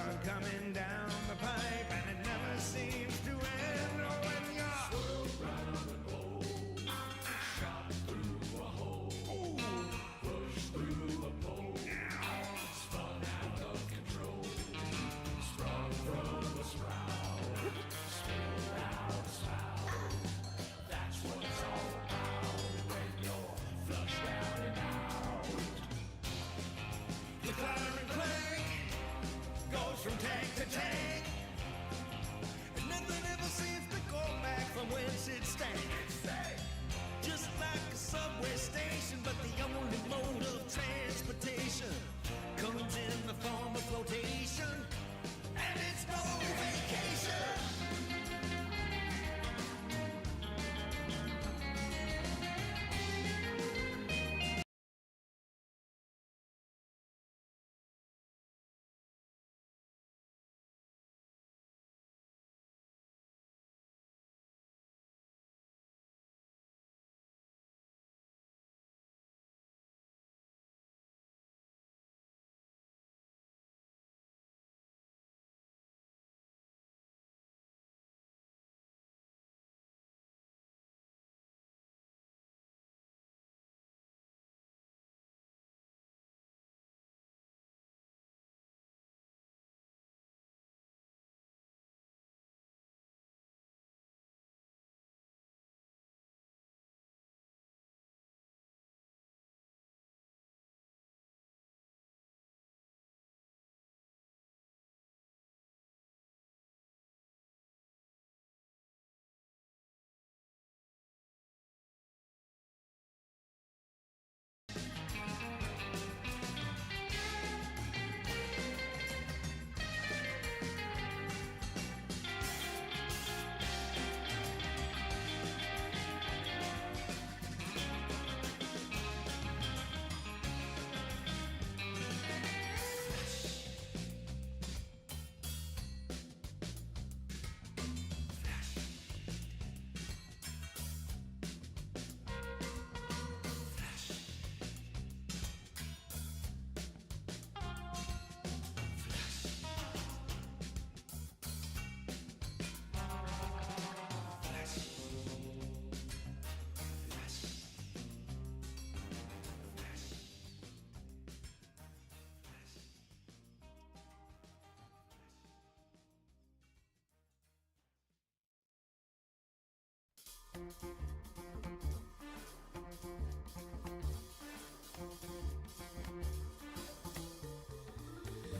start coming down the pipe, and it never seems to end. When you're swirl round the globe, shot through a hole, push through a pole, spun out of control, sprung from a sprout, spilled out a spout. That's what it's all about when you're flushed out and out. The clatter and clank goes from tank to tank, and nothing ever seems to go back from whence it stands. Just like a subway station, but the only mode of transportation comes in the form of flotation, and it's no vacation.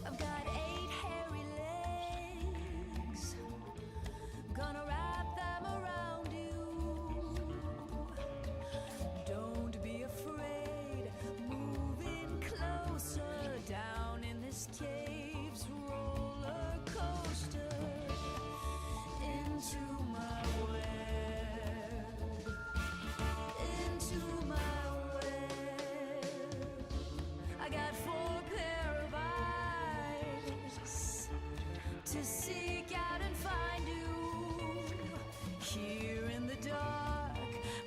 I've got 8 hairy legs, gonna wrap them around you. Don't be afraid, move in closer, down in this cave's roller coaster, into my web, into my web. I got 4 pair of eyes to seek out and find you. Here in the dark,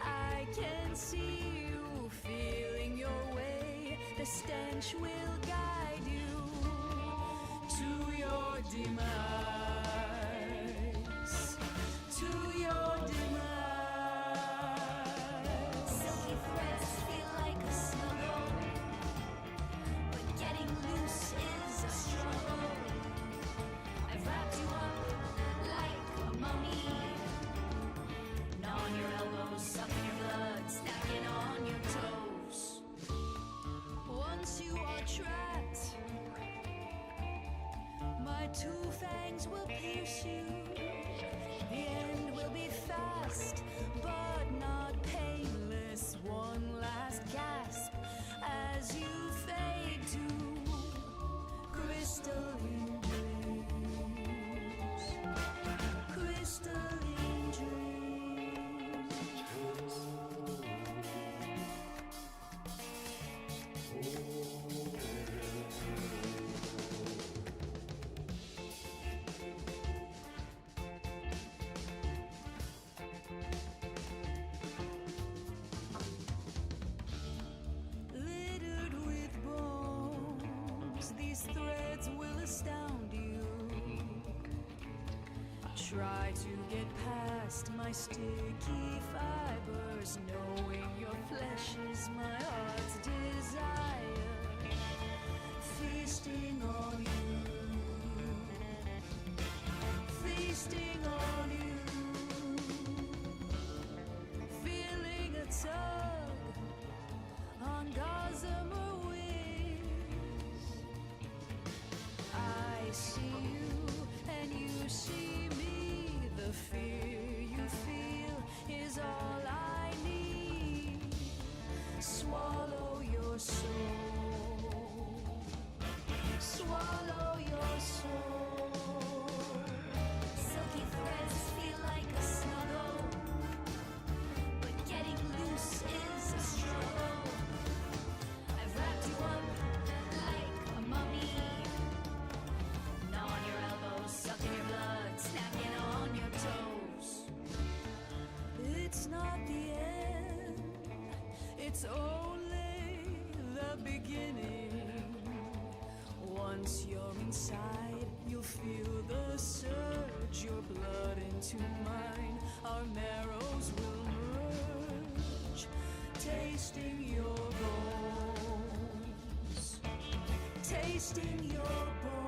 I can see you, feeling your way. The stench will guide you to your demise, to your demise. Silky threads feel like a snuggle, but getting loose is a struggle. I've wrapped you up like a mummy, gnawing your elbows, sucking your blood, snacking on your toes. Once you are trapped, my 2-fanged threads will astound you. Try to get past my sticky fibers, knowing your flesh is my heart's desire. Feasting on you, feasting on you, feeling a tug on gossamer wings. I see you and you see me. The fear you feel is all I need. Swallow your soul, swallow your soul. Silky threads feel like a snuggle, but getting loose is a struggle. I've wrapped you up like a mummy, gnawing your elbows, sucking your blood, snacking on your toes. It's not the end, it's only the beginning. Once you're inside, you'll feel the surge, your blood into mine, our marrows will merge, tasting your bones, tasting your bones.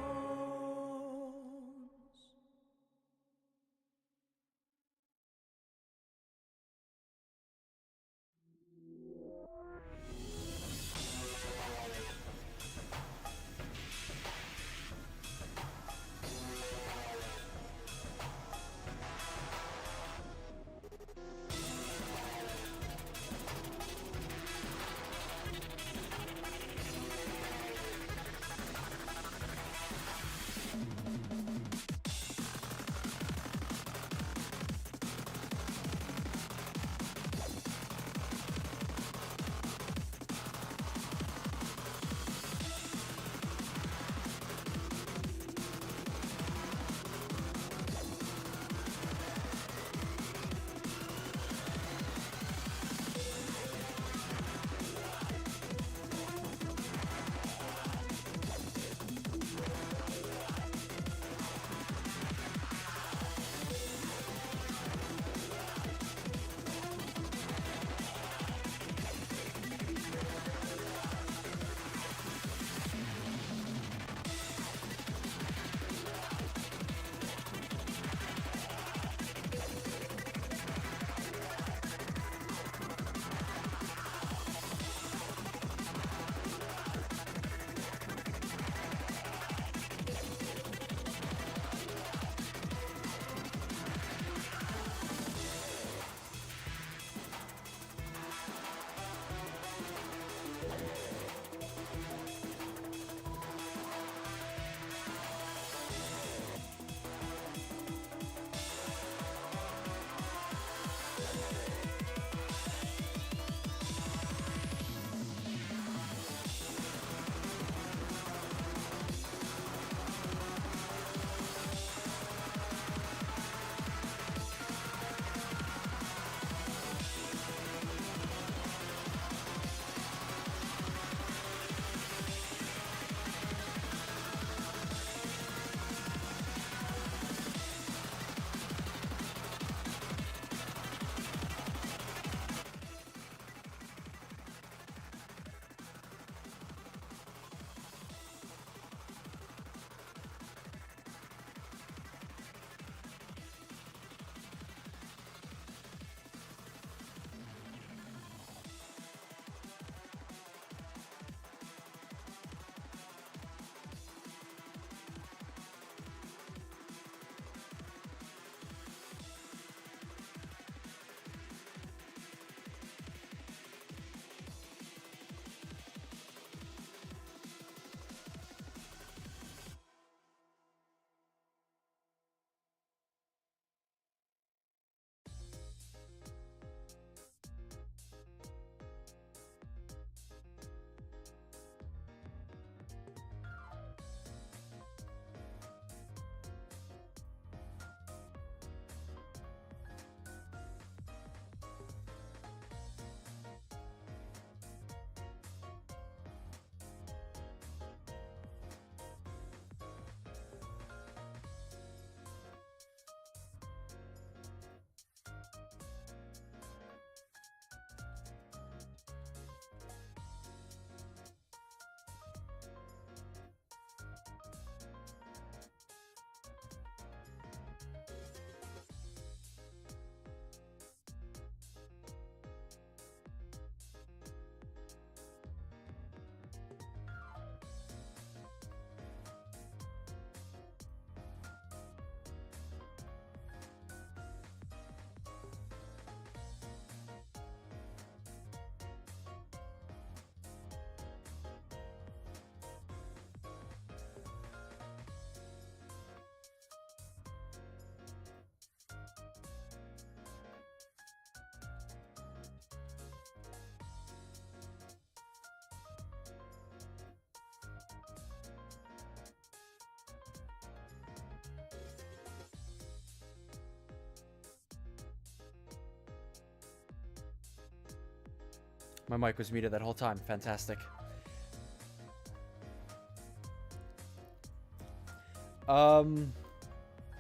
My mic was muted that whole time. Fantastic.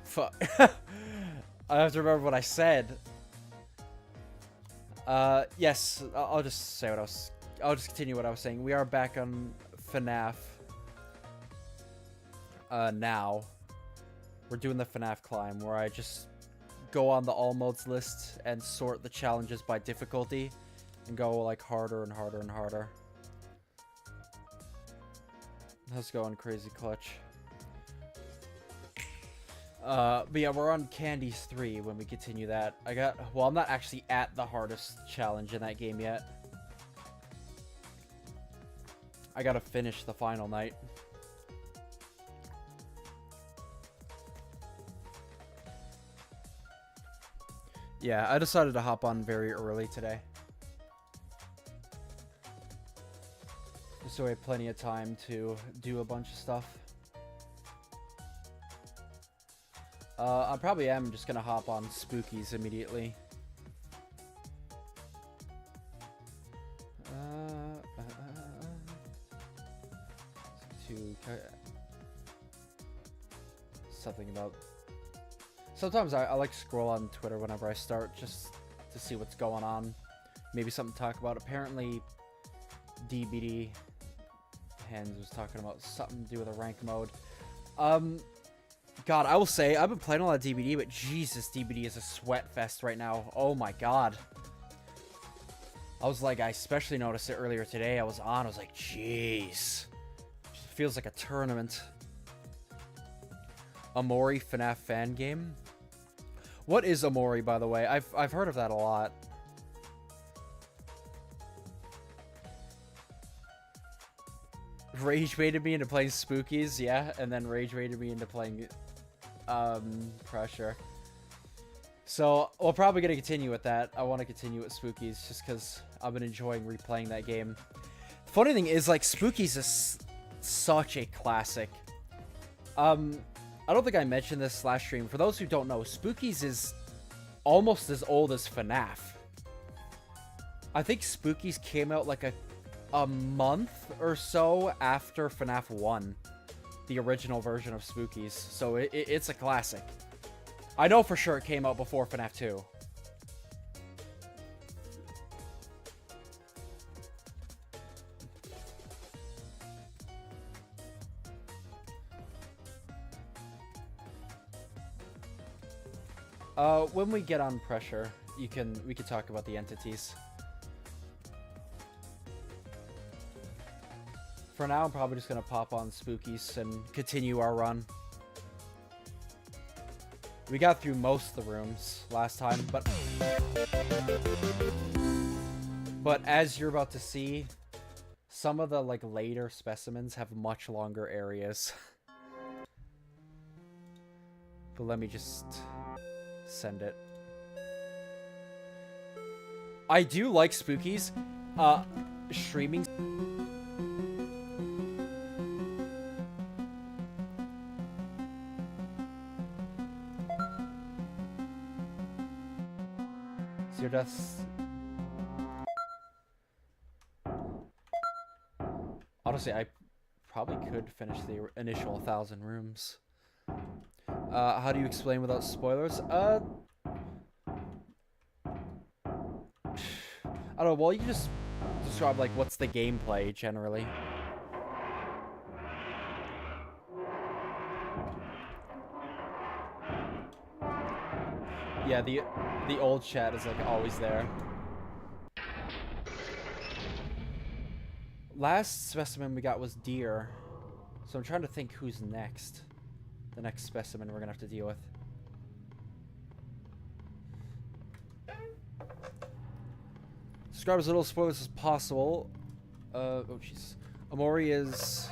Fuck. I have to remember what I said. Yes, I'll just say what I was... I'll just continue what I was saying. We are back on FNAF. Now. We're doing the FNAF climb, where I just go on the all modes list and sort the challenges by difficulty. And go, like, harder and harder and harder. How's it going, Crazy Clutch? But yeah, we're on Candy's 3 when we continue that. Well, I'm not actually at the hardest challenge in that game yet. I gotta finish the final night. Yeah, I decided to hop on very early today. So I had plenty of time to do a bunch of stuff. I probably am just gonna hop on Spookies immediately. Something about... Sometimes I like to scroll on Twitter whenever I start, just to see what's going on. Maybe something to talk about. Apparently, DBD Hands was talking about something to do with a rank mode. God, I will say, I've been playing a lot of DBD, but Jesus, DBD is a sweat fest right now. Oh my god. I was like, I especially noticed it earlier today. I was like, jeez. Feels like a tournament. Amori FNAF fan game? What is Amori, by the way? I've heard of that a lot. Rage baited me into playing Spookies, yeah, and then rage baited me into playing Pressure. So we're probably gonna continue with that. I want to continue with Spookies just because I've been enjoying replaying that game. The funny thing is, like, Spookies is such a classic. I don't think I mentioned this last stream. For those who don't know, Spookies is almost as old as FNAF. I think Spookies came out like a month or so after FNAF 1. The original version of Spookies. So it's a classic. I know for sure it came out before FNAF 2. When we get on Pressure, we can talk about the entities. For now, I'm probably just gonna pop on Spookies and continue our run. We got through most of the rooms last time, but as you're about to see, some of the like later specimens have much longer areas. But let me just send it. I do like Spookies. Streaming. Zero deaths. Honestly, I probably could finish the initial 1,000 rooms. How do you explain without spoilers? I don't know, well, you can just describe, like, what's the gameplay, generally. Yeah, the old chat is, like, always there. Last specimen we got was deer. So I'm trying to think who's next. The next specimen we're gonna have to deal with. Describe as little spoilers as possible. Oh jeez. Amori is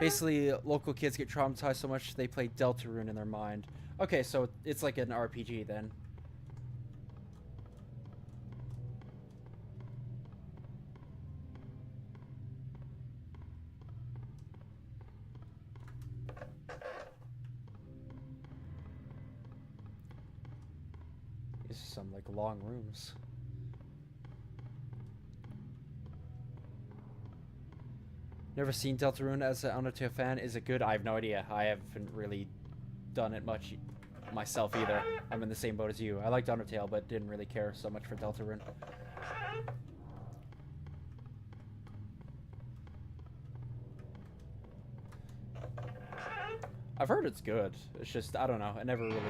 basically local kids get traumatized so much they play Deltarune in their mind. Okay, so it's like an RPG then. These are some like long rooms. Never seen Deltarune as an Undertale fan. Is it good? I have no idea. I haven't really done it much myself either. I'm in the same boat as you. I liked Undertale, but didn't really care so much for Deltarune. I've heard it's good. It's just, I don't know. It never really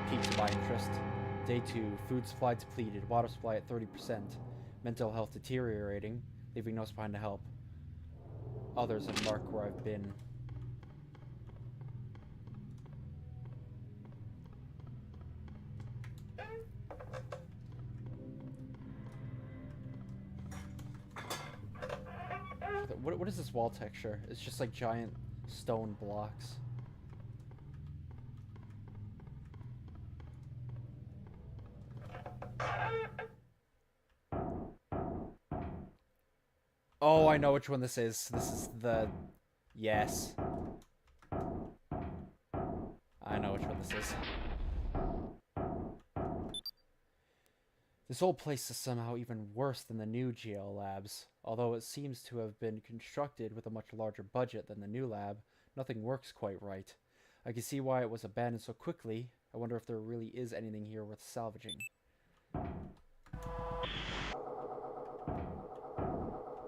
piqued my interest. Day 2. Food supply depleted. Water supply at 30%. Mental health deteriorating. Leaving no one behind to help. Others have marked where I've been. What is this wall texture? It's just like giant stone blocks. Oh, I know which one this is. This is the... Yes. I know which one this is. This old place is somehow even worse than the new GL labs. Although it seems to have been constructed with a much larger budget than the new lab, nothing works quite right. I can see why it was abandoned so quickly. I wonder if there really is anything here worth salvaging.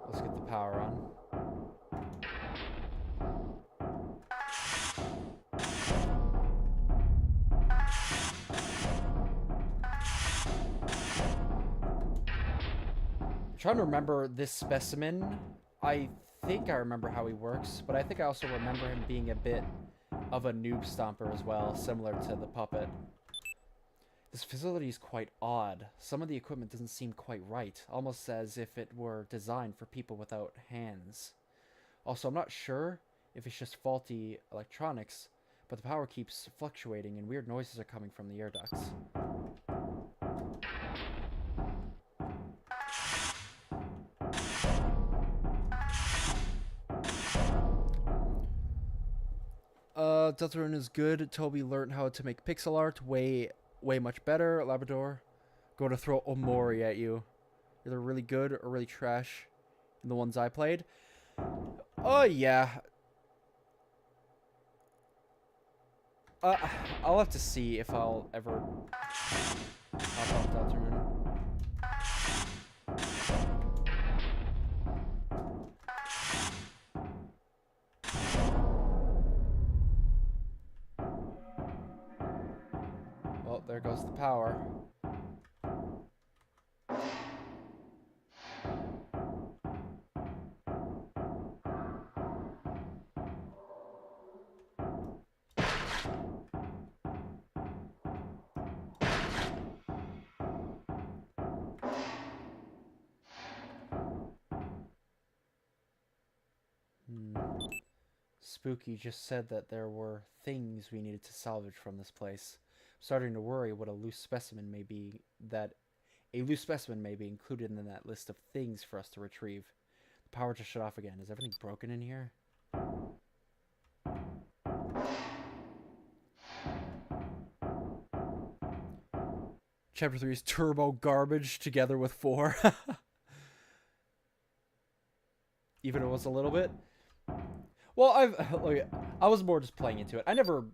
Let's get the power on. I'm trying to remember this specimen. I think I remember how he works, but I think I also remember him being a bit of a noob stomper as well, similar to the puppet. This facility is quite odd. Some of the equipment doesn't seem quite right, almost as if it were designed for people without hands. Also, I'm not sure if it's just faulty electronics, but the power keeps fluctuating and weird noises are coming from the air ducts. Deltarune is good. Toby learned how to make pixel art way much better. Labrador, going to throw Omori at you. Either really good or really trash in the ones I played. Oh, yeah. I'll have to see if I'll ever hop on Deltarune. Well, there goes the power. Spooky just said that there were things we needed to salvage from this place. I'm starting to worry what a loose specimen may be, that a loose specimen may be included in that list of things for us to retrieve. The power just shut off again. Is everything broken in here? Chapter 3 is turbo garbage together with 4. Even it was a little bit. Well, I was more just playing into it. I never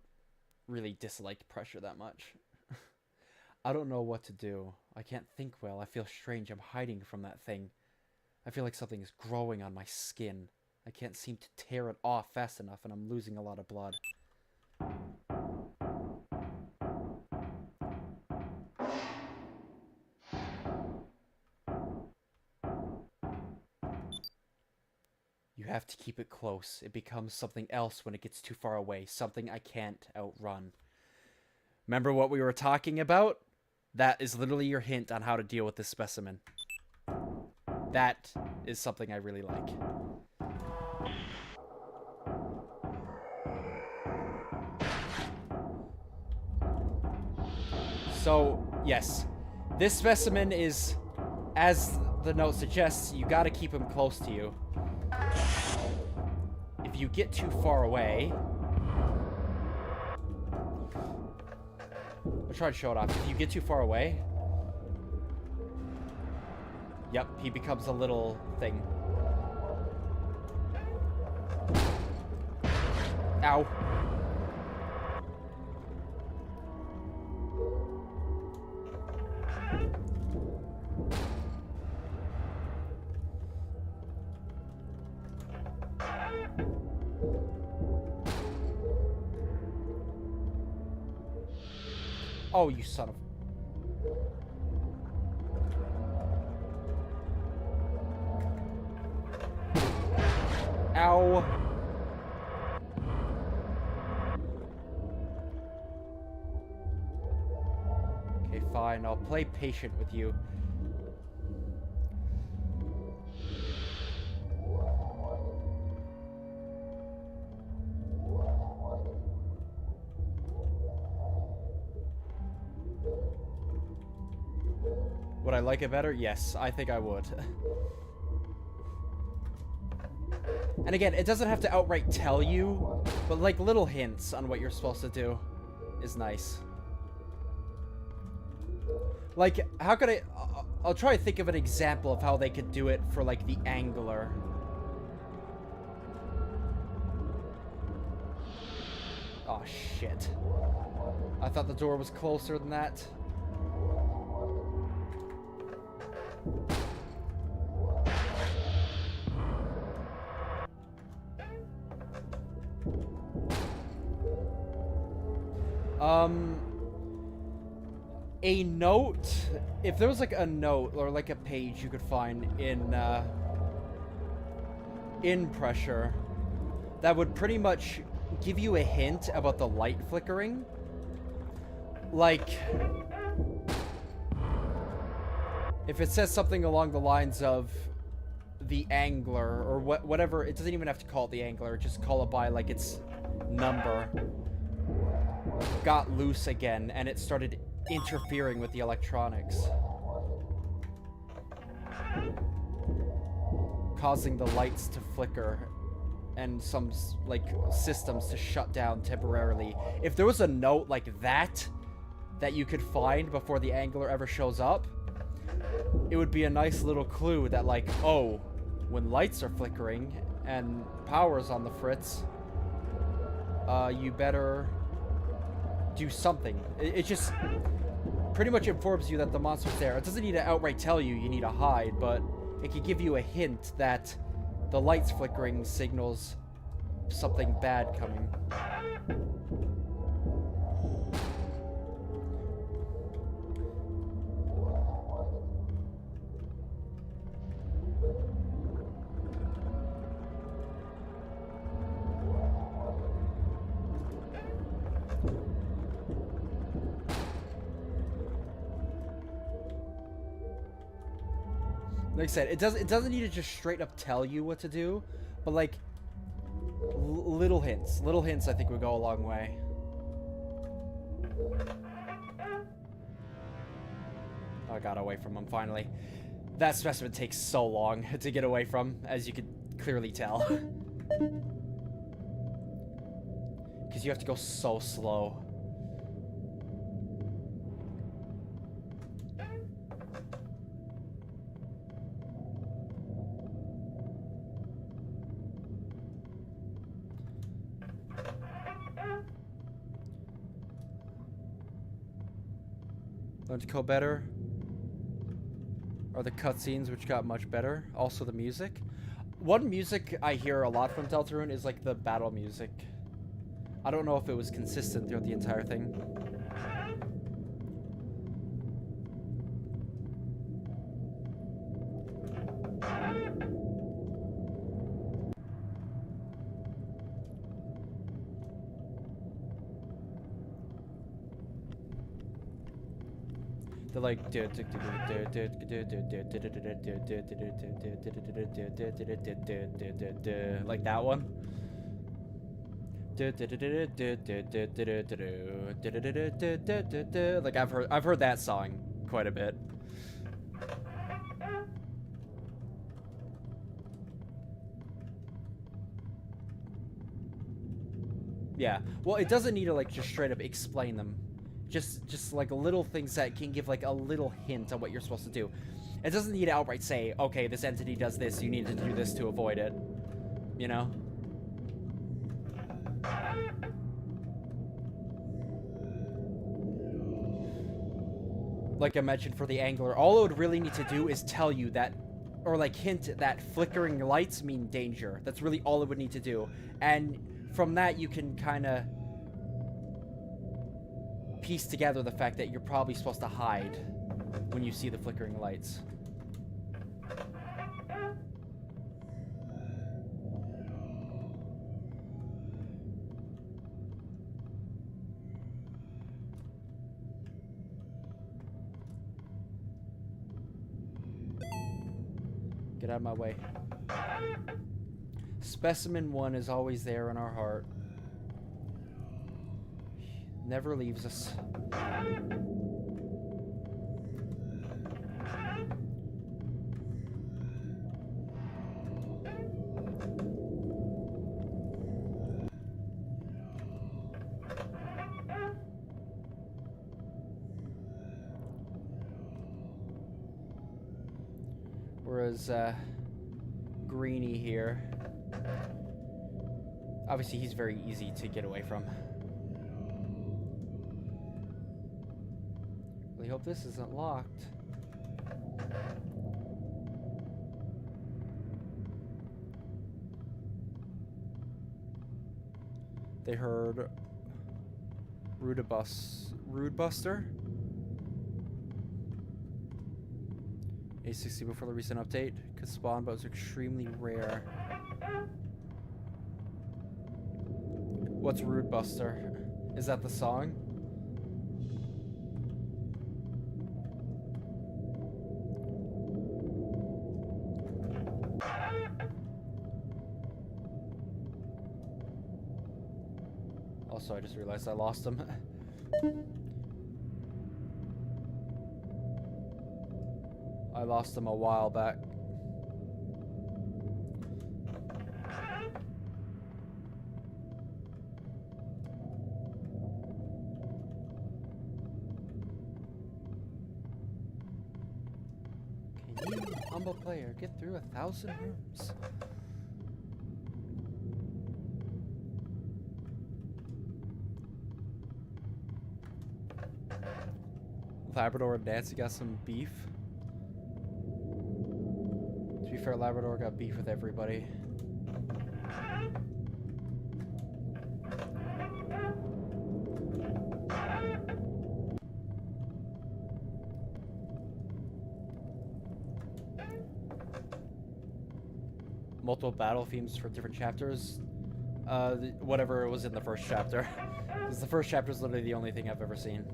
really disliked pressure that much. I don't know what to do. I can't think well. I feel strange. I'm hiding from that thing. I feel like something is growing on my skin. I can't seem to tear it off fast enough, and I'm losing a lot of blood. You have to keep it close. It becomes something else when it gets too far away. Something I can't outrun. Remember what we were talking about? That is literally your hint on how to deal with this specimen. That is something I really like. So, yes. This specimen is, as the note suggests, you gotta keep him close to you. If you get too far away... I'll try to show it off. If you get too far away... Yep, he becomes a little thing. Ow. Oh, you son of... Ow. Okay, fine. I'll play patient with you. Would I like it better? Yes, I think I would. And again, it doesn't have to outright tell you, but like little hints on what you're supposed to do is nice. Like, how could I'll try to think of an example of how they could do it for like the angler. Oh shit. I thought the door was closer than that. A note, if there was like a note or like a page you could find in pressure that would pretty much give you a hint about the light flickering, like if it says something along the lines of the angler or whatever, it doesn't even have to call it the angler, just call it by like its number, got loose again and it started interfering with the electronics, causing the lights to flicker and some like systems to shut down temporarily. If there was a note like that you could find before the angler ever shows up, it would be a nice little clue that like, oh, when lights are flickering and power's on the fritz, you better do something. It just pretty much informs you that the monster's there. It doesn't need to outright tell you you need to hide, but it could give you a hint that the lights flickering signals something bad coming. Like I said, it doesn't need to just straight up tell you what to do, but like little hints. Little hints I think would go a long way. Oh, I got away from him finally. That specimen takes so long to get away from, as you could clearly tell. Because you have to go so slow. Learn to code better. Or the cutscenes, which got much better. Also the music. One music I hear a lot from Deltarune is like the battle music. I don't know if it was consistent throughout the entire thing. They're like like that one. Like I've heard that song quite a bit. Yeah. Well, it doesn't need to like just straight up explain them. Just like little things that can give like a little hint on what you're supposed to do. It doesn't need to outright say, okay, this entity does this, you need to do this to avoid it. You know? Like I mentioned for the angler, all it would really need to do is tell you that, or like hint that flickering lights mean danger. That's really all it would need to do. And from that you can kind of piece together the fact that you're probably supposed to hide when you see the flickering lights. Get out of my way. Specimen 1 is always there in our heart. Never leaves us. Whereas Greenie here, obviously he's very easy to get away from. Really hope this isn't locked. They heard Rude Buster. A60 before the recent update could spawn, but was extremely rare. What's Rude Buster? Is that the song? Also, I just realized I lost him. I lost him a while back. Can you, humble player, get through 1,000 rooms? Labrador and Nancy got some beef. To be fair, Labrador got beef with everybody. Multiple battle themes for different chapters. Whatever was in the first chapter. Because the first chapter is literally the only thing I've ever seen.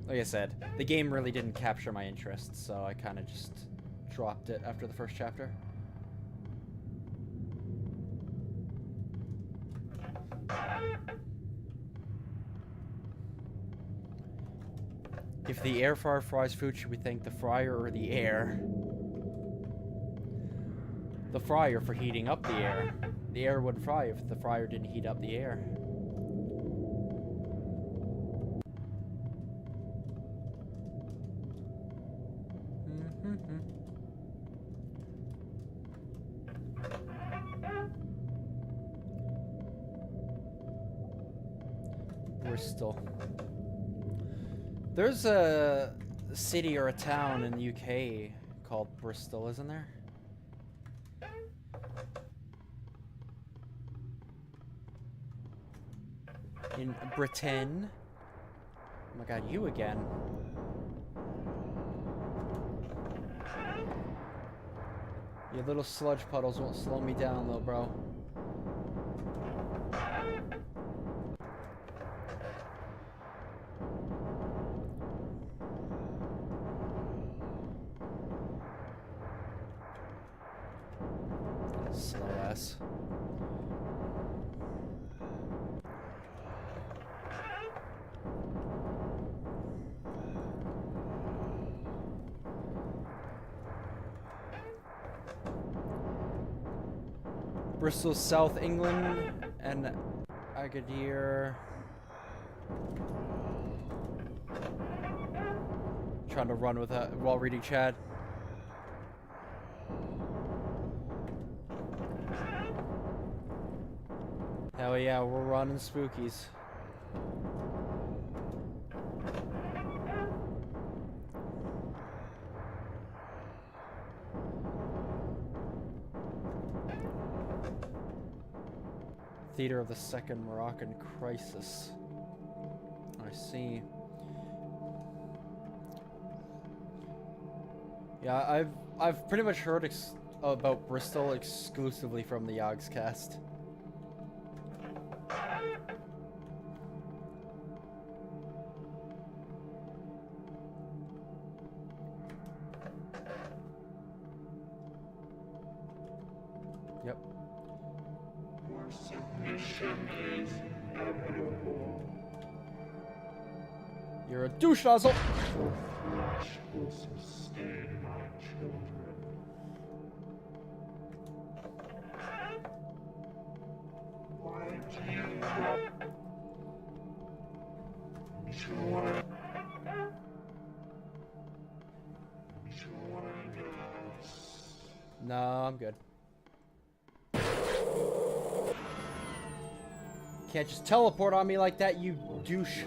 Like I said, the game really didn't capture my interest, so I kind of just dropped it after the first chapter. If the air fryer fries food, should we thank the fryer or the air? The fryer for heating up the air. The air wouldn't fry if the fryer didn't heat up the air. Bristol. There's a city or a town in the UK called Bristol, isn't there? In Britain. Oh my god, you again. Your little sludge puddles won't slow me down, little bro. Slow ass. Bristol, South England, and Agadir. trying to run with while reading chat. Hell yeah, we're running spookies. Theater of the Second Moroccan Crisis. I see. Yeah, I've pretty much heard about Bristol exclusively from the Yogscast. Yep. You're a douche nozzle. No, I'm good. Can't just teleport on me like that, you douche.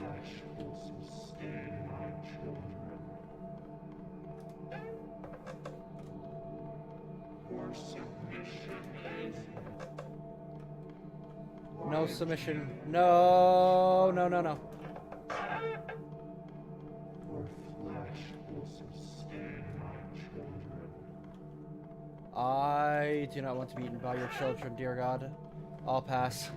No submission. No, no, no, no. I do not want to be eaten by your children, dear God. I'll pass.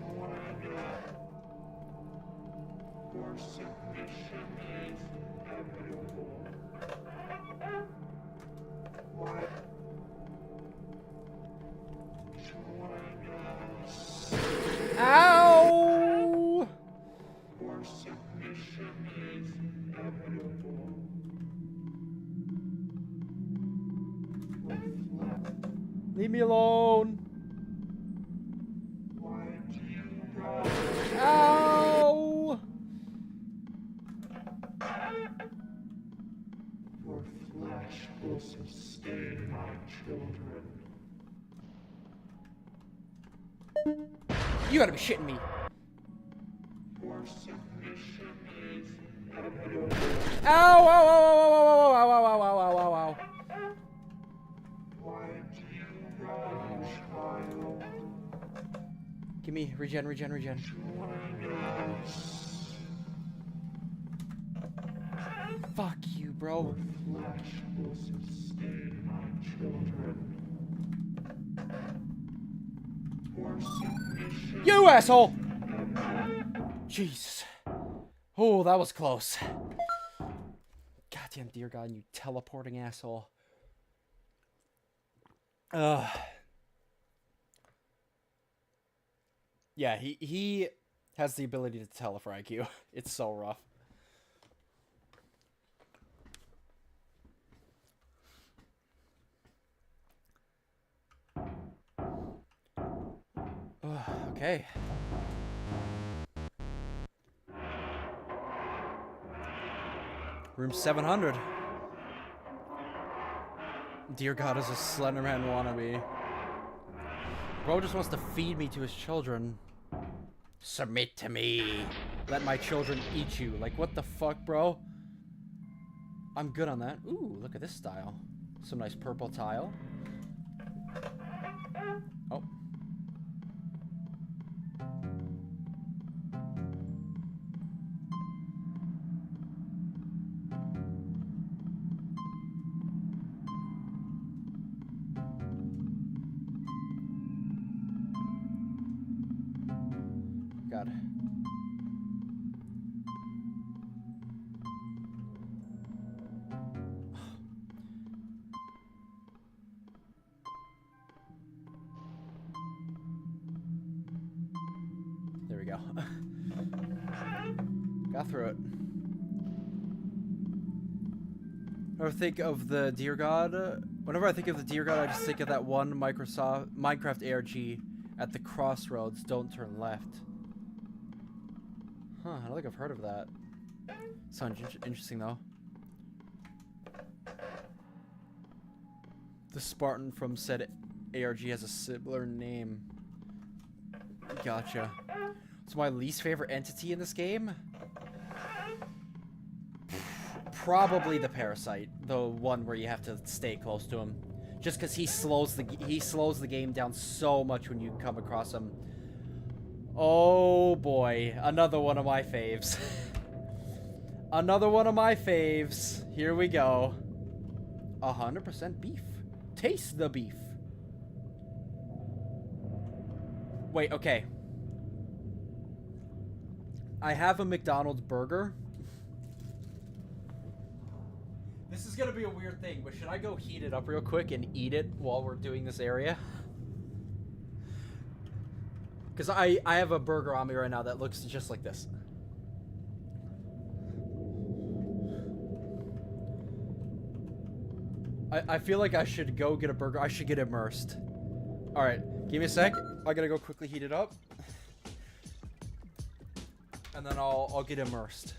Ow! Leave me alone. Ow! Your flesh will sustain my children. You gotta be shitting me. Your submission is Ow! Ow! Ow! Ow! Ow! Ow! Ow! Ow! Ow! Ow! Ow! Ow! why do you run, child? Give me regen, regen, regen. Fuck you, bro. Flesh will sustain my children. Your submission You asshole! Jesus. Oh, that was close. Goddamn, dear God, you teleporting asshole. Ugh. Yeah, he has the ability to telephrag you. It's so rough. Okay. Room 700. Dear God is a Slenderman wannabe. Bro just wants to feed me to his children. Submit to me. Let my children eat you. Like, what the fuck, bro? I'm good on that. Ooh, look at this style. Some nice purple tile. Oh. God. There we go. Got through it. Whenever I think of the Dear God, whenever I think of the Dear God, I just think of that one Minecraft ARG at the crossroads. Don't turn left. Huh? I don't think I've heard of that. Sounds interesting though. The Spartan from said ARG has a similar name. Gotcha. It's my least favorite entity in this game. Probably the parasite, the one where you have to stay close to him, just because he slows the game down so much when you come across him. Oh boy, another one of my faves. Another one of my faves. Here we go. 100% beef. Taste the beef. Wait, okay. I have a McDonald's burger. This is gonna be a weird thing, but should I go heat it up real quick and eat it while we're doing this area? Because I have a burger on me right now that looks just like this. I feel like I should go get a burger. I should get immersed. Alright, give me a sec. I gotta go quickly heat it up. And then I'll get immersed.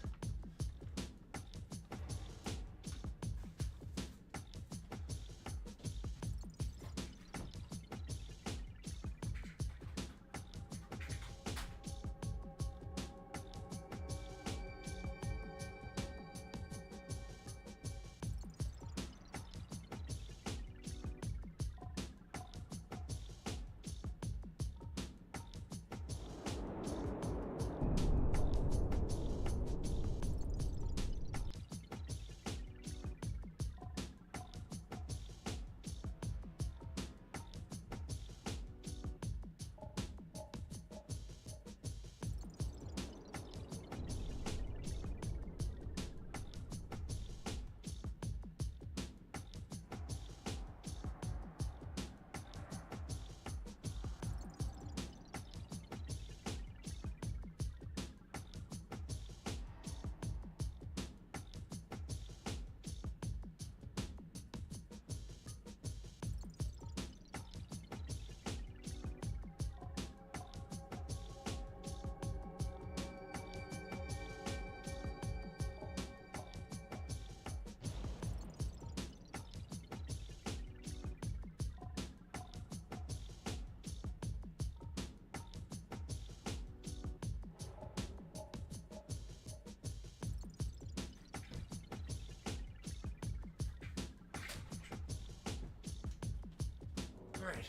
Alright,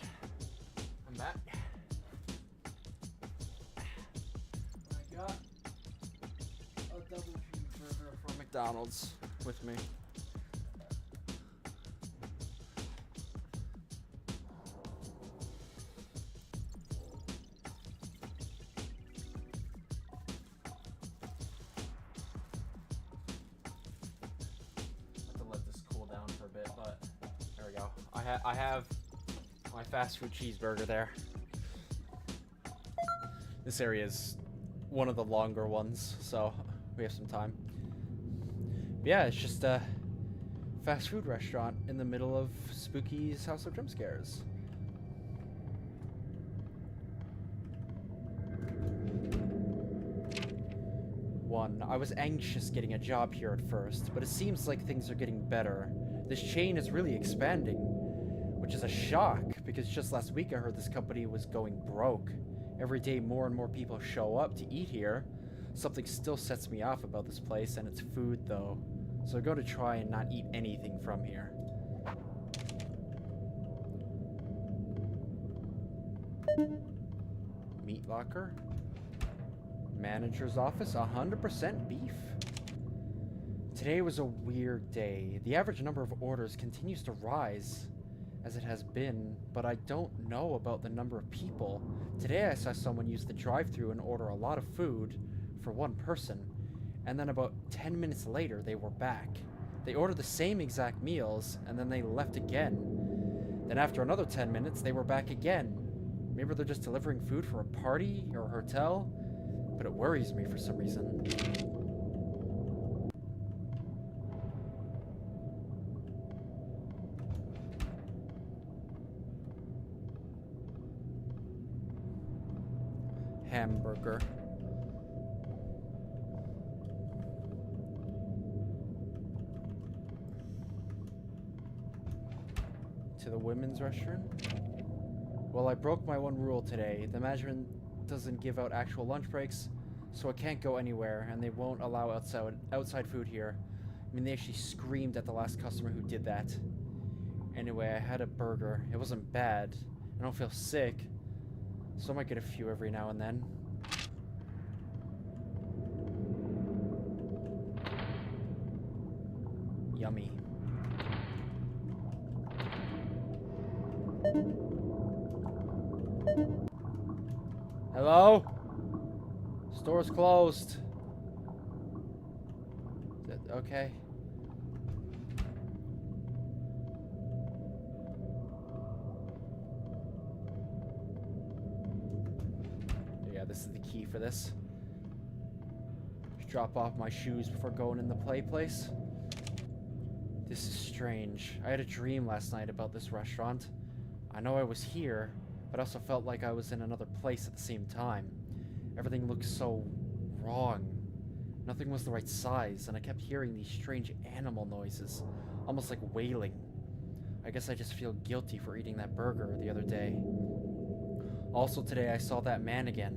I'm back. I got a double cheeseburger from McDonald's with me. I have to let this cool down for a bit, but there we go. I have my fast food cheeseburger there. This area is one of the longer ones, so we have some time. But yeah, it's just a fast food restaurant in the middle of Spooky's House of Jump Scares. I was anxious getting a job here at first, but it seems like things are getting better. This chain is really expanding, which is a shock, because just last week I heard this company was going broke. Every day more and more people show up to eat here. Something still sets me off about this place, and it's food though. So I'm going to try and not eat anything from here. Meat locker. Manager's office, 100% beef. Today was a weird day. The average number of orders continues to rise, as it has been, but I don't know about the number of people. Today I saw someone use the drive-thru and order a lot of food for one person, and then about 10 minutes later they were back. They ordered the same exact meals, and then they left again. Then after another 10 minutes they were back again. Maybe they're just delivering food for a party or a hotel, but it worries me for some reason. Hamburger. to the women's restroom? Well, I broke my one rule today. The management doesn't give out actual lunch breaks, so I can't go anywhere, and they won't allow outside food here. I mean, they actually screamed at the last customer who did that. Anyway, I had a burger. It wasn't bad. I don't feel sick, so I might get a few every now and then. Yummy. Hello? Store's closed. Okay. Yeah, this is the key for this. Just drop off my shoes before going in the play place. This is strange. I had a dream last night about this restaurant. I know I was here, but I also felt like I was in another place at the same time. Everything looked so wrong. Nothing was the right size, and I kept hearing these strange animal noises, almost like wailing. I guess I just feel guilty for eating that burger the other day. Also today I saw that man again,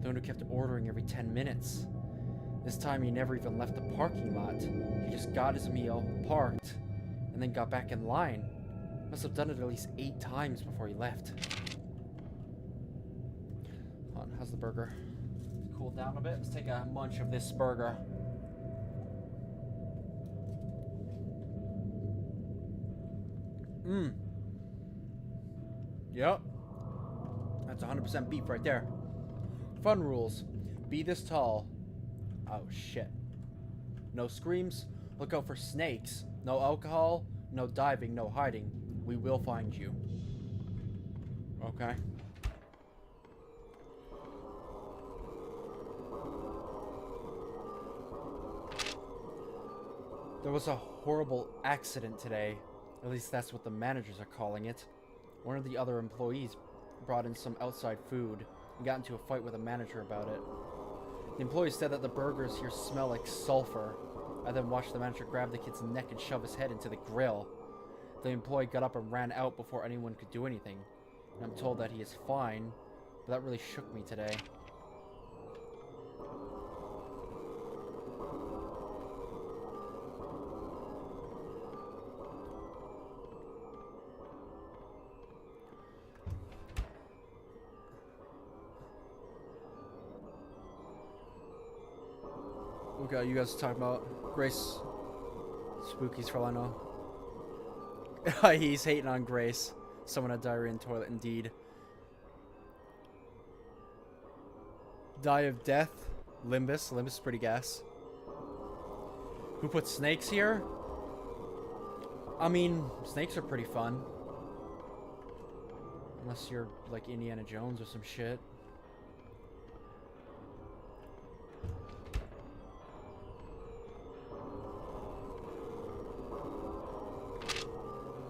the one who kept ordering every 10 minutes. This time he never even left the parking lot. He just got his meal, parked, and then got back in line. Must have done it at least 8 times before he left. Hold on, how's the burger? Cool down a bit. Let's take a munch of this burger. Yep. That's 100% beef right there. Fun rules. Be this tall. Oh shit. No screams. Look out for snakes. No alcohol. No diving. No hiding. We will find you. Okay. There was a horrible accident today. At least that's what the managers are calling it. One of the other employees brought in some outside food and got into a fight with a manager about it. The employee said that the burgers here smell like sulfur. I then watched the manager grab the kid's neck and shove his head into the grill. The employee got up and ran out before anyone could do anything. And I'm told that he is fine, but that really shook me today. Okay, you guys are talking about Grace. Spookies for all I know. He's hating on Grace. Someone had diarrhea in the toilet, indeed. Die of death. Limbus. Limbus is pretty gas. Who put snakes here? I mean, snakes are pretty fun. Unless you're like Indiana Jones or some shit.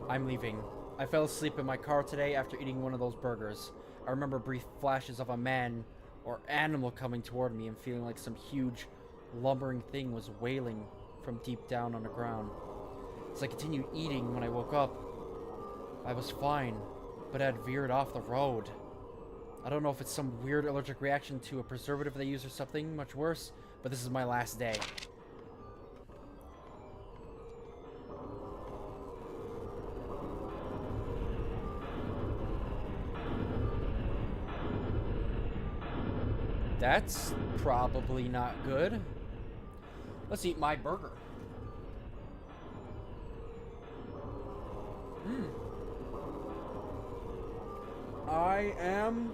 I'm leaving. I fell asleep in my car today after eating one of those burgers. I remember brief flashes of a man or animal coming toward me and feeling like some huge, lumbering thing was wailing from deep down on the ground. As I continued eating when I woke up, I was fine, but I had veered off the road. I don't know if it's some weird allergic reaction to a preservative they use or something much worse, but this is my last day. That's probably not good. Let's eat my burger. I am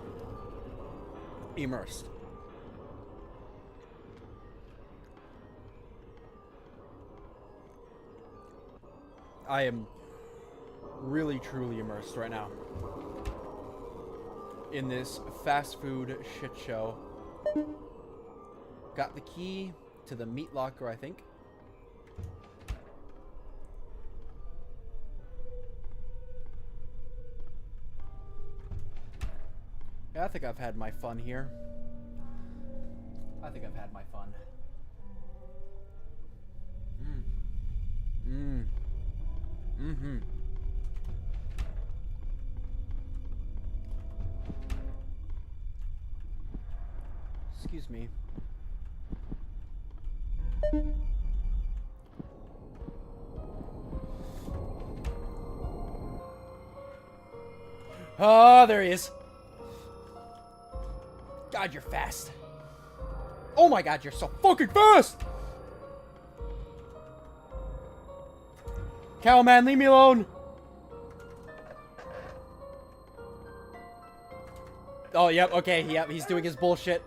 immersed. I am really truly immersed right now in this fast food shit show. Got the key to the meat locker, I think. Yeah, I think I've had my fun here. I think I've had my fun. Excuse me. Oh, there he is. God, you're fast. Oh my god, you're so fucking fast! Cowman, leave me alone! Oh, yep, okay, yep, he's doing his bullshit.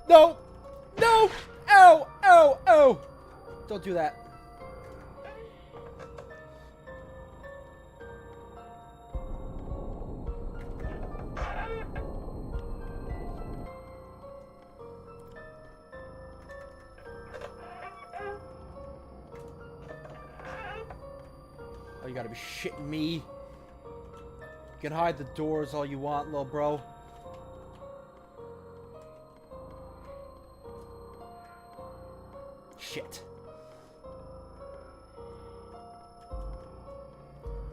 No! No! Ow! Ow! Ow! Don't do that. Oh, you gotta be shitting me. You can hide the doors all you want, little bro. Shit.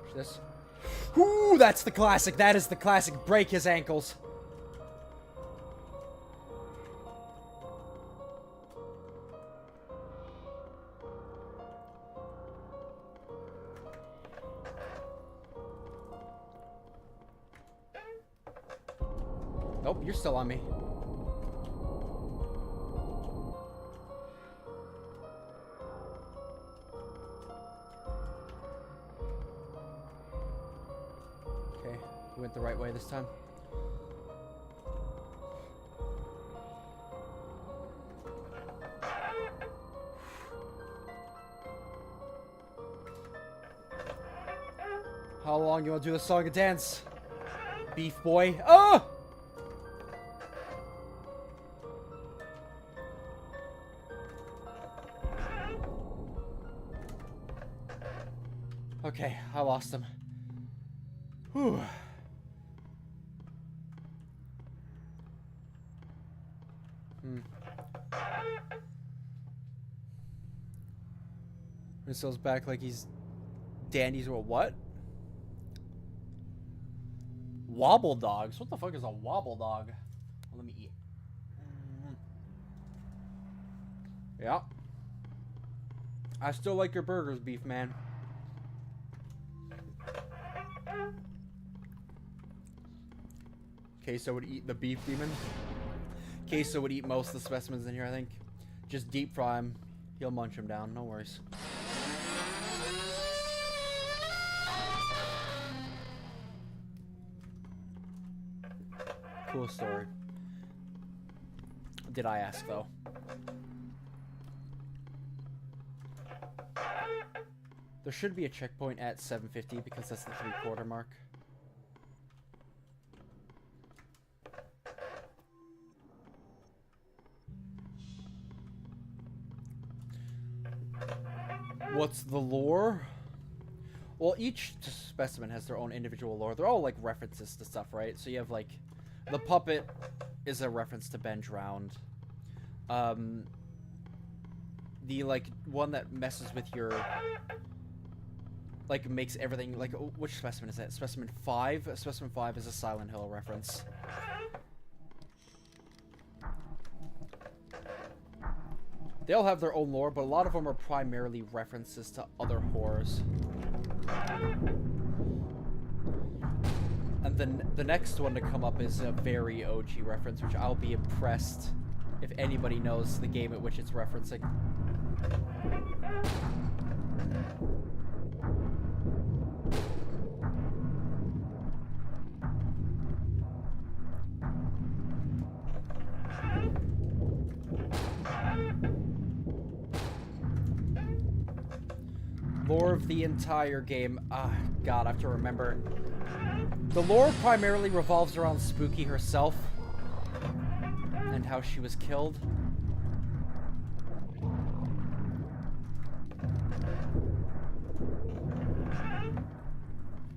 What's this? Ooh, that's the classic. That is the classic. Break his ankles. Nope, you're still on me. Okay, we went the right way this time. How long you want to do the song and dance? Beef boy. Oh! Okay, I lost him. Whew. Missile's back like he's Dandy's or what? Wobble dogs? What the fuck is a wobble dog? Let me eat. Yeah. I still like your burgers, beef man. Queso would eat the beef demon. Queso would eat most of the specimens in here, I think. Just deep fry him. He'll munch him down, no worries. Cool story. Did I ask, though? There should be a checkpoint at 750 because that's the 3/4 mark. What's the lore? Well, each specimen has their own individual lore. They're all like references to stuff, right? So you have like the puppet is a reference to Ben Drowned. The like one that messes with your like makes everything like which specimen is that? Specimen 5? Specimen 5 is a Silent Hill reference. They all have their own lore, but a lot of them are primarily references to other horrors. And then the next one to come up is a very OG reference, which I'll be impressed if anybody knows the game at which it's referencing. Lore of the entire game. God, I have to remember. The lore primarily revolves around Spooky herself and how she was killed.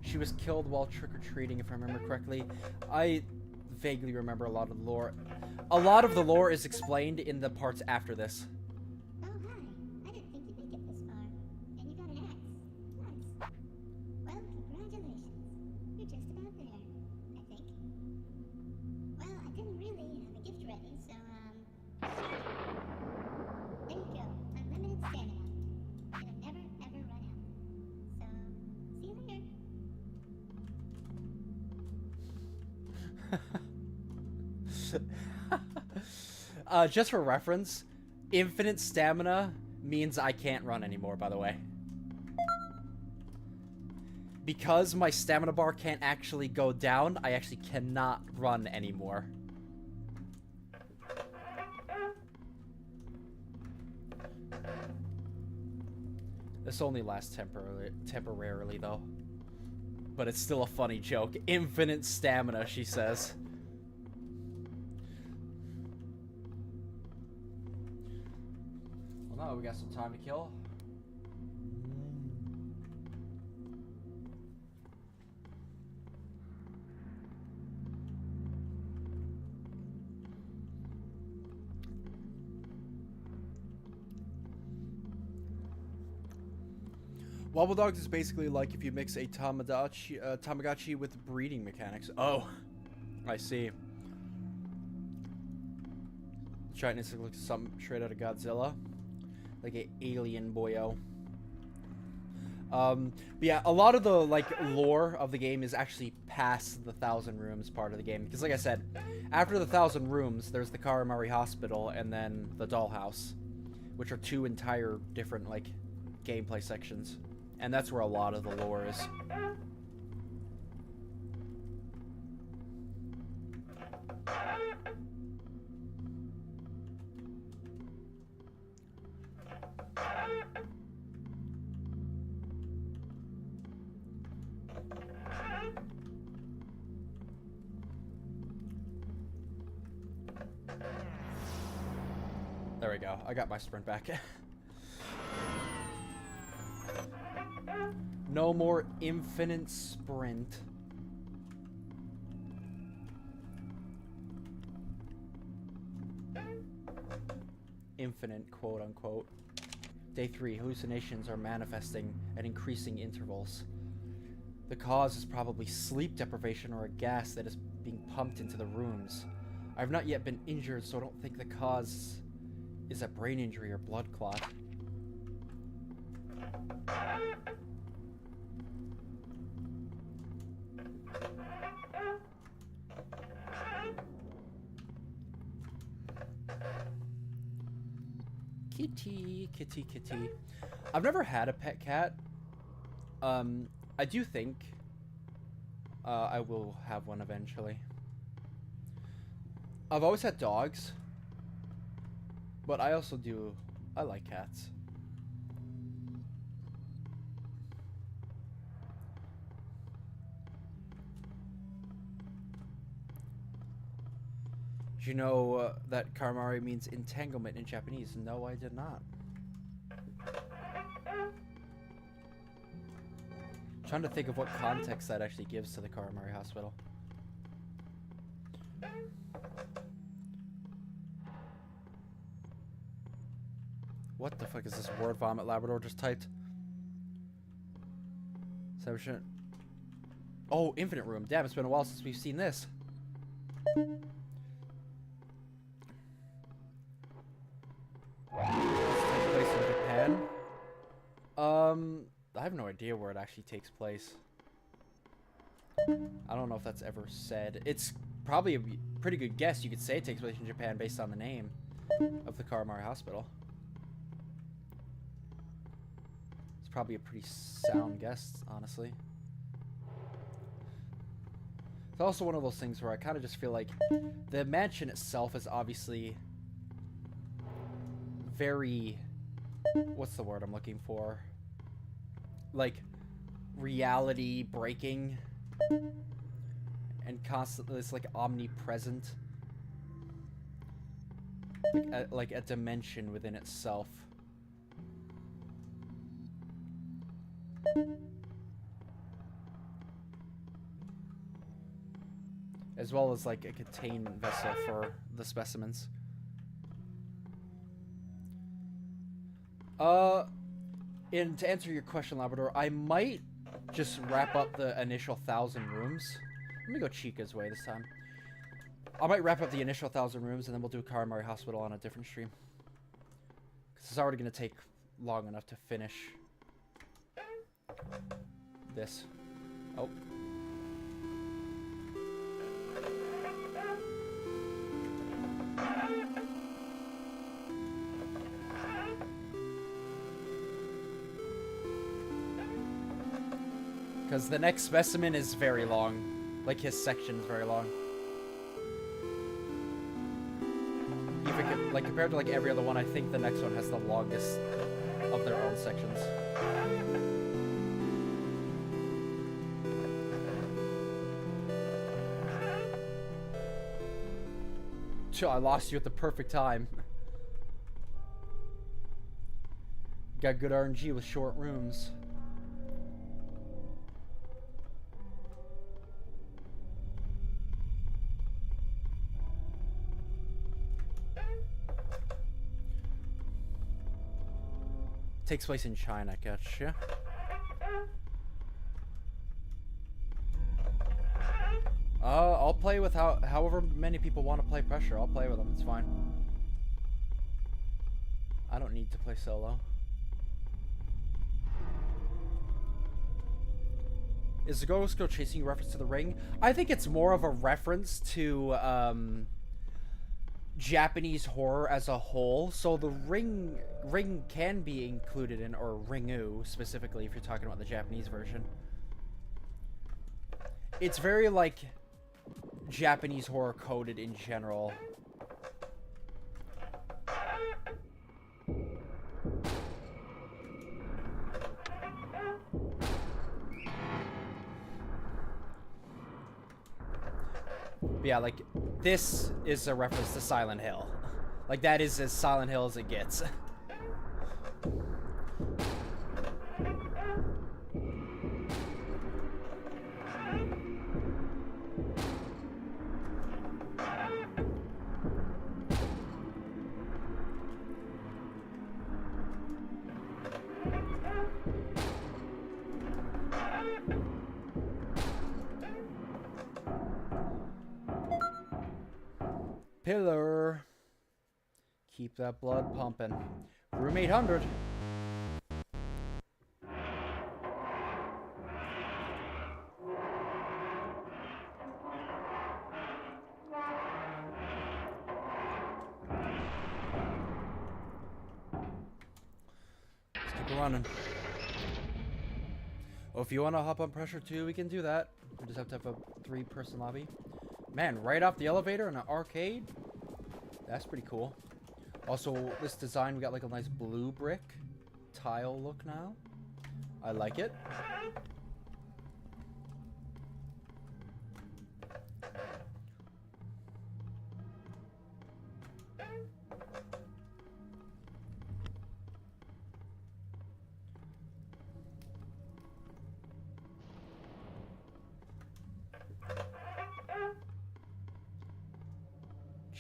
She was killed while trick-or-treating, if I remember correctly. I vaguely remember a lot of the lore. A lot of the lore is explained in the parts after this. Oh, hi. I didn't think you'd make it this far. And you got an axe. Nice. Well, congratulations. You're just about there, I think. Well, I didn't really have a gift ready, Just for reference, infinite stamina means I can't run anymore, by the way. Because my stamina bar can't actually go down, I actually cannot run anymore. This only lasts temporarily, though. But it's still a funny joke. Infinite stamina, she says. Well, now we got some time to kill. Wobble Dogs is basically like if you mix a Tamagotchi with breeding mechanics. Oh, I see. Trying to look something straight out of Godzilla, like a alien boyo. But yeah, a lot of the like lore of the game is actually past the 1,000 rooms part of the game, because like I said, after the 1,000 rooms, there's the Karamari Hospital and then the Dollhouse, which are two entire different like gameplay sections. And that's where a lot of the lore is. There we go. I got my sprint back. No more infinite sprint. Infinite, quote unquote. Day 3, hallucinations are manifesting at increasing intervals. The cause is probably sleep deprivation or a gas that is being pumped into the rooms. I have not yet been injured, so I don't think the cause is a brain injury or blood clot. Kitty, kitty, kitty. I've never had a pet cat. I do think I will have one eventually. I've always had dogs, but I also do. I like cats. Did you know that Karamari means entanglement in Japanese? No, I did not. Trying to think of what context that actually gives to the Karamari Hospital. What the fuck is this word vomit Labrador just typed? Oh, Infinite Room. Damn, it's been a while since we've seen this. Takes place in Japan. I have no idea where it actually takes place. I don't know if that's ever said. It's probably a pretty good guess. You could say it takes place in Japan based on the name of the Karamari Hospital. It's probably a pretty sound guess, honestly. It's also one of those things where I kind of just feel like the mansion itself is obviously very, what's the word I'm looking for? Like, reality breaking and constantly it's like omnipresent, like a dimension within itself. As well as like a containment vessel for the specimens. And to answer your question, Labrador, I might just wrap up the initial 1,000 rooms. Let me go Chica's way this time. I might wrap up the initial 1,000 rooms and then we'll do Karamari Hospital on a different stream. Because it's already going to take long enough to finish this. Oh. Because the next specimen is very long. Like, his section is very long. Even, like, compared to, like, every other one, I think the next one has the longest of their own sections. I lost you at the perfect time. Got good RNG with short rooms. Takes place in China, gotcha. I'll play with however many people want to play Pressure. I'll play with them, it's fine. I don't need to play solo. Is the ghost go chasing you a reference to The Ring? I think it's more of a reference to Japanese horror as a whole. So the ring can be included in, or Ringu specifically if you're talking about the Japanese version. It's very like Japanese horror coded in general. But yeah, like, this is a reference to Silent Hill. Like, that is as Silent Hill as it gets. Pillar. Keep that blood pumping. Room 800. Let's keep it running. Oh, if you want to hop on Pressure too, we can do that. We just have to have a 3-person lobby. Man, right off the elevator in an arcade? That's pretty cool. Also, this design, we got like a nice blue brick tile look now. I like it.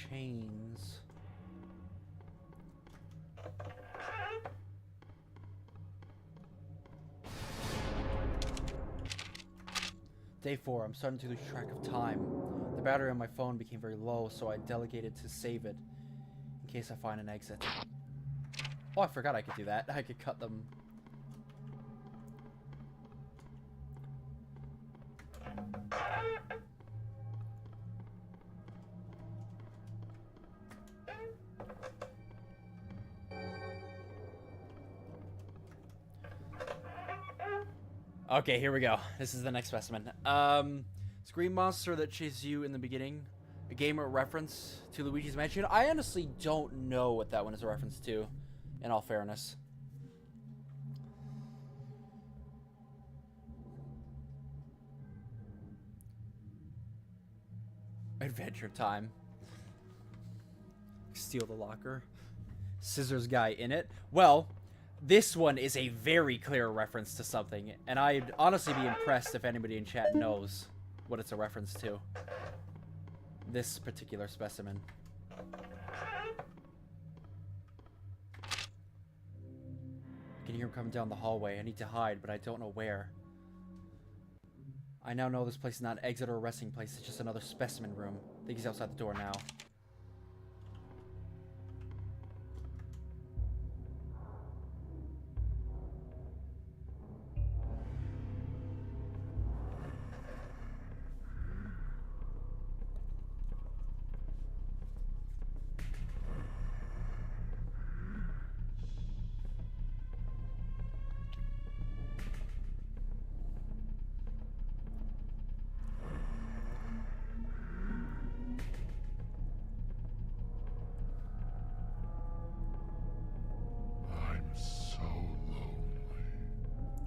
Chains. Day 4, I'm starting to lose track of time. The battery on my phone became very low, so I delegated to save it in case I find an exit. Oh, I forgot I could do that. I could cut them. Okay, here we go. This is the next specimen. Scream monster that chases you in the beginning. A gamer reference to Luigi's Mansion. I honestly don't know what that one is a reference to, in all fairness. Adventure Time. Steal the locker. Scissors guy in it. Well, this one is a very clear reference to something, and I'd honestly be impressed if anybody in chat knows what it's a reference to. This particular specimen. I can hear him coming down the hallway. I need to hide, but I don't know where. I now know this place is not an exit or a resting place. It's just another specimen room. I think he's outside the door now.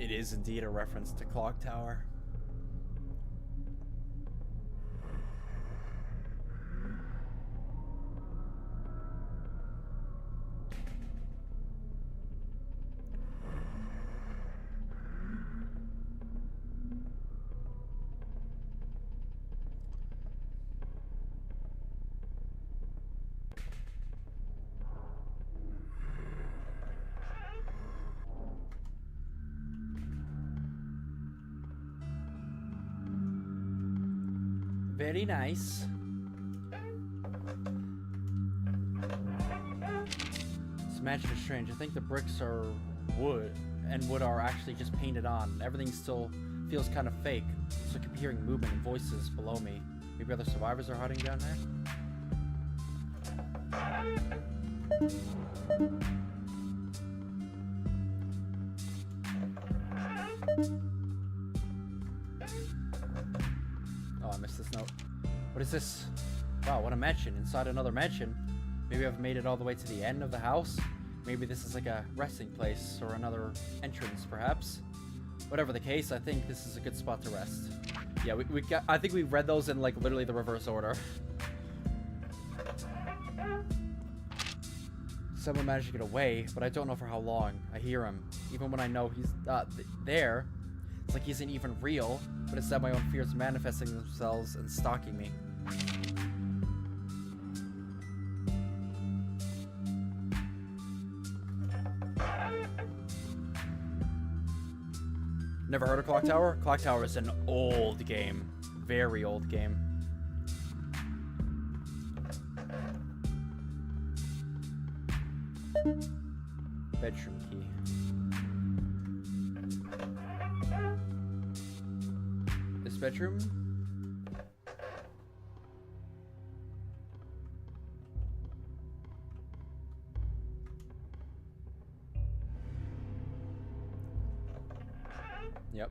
It is indeed a reference to Clock Tower. Very nice. This mansion is strange. I think the bricks are wood, and wood are actually just painted on. Everything still feels kind of fake. So I keep hearing movement and voices below me. Maybe other survivors are hiding down there? Oh, I missed this note. What is this? Wow, what a mansion inside another mansion. Maybe I've made it all the way to the end of the house. Maybe this is like a resting place or another entrance, perhaps. Whatever the case, I think this is a good spot to rest. Yeah, I think we read those in like literally the reverse order. Someone managed to get away, but I don't know for how long. I hear him. Even when I know he's there, it's like he isn't even real, but instead my own fears manifesting themselves and stalking me. Never heard of Clock Tower? Clock Tower is an old game. Very old game. Bedroom key. This bedroom? Yep.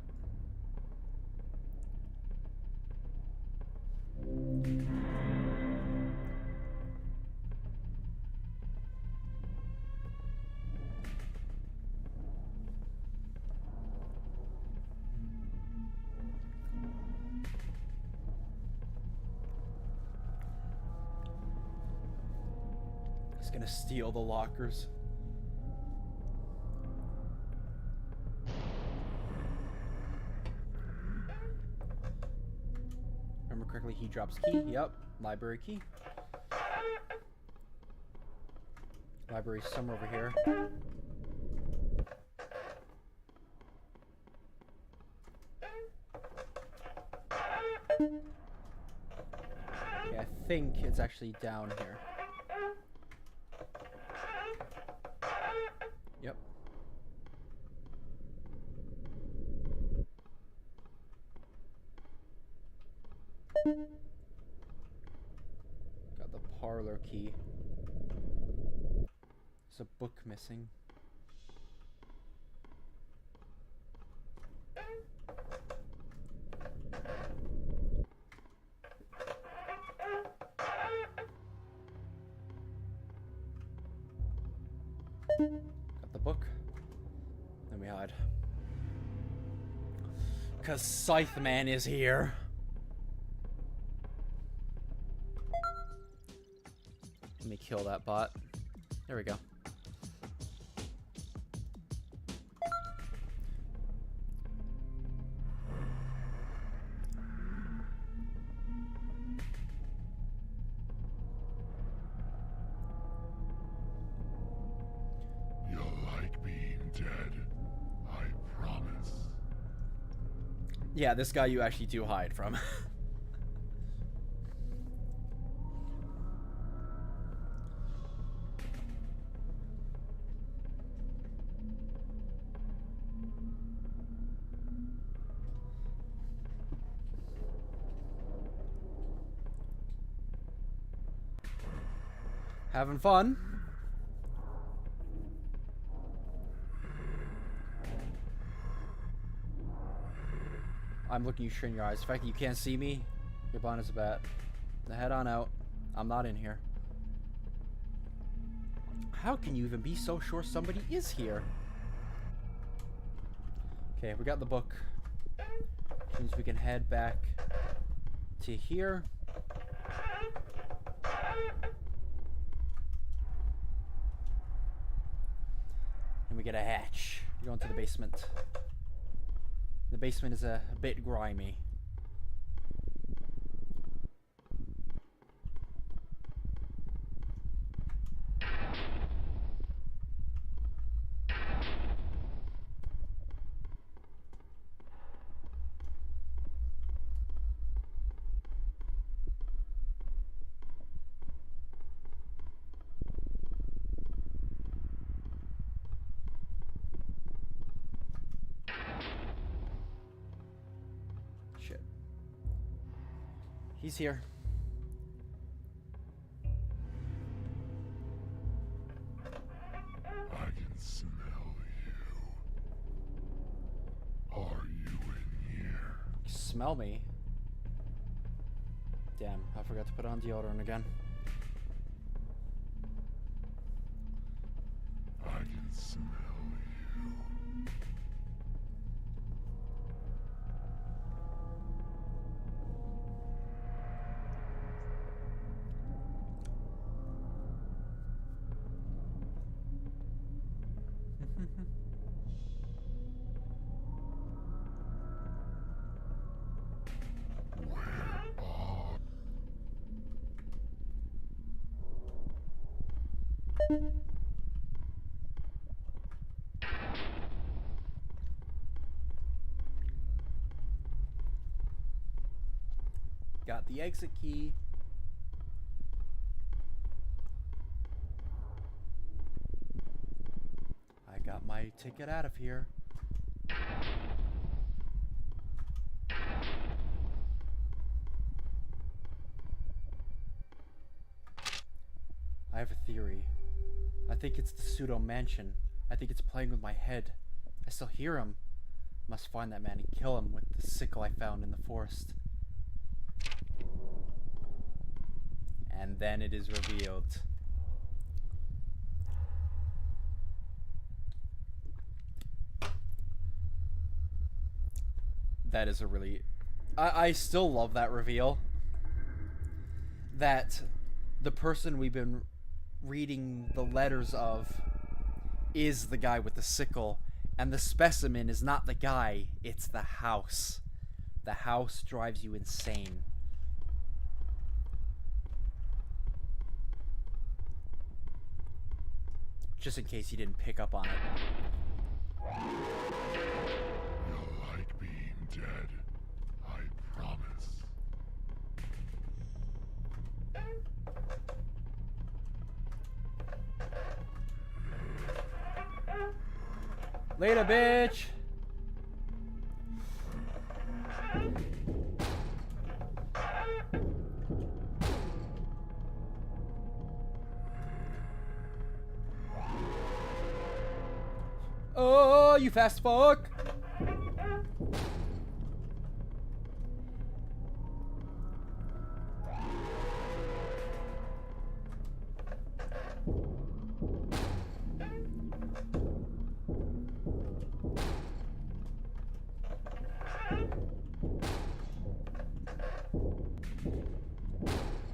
He's gonna steal the lockers. Remember correctly, he drops key. Yep. Library key. Library's somewhere over here. Okay, I think it's actually down here. Yep. Got the parlor key. There's a book missing. Got the book. Then we hide. 'Cause Scythe Man is here. Let me kill that bot. There we go. You'll like being dead, I promise. Yeah, this guy you actually do hide from. Having fun. I'm looking you straight in your eyes. The fact that you can't see me, you're blind as a bat. Now head on out. I'm not in here. How can you even be so sure somebody is here? Okay, we got the book. Means we can head back to here. And we get a hatch. We go into the basement. The basement is a bit grimy. Shit. He's here. I can smell you. Are you in here? Smell me? Damn, I forgot to put on deodorant again. I can smell you. Got the exit key. I got my ticket out of here. I have a theory. I think it's the pseudo mansion. I think it's playing with my head. I still hear him. Must find that man and kill him with the sickle I found in the forest. And then it is revealed. That is a really... I still love that reveal. That the person we've been reading the letters of is the guy with the sickle, and the specimen is not the guy, it's the house. The house drives you insane. Just in case you didn't pick up on it. You'll like being dead. I promise. Later, bitch! Oh, you fast fuck!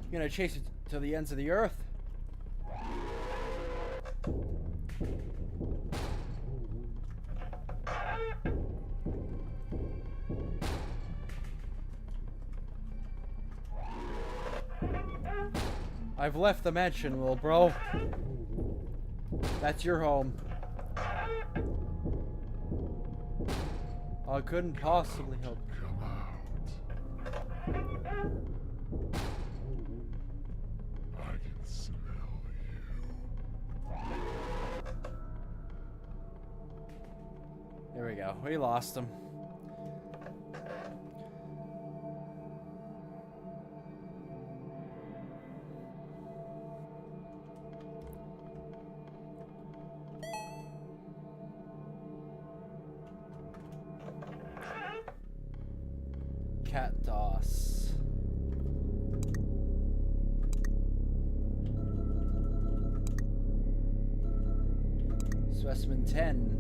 You're gonna chase it to the ends of the earth? I've left the mansion, little bro. That's your home. I couldn't possibly help. Come out. I can smell you. There we go. We lost him. Cat DOS. Specimen 10.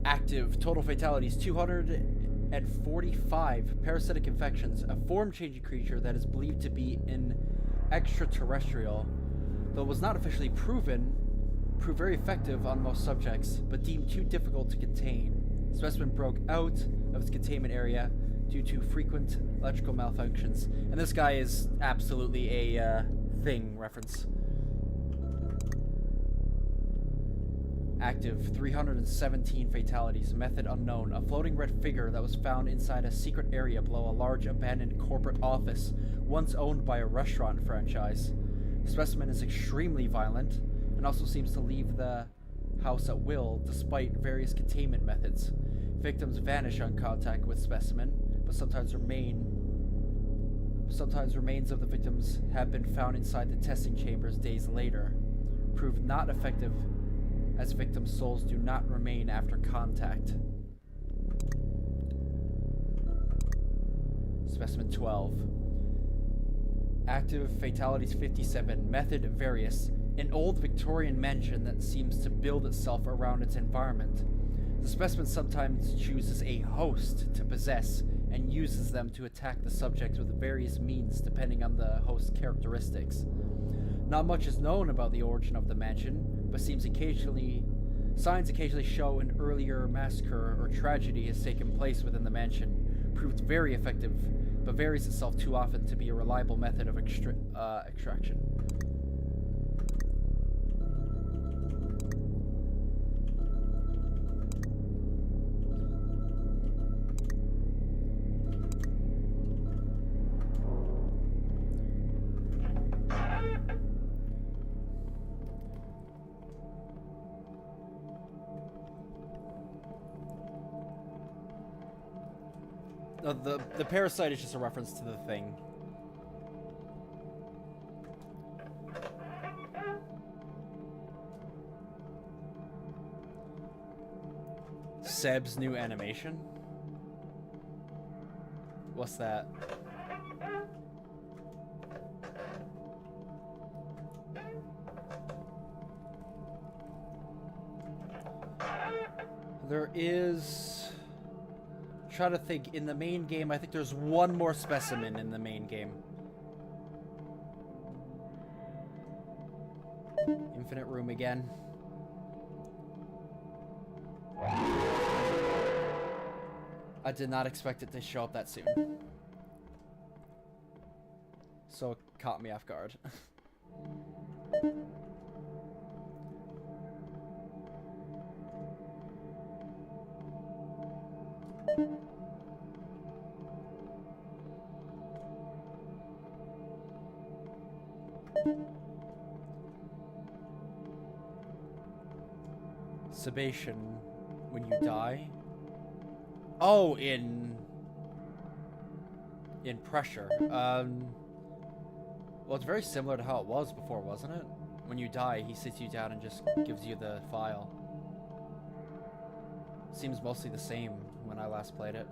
Active total fatalities 245. Parasitic infections. A form-changing creature that is believed to be an extraterrestrial, though was not officially proven, proved very effective on most subjects, but deemed too difficult to contain. Specimen broke out of its containment area due to frequent electrical malfunctions. And this guy is absolutely a Thing reference. Active 317 fatalities. Method unknown. A floating red figure that was found inside a secret area below a large abandoned corporate office once owned by a restaurant franchise. Specimen is extremely violent and also seems to leave the house at will despite various containment methods. Victims vanish on contact with specimen, but sometimes remains of the victims have been found inside the testing chambers days later. Proved not effective as victims' souls do not remain after contact. Specimen 12. Active fatalities 57. Method various. An old Victorian mansion that seems to build itself around its environment. The specimen sometimes chooses a host to possess and uses them to attack the subject with various means depending on the host's characteristics. Not much is known about the origin of the mansion, but signs occasionally show an earlier massacre or tragedy has taken place within the mansion. Proved very effective, but varies itself too often to be a reliable method of extraction. The parasite is just a reference to the thing. Seb's new animation? What's that? There is... Try to think. In the main game, I think there's one more specimen in the main game. Infinite room again. I did not expect it to show up that soon. So it caught me off guard. Sebation when you die. Oh, in pressure. Well, it's very similar to how it was before, wasn't it? When you die, he sits you down and just gives you the file. Seems mostly the same when I last played it.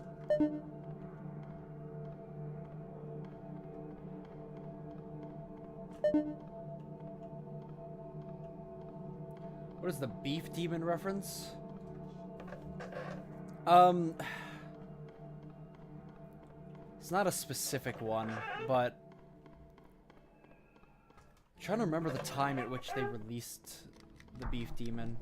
What is the beef demon reference? It's not a specific one, but I'm trying to remember the time at which they released the beef demon.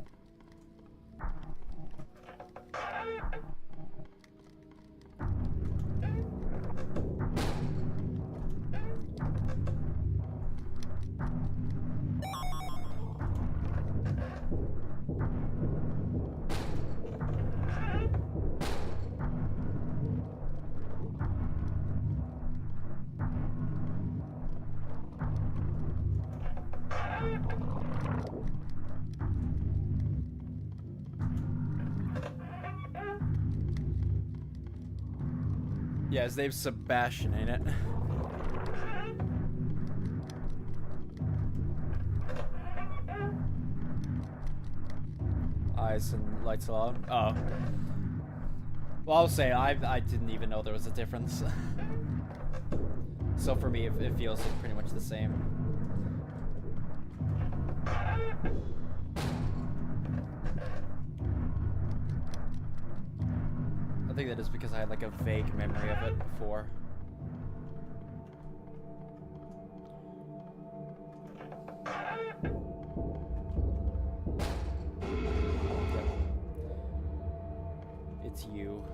Yeah, his name's Sebastian, ain't it? Eyes and lights alone. Oh. Well, I'll say, I didn't even know there was a difference. So for me, it feels like pretty much the same. I think that is because I had like a vague memory of it before. Yep. It's you.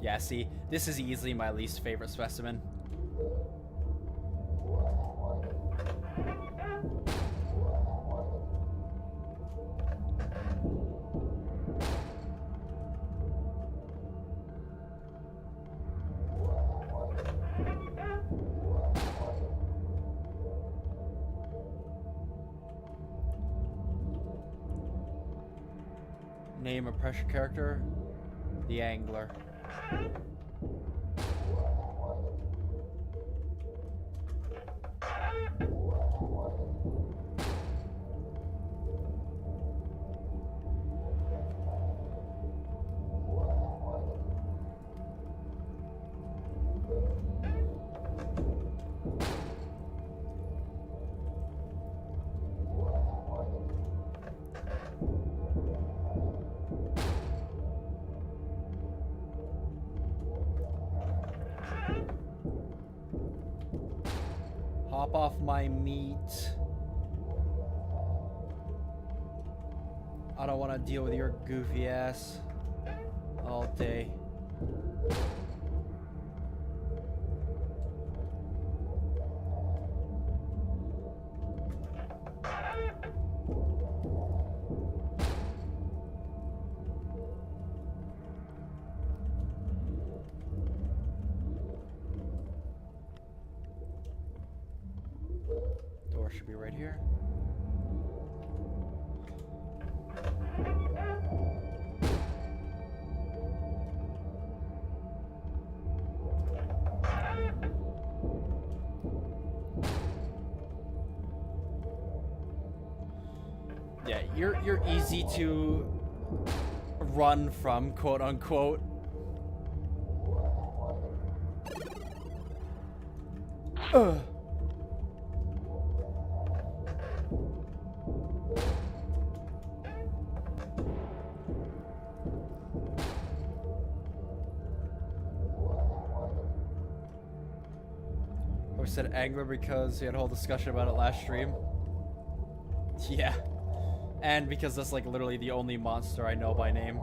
Yeah, see, this is easily my least favorite specimen. Name a pressure character, the Angler. Hop off my meat. I don't want to deal with your goofy ass all day. Door should be right here. Yeah, you're easy to run from, quote unquote. Ugh. I said Angler because we had a whole discussion about it last stream. Yeah. And because that's like literally the only monster I know by name.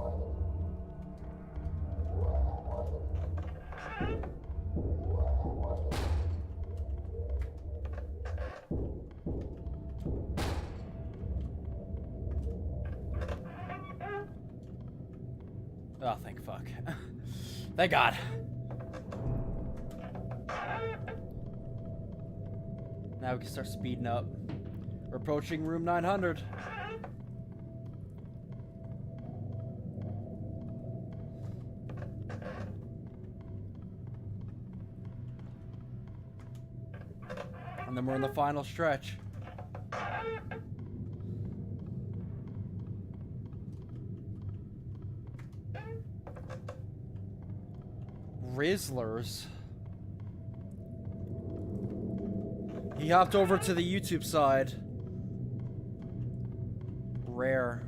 Oh, thank fuck. Thank God. Now we can start speeding up. We're approaching room 900. And then we're in the final stretch. Rizzlers. He hopped over to the YouTube side. Rare.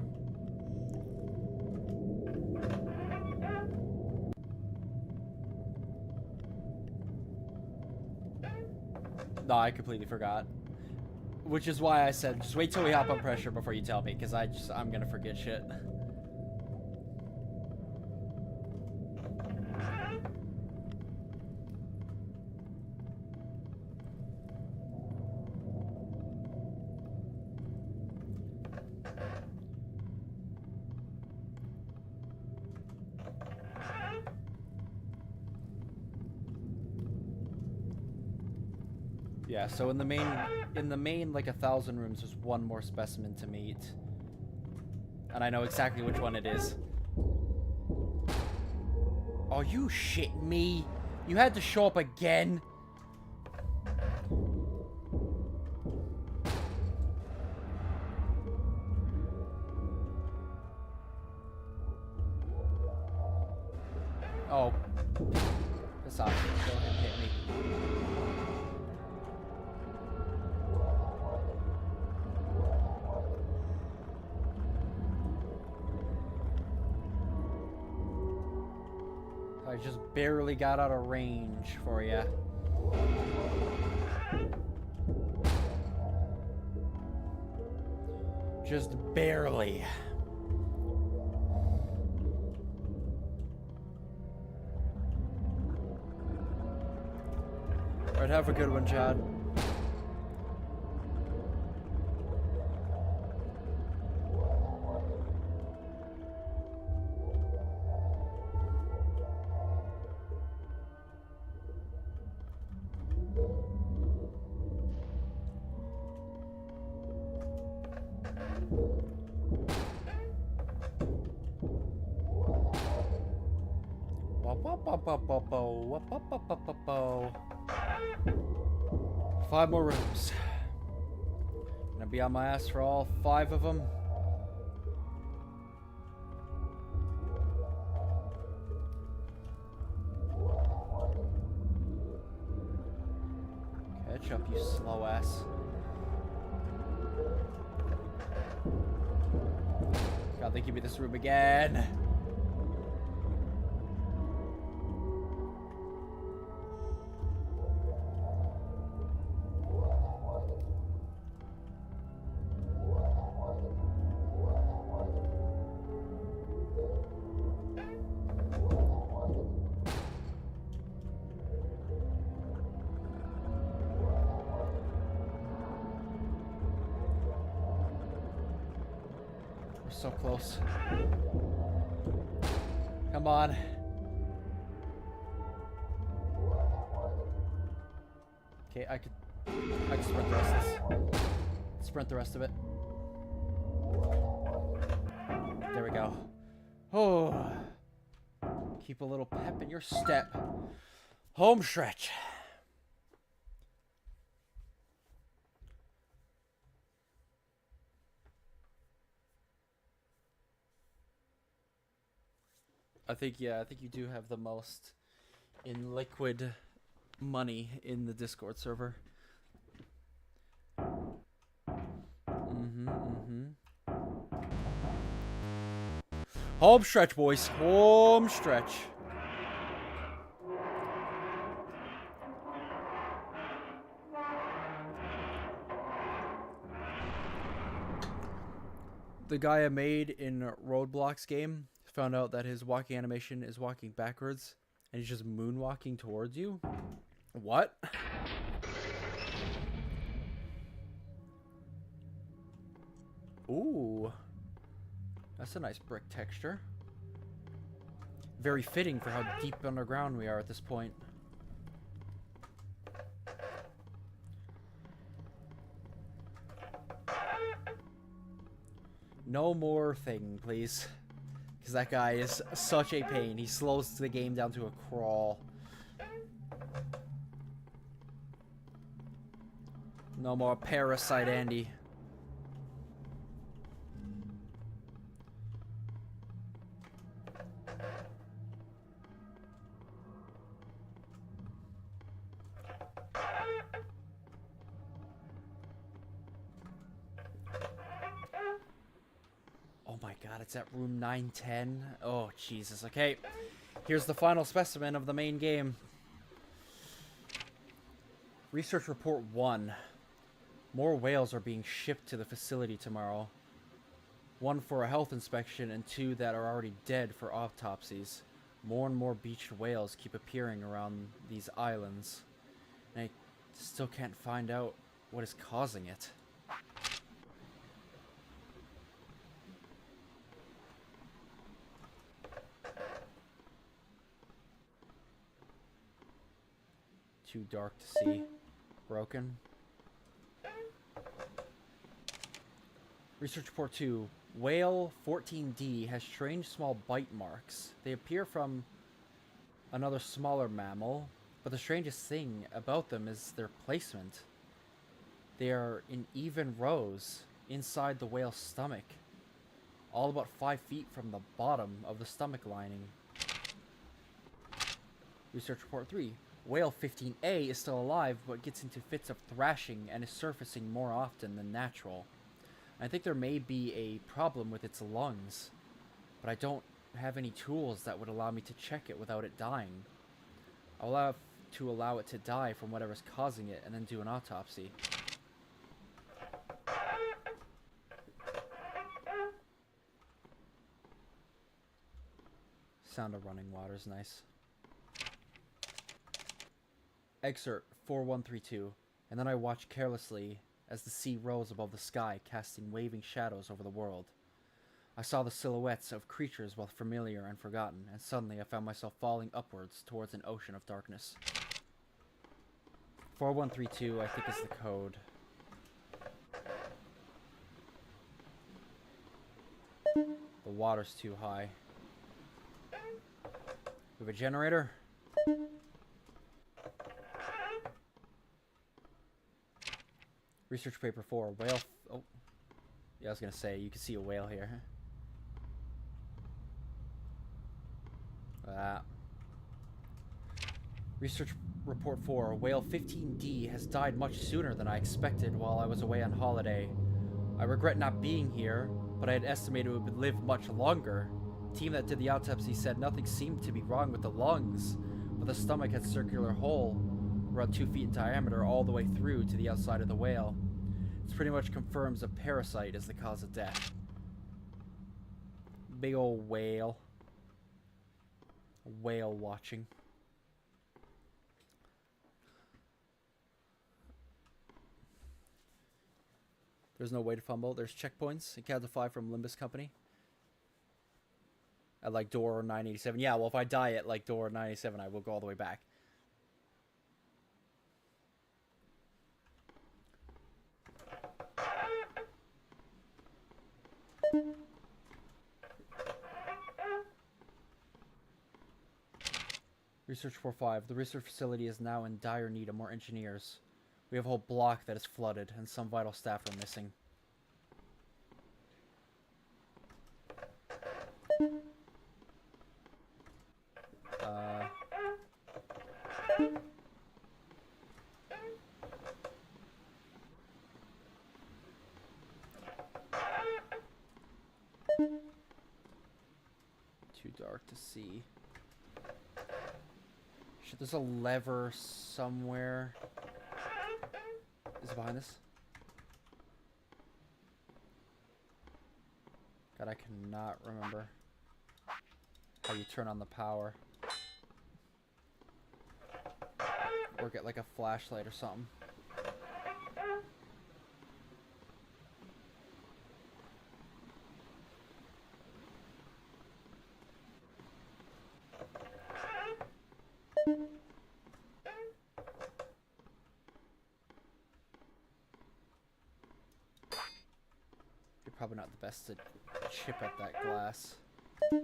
No, I completely forgot. Which is why I said, just wait till we hop on pressure before you tell me, because I'm gonna forget shit. Yeah, so in the main like 1,000 rooms, there's one more specimen to meet. And I know exactly which one it is. Are you shitting me? You had to show up again? Oh. Piss off. Go ahead and hit me. I just barely got out of range for you. Just barely. Alright, have a good one, Chad. Five more rooms. Gonna be on my ass for all 5 of them. Catch up, you slow ass. God, they give me this room again. So close. Come on. Okay, I could sprint the rest of this. Sprint the rest of it. There we go. Oh. Keep a little pep in your step. Home stretch. I think you do have the most in liquid money in the Discord server. Home stretch, boys. Home stretch. The guy I made in Roadblocks game found out that his walking animation is walking backwards and he's just moonwalking towards you. What? Ooh. That's a nice brick texture. Very fitting for how deep underground we are at this point. No more thing, please. Because that guy is such a pain. He slows the game down to a crawl. No more Parasite Andy. Oh my god, it's at room 910. Oh, Jesus. Okay, here's the final specimen of the main game. Research Report 1. More whales are being shipped to the facility tomorrow. 1 for a health inspection and 2 that are already dead for autopsies. More and more beached whales keep appearing around these islands. And I still can't find out what is causing it. Too dark to see. Broken. Research Report 2. Whale 14D has strange small bite marks. They appear from another smaller mammal, but the strangest thing about them is their placement. They are in even rows inside the whale's stomach, all about 5 feet from the bottom of the stomach lining. Research Report 3. Whale 15A is still alive, but gets into fits of thrashing and is surfacing more often than natural. I think there may be a problem with its lungs, but I don't have any tools that would allow me to check it without it dying. I'll have to allow it to die from whatever's causing it and then do an autopsy. Sound of running water is nice. Excerpt 4132. And then I watched carelessly as the sea rose above the sky, casting waving shadows over the world. I saw the silhouettes of creatures both familiar and forgotten, and suddenly I found myself falling upwards towards an ocean of darkness. 4132, I think, is the code. The water's too high. We have a generator? Research paper 4. Whale. Oh. Yeah, I was gonna say, you can see a whale here. Research report 4. Whale 15D has died much sooner than I expected while I was away on holiday. I regret not being here, but I had estimated it would live much longer. The team that did the autopsy said nothing seemed to be wrong with the lungs, but the stomach had a circular hole around 2 feet in diameter all the way through to the outside of the whale. This pretty much confirms a parasite is the cause of death. Big old whale. Whale watching. There's no way to fumble. There's checkpoints. Encounter 5 from Limbus Company. At like door 987. Yeah, well, if I die at like door 987, I will go all the way back. Research 45. The research facility is now in dire need of more engineers. We have a whole block that is flooded, and some vital staff are missing. Too dark to see. Shit, there's a lever somewhere. Is it behind us? God, I cannot remember how you turn on the power. Or get like a flashlight or something. Probably not the best to chip at that glass. I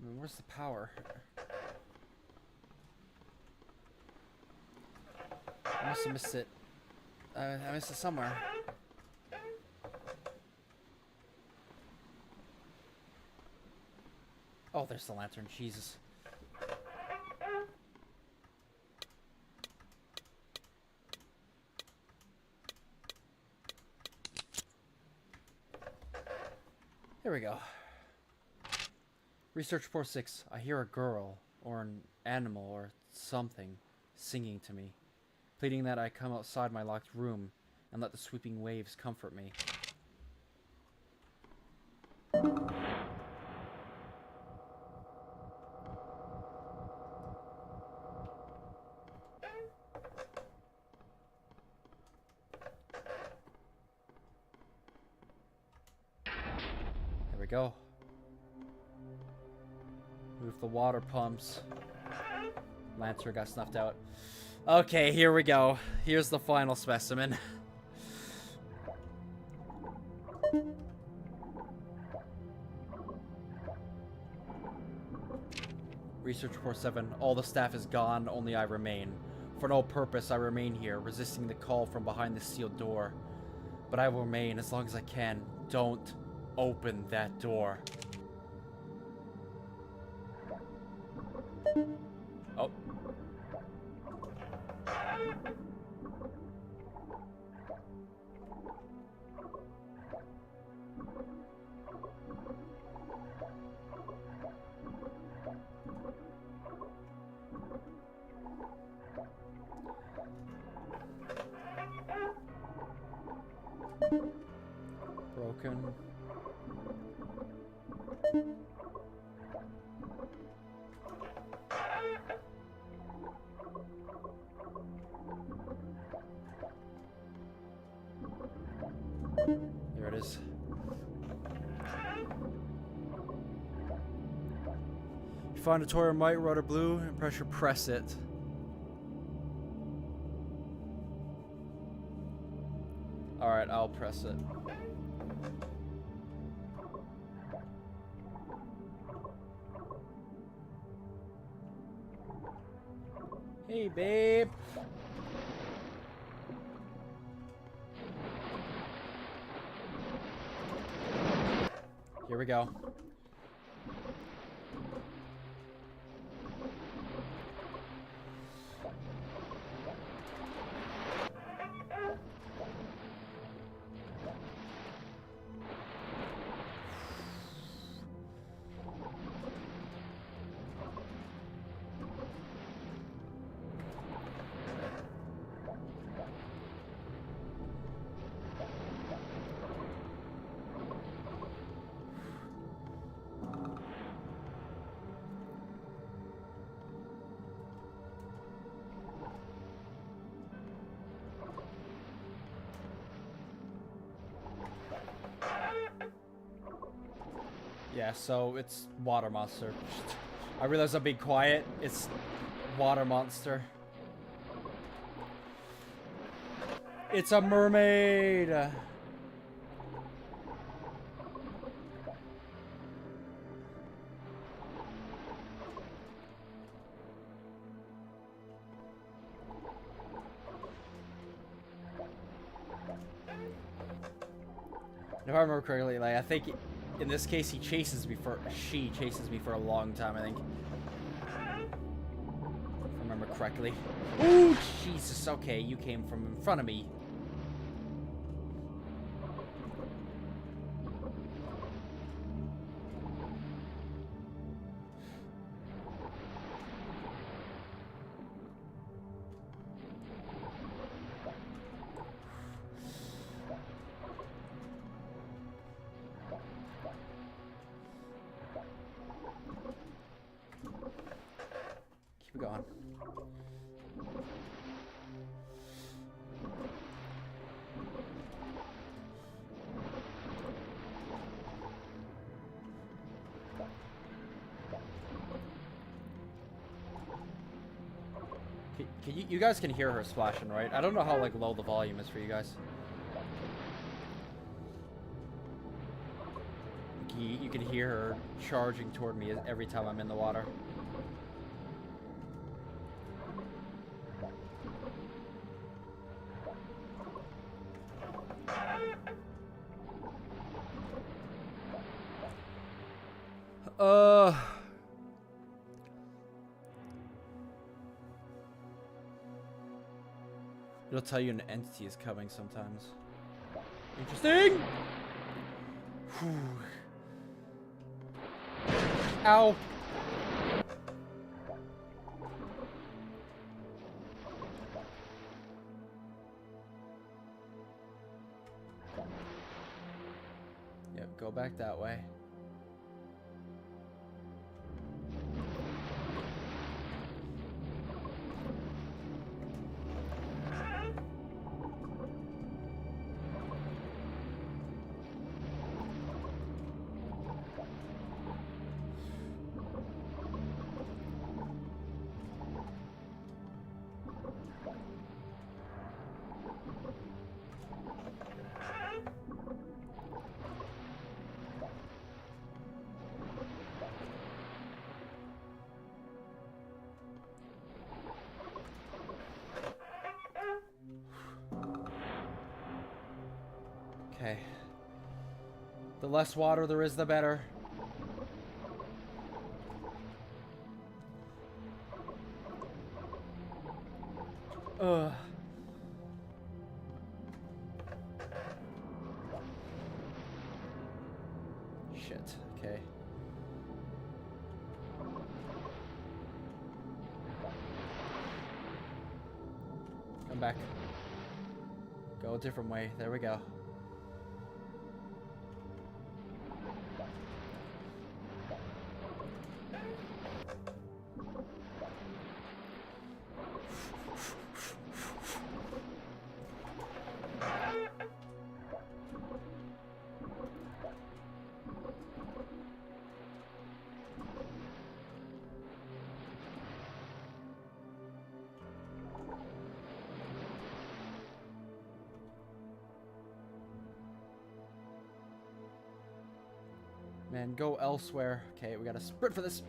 mean, where's the power? I must have missed it. I missed it somewhere. Oh, there's the lantern. Jesus. There we go. Research report 6. I hear a girl, or an animal, or something, singing to me, pleading that I come outside my locked room and let the sweeping waves comfort me. Go. Move the water pumps. Lancer got snuffed out. Okay, here we go. Here's the final specimen. Research report 7. All the staff is gone, only I remain. For no purpose, I remain here, resisting the call from behind the sealed door. But I will remain as long as I can. Don't open that door. Oh. Broken. There it is. You find a toy or mite, red or blue, and press it. Alright, I'll press it. Hey, babe. Here we go. Yeah, so it's water monster. I realize I'm being quiet. It's water monster. It's a mermaid. If I remember correctly, like I think in this case she chases me for a long time, I think. If I remember correctly. Ooh, Jesus, okay, you came from in front of me. Keep it going. You guys can hear her splashing, right? I don't know how like low the volume is for you guys. You can hear her charging toward me every time I'm in the water. It'll tell you an entity is coming sometimes. Interesting! Whew. Ow! Yep, go back that way. Okay. The less water there is, the better. Ugh. Shit. Okay. Come back. Go a different way. There we go. Man, go elsewhere. Okay, we gotta sprint for this.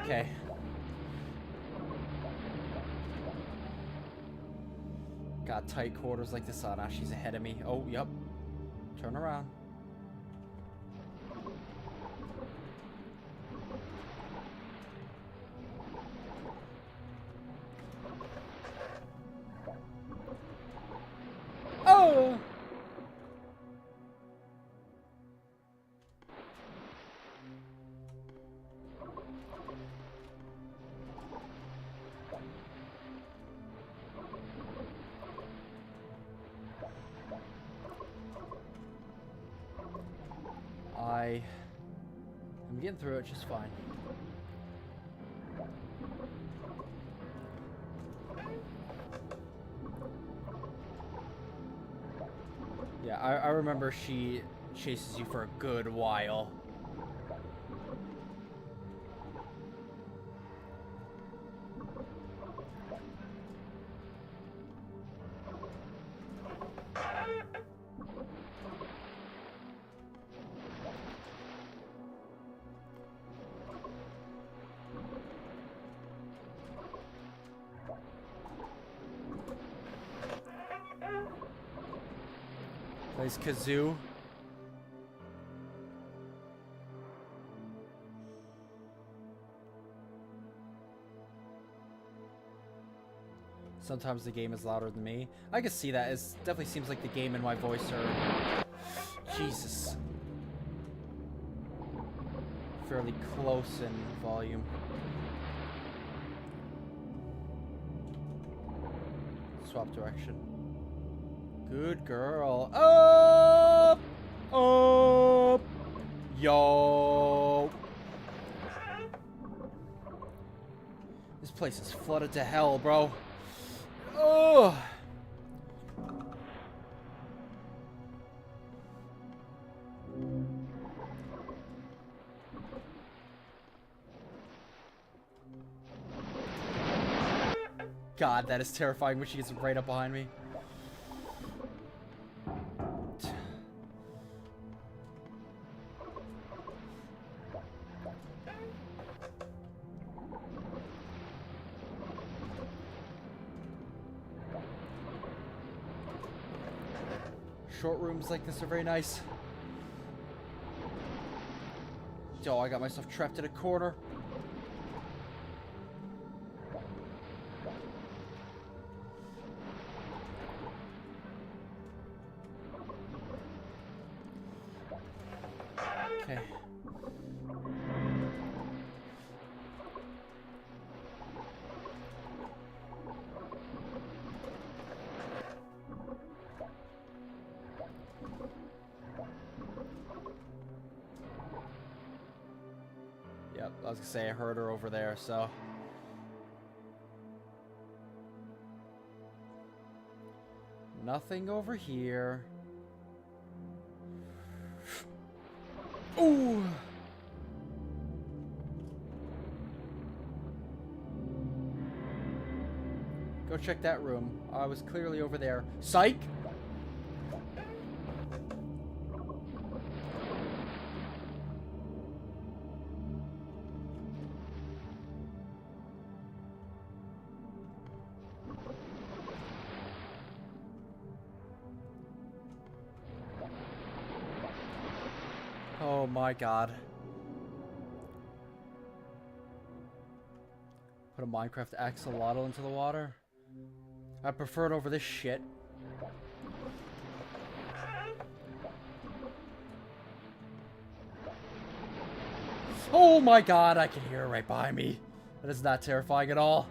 Okay. Got tight quarters like this. Oh, now she's ahead of me. Oh, yep. Turn around. Oh! I'm getting through it just fine. Yeah, I remember she chases you for a good while. Plays kazoo. Sometimes the game is louder than me. I can see that. It definitely seems like the game and my voice are... Jesus. Fairly close in volume. Swap direction. Good girl. Up! Up! Yo! This place is flooded to hell, bro. Oh! God, that is terrifying when she gets right up behind me. Short rooms like this are very nice. Oh, I got myself trapped in a corner. Okay. Yep, I was gonna say I heard her over there, so. Nothing over here. Ooh! Go check that room. I was clearly over there. Psych! my god. Put a Minecraft axolotl into the water? I prefer it over this shit. Oh my god, I can hear it right behind me. That is not terrifying at all.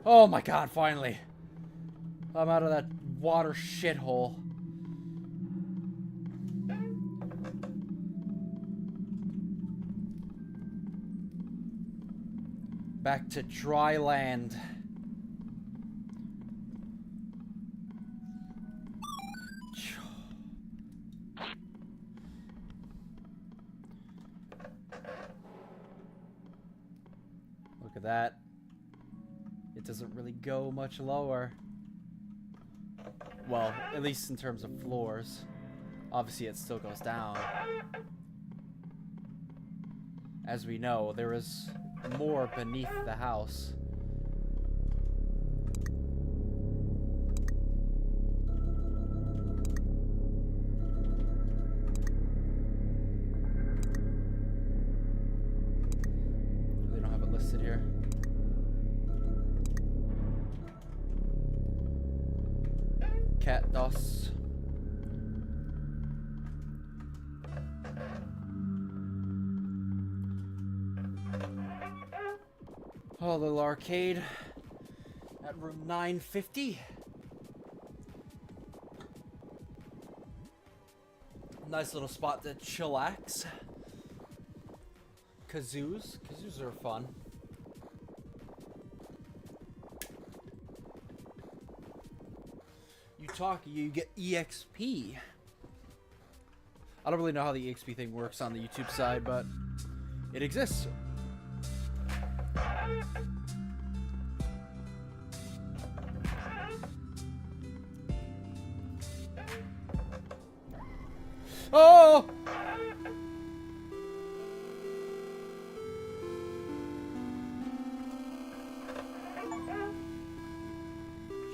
Oh my god, finally. I'm out of that water shithole. Back to dry land. Look at that. It doesn't really go much lower. Well, at least in terms of floors. Obviously, it still goes down. As we know, there is more beneath the house. They don't have it listed here. Cat DOS. Oh, little arcade at room 950. Nice little spot to chillax. Kazoos. Kazoos are fun. You talk, you get EXP. I don't really know how the EXP thing works on the YouTube side, but it exists. Oh!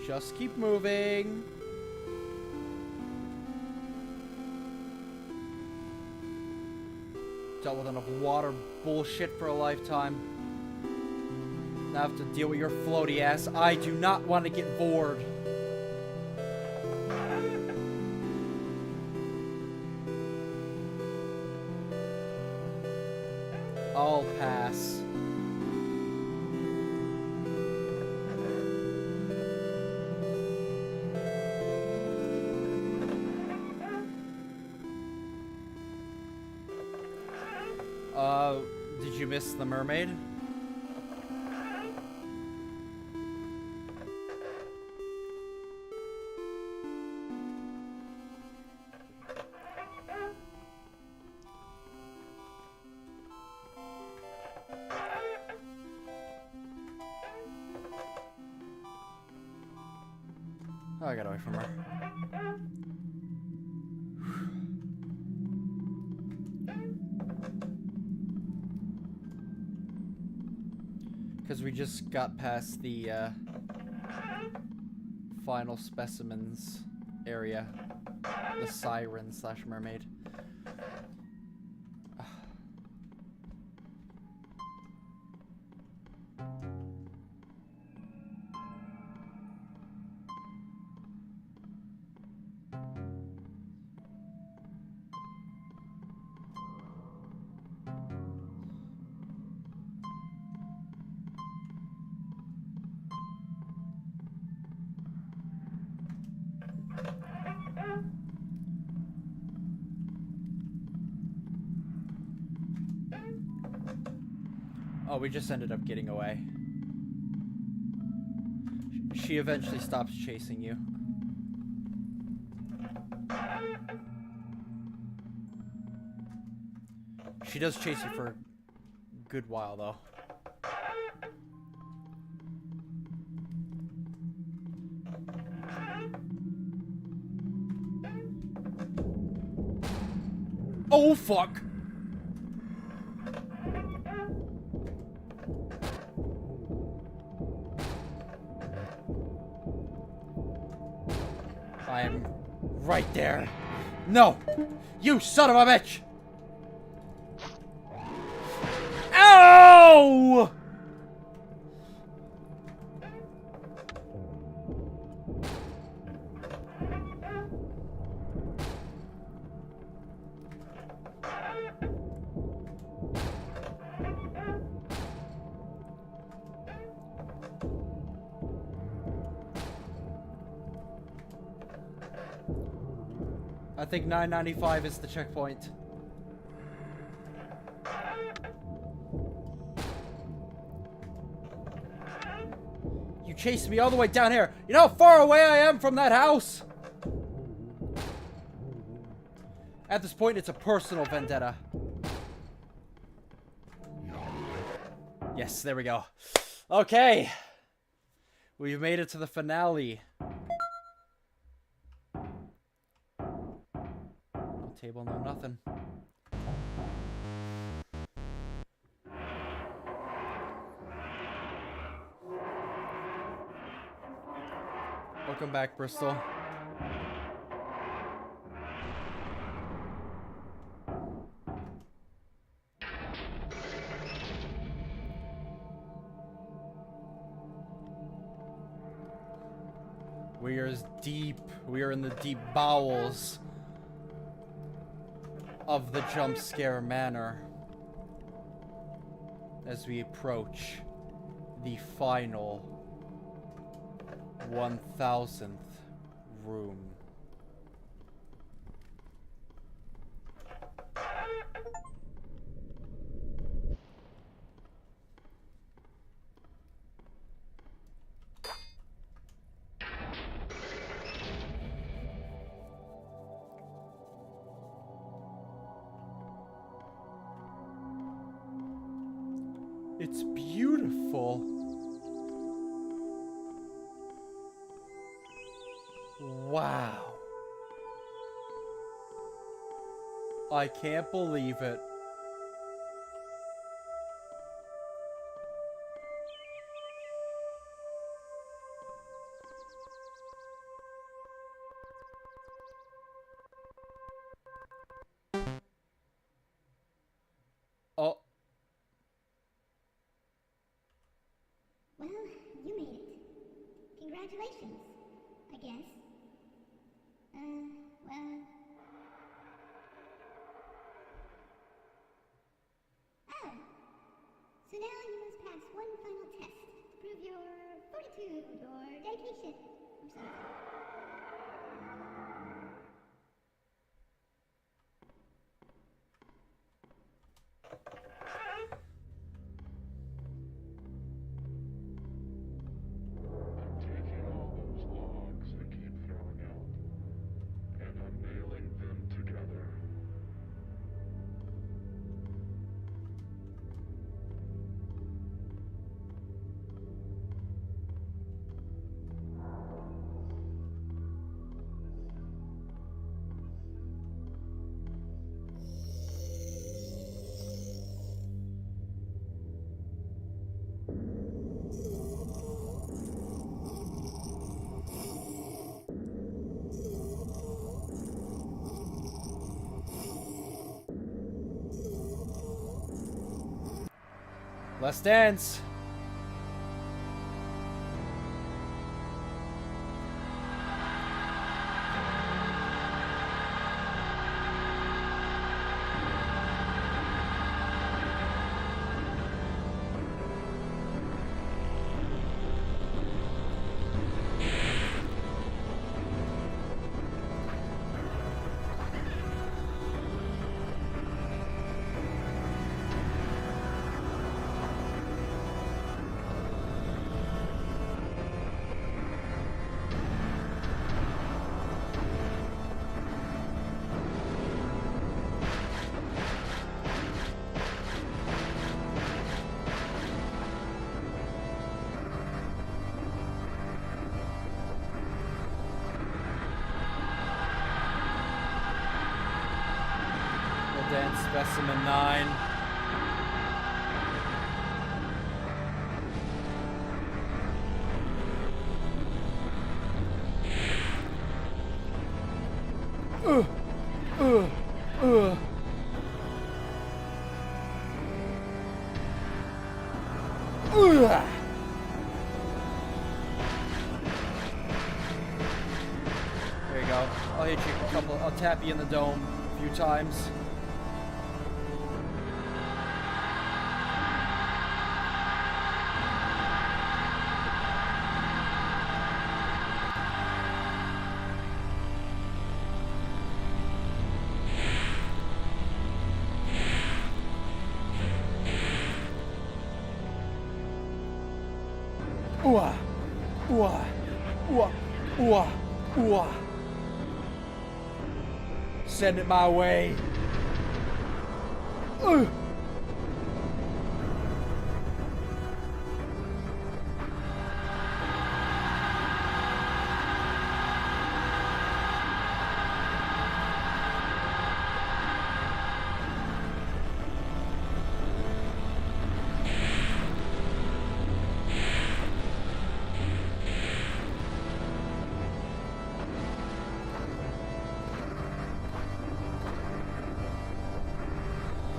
Just keep moving. Dealt with enough water bullshit for a lifetime. Now I have to deal with your floaty ass. I do not want to get bored. I'll pass. Did you miss the mermaid? Oh, I got away from her. Because we just got past the final specimens area. The siren / mermaid. Oh, we just ended up getting away. She eventually stops chasing you. She does chase you for a good while, though. Oh, fuck! him. Right there. No! You son of a bitch! Ow! I think 995 is the checkpoint. You chased me all the way down here. You know how far away I am from that house? At this point, it's a personal vendetta. Yes, there we go. Okay. We've made it to the finale. No table, no nothing. Welcome back, Bristol. We are in the deep bowels of the jump scare manor as we approach the final 1000th room. It's beautiful. Wow. I can't believe it. Oh. Well, you made it. Congratulations, I guess. Well... Oh! So now you must pass one final test to prove your fortitude or dedication or something. Taking all those logs they keep throwing out, and I'm nailing them together. Let's dance. Dance specimen 9. There you go. I'll hit you a couple. I'll tap you in the dome a few times. Ooh-ah. Ooh-ah. Ooh-ah. Ooh-ah. Ooh-ah. Send it my way. Ugh.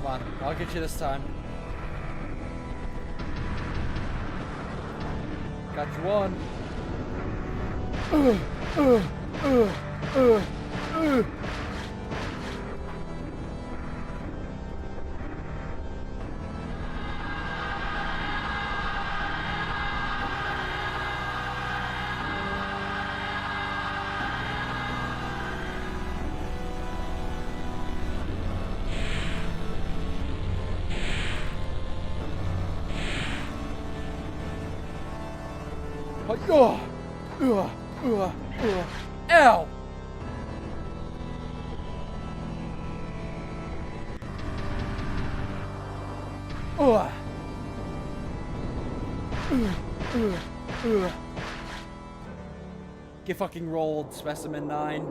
Come on, I'll get you this time. Got you one. Ow! Get fucking rolled, Specimen 9.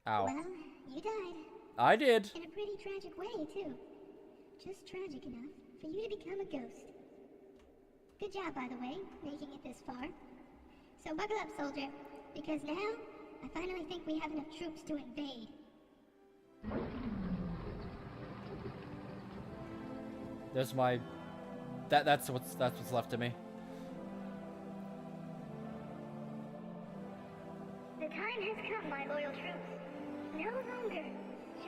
Ow. Well, you died. I did. In a pretty tragic way, too. Just tragic enough for you to become a ghost. Good job, by the way, making it this far. So buckle up, soldier, because now I finally think we have enough troops to invade. There's my... That's what's left of me. The time has come, my loyal troops. No longer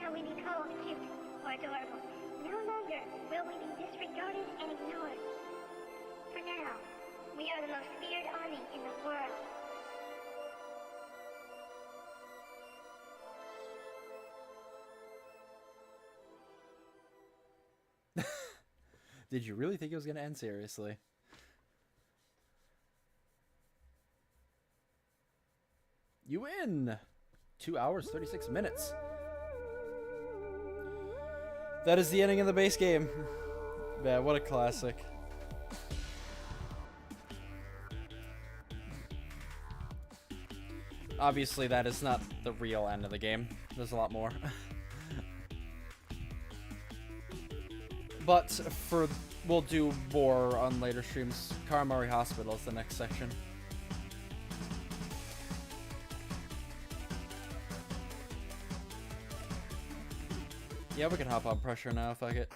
shall we be called cute or adorable. No longer will we be disregarded and ignored. For now, we are the most feared army in the world. Did you really think it was gonna end seriously? You win! 2 hours, 36 minutes. That is the ending of the base game. Man, what a classic. Obviously, that is not the real end of the game. There's a lot more. But we'll do more on later streams. Karamari Hospital is the next section. Yeah, we can hop on pressure now, fuck it.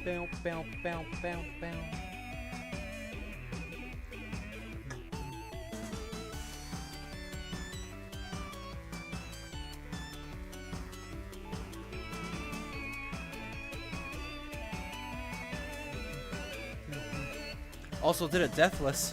Bow, bow, bow, bow, bow. Also did it deathless.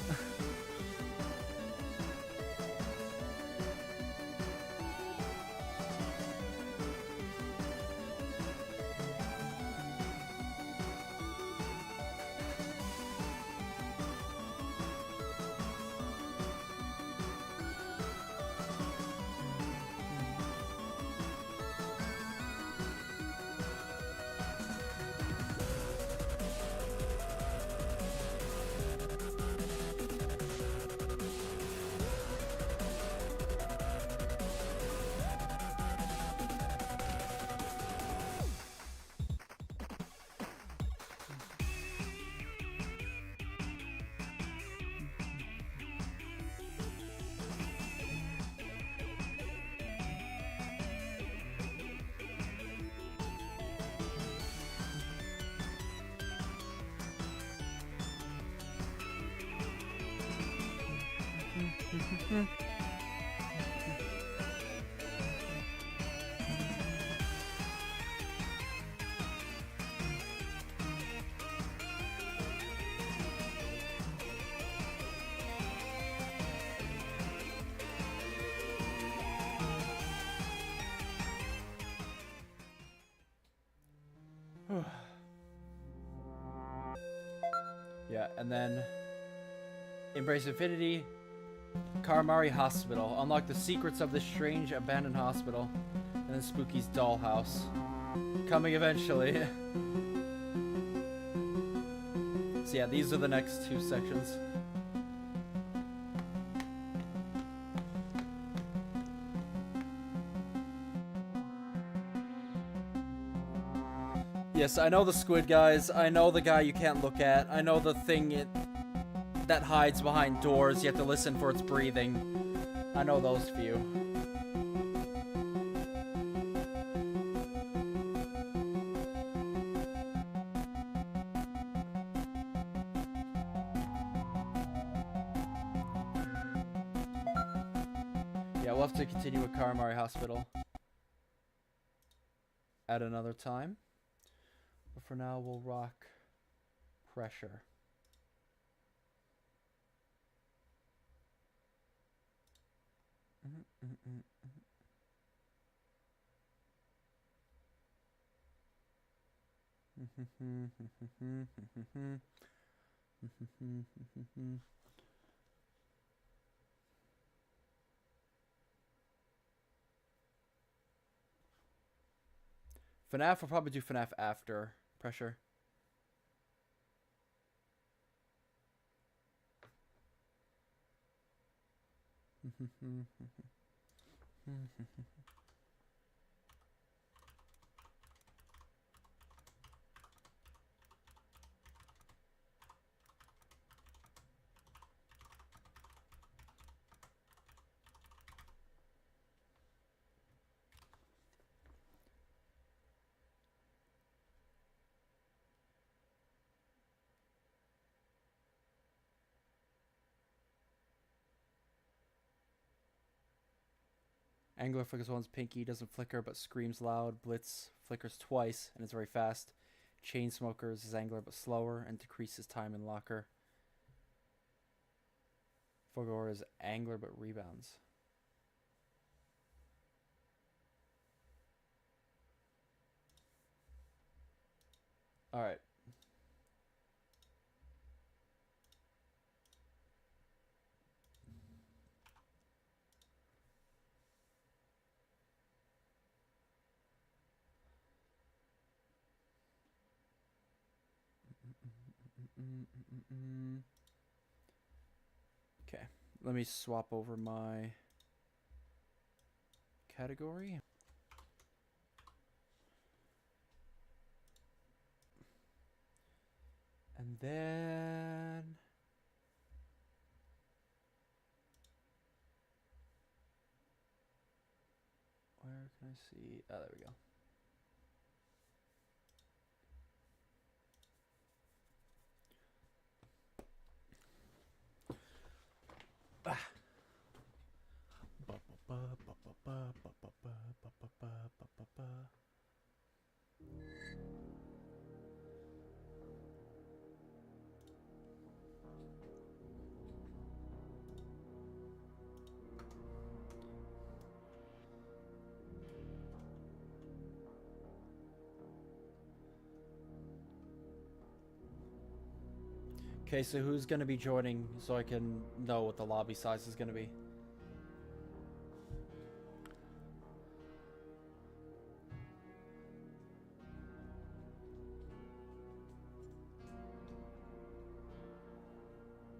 Yeah, and then Embrace Infinity, Karamari Hospital. Unlock the secrets of this strange abandoned hospital. And then Spooky's Dollhouse. Coming eventually. So yeah, these are the next two sections. Yes, I know the squid guys. I know the guy you can't look at. I know the thing that hides behind doors. You have to listen for its breathing. I know those few. Yeah, we'll have to continue with Karamari Hospital at another time. But for now, we'll rock Pressure. FNAF, we'll probably do FNAF after Pressure. Angler flickers once, Pinky doesn't flicker but screams loud. Blitz flickers twice and is very fast. Chainsmokers is Angler but slower and decreases time in locker. Fogor is Angler but rebounds. Alright. Okay, let me swap over my category. And then where can I see? Oh, there we go. Okay, so who's going to be joining so I can know what the lobby size is going to be?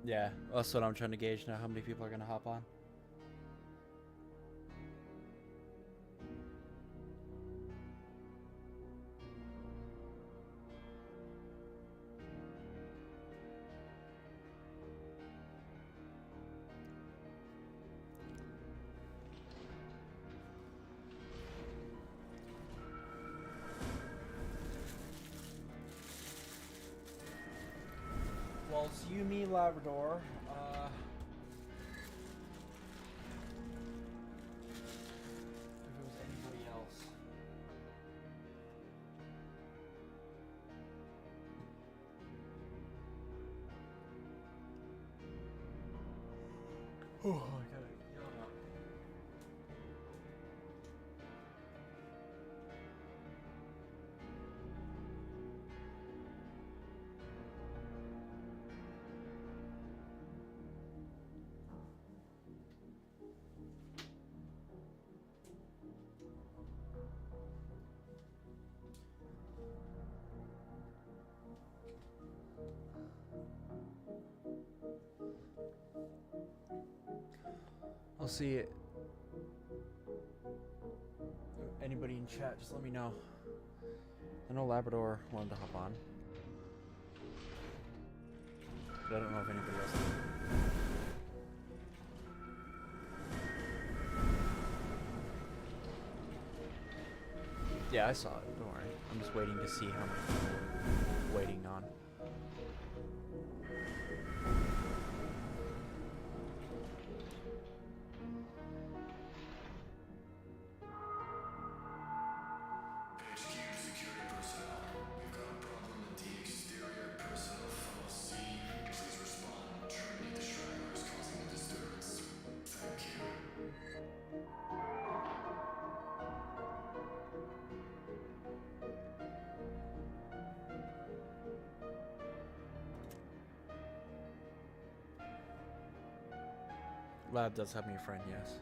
Yeah, that's what I'm trying to gauge now, how many people are going to hop on. Well, it's Yumi Labrador. Oh, I gotta yawn up. I'll see it. Anybody in chat, just let me know. I know Labrador wanted to hop on, but I don't know if anybody else did. Yeah, I saw it. Don't worry. I'm just waiting to see how many people are waiting on. Lab does have me a friend, yes.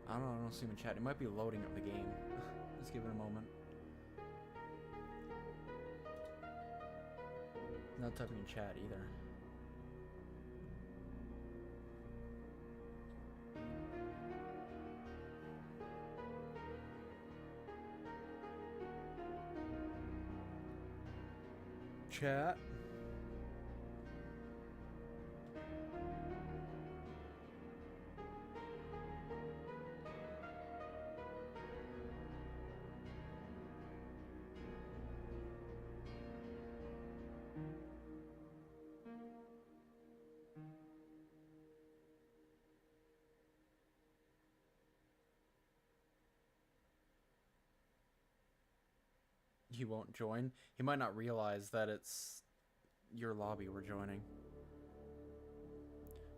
I don't know, I don't see him in chat. It might be loading up the game. Just give it a moment. Not typing in chat either. Chat. He won't join. He might not realize that it's your lobby we're joining.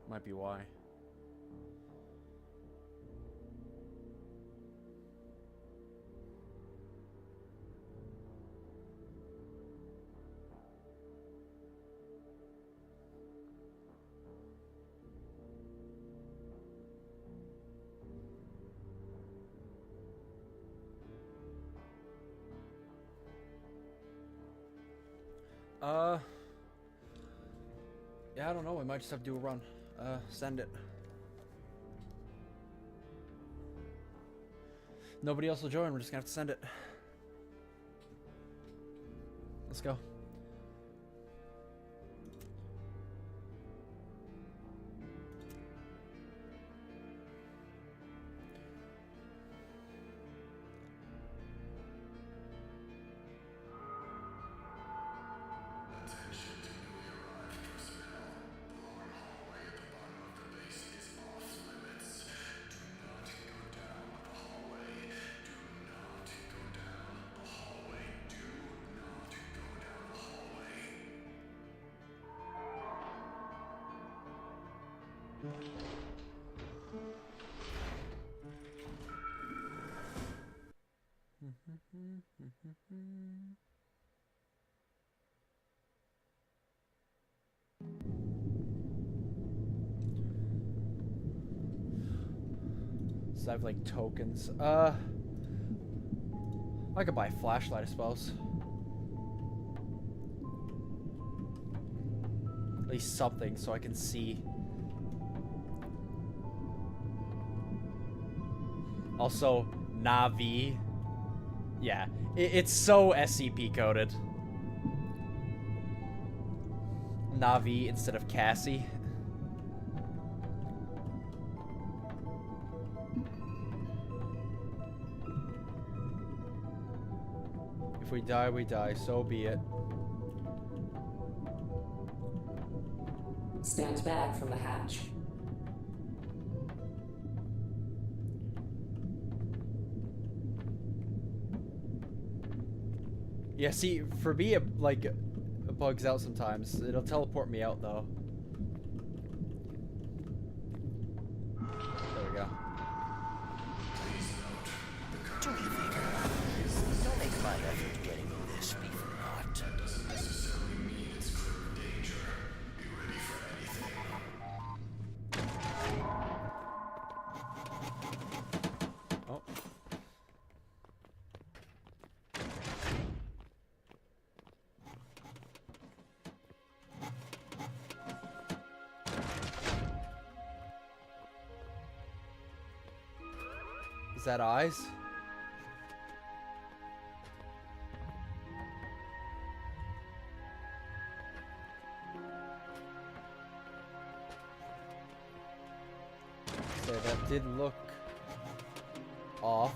Might be why. Yeah, I don't know. We might just have to do a run. Send it. Nobody else will join. We're just gonna have to send it. Let's go. So I have like tokens. I could buy a flashlight, I suppose. At least something so I can see. Also, Navi. Yeah, it's so SCP coded. Navi instead of Cassie. If we die, we die. So be it. Stand back from the hatch. Yeah, see, for me, it, like, it bugs out sometimes. It'll teleport me out, though. There we go. Do me a favor. Don't make my effort getting this be for naught. That doesn't necessarily mean it's clear of danger. Be ready for anything. Oh. Is that eyes? So that did look off.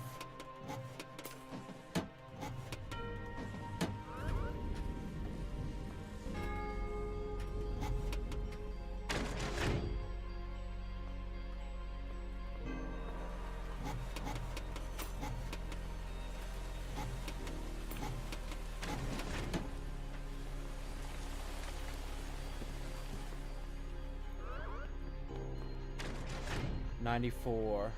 $94.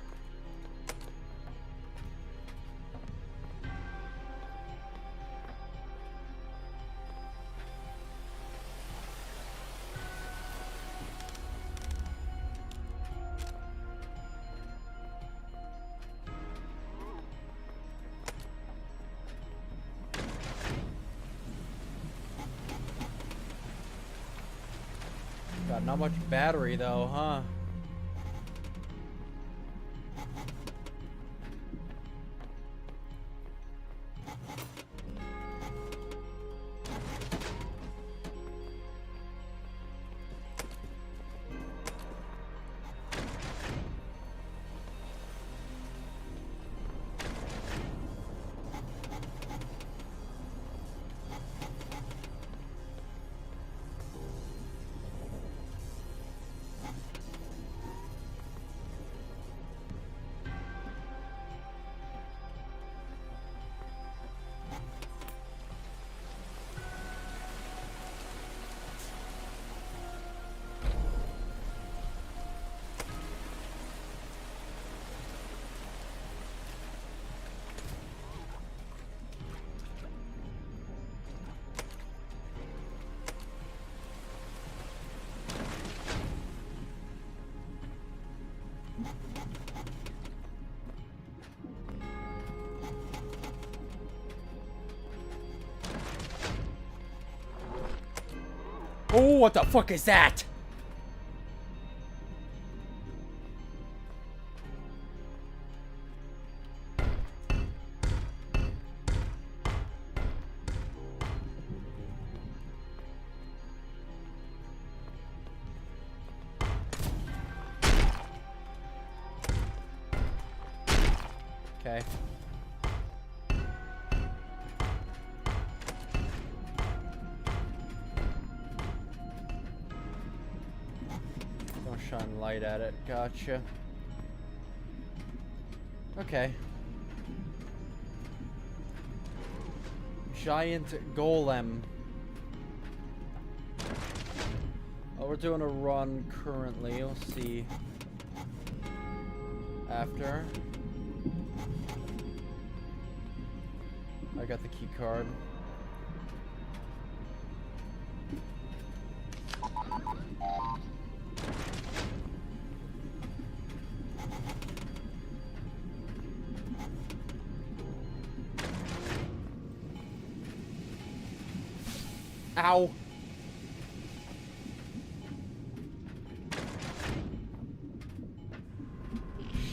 Got not much battery though, huh? Oh, what the fuck is that? Okay. Don't shine light at it. Gotcha. Okay. Giant golem. Oh, we're doing a run currently. We'll see. After. I got the key card. Ow.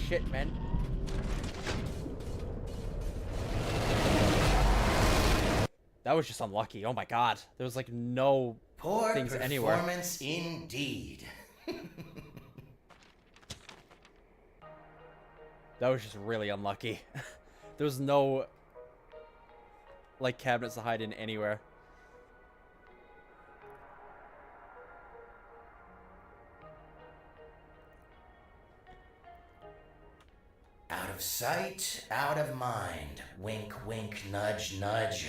Shit, man. That was just unlucky. Oh my god. There was like no Poor things anywhere. performance indeed. That was just really unlucky. There was no like cabinets to hide in anywhere. Out of sight, out of mind. Wink, wink, nudge, nudge.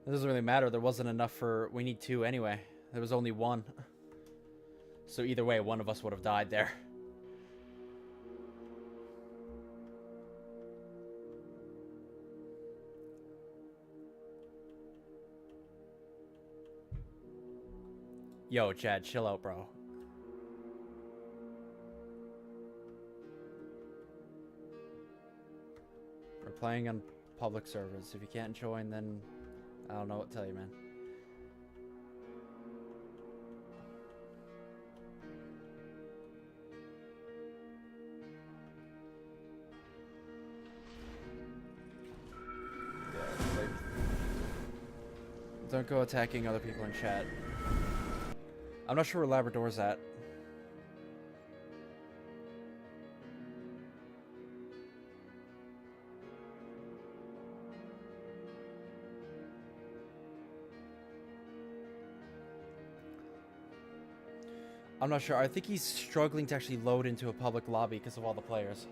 It doesn't really matter. There wasn't enough for... We need 2 anyway. There was only 1. So either way, one of us would have died there. Yo, Chad, chill out, bro. We're playing on public servers. If you can't join, then I don't know what to tell you, man. Yeah, like, don't go attacking other people in chat. I'm not sure where Labrador's at. I'm not sure. I think he's struggling to actually load into a public lobby because of all the players.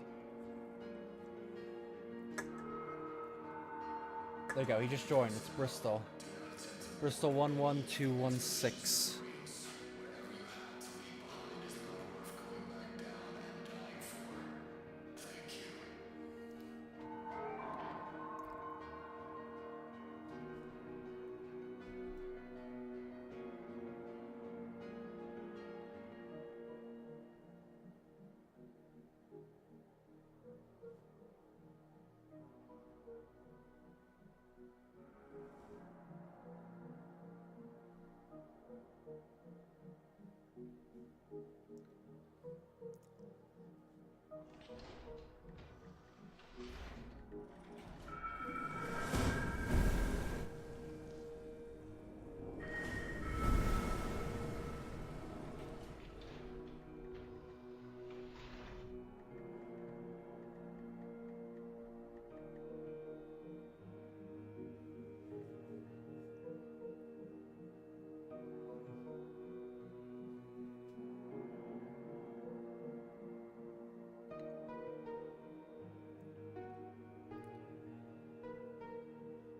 There you go. He just joined. It's Bristol. Bristol 11216.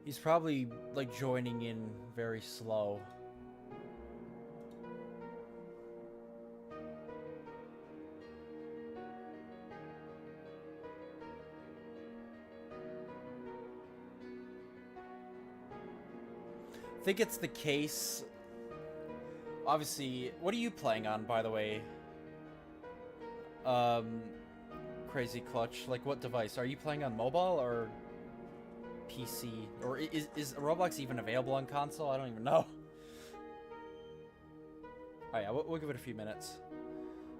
He's probably, like, joining in very slow. I think it's the case... Obviously, what are you playing on, by the way? Crazy Clutch. Like, what device? Are you playing on mobile, or... PC, or is Roblox even available on console? I don't even know. Oh yeah, we'll give it a few minutes.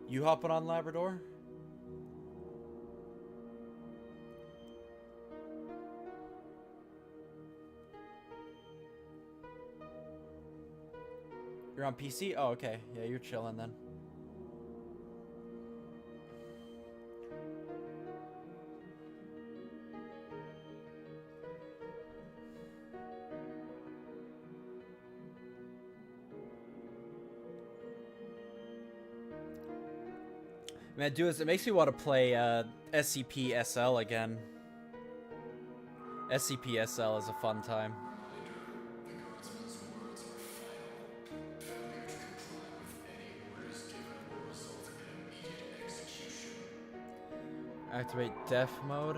You hopping on Labrador? You're on PC? Oh, okay. Yeah, you're chilling then. Man, dude, it makes me want to play SCP-SL again. SCP-SL is a fun time. Activate deaf mode.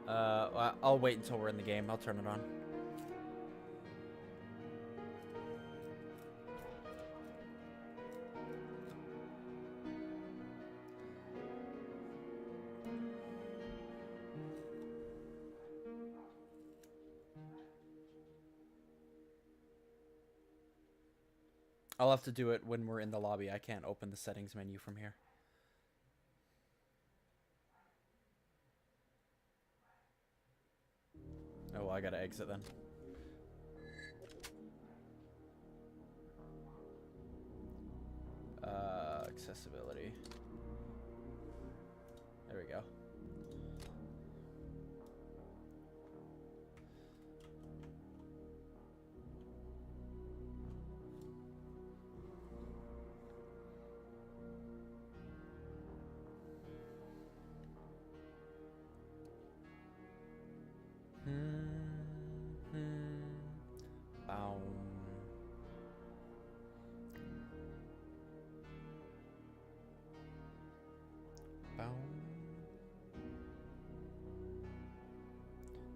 I'll wait until we're in the game. I'll turn it on. I'll have to do it when we're in the lobby. I can't open the settings menu from here. Oh, I gotta exit then. Accessibility. There we go. Bow. Bow.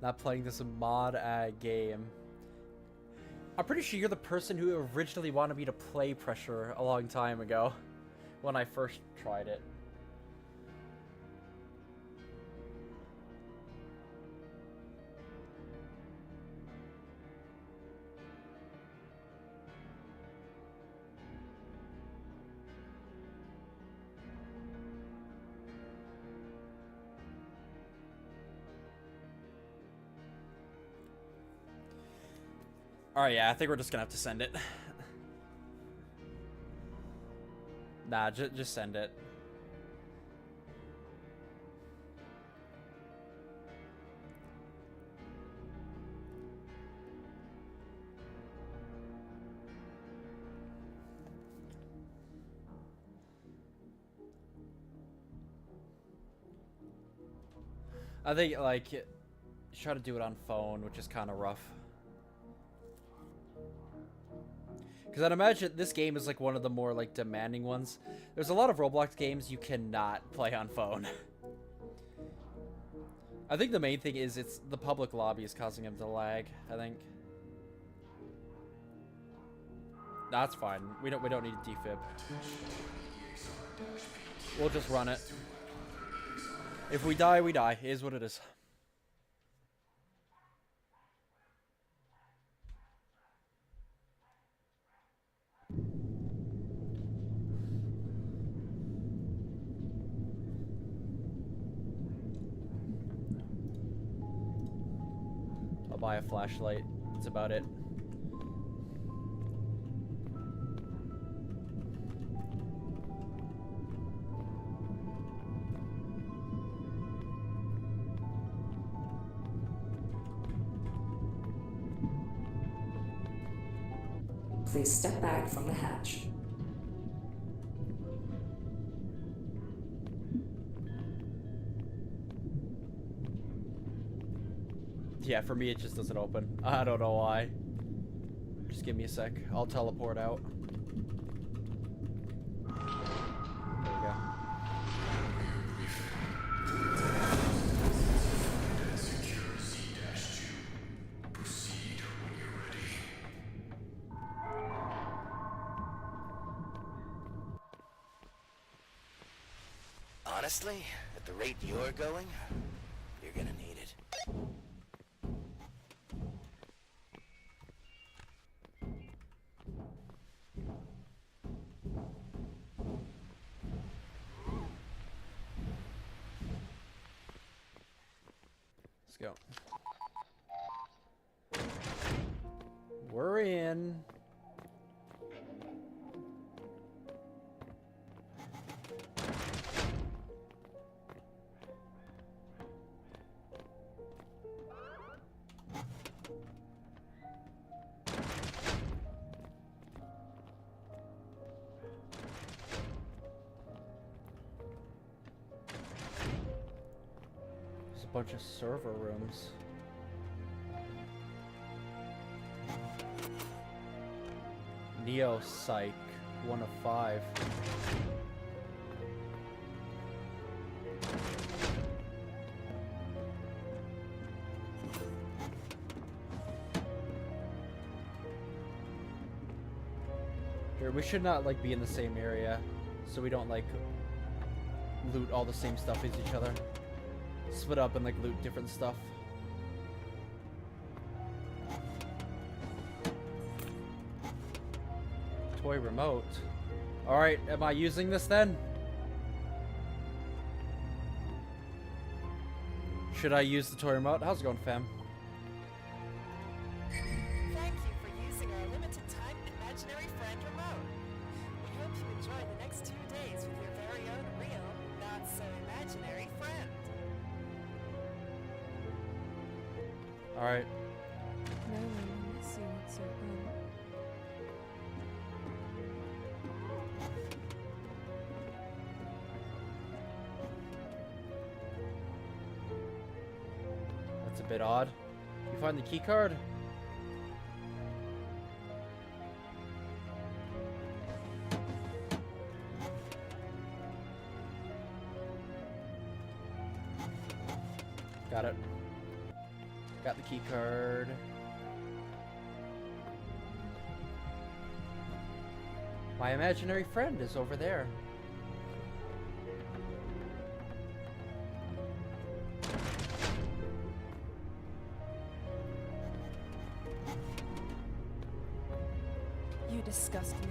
Not playing this mod game. I'm pretty sure you're the person who originally wanted me to play Pressure a long time ago when I first tried it. Alright, yeah, I think we're just gonna have to send it. Nah, just send it. I think, like, you try to do it on phone, which is kind of rough. Because I'd imagine this game is like one of the more like demanding ones. There's a lot of Roblox games you cannot play on phone. I think the main thing is it's the public lobby is causing him to lag, I think. That's fine. We don't need a defib. We'll just run it. If we die, we die. It is what it is. I'll buy a flashlight. That's about it. Please step back from the hatch. Yeah, for me it just doesn't open. I don't know why. Just give me a sec. I'll teleport out. There we go. Honestly, at the rate you're going, you're gonna need it. Let's go. We're in. There's a bunch of server rooms. Neo Psych, 1 of 5. Here, we should not like be in the same area, so we don't like loot all the same stuff as each other. Split up and like loot different stuff. Toy remote. Alright, am I using this then? Should I use the toy remote? How's it going, fam? Thank you for using our limited time imaginary friend remote. We hope you enjoy the next 2 days with your very own real, not so imaginary friend. Alright. No one will see what's so fun. That's a bit odd. You find the key card? Got it. Got the key card. My imaginary friend is over there. You disgust me.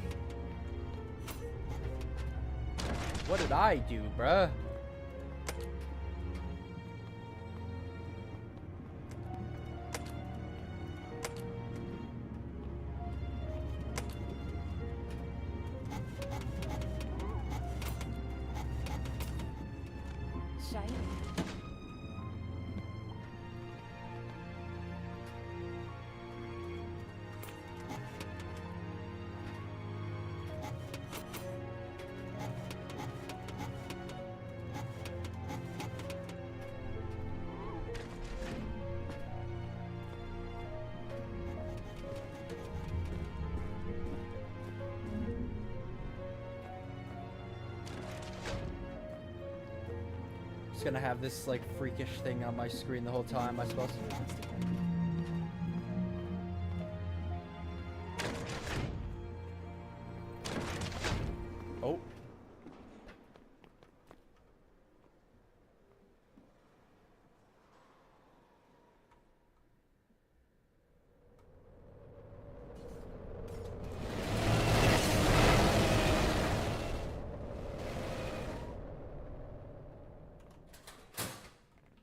What did I do, bruh? Shiny. Just gonna have this like freakish thing on my screen the whole time, I suppose. Oh.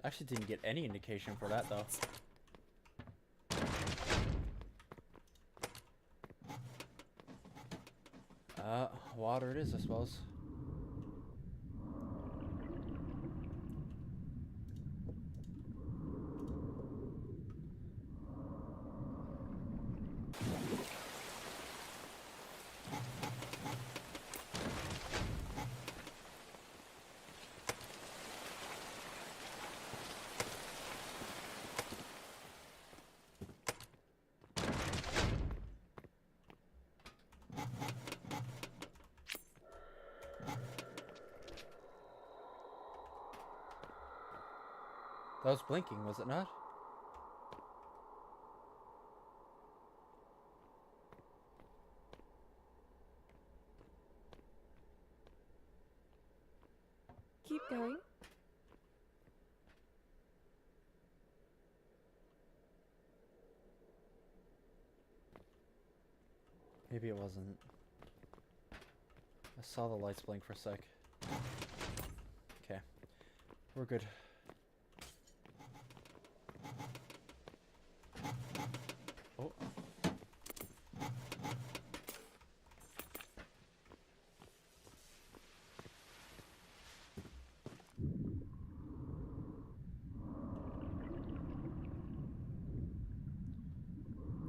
Actually didn't get any indication for that though. Water it is, I suppose. That was blinking, was it not? Keep going. Maybe it wasn't. I saw the lights blink for a sec. Okay. We're good. Oh.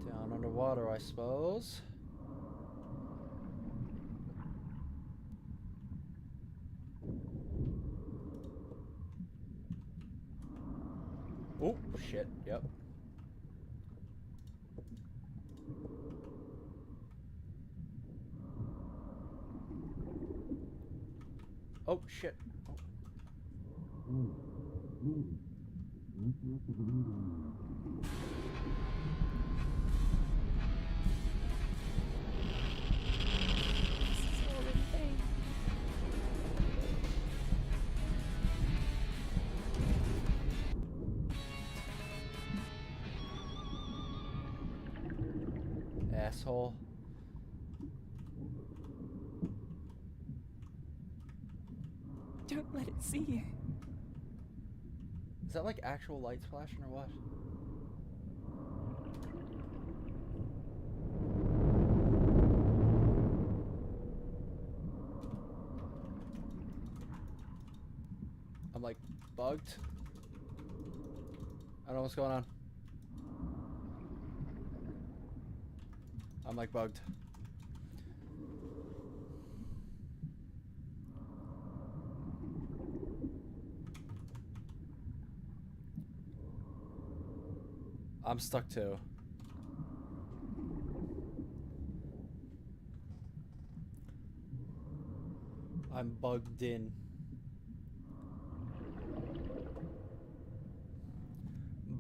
Down underwater, I suppose. Oh, shit. Yep. Oh, shit. Asshole. Don't let it see you. Is that like actual lights flashing or what? I'm like bugged. I don't know what's going on. I'm like bugged. I'm stuck too. I'm bugged in.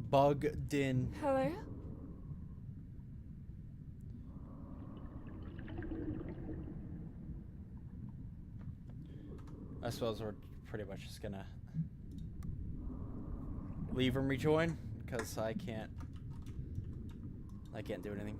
Bugged in. Hello? I suppose we're pretty much just gonna leave and rejoin because I can't do anything.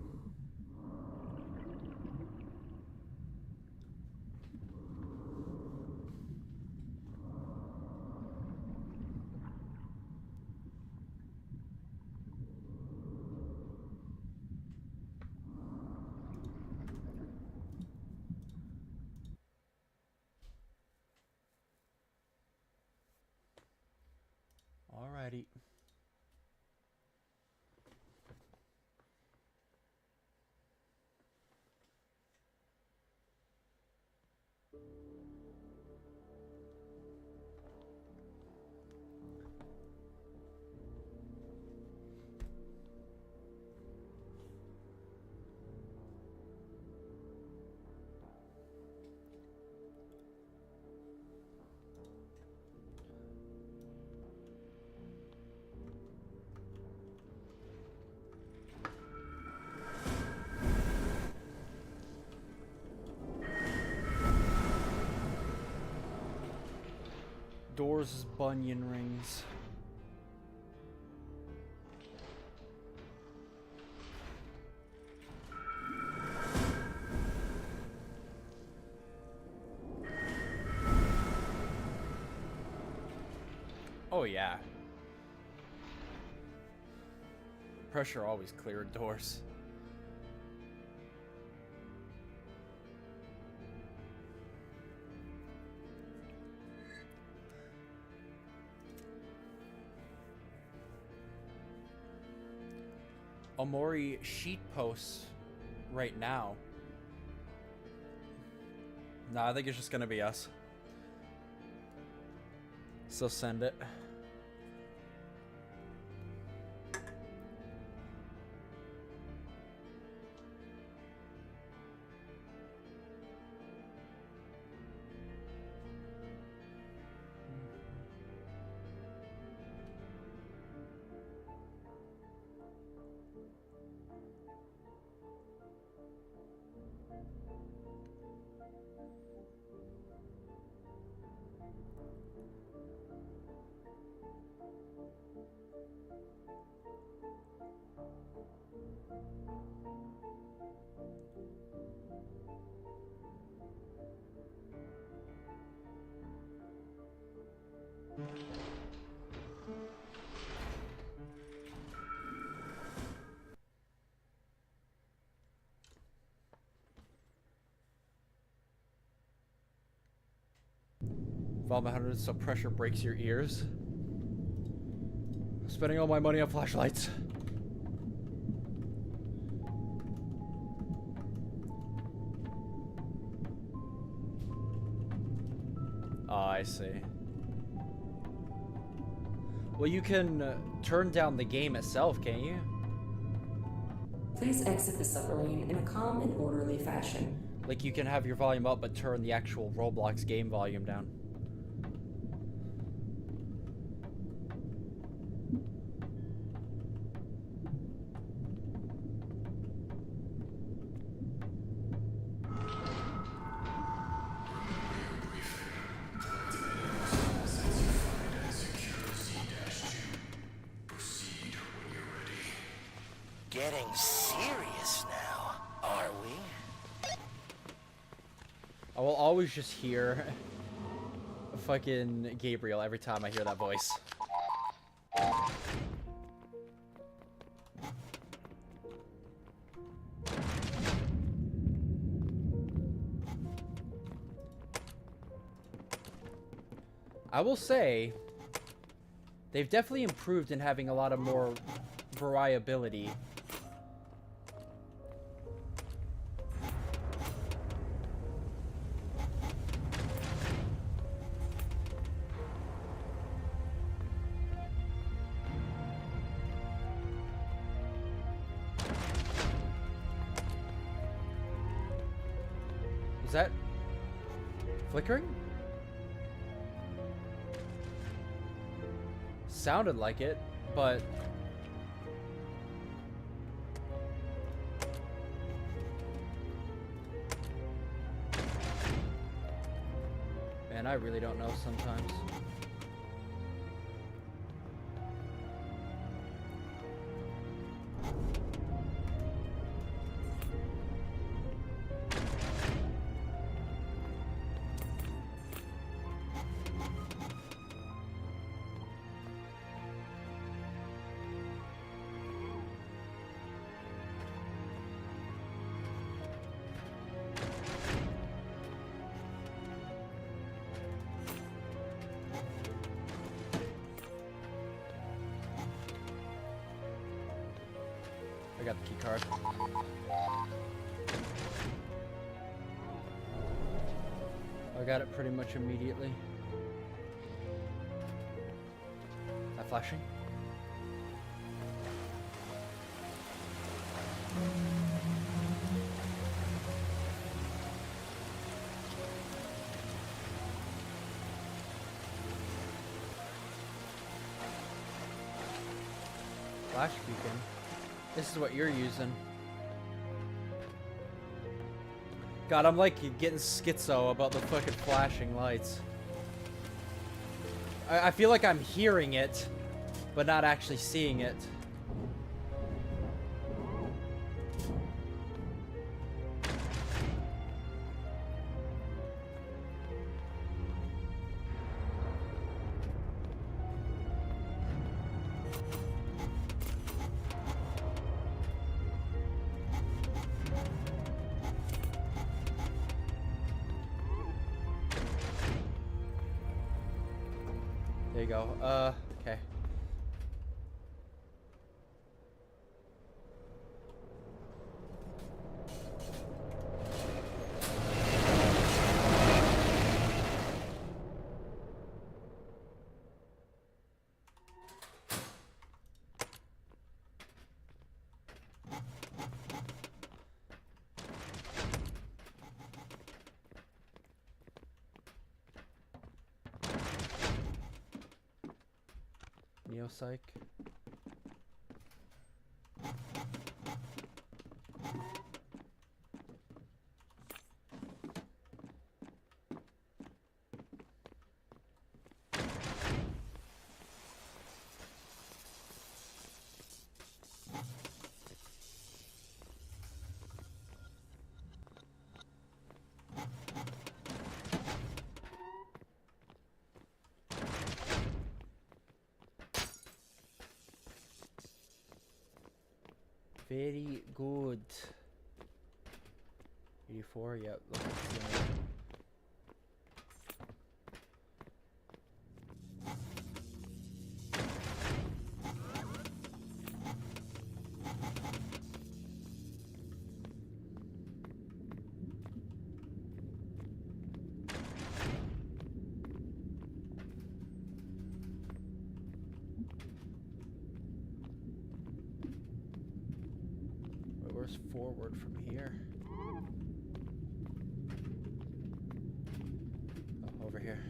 Alrighty. Doors' bunion rings. Oh yeah. Pressure always cleared doors. Omori sheet posts right now. Nah, I think it's just gonna be us. So send it. Volume 100 so pressure breaks your ears. Spending all my money on flashlights. Oh, I see. Well, you can turn down the game itself, can't you? Please exit the submarine in a calm and orderly fashion. Like, you can have your volume up, but turn the actual Roblox game volume down. Getting serious now, are we? I will always just hear fucking Gabriel every time I hear that voice. I will say, they've definitely improved in having a lot of more variability. Is that flickering? Sounded like it, but man, I really don't know sometimes. I got the key card. I got it pretty much immediately. Is that flashing? Flash beacon. This is what you're using. God, I'm like getting schizo about the fucking flashing lights. I feel like I'm hearing it, but not actually seeing it. There you go. Okay. Neopsych. Very good. 84, yep. Look at the number. Where's forward from here? Oh, over here.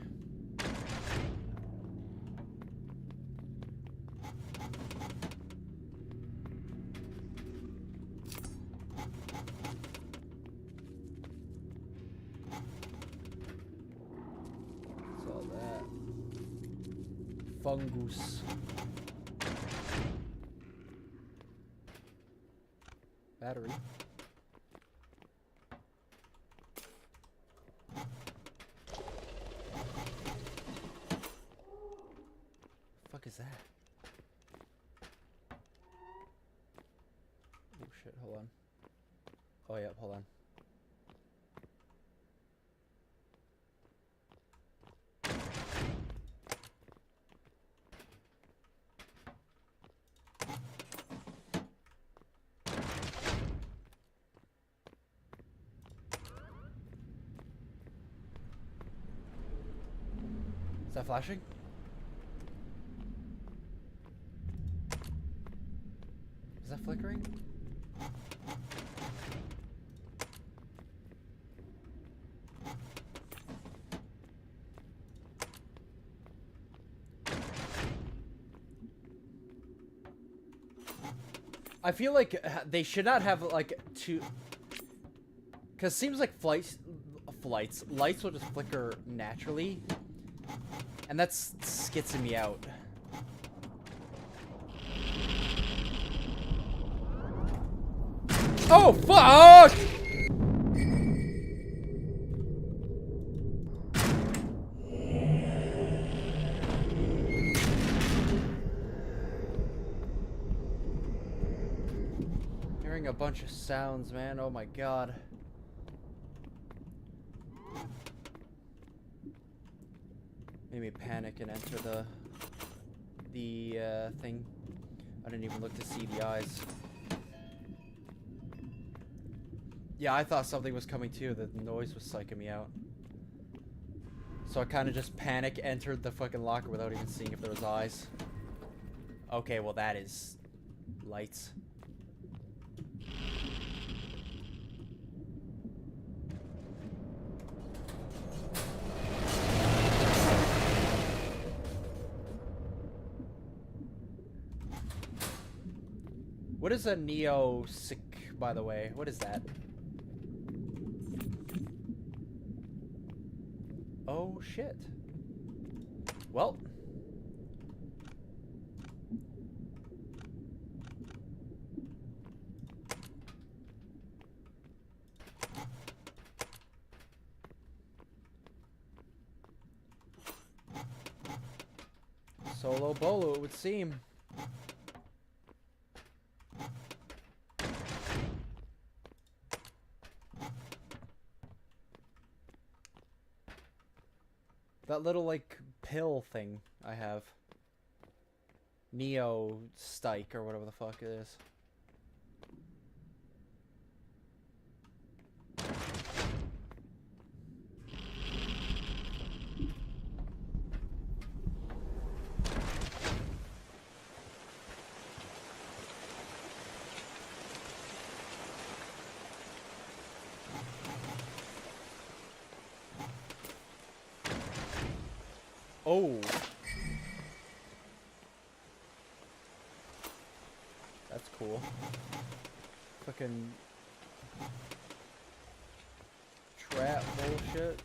What's all that? Fungus. Battery. is that? Oh shit, hold on. Oh yeah, hold on. Is that flashing? Is that flickering? I feel like they should not have like two, because it seems like lights will just flicker naturally, and that's skitzing me out. Oh fuck! Hearing a bunch of sounds, man. Oh my god. Made me panic and enter the thing. I didn't even look to see the eyes. Yeah, I thought something was coming too. The noise was psyching me out. So I kind of just panic entered the fucking locker without even seeing if there was eyes. Okay, well that is lights. What is a Neo sick, by the way? What is that? Oh shit. Well. Solo bolo, it would seem. That little, like, pill thing I have. Neo Stike, or whatever the fuck it is. Oh. That's cool. Fucking trap bullshit.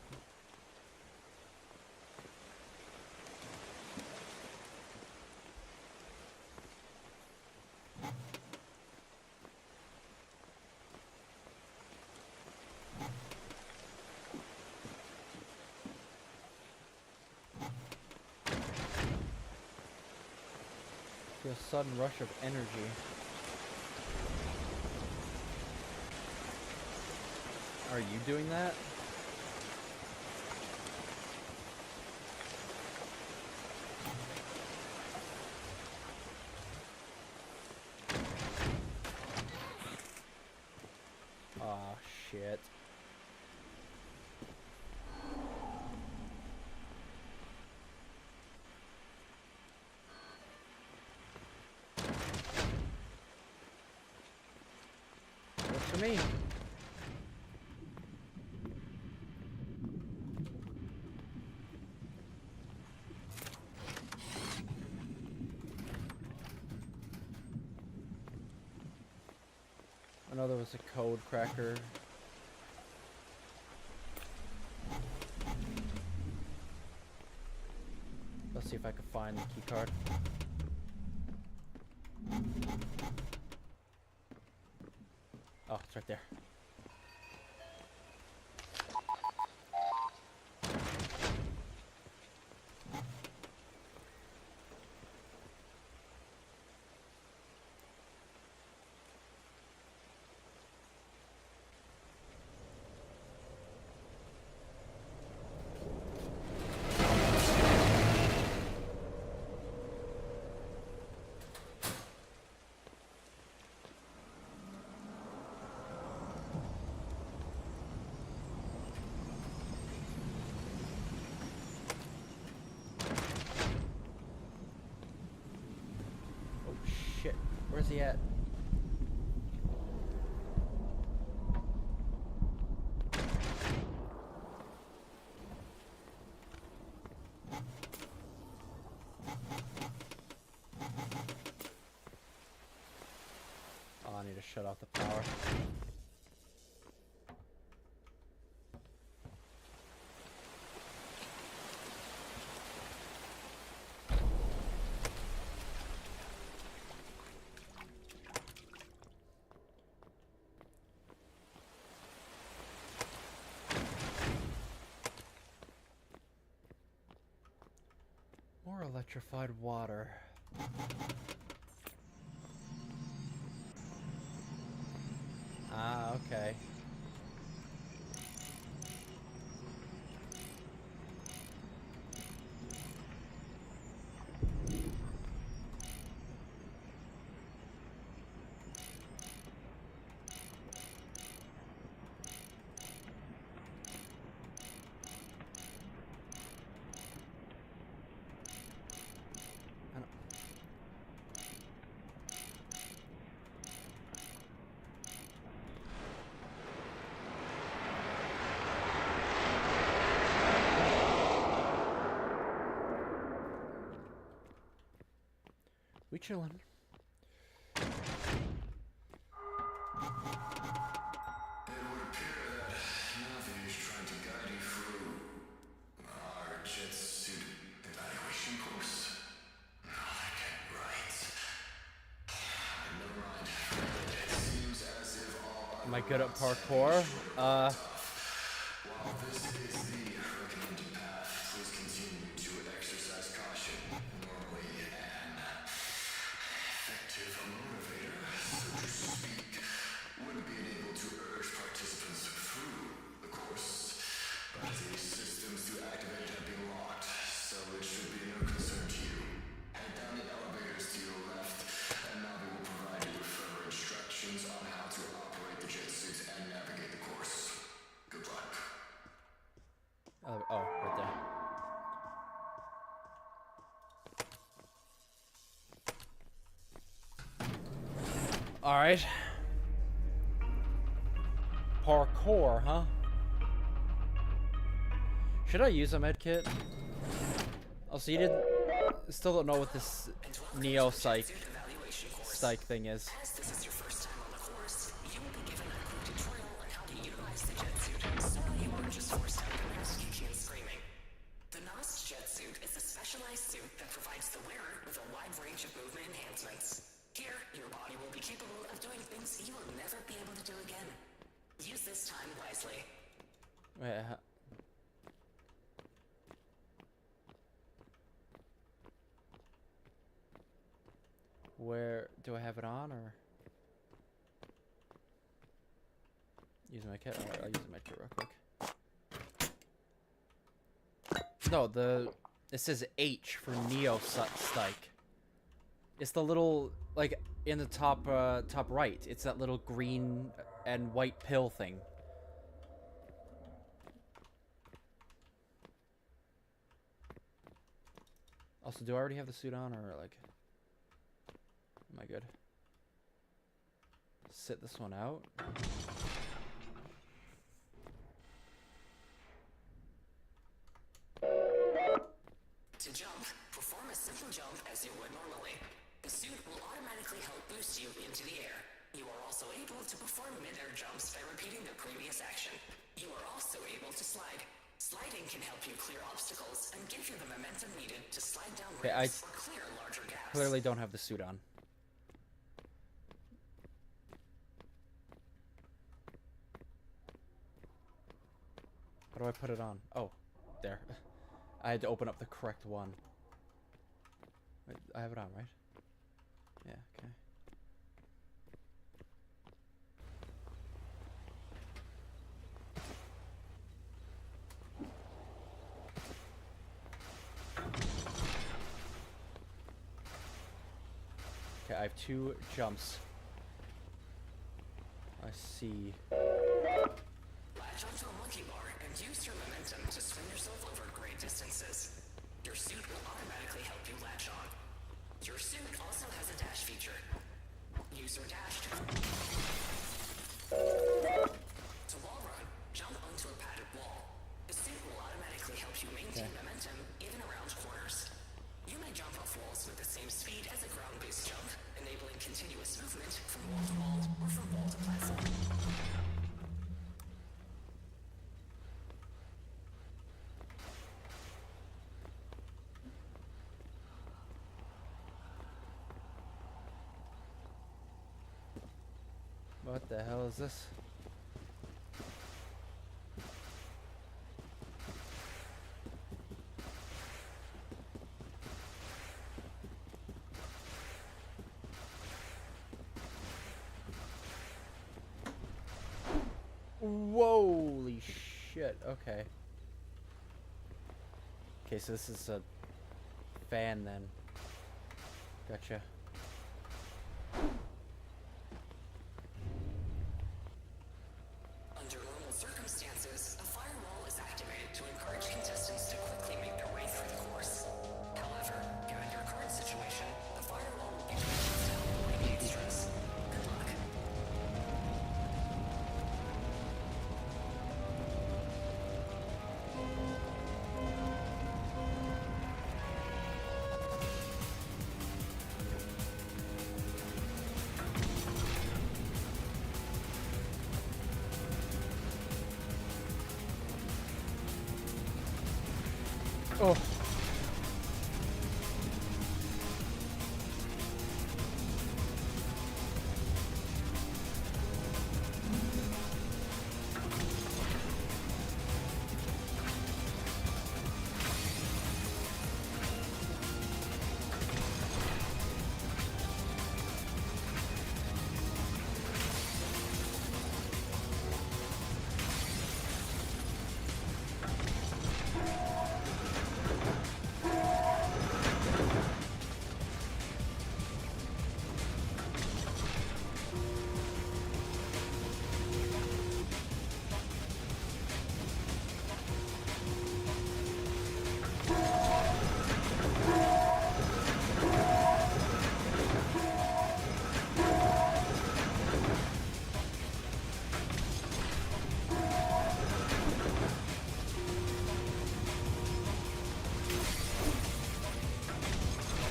A sudden rush of energy. Are you doing that? Aw, shit. For me. I know there was a code cracker. Let's see if I can find the key card. Oh, it's right there. Where's he at? Oh, I need to shut off the power. More electrified water. Ah, okay. We chillin'. It would appear that Navi is trying to guide you through our jet suit evaluation course. No, that can't be right. Never mind. It seems as if all Am I good at parkour? While this is the recommended path, please continue to exercise caution. Normally an effective motivator, so to speak, would be able to urge participants through the course, but the systems to activate have been locked, so it should be no concern to you. Head down the elevators to your left, and Navi will provide you with further instructions on how to operate the jet suits and navigate the course. Good luck. Oh, right there. Alright. Parkour, huh? Should I use a medkit? Also, you didn't... Still don't know what this Neo Psych thing is. As this is your first time on the course, you will be given a quick tutorial on how to utilize the jet suit, so you aren't just forced out the mask kicking and screaming. The NOS jet suit is a specialized suit that provides the wearer with a wide range of movement enhancements. Here, your body will be capable of doing things you will never be able to do again. Use this time wisely. Wait, where do I have it on, or use my kit? Alright, I'll use my kit real quick. No, it says H for Neo Psych. It's the little, like, in the top right. It's that little green and white pill thing. Also, do I already have the suit on, or, like, am I good? Sit this one out. To jump, perform a simple jump as you would normally. The suit will automatically help boost you into the air. You are also able to perform mid-air jumps by repeating the previous action. You are also able to slide. Sliding can help you clear obstacles and give you the momentum needed to slide down ramps or clear larger gaps. Clearly don't have the suit on. How do I put it on? Oh, there. I had to open up the correct one. Wait, I have it on, right? Yeah, okay. Okay, I have 2 jumps. I see. Latch onto a monkey bar and use your momentum to swing yourself over great distances. Your suit will automatically help you latch on. Your suit also has a dash feature. use your dash to wall run, jump onto a padded wall. The suit will automatically help you maintain momentum even around corners. You may jump off walls with the same speed as a ground-based jump, enabling continuous movement from wall to wall or from wall to platform. What the hell is this? Holy shit, okay. Okay, so this is a fan then. Gotcha. Under normal circumstances, a firewall is activated to encourage contestants to quickly make their way through the course. However, given your current situation, the firewall will be used to help alleviate stress. Good luck. Oh.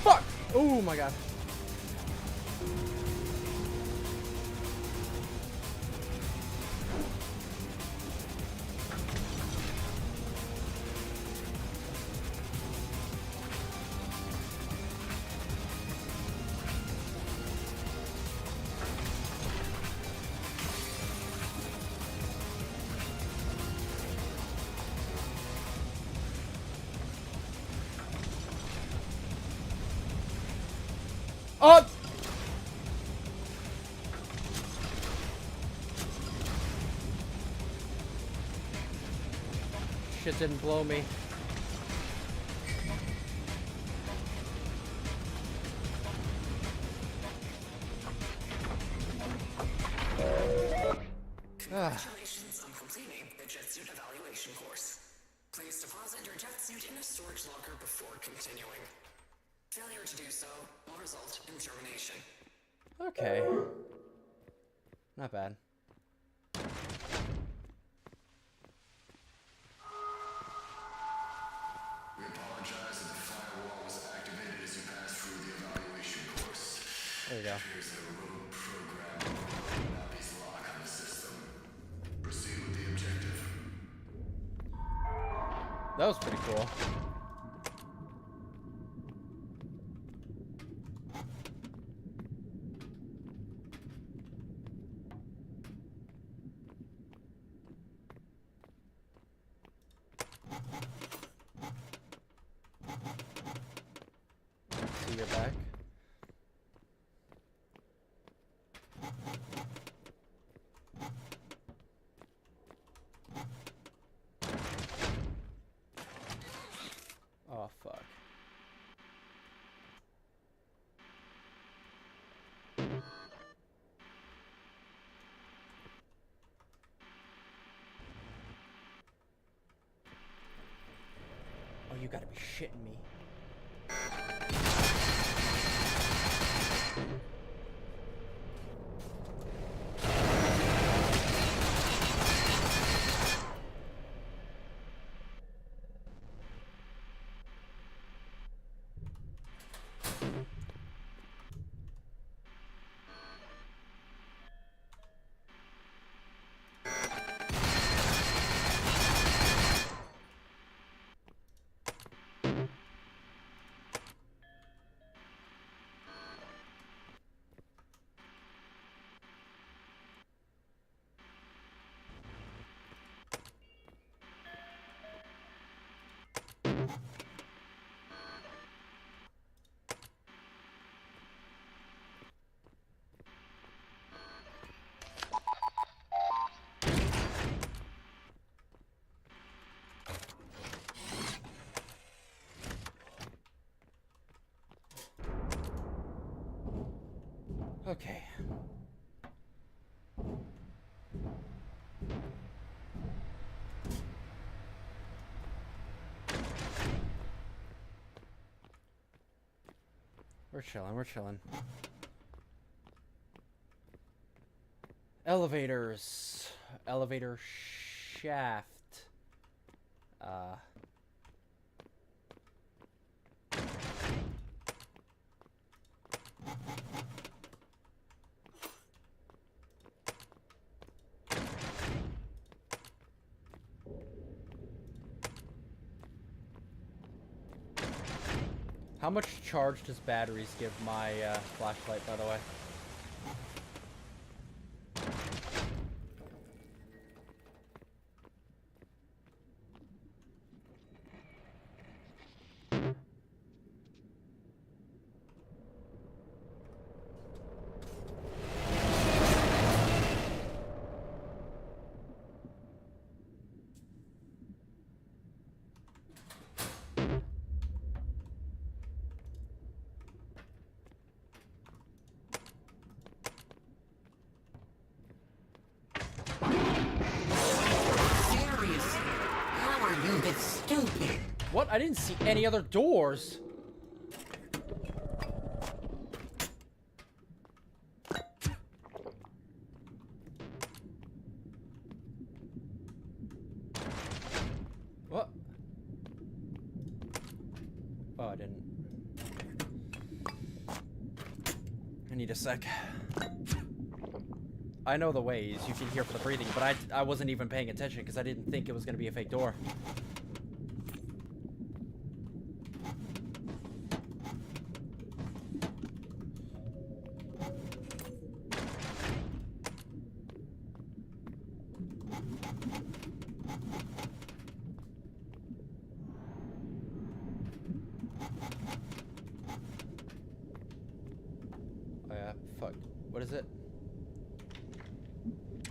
Fuck! Oh my god. Oh! Shit didn't blow me. Congratulations on completing the jetsuit evaluation course. Please deposit your jetsuit in a storage locker before continuing. Failure to do so will result in termination. Okay. Not bad. We apologize that the firewall was activated as you passed through the evaluation course. There you go. Here's a rogue program locating Nappy's lock on the system. Proceed with the objective. That was pretty cool. See your back. Oh fuck. Oh, you gotta be shitting me. We're chilling, we're chilling. Elevators. Elevator shaft. How much charge does batteries give my flashlight, by the way? Seriously? How are you this stupid? What? I didn't see any other doors. What? Oh, I didn't. I need a sec. I know the ways. You can hear for the breathing, but I wasn't even paying attention because I didn't think it was going to be a fake door. Oh yeah, fuck. What is it?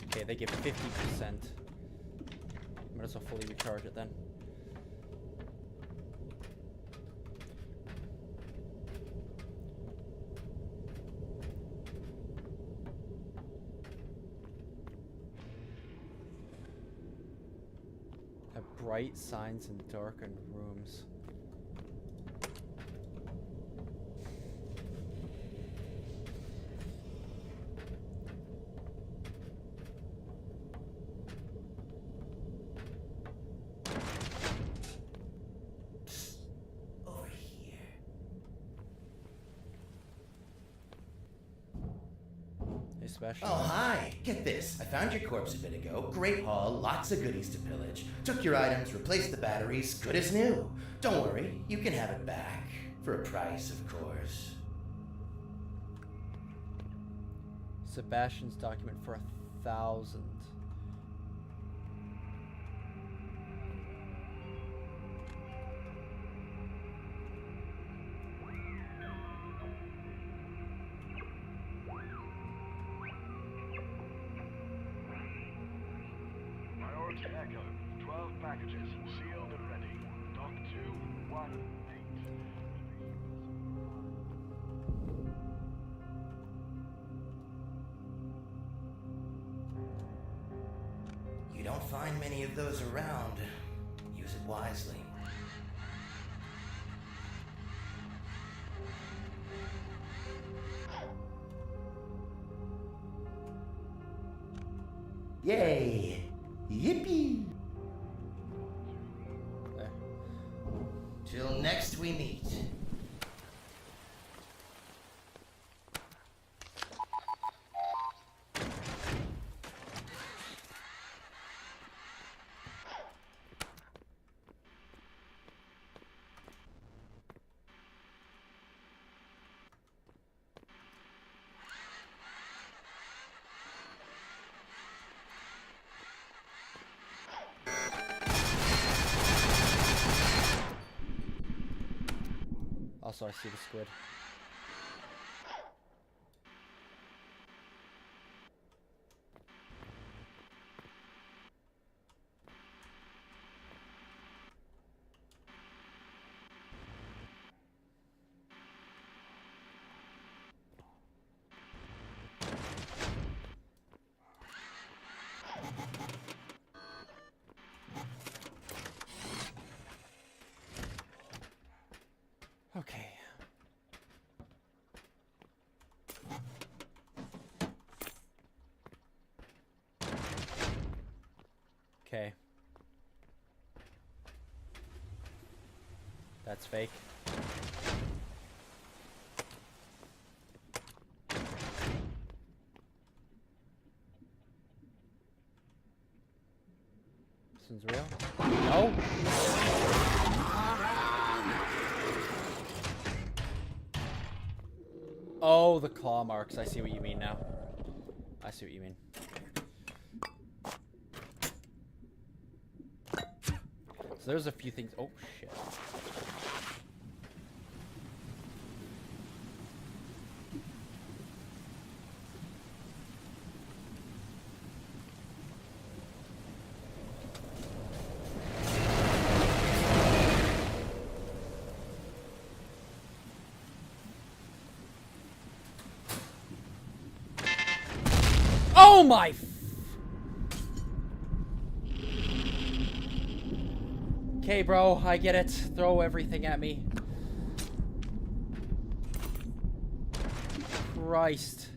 Okay, they give 50%. Might as well fully recharge it then. Have bright signs in darkened rooms. Over here. Hey, Special. Oh, hi. Get this. I found your corpse a bit ago. Great haul, lots of goodies to pillage. Took your items, replaced the batteries, good as new. Don't worry, you can have it back. For a price, of course. Sebastian's document for 1,000. Priority Echo. 12 packages, sealed and ready. Dock 218. You don't find many of those around. Use it wisely. Yay! Yippee! There. Till next we meet. Also, I see the squid. Okay. That's fake. This one's real? No? Oh, the claw marks. I see what you mean now. I see what you mean. So there's a few things. Oh, shit. Oh my! Okay, bro, I get it. Throw everything at me. Christ.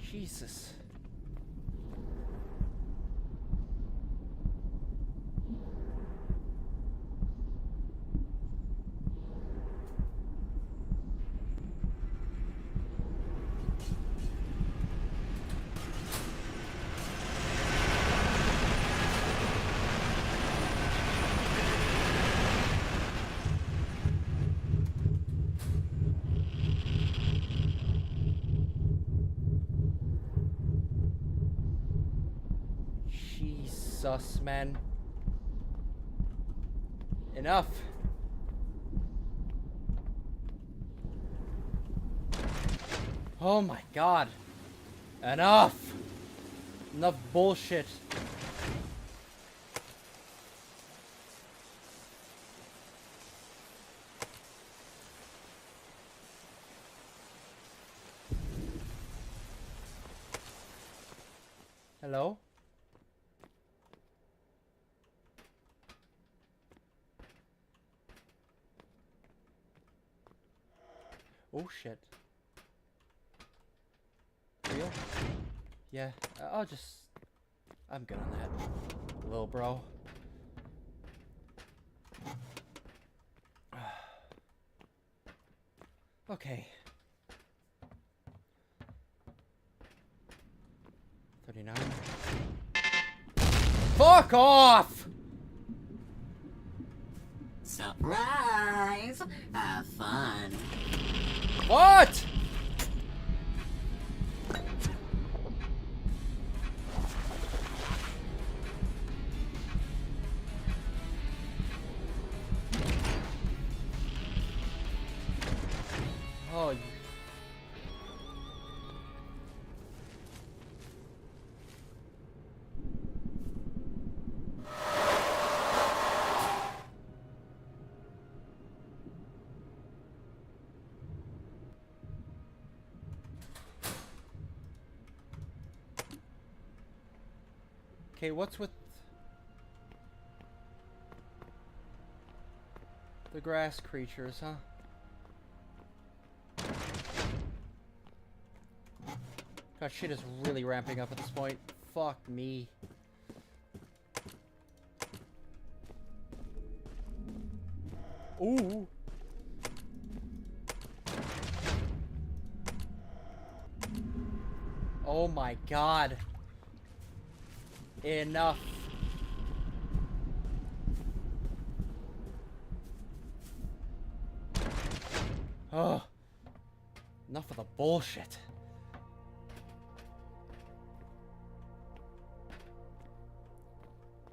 Jesus. Jesus, man. Enough. Oh my god. Enough. Enough bullshit. Hello? Oh shit. Real? Yeah, I'll just... I'm good on that, little bro. Okay. 39. Fuck off! Surprise! Have fun. What? Oh, okay, what's with the grass creatures, huh? God, shit is really ramping up at this point. Fuck me. Ooh. Oh my god. Enough. Oh. Enough of the bullshit.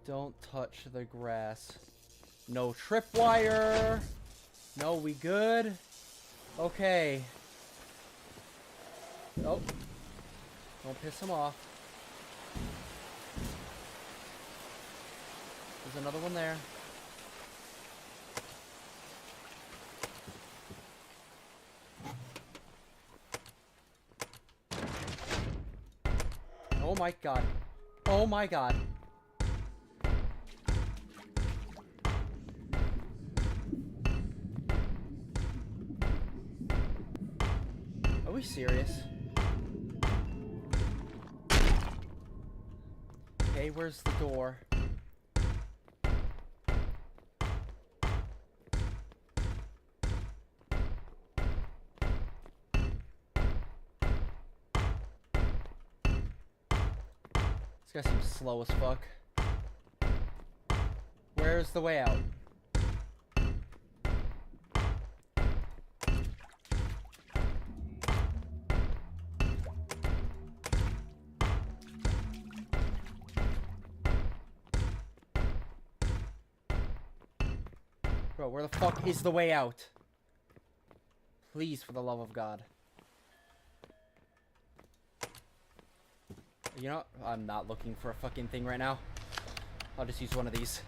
Don't touch the grass. No tripwire. No, we good? Okay. Oh. Don't piss him off. There's another one there. Oh my god. Oh my god. we serious? Okay, where's the door? This guy seems slow as fuck. Where's the way out? Bro, where the fuck is the way out? Please, for the love of God. You know, I'm not looking for a fucking thing right now. I'll just use one of these.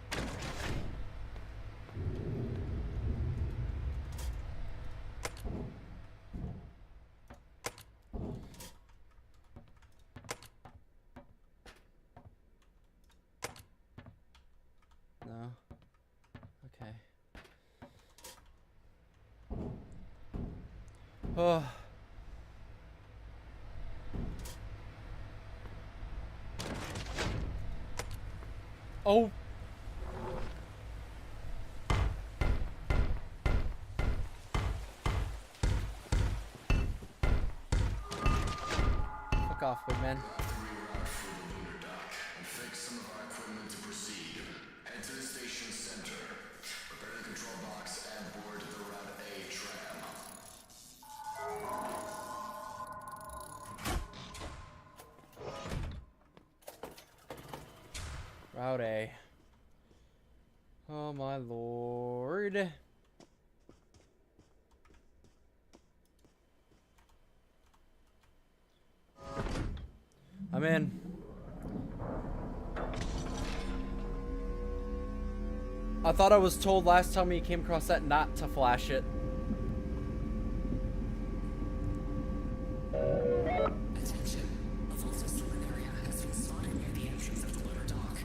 No. Okay. Oh. Oh. Fuck off, big man. Fix some of our equipment to proceed. Head to the station center. Prepare the control box and board the Route A tram. Route A. Oh my lord. I'm in. I thought I was told last time we came across that not to flash it. Attention. A false stolen area has been spotted near the entrance of the lunar dock.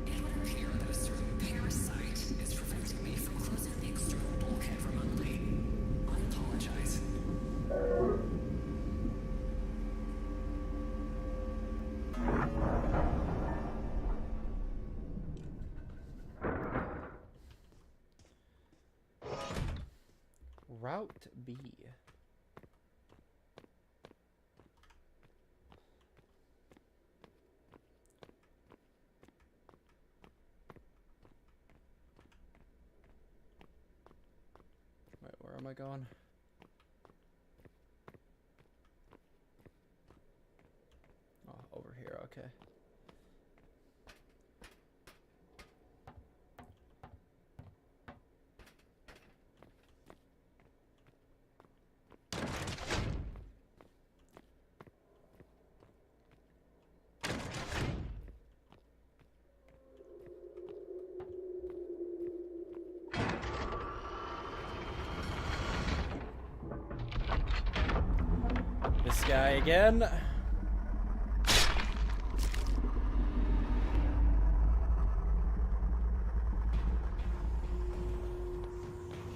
It would appear that a certain parasite is preventing me from closing the external bulkhead remotely. I apologize. Route B. Wait, where am I going? Oh, over here, okay. This guy again.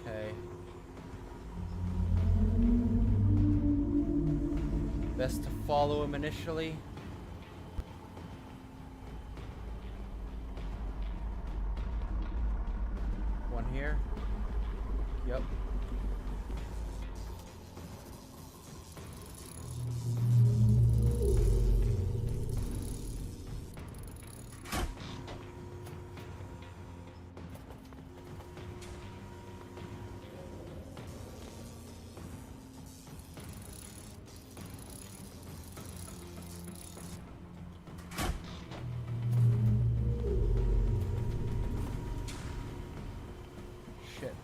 Okay. Best to follow him initially. One here. Yep. Shit.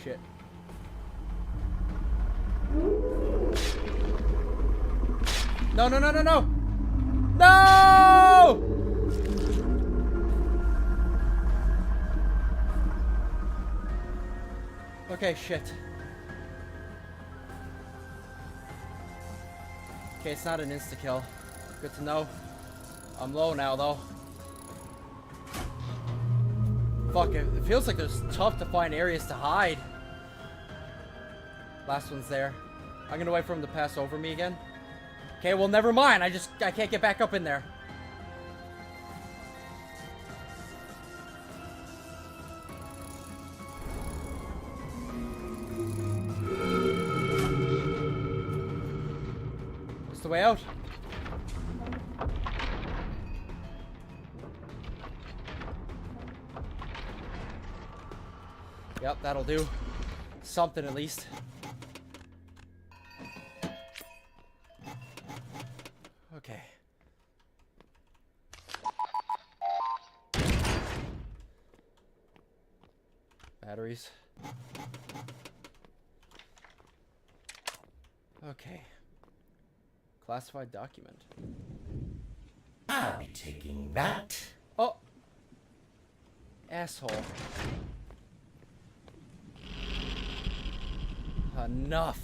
Shit. No, no, no, no, no! No! Okay, shit. Okay, it's not an insta-kill. Good to know. I'm low now, though. Fuck, it feels like there's tough to find areas to hide. Last one's there. I'm gonna wait for him to pass over me again. Okay, well, never mind. I can't get back up in there. What's the way out? Yep, that'll do. Something at least. Okay. Batteries. Okay. Classified document. I'll be taking that. Oh! Asshole. Enough.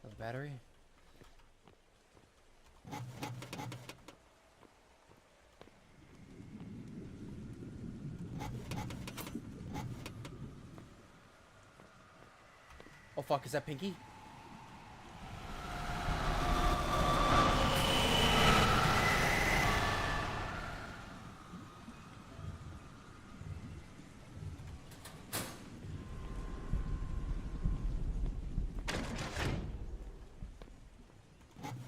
The battery? Oh fuck, is that Pinky?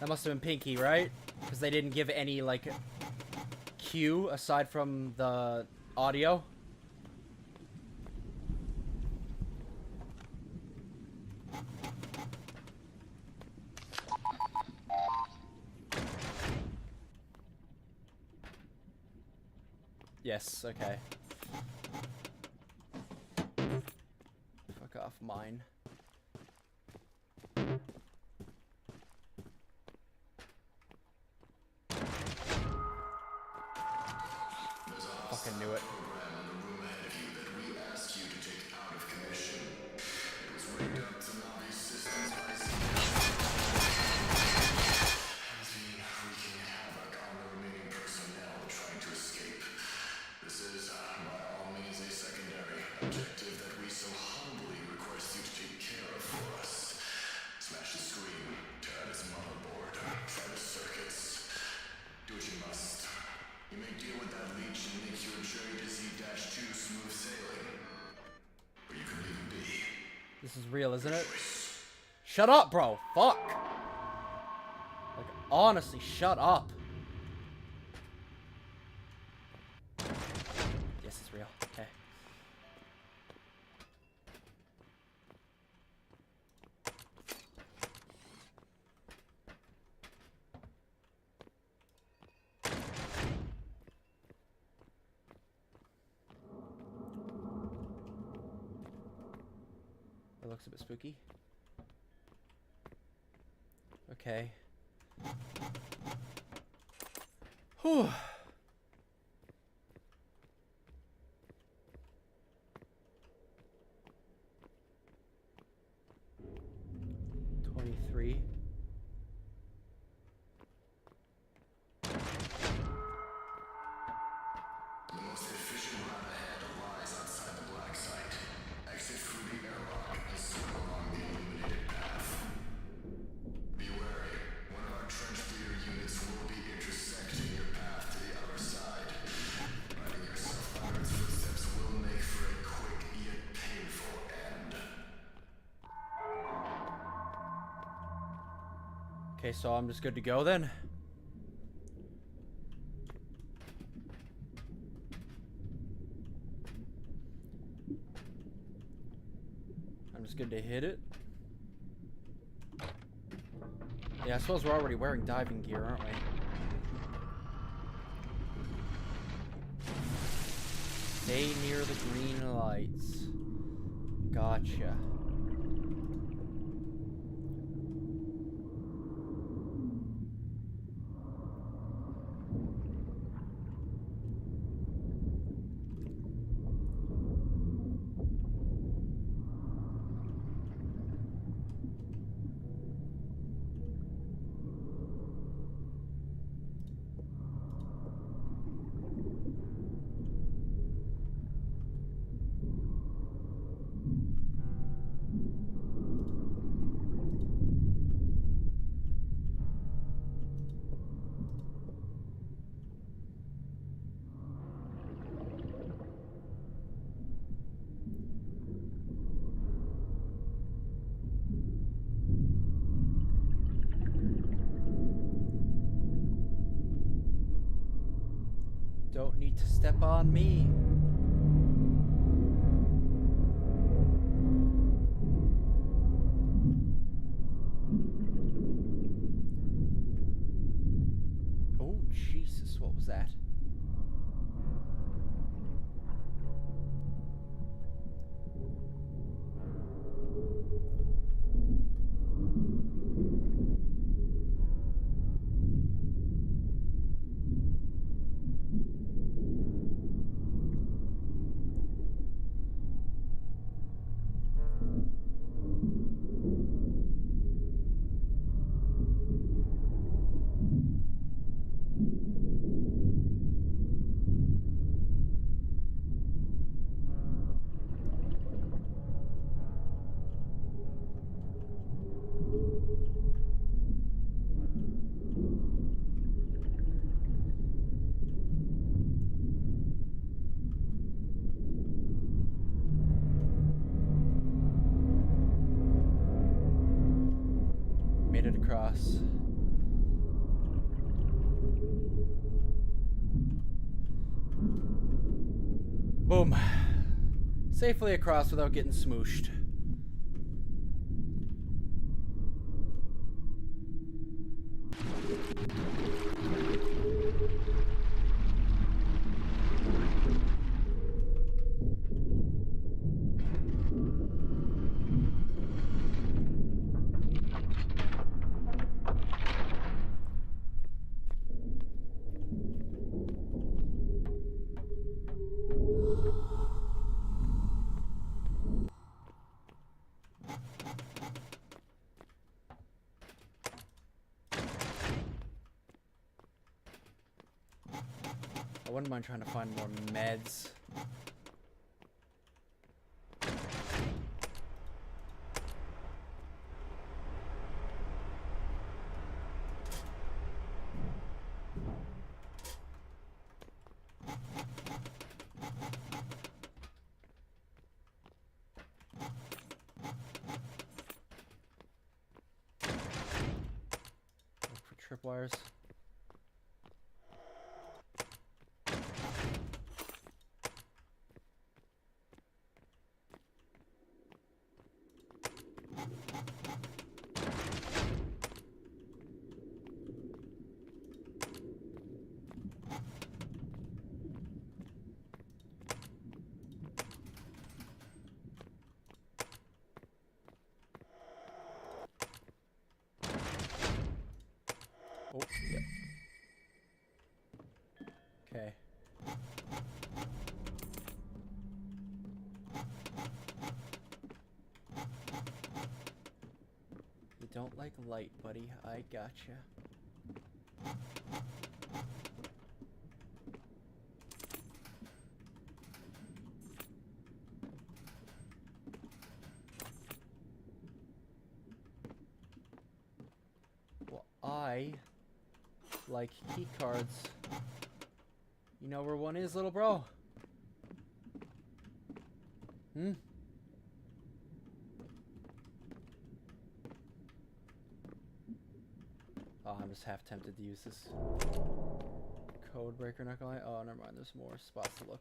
That must have been Pinky, right? Because they didn't give any, like, cue aside from the audio. Yes, okay. Fuck off, mine. Fucking knew it. This is real, isn't it? Shut up, bro. Fuck. Like, honestly, shut up. Yes, it's real. Okay. That looks a bit spooky. Okay. Whew. The most efficient route ahead lies outside the black site. Exit through the airlock and circle along the illuminated path. Be wary. One of our trench bleeder units will be intersecting your path to the other side. Riding yourself under its footsteps will make for a quick yet painful end. Okay, so I'm just good to go then. I'm just good to hit it. Yeah, I suppose we're already wearing diving gear, aren't we? Stay near the green lights. Gotcha. step on me. Oh, Jesus, what was that? Made it across. Boom. Safely across without getting smooshed. I wouldn't mind trying to find more meds. Look for tripwires. Oh, yep. Okay. You don't like light, buddy. I gotcha. Well, I like key cards. You know where one is, little bro? Hmm? Oh, I'm just half tempted to use this code breaker, not gonna lie. Oh, never mind, there's more spots to look.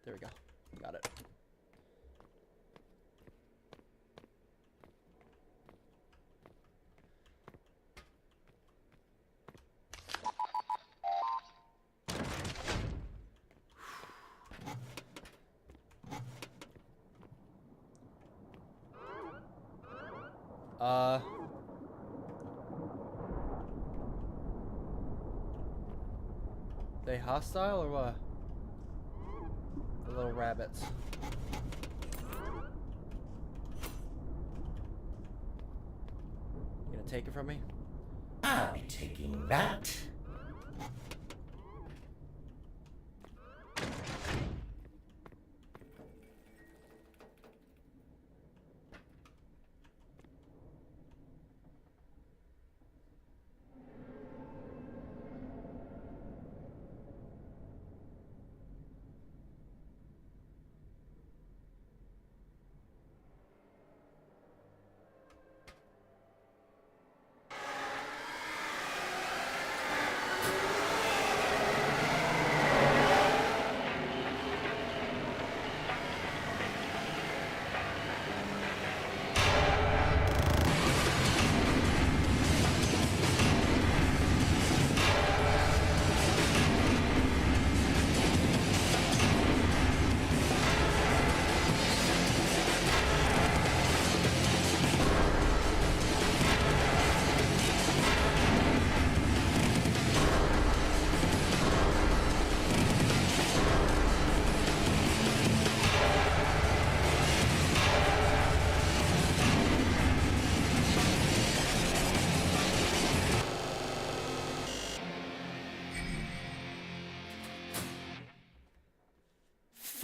There we go. Got it. They hostile or what? The little rabbits. You gonna take it from me? I'll be taking that.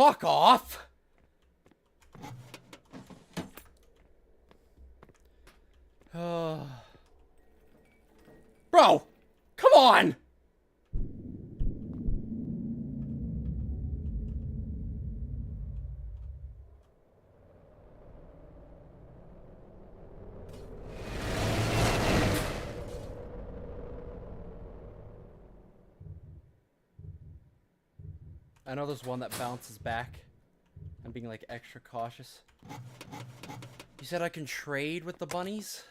fuck off! Bro! Come on! I know there's one that bounces back. I'm being like extra cautious. You said I can trade with the bunnies?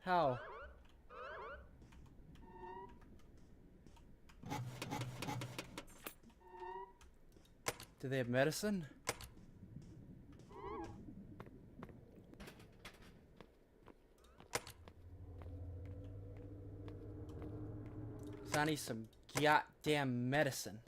How? Do they have medicine? So I need some goddamn medicine.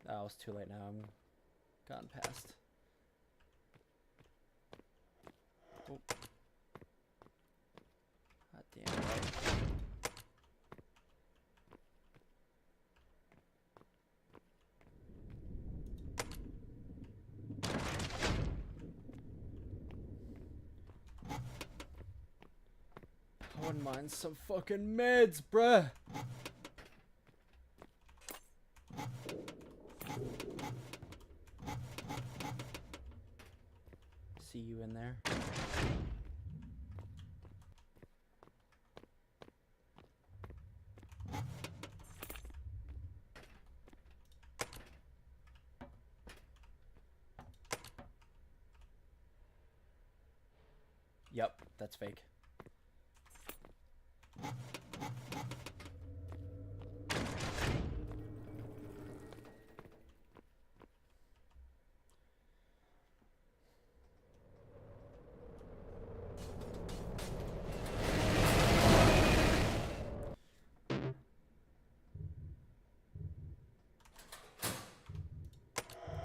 Oh, it's too late now. I'm gotten past. Oh. God damn it. I wouldn't mind some fucking meds, bruh. See you in there. Yep, that's fake.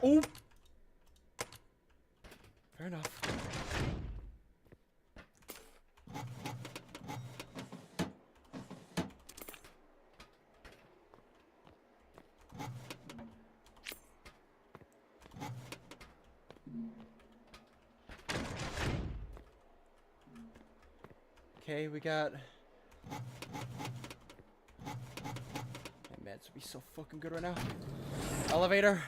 Oh! Fair enough. Okay, we got... My meds would be so fucking good right now. Elevator.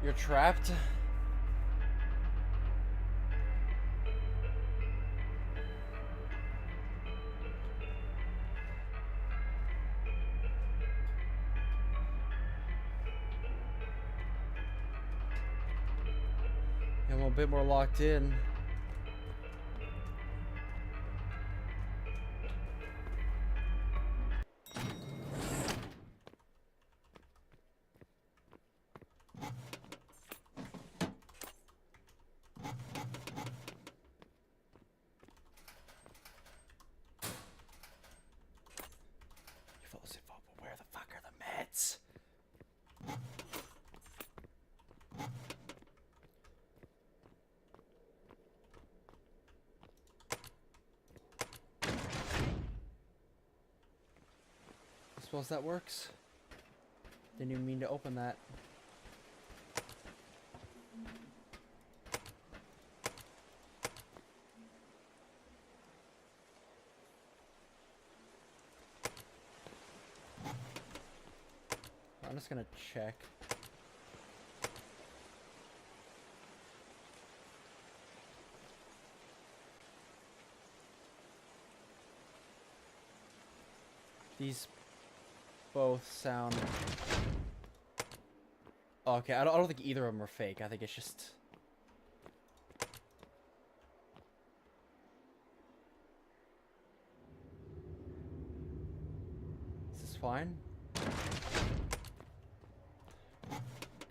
You're trapped. I'm a bit more locked in. Where the fuck are the meds? I suppose that works. Didn't even mean to open that. I'm just gonna check. These both sound... Oh, okay, I don't think either of them are fake. I think it's just... Is this fine?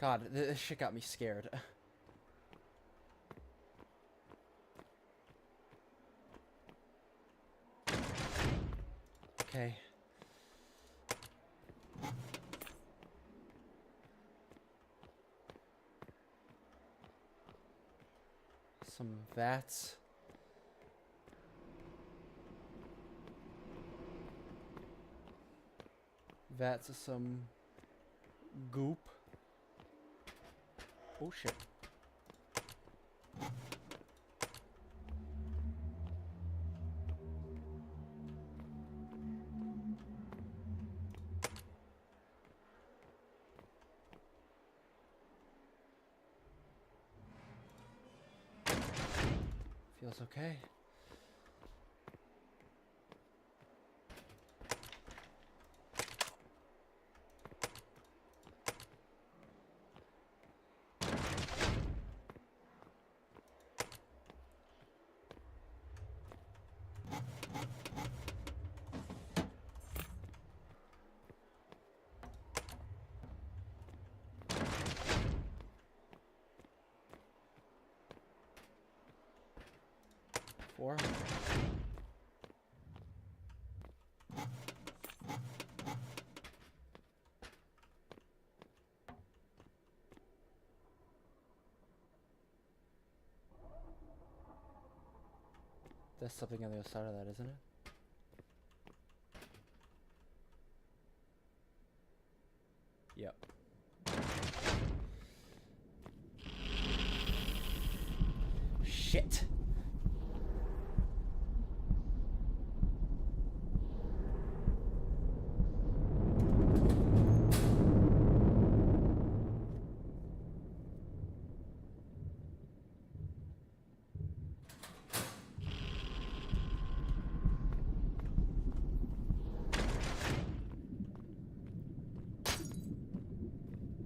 God, this shit got me scared. Okay. Some vats. Vats of some goop. Oh shit. Feels okay. Four. There's something on the other side of that, isn't it? Yep. Shit.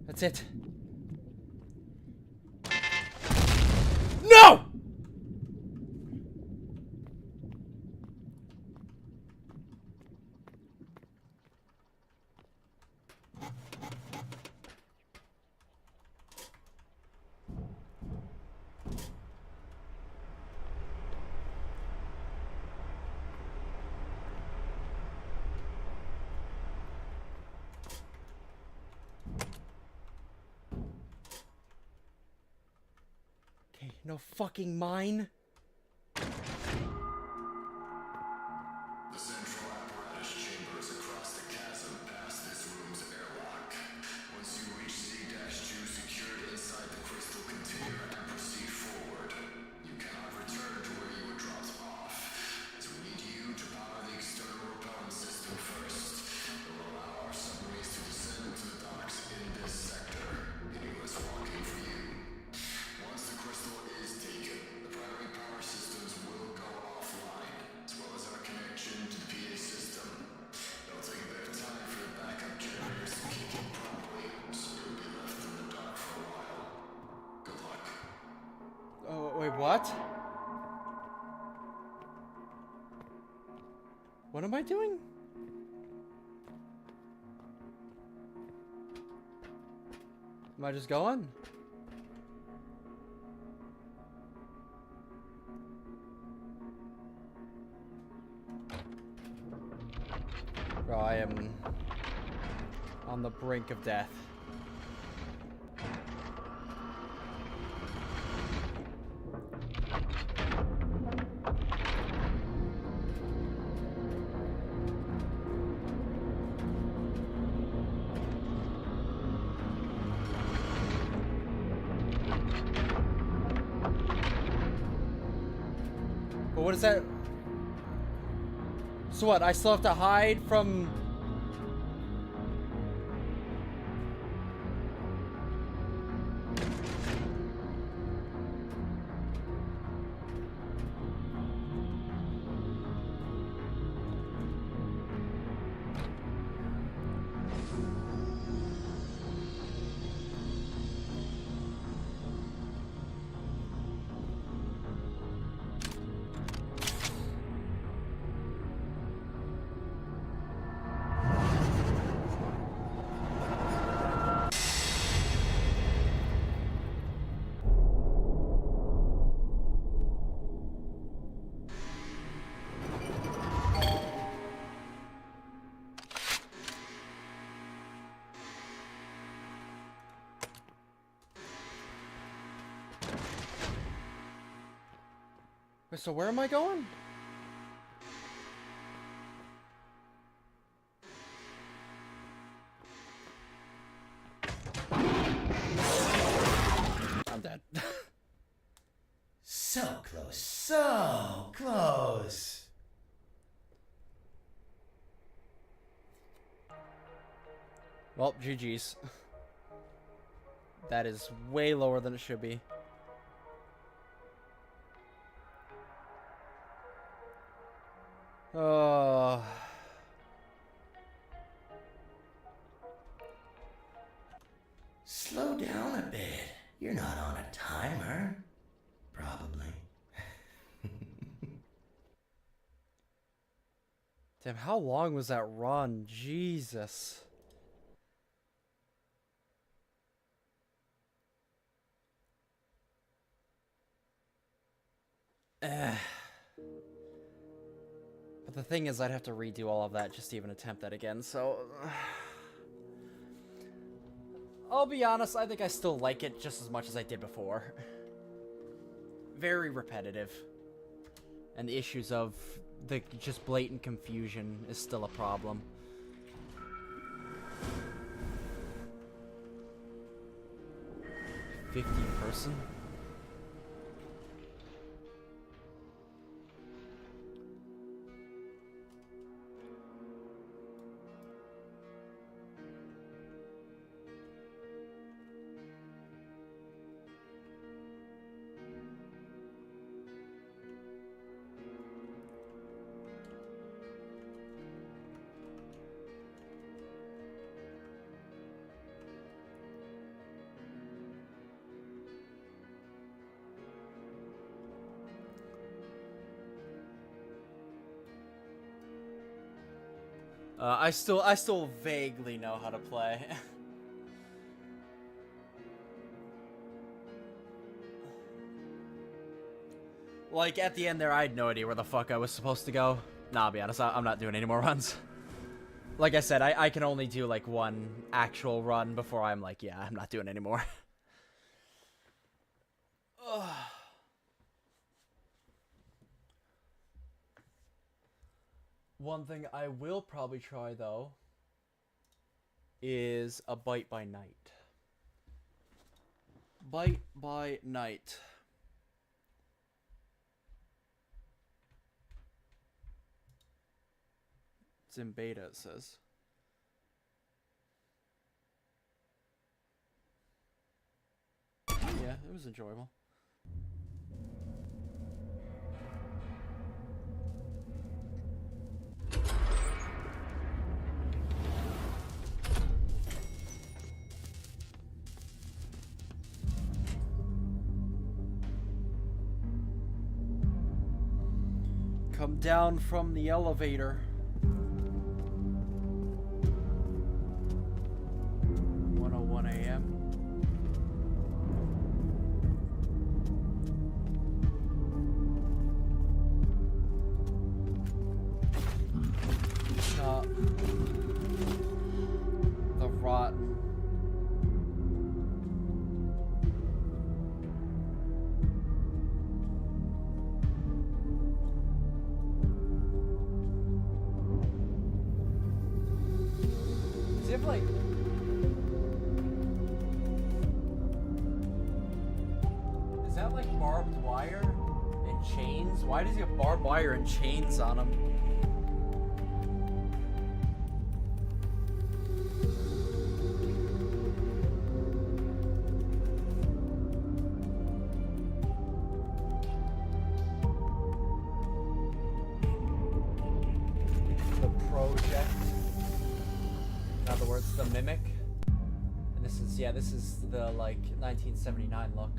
That's it. No! No fucking mine. The central apparatus chamber is across the chasm past this room's airlock. Once you reach Z-2 secured inside the crystal container and proceed forward, you cannot return to where you were dropped off, as we need you to power the external repellent system first. It will allow our submarines to descend into the docks in this sector, leaving less walking for you. Once the crystal is taken, the primary power systems will go offline, as well as our connection to the PA system. It'll take a bit of time for the backup generators to kick in properly, so you'll be left in the dark for a while. Good luck. Oh, wait, what? What am I doing? Am I just going? Bro, I am on the brink of death. But what is that? So what, I still have to hide from... Wait, so where am I going? I'm dead. So close, so close. Well, GG's. That is way lower than it should be. Oh. Slow down a bit. You're not on a timer. Probably. Damn, how long was that run? Jesus. But the thing is, I'd have to redo all of that just to even attempt that again, so... I'll be honest, I think I still like it just as much as I did before. Very repetitive. And the issues of the just blatant confusion is still a problem. $50-person? I still vaguely know how to play. Like, at the end there, I had no idea where the fuck I was supposed to go. Nah, I'll be honest, I'm not doing any more runs. Like I said, I can only do, like, one actual run before I'm like, yeah, I'm not doing any more. One thing I will probably try, though, is a Bite by Night. Bite by Night. It's in beta, it says. Yeah, it was enjoyable. Come down from the elevator. 1:01 a.m. Stop. The rotten. Does he have like... Is that like barbed wire and chains? Why does he have barbed wire and chains on him? The project. In other words, the mimic. And this is, yeah, this is the like 1979 look.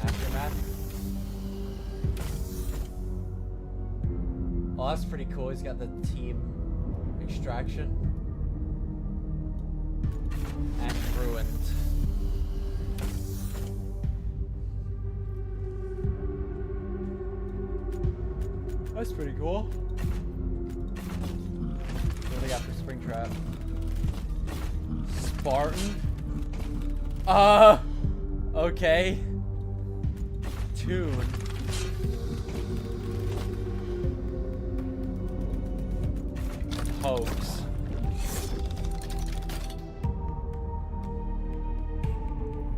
Aftermath. Oh, that's pretty cool. He's got the team extraction. And ruined. That's pretty cool. What do they got for Springtrap? Spartan? Okay. tune. Hoax.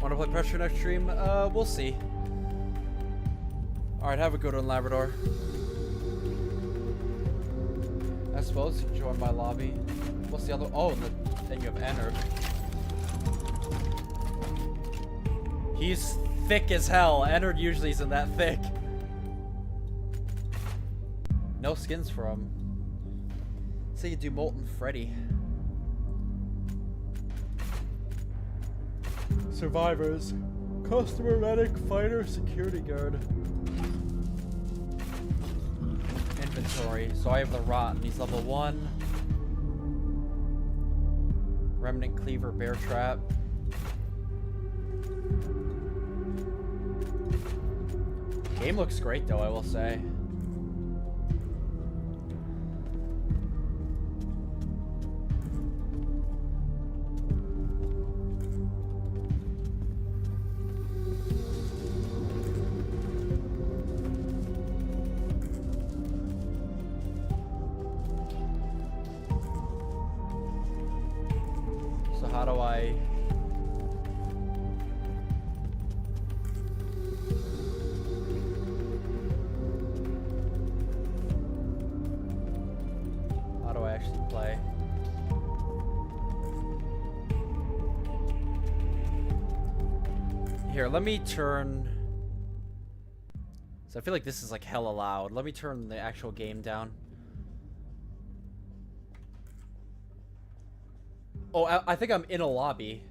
Want to play Pressure next stream? We'll see. Alright, have a good one, Labrador. I suppose you can join my lobby. What's the other? Oh, then you have entered. He's thick as hell. Ennard usually isn't that thick. No skins for him. So you do Molten Freddy. Survivors. Customer medic, fighter, security guard. Inventory. So I have the Rotten. He's level 1. Remnant Cleaver, Bear Trap. Game looks great though, I will say. So how do I... How do I actually play? Here, let me turn... So I feel like this is like hella loud. Let me turn the actual game down. Oh, I think I'm in a lobby.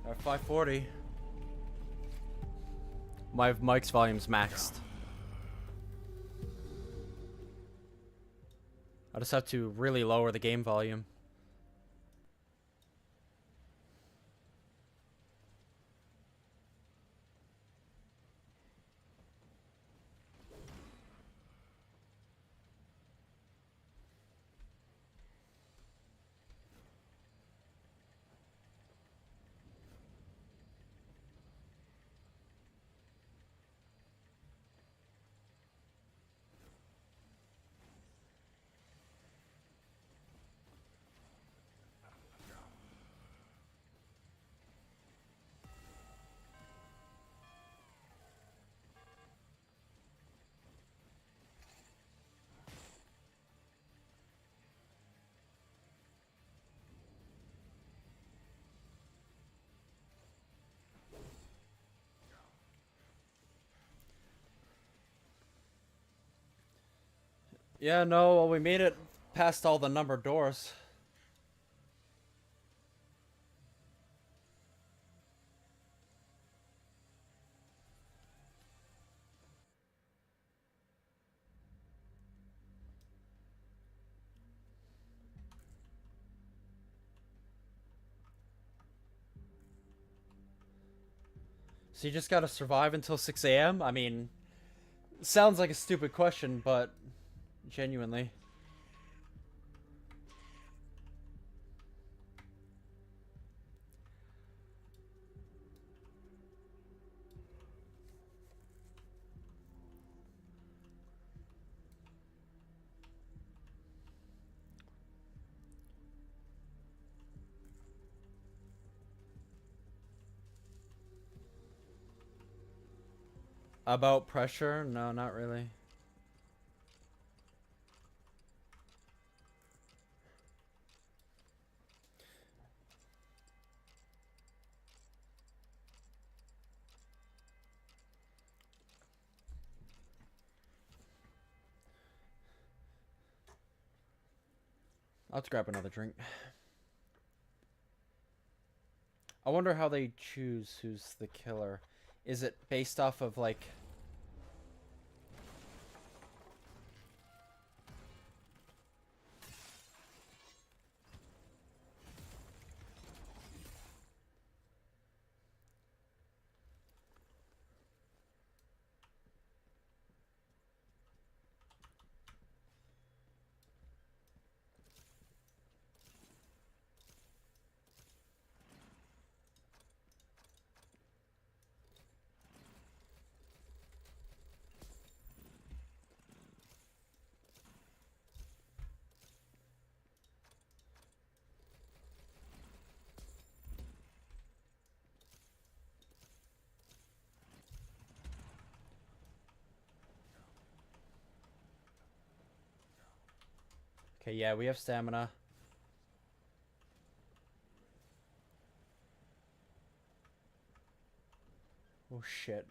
At 540. My mic's volume's maxed. I just have to really lower the game volume. Yeah, no, well, we made it past all the numbered doors. So you just gotta survive until 6 a.m.? I mean, sounds like a stupid question, but genuinely. About pressure? No, not really. I'll have to grab another drink. I wonder how they choose who's the killer. Is it based off of, like... Okay, yeah, we have stamina. Oh, shit.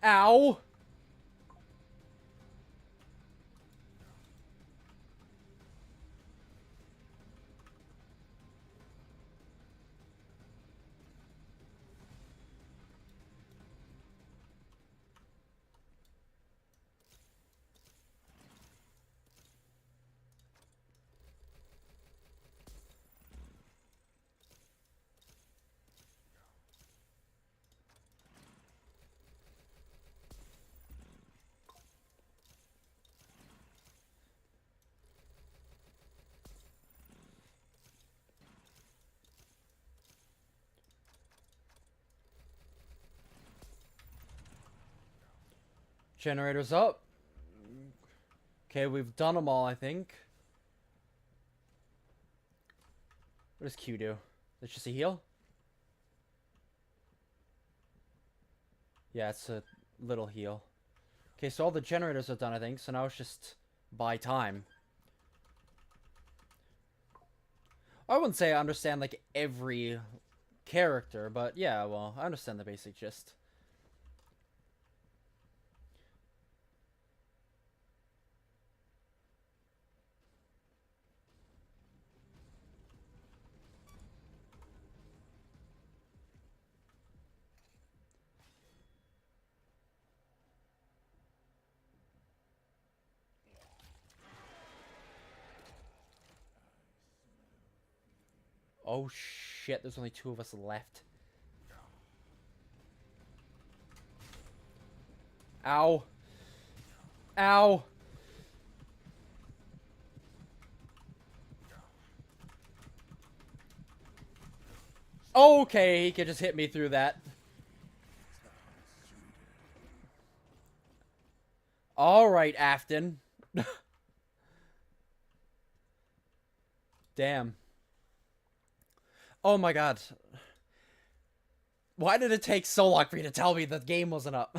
Ow! Generator's up. Okay, we've done them all, I think. What does Q do? It's just a heal? Yeah, it's a little heal. Okay, so all the generators are done, I think. So now it's just buy time. I wouldn't say I understand, like, every character, but yeah, well, I understand the basic gist. Oh shit, there's only 2 of us left. Ow. Ow. Okay, he could just hit me through that. Alright, Afton. Damn. Oh my god. Why did it take so long for you to tell me the game wasn't up?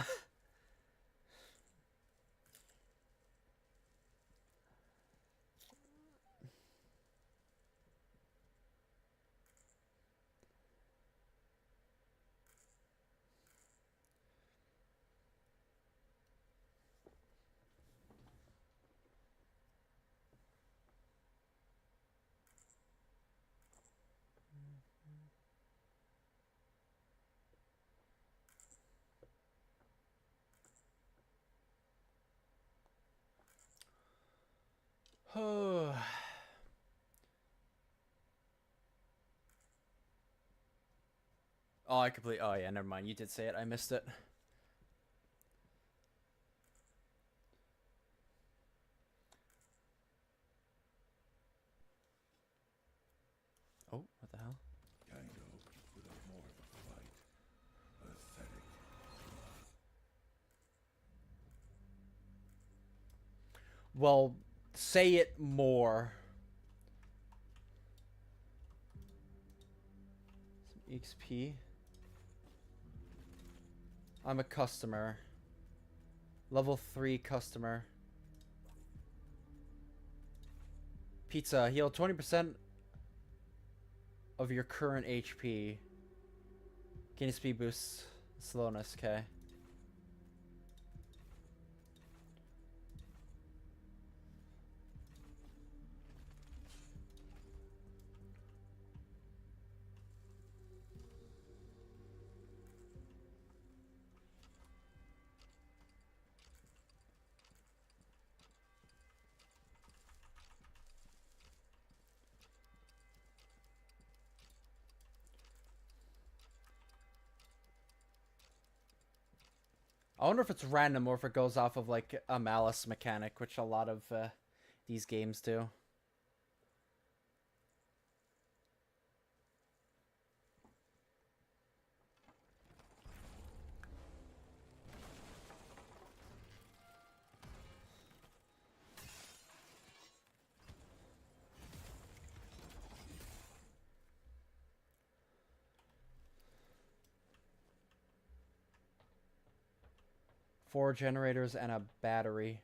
Oh. Oh, I complete. Oh yeah, never mind. You did say it. I missed it. Oh, what the hell? Kind of hoped to put up more of a fight. Pathetic. Well, say it more. Some XP. I'm a customer. Level 3 customer. Pizza. Heal 20% of your current HP. Gain speed boost. Slowness. Okay. I wonder if it's random or if it goes off of like a malice mechanic, which a lot of these games do. Four generators and a battery.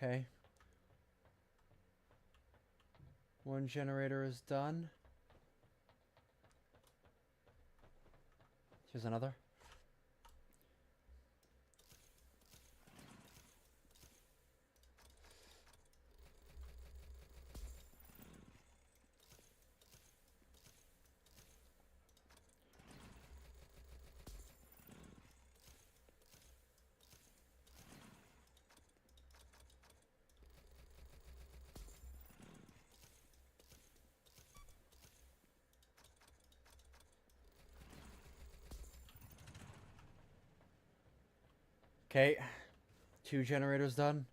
Okay. One generator is done. Here's another. Okay. Two generators done.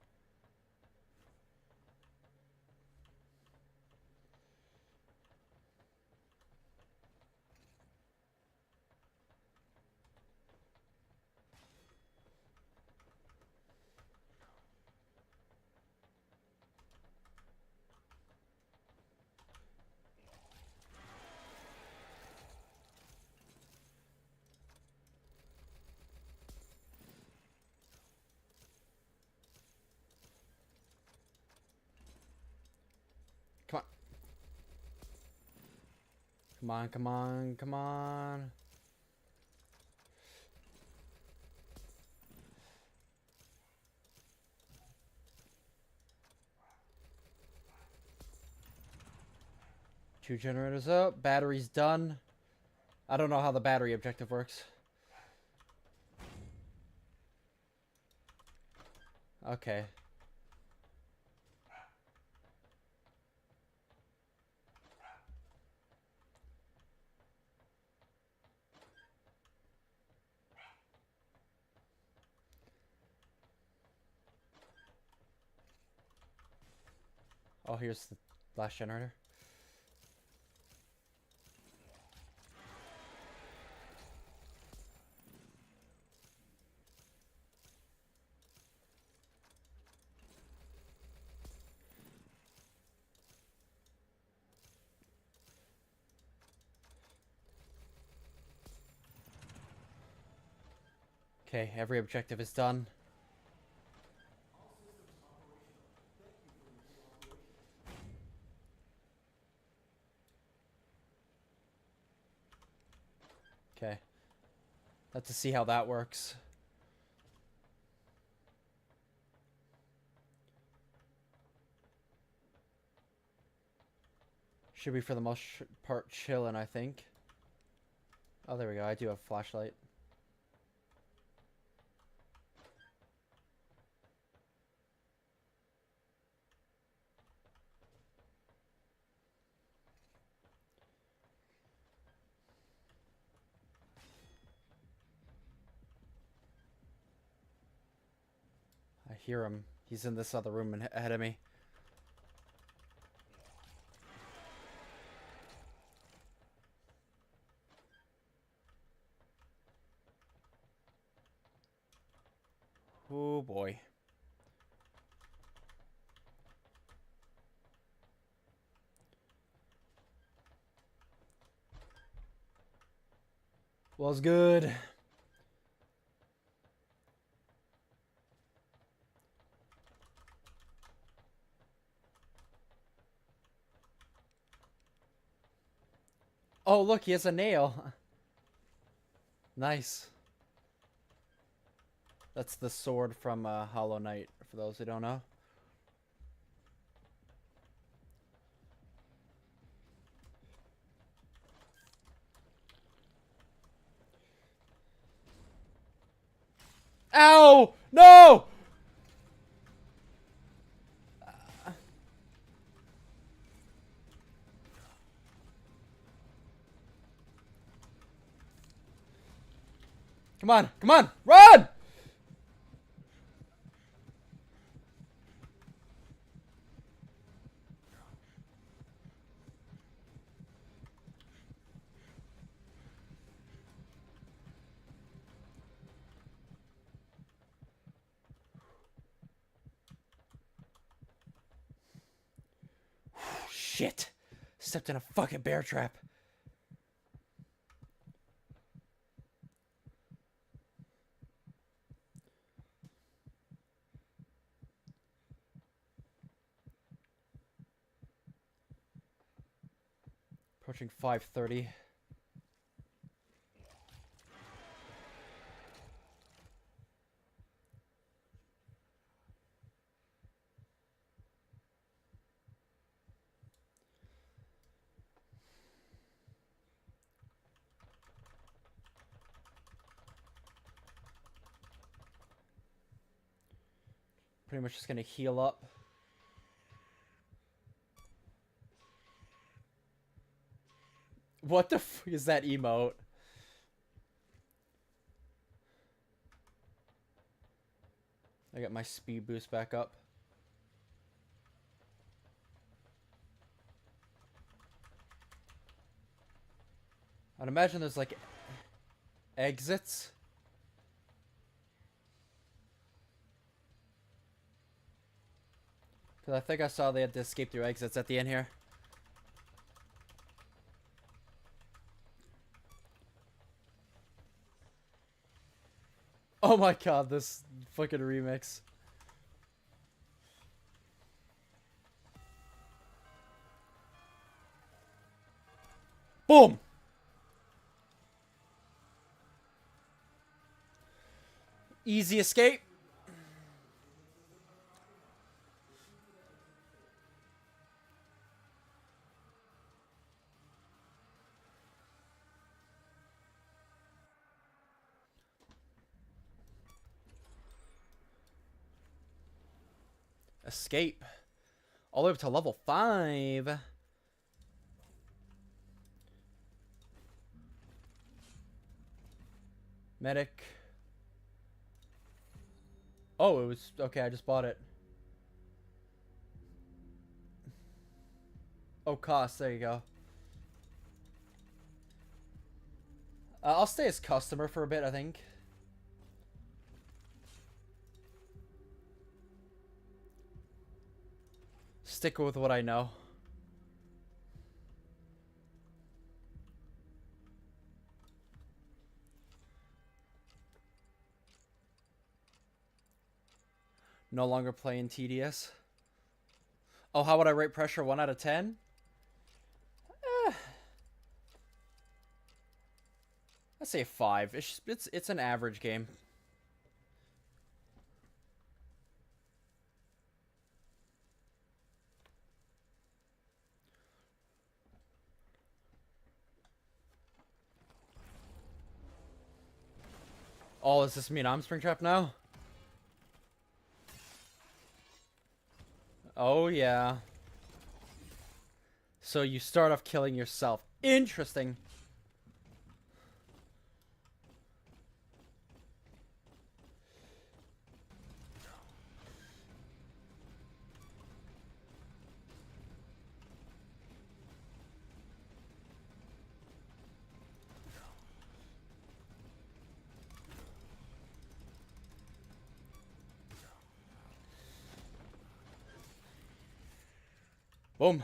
Come on. Come on, come on, come on. Two generators up. Battery's done. I don't know how the battery objective works. Okay. Oh, here's the last generator. Okay, every objective is done. Okay. Let's see how that works. Should be for the most part chilling, I think. Oh, there we go. I do have a flashlight. I hear him. He's in this other room ahead of me. Oh boy. Was good. Oh, look, he has a nail. Nice. That's the sword from Hollow Knight, for those who don't know. Ow! No! Come on, come on, run! Shit. Stepped in a fucking bear trap. Approaching 5:30. Pretty much just gonna heal up. What the f is that emote? I got my speed boost back up. I'd imagine there's like exits. Because I think I saw they had to escape through exits at the end here. Oh my god, this fucking remix. Boom! Easy escape. Escape. All the way up to level 5. Medic. Oh, it was... Okay, I just bought it. Oh, cost. There you go. I'll stay as customer for a bit, I think. Stick with what I know. No longer playing TDS. Oh, how would I rate Pressure? 1 out of 10? I'd say 5. It's an average game. Oh, does this mean I'm Springtrap now? Oh, yeah. So you start off killing yourself. Interesting. Boom.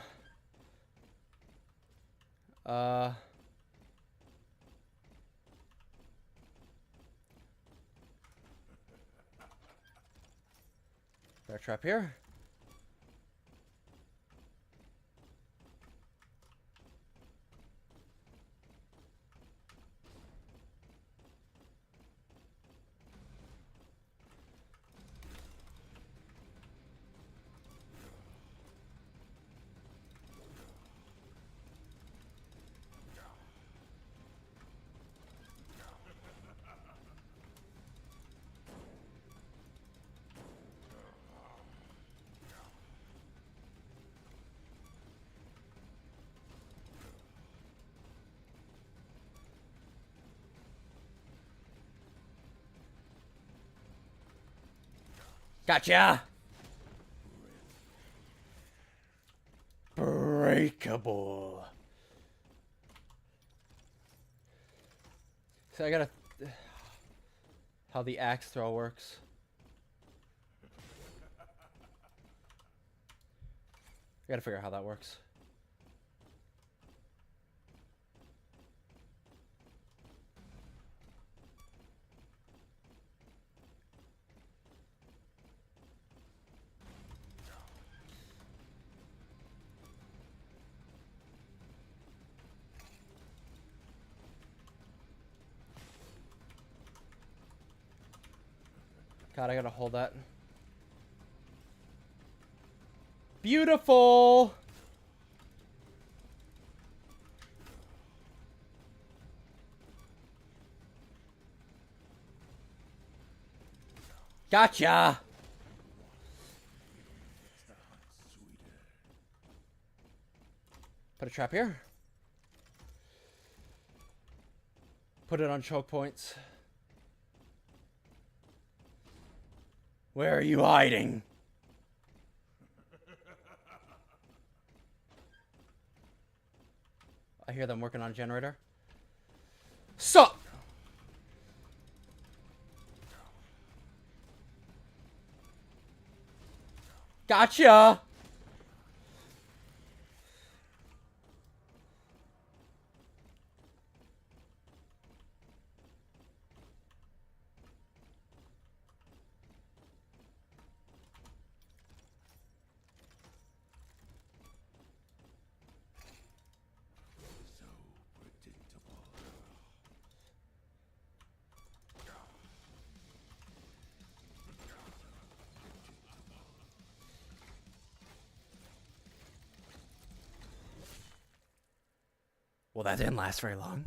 Bear trap here. Gotcha! Breakable. So I gotta... How the axe throw works. I gotta figure out how that works. God, I gotta hold that. Beautiful! Gotcha! Put a trap here. Put it on choke points. Where are you hiding? I hear them working on a generator. Sup? Gotcha! Well, that didn't last very long.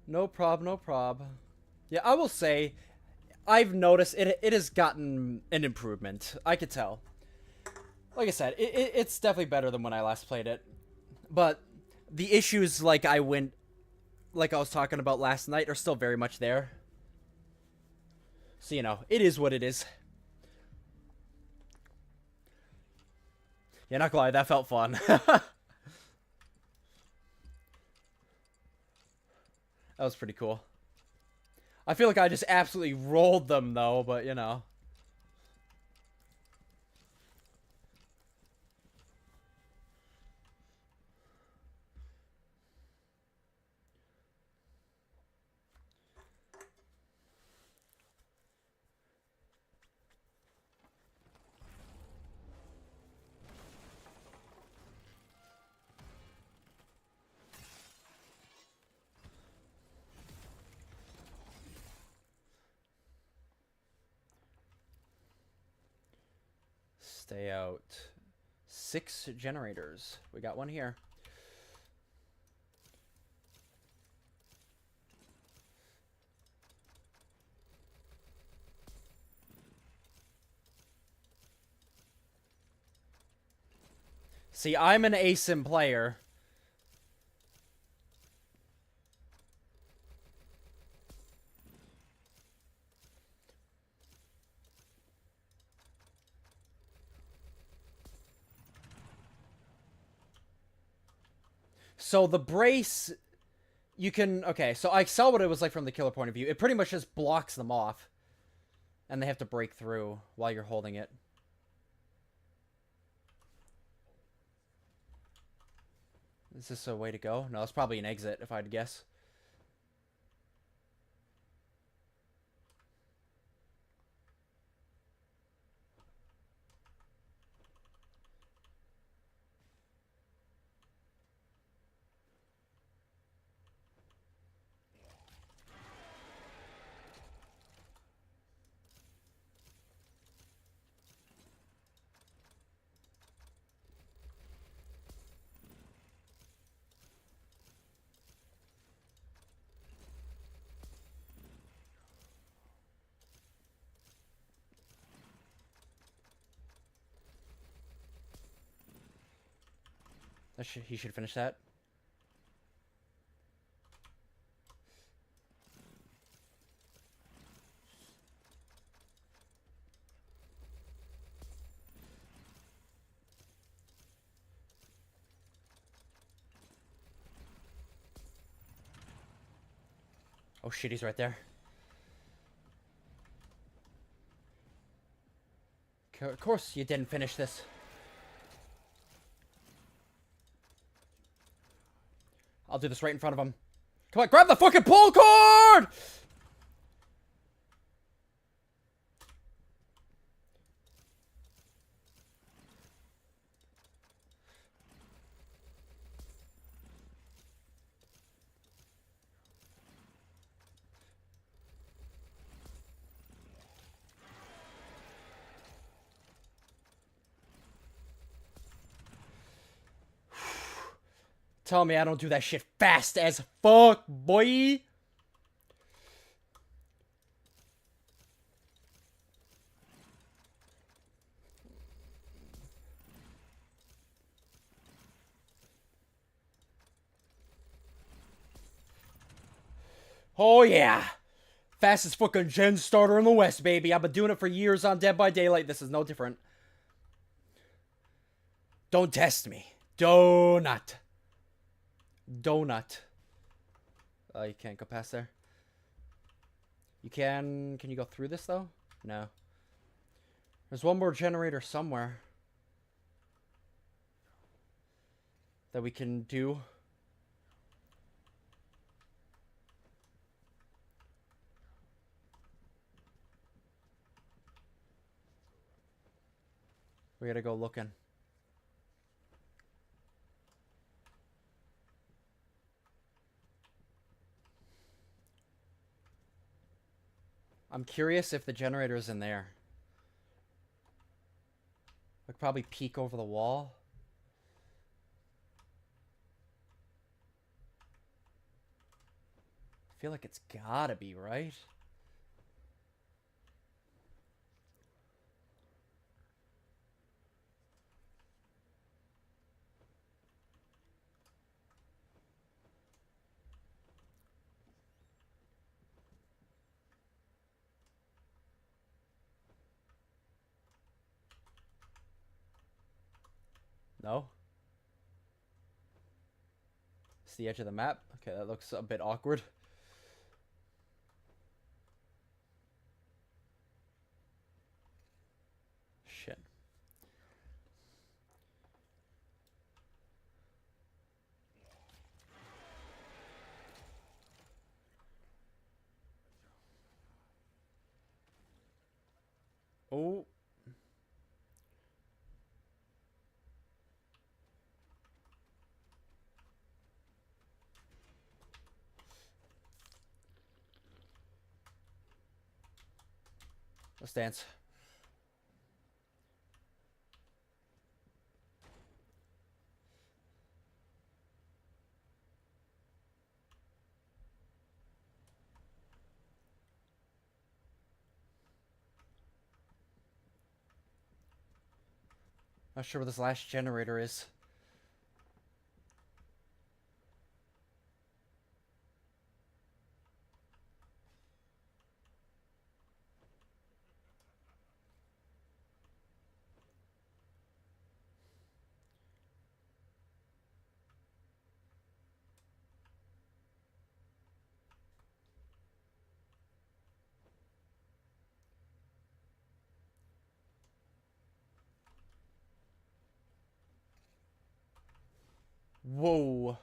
No prob, no prob. Yeah, I will say, I've noticed it has gotten an improvement. I could tell. Like I said, it's definitely better than when I last played it. But the issues like I was talking about last night are still very much there. So, you know, it is what it is. Yeah, not gonna lie, that felt fun. That was pretty cool. I feel like I just absolutely rolled them, though, but, you know. Stay out. 6 generators. We got one here. See, I'm an ASIM player. So the brace, you can... Okay, so I saw what it was like from the killer point of view. It pretty much just blocks them off. And they have to break through while you're holding it. Is this a way to go? No, it's probably an exit, if I'd guess. He should finish that. Oh shit, he's right there. Of course you didn't finish this. I'll do this right in front of him. Come on, grab the fucking pull cord! Tell me I don't do that shit fast as fuck, boy. Oh yeah. Fastest fucking gen starter in the West, baby. I've been doing it for years on Dead by Daylight. This is no different. Don't test me. Donut. You can't go past there. You can you go through this though? No. There's one more generator somewhere that we can do. We gotta go looking. I'm curious if the generator is in there. I could probably peek over the wall. I feel like it's gotta be, right? No? It's the edge of the map? Okay, that looks a bit awkward. Shit. Oh. Let's dance. Not sure where this last generator is. Whoa.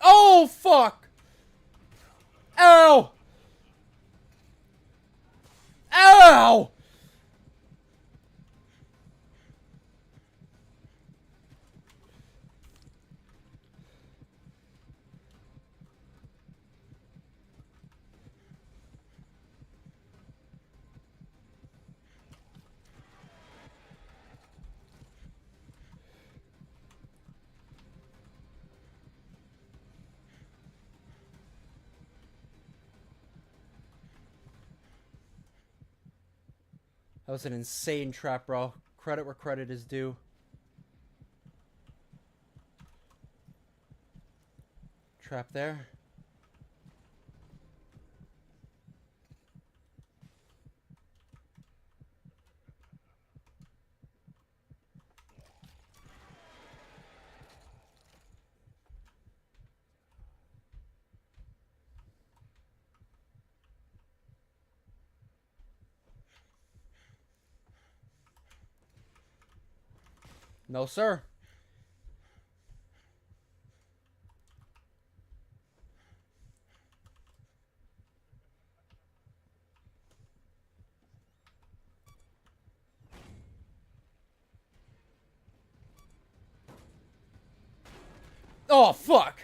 Oh, fuck! Ow! Ow! That was an insane trap, bro. Credit where credit is due. Trap there. No, sir. Oh, fuck!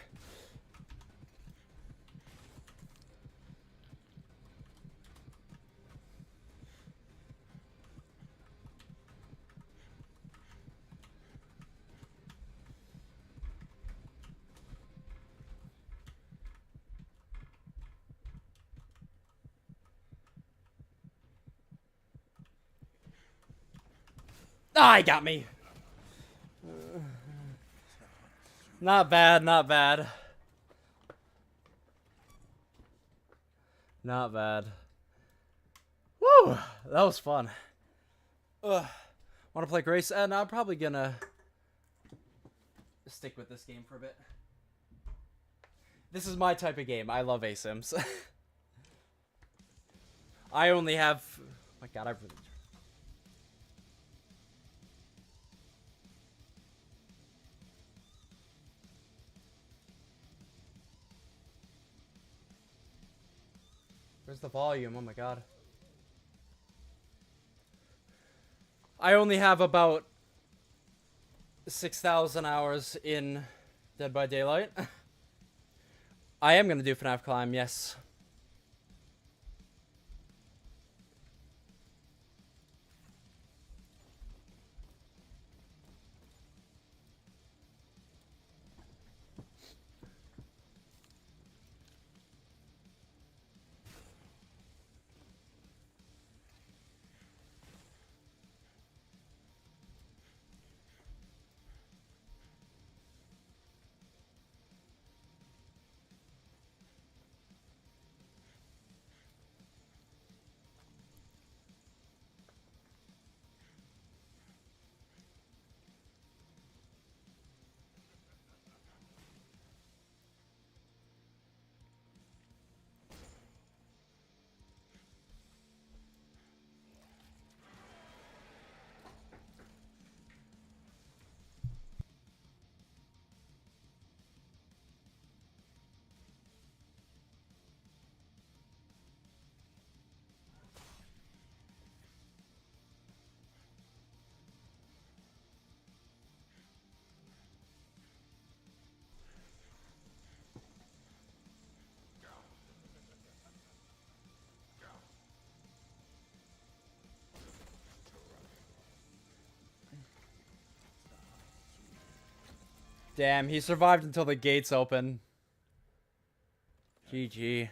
Ah, he got me. Not bad, not bad. Not bad. Woo! That was fun. Want to play Grace? And I'm probably gonna stick with this game for a bit. This is my type of game. I love ASIMs. I only have... Oh my god, I've really... Where's the volume? Oh my god. I only have about 6,000 hours in Dead by Daylight. I am gonna do FNAF Climb, yes. Damn, he survived until the gates open. GG.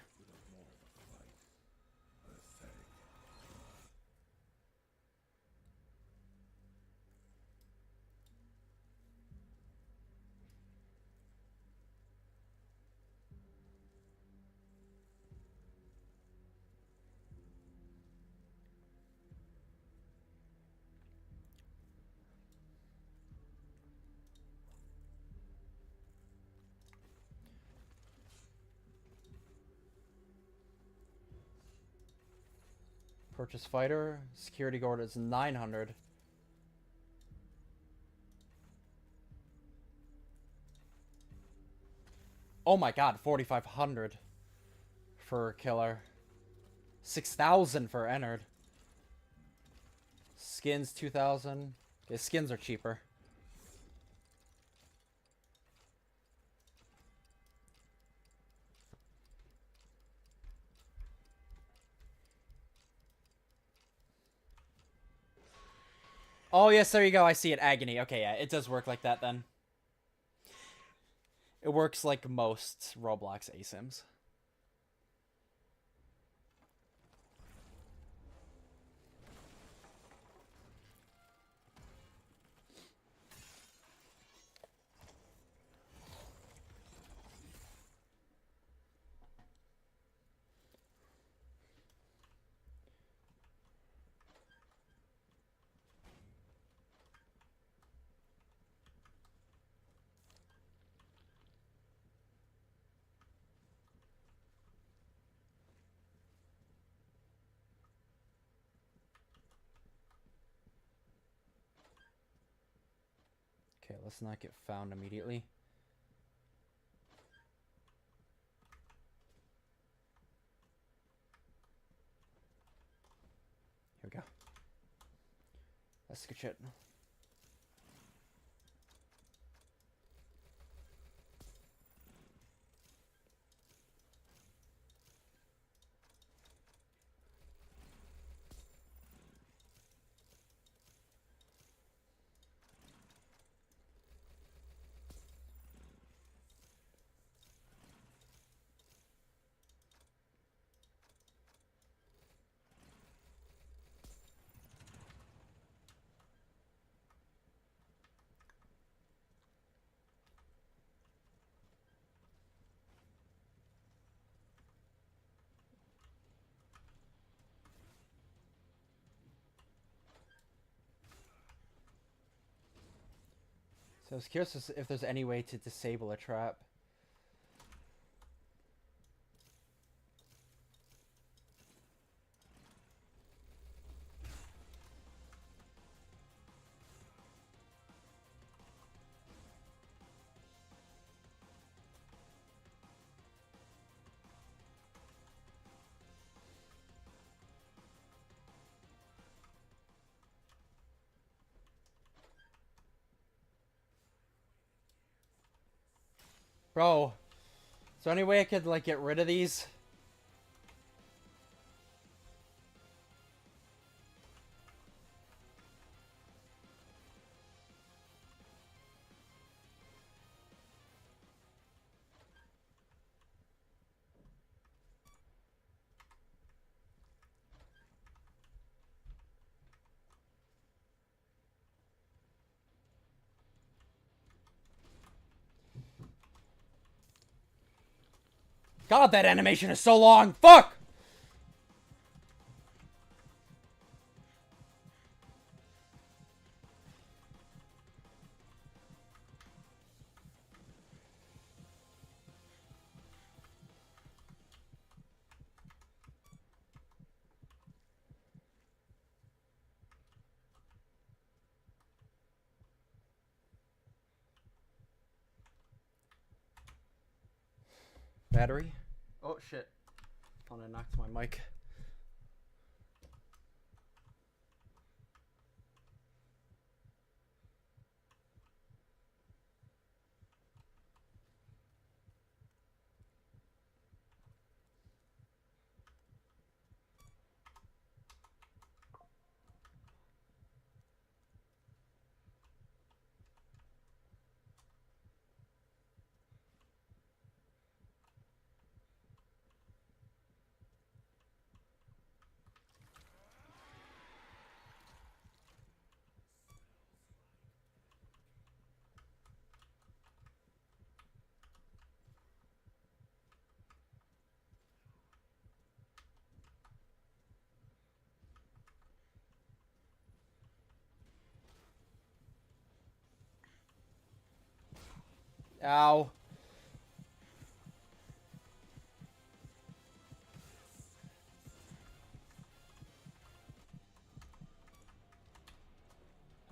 Purchase fighter. Security guard is 900. Oh my god, 4,500 for killer. 6,000 for entered. Skins 2,000. Okay, skins are cheaper. Oh, yes, there you go. I see it. Agony. Okay, yeah, it does work like that then. It works like most Roblox ASIMs. Okay, let's not get found immediately. Here we go. That's good shit. So I was curious if there's any way to disable a trap. Bro, is there any way I could, like, get rid of these? God, that animation is so long! Fuck! Battery? Oh shit. Oh, I knocked my mic. Ow.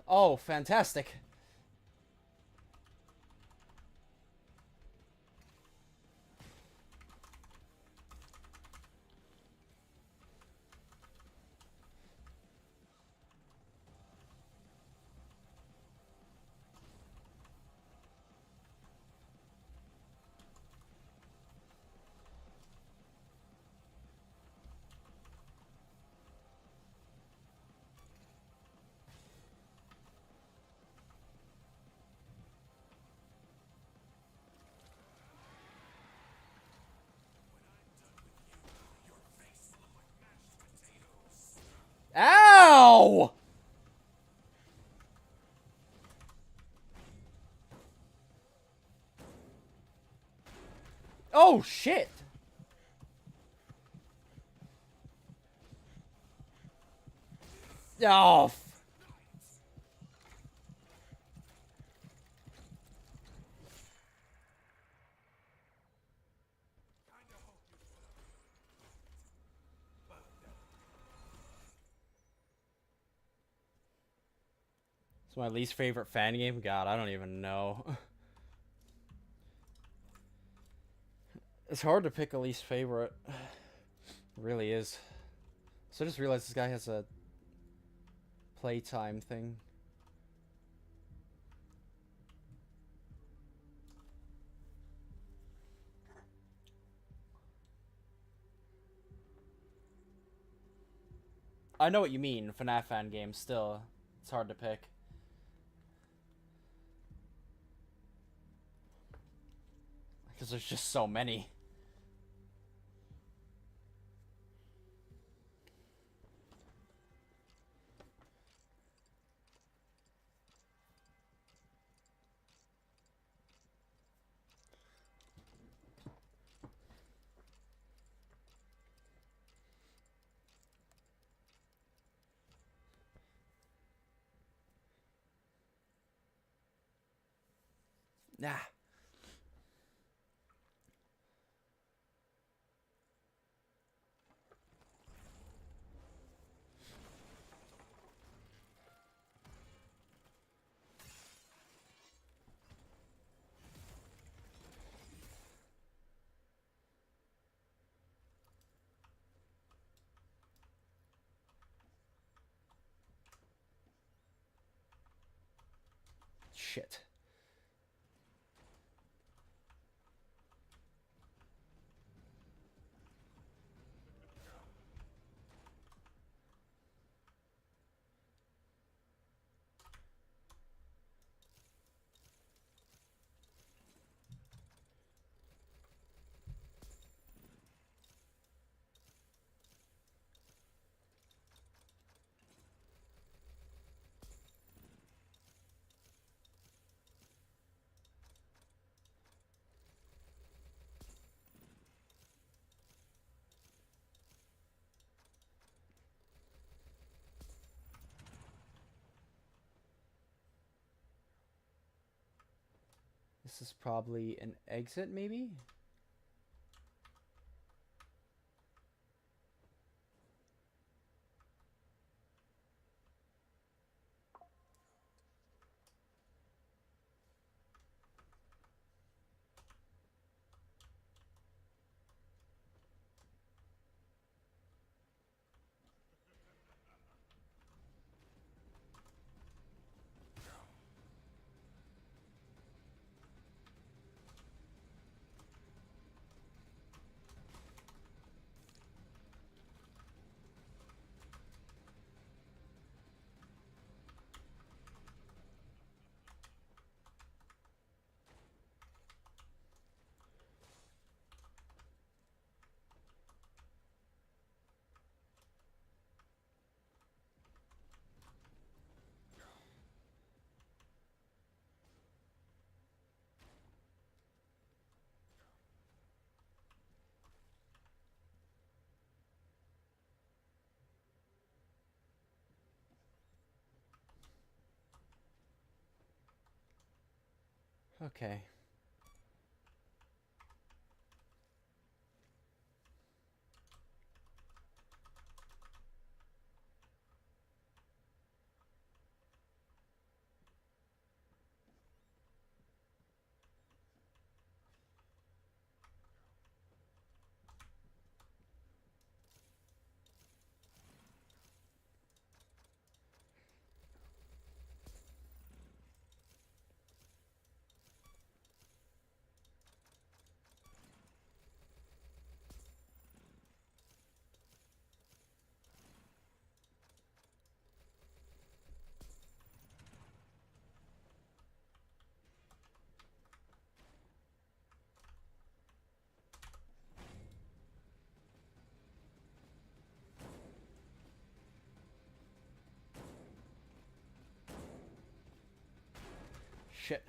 Oh, fantastic. Ow! Oh, shit. Oh, it's my least favorite fan game. God, I don't even know. It's hard to pick a least favorite. It really is. So I just realized this guy has a playtime thing. I know what you mean, FNAF fan games. Still, it's hard to pick. Because there's just so many. Nah. Shit. This is probably an exit, maybe? Okay. shit.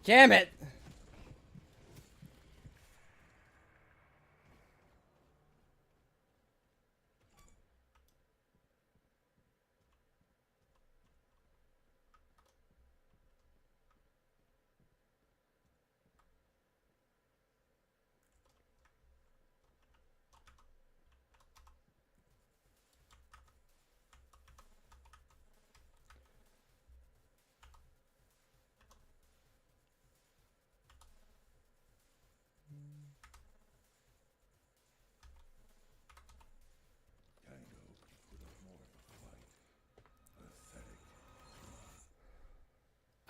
Damn it!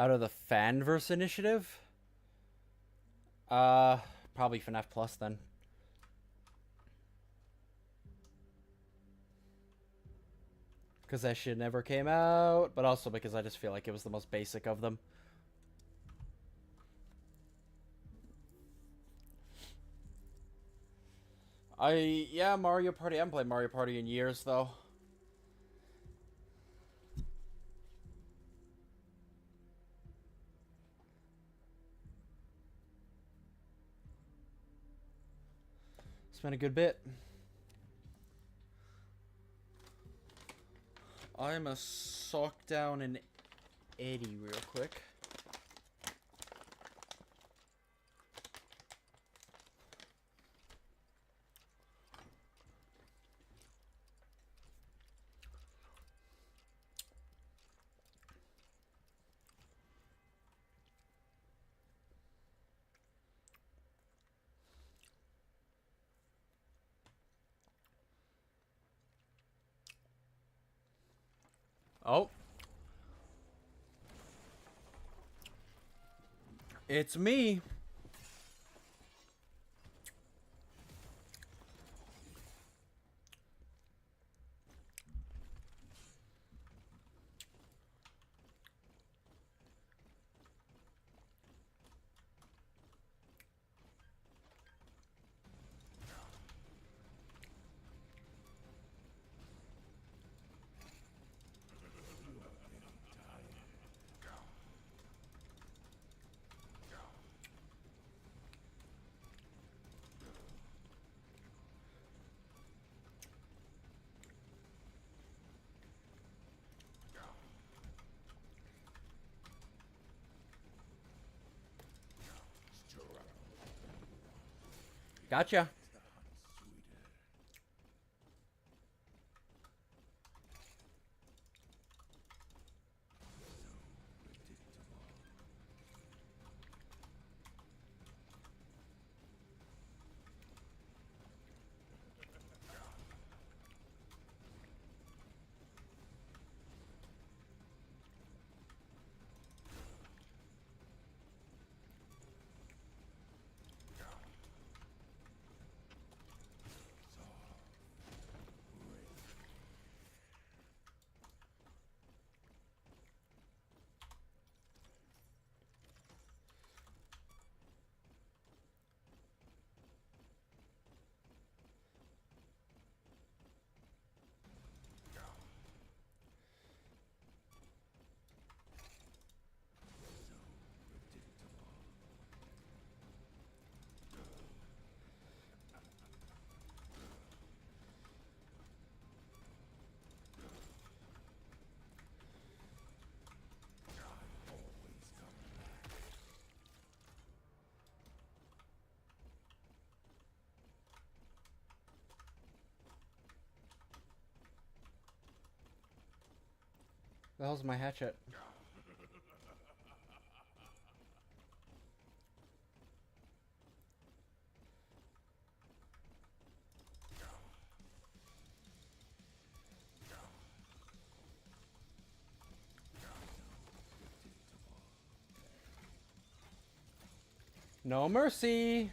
Out of the Fanverse initiative? Probably FNAF Plus then. Because that shit never came out, but also because I just feel like it was the most basic of them. Yeah, Mario Party. I haven't played Mario Party in years, though. It's been a good bit. I'm gonna sock down an Eddie real quick. Oh. It's me. Gotcha. The hell's my hatchet? No mercy.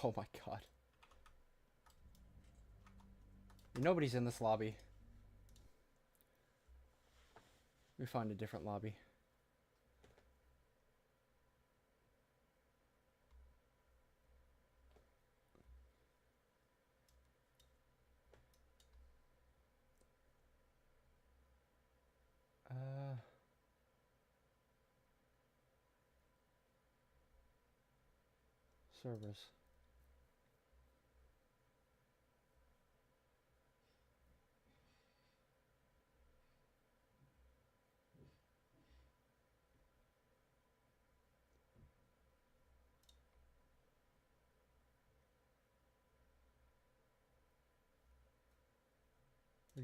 Oh my god. Nobody's in this lobby. Let me find a different lobby. Servers.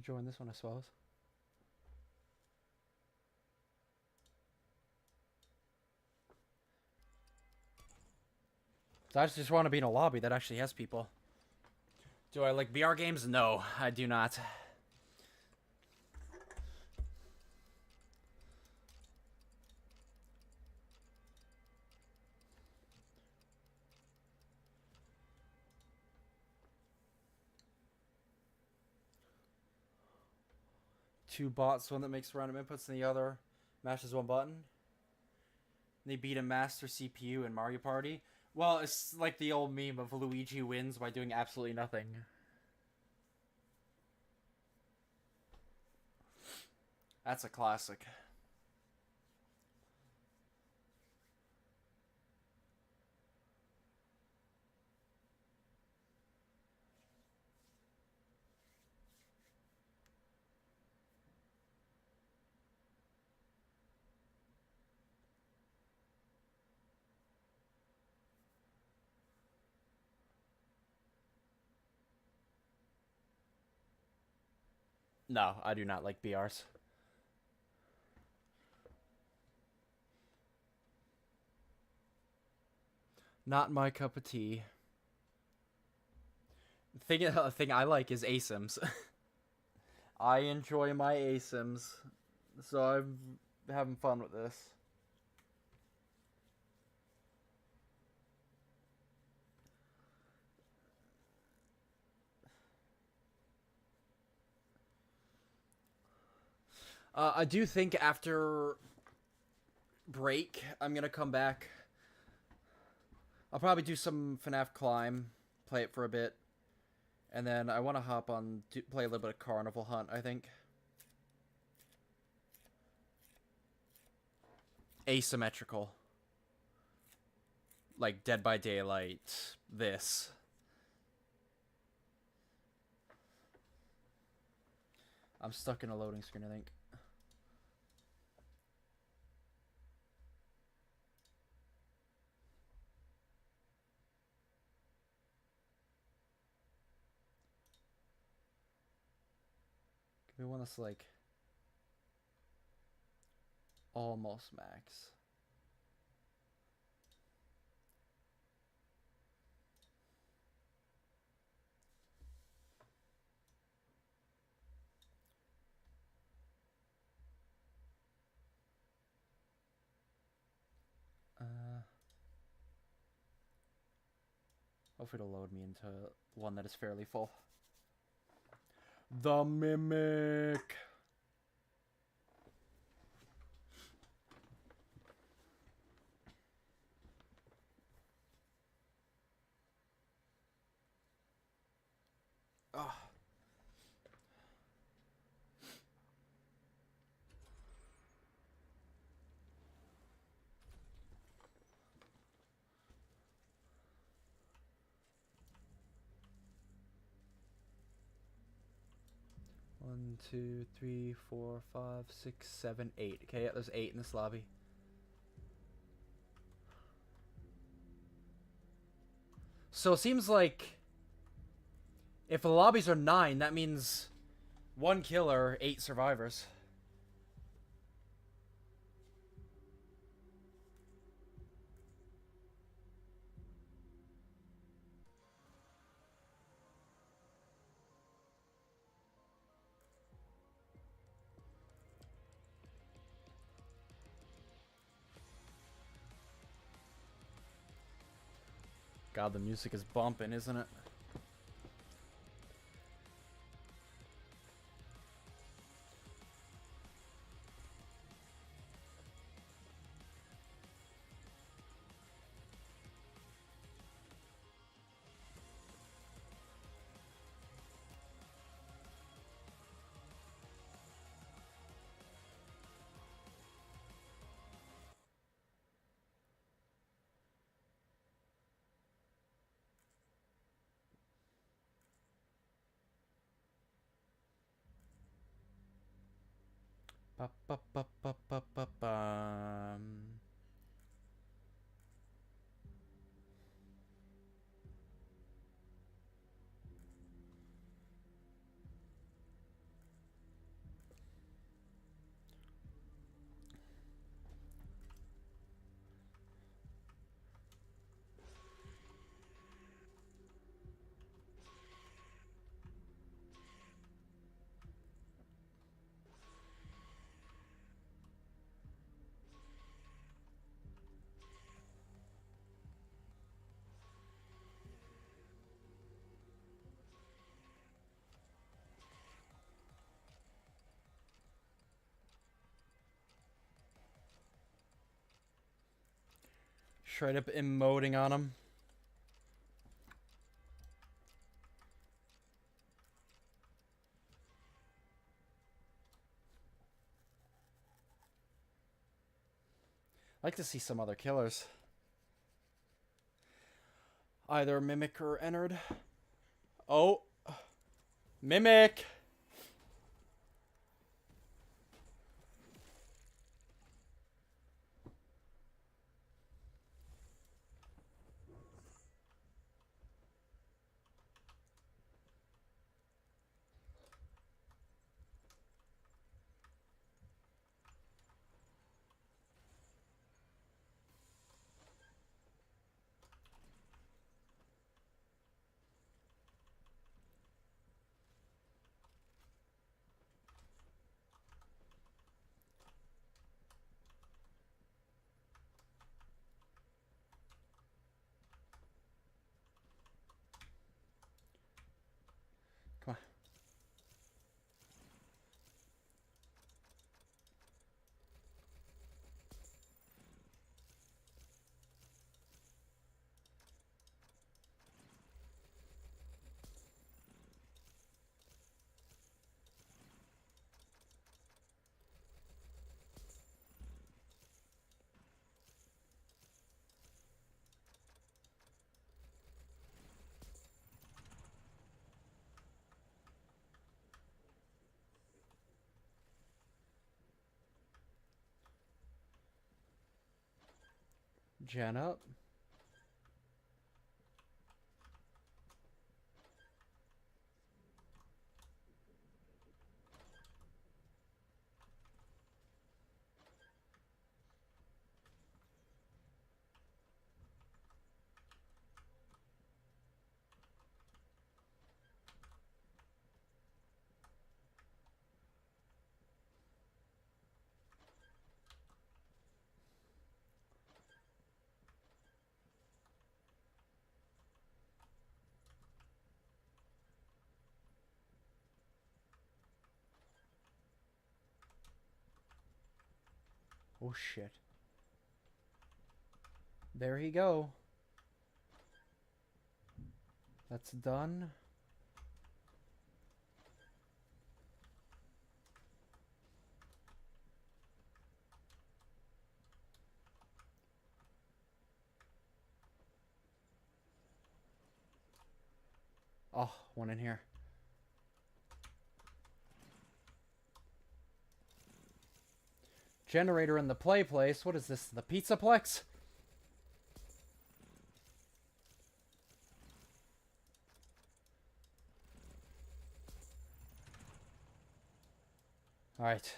Join this one, I suppose. I just want to be in a lobby that actually has people. Do I like VR games? No, I do not. Two bots, one that makes random inputs and the other mashes one button. They beat a master CPU in Mario Party. Well, it's like the old meme of Luigi wins by doing absolutely nothing. That's a classic. No, I do not like BRs. Not my cup of tea. The thing I like is ASIMs. I enjoy my ASIMs, so I'm having fun with this. I do think after break, I'm gonna come back. I'll probably do some FNAF Climb, play it for a bit, and then I want to hop on, play a little bit of Carnival Hunt, I think. Asymmetrical. Like Dead by Daylight, this. I'm stuck in a loading screen, I think. Give me one that's like almost max. Hopefully it'll load me into one that is fairly full. The Mimic. Oh. One, two, three, four, five, six, seven, eight. Okay, yeah, there's 8 in this lobby. So it seems like if the lobbies are 9, that means 1 killer, 8 survivors. God, the music is bumping, isn't it? Ba, ba, ba, ba, ba, ba, bum. Straight up emoting on him. I'd like to see some other killers. Either Mimic or Ennard. Oh. Mimic! Come on. Jan up. Oh shit. There he go. That's done. Oh, one in here. Generator in the play place. What is this? The Pizzaplex? Alright.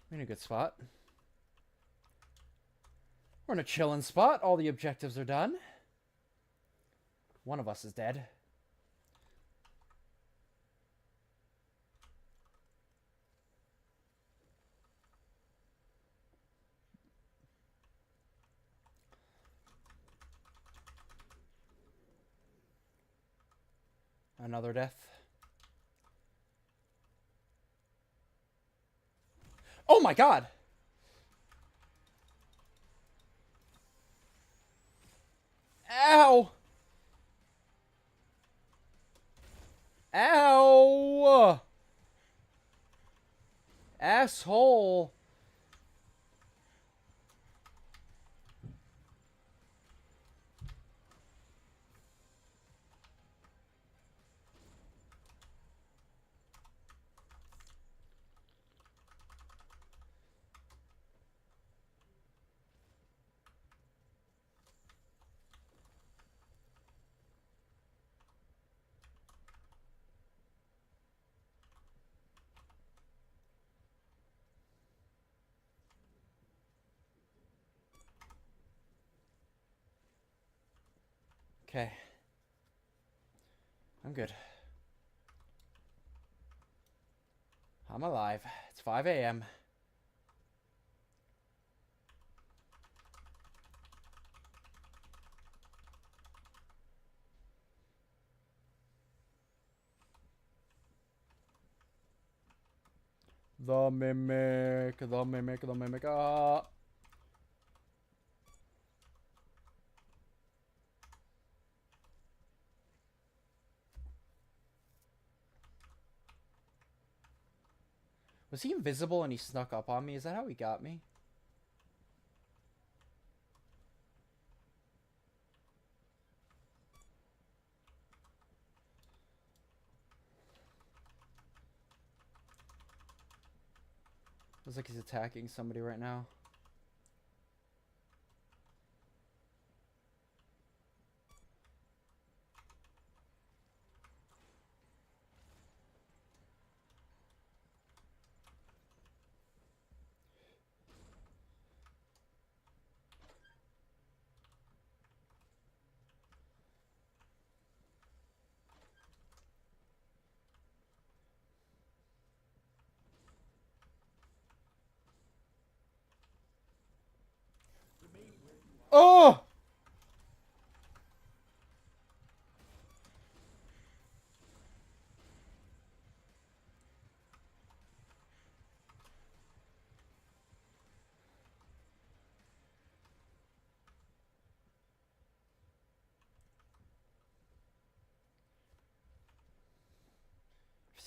We're in a good spot. We're in a chillin' spot. All the objectives are done. One of us is dead. Another death. Oh my god! Ow! Ow! Asshole! Okay. I'm good. I'm alive. It's 5 a.m. The mimic, the mimic, the mimic. Was he invisible and he snuck up on me? Is that how he got me? Looks like he's attacking somebody right now. Oh!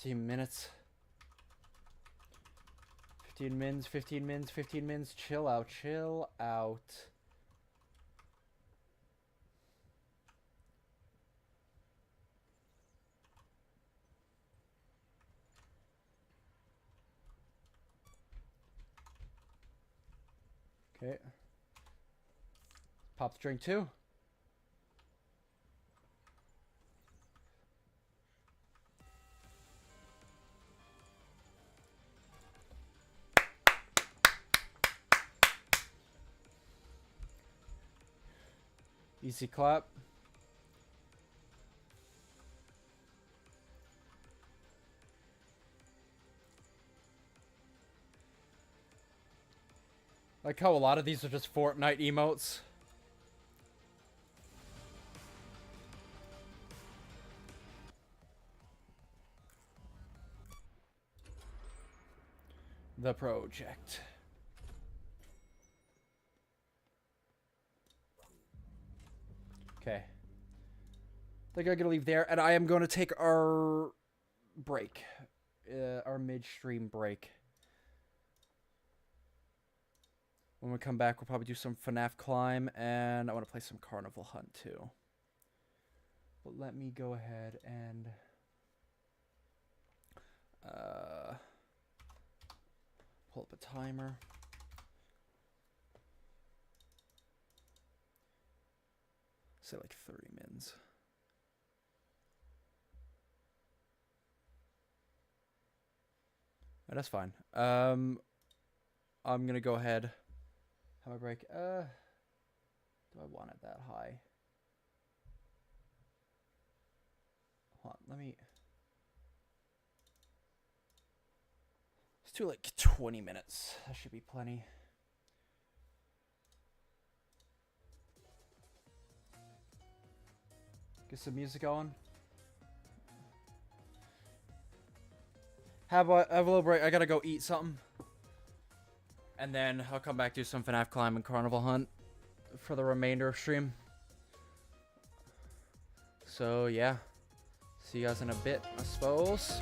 Minutes. 15 mins, 15 mins, 15 mins. Chill out, chill out. Okay. Pop the drink too. Easy clap. Like how a lot of these are just Fortnite emotes. The project. Okay. I think I'm gonna leave there, and I am going to take our break. Our midstream break. When we come back, we'll probably do some FNAF Climb, and I want to play some Carnival Hunt, too. But let me go ahead and... pull up a timer. Say like 30 mins. Oh, that's fine. I'm gonna go ahead. Have a break. Do I want it that high? Hold on, let me... Let's do like 20 minutes. That should be plenty. Get some music going. have a little break. I gotta go eat something. And then I'll come back do some FNAF climb and carnival hunt for the remainder of stream. So yeah. See you guys in a bit, I suppose.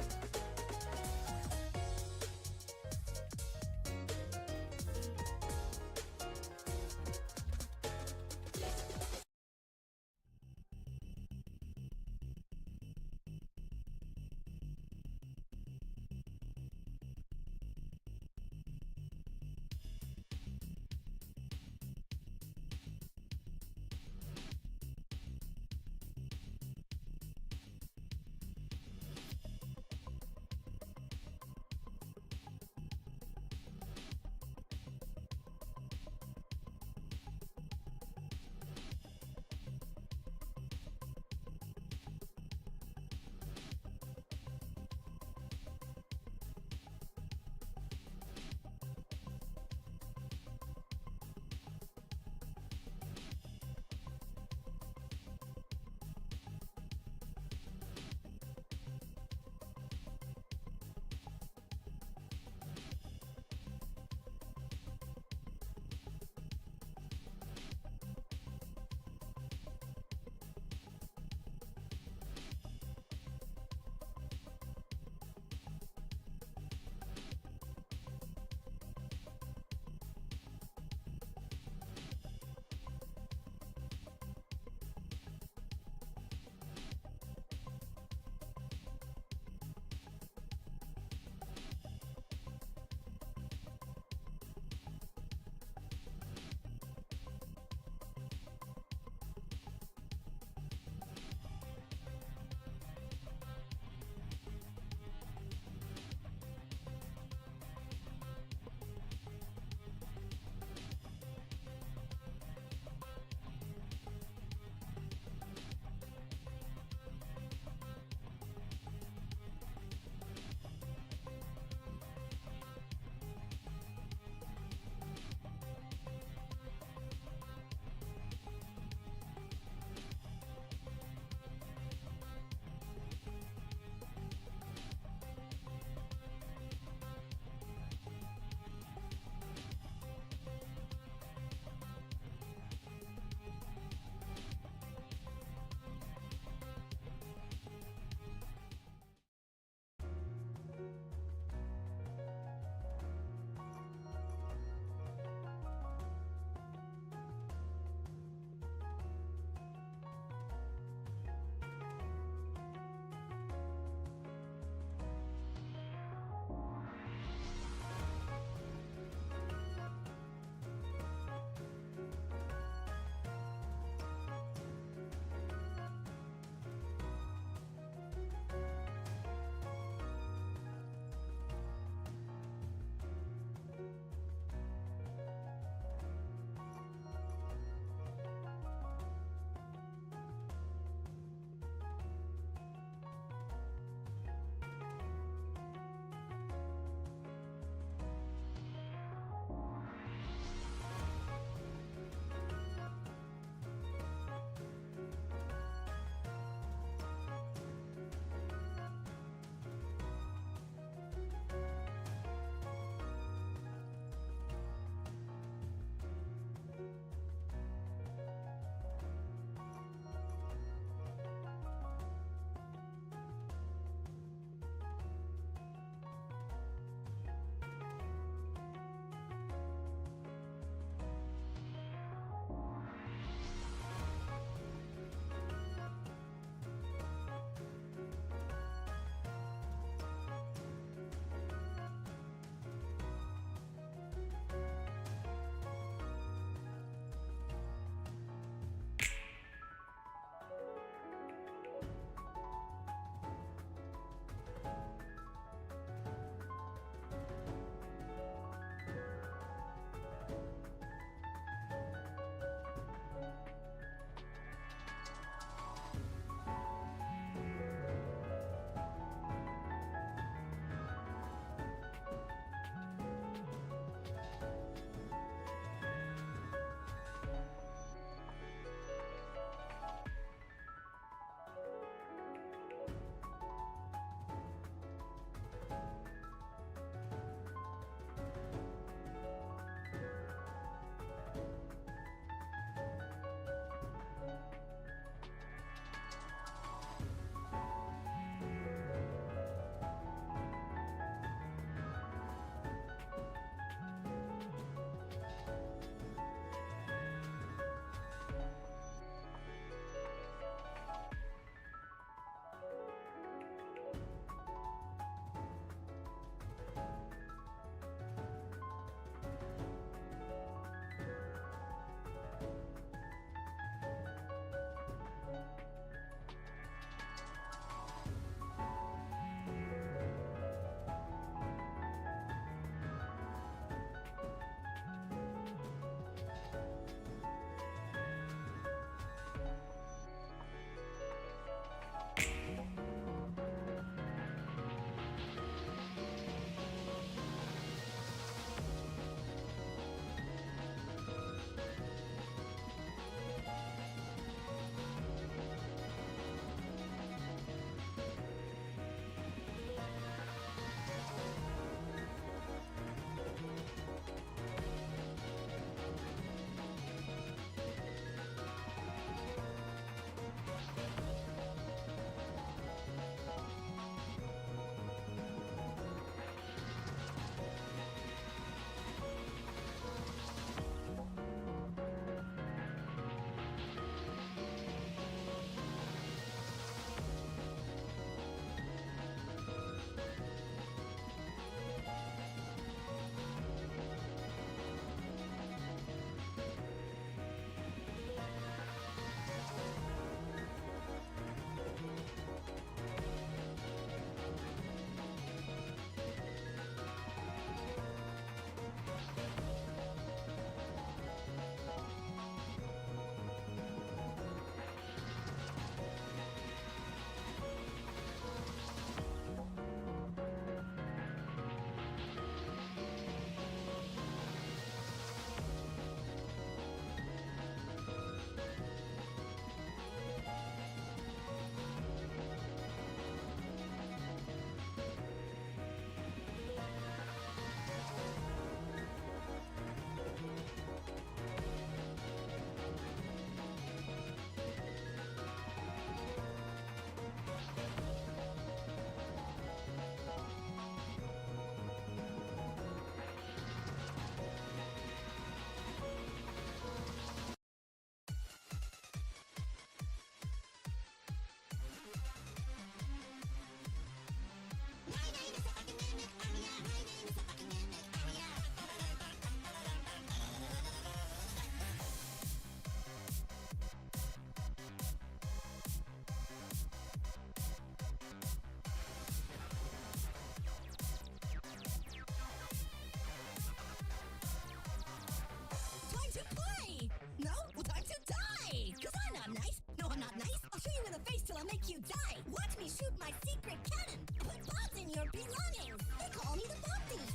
me shoot my secret cannon. Put bombs in your belongings. They call me the bomb thief.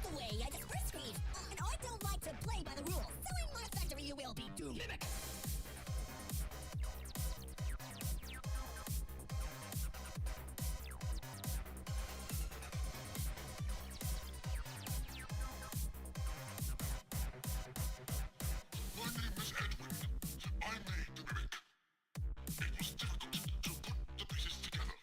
The way I disperse grief. And I don't like to play by the rules. So in my factory you will be doomed. Mimic! My name is Edwin. I made the mimic. It was difficult to put the pieces together.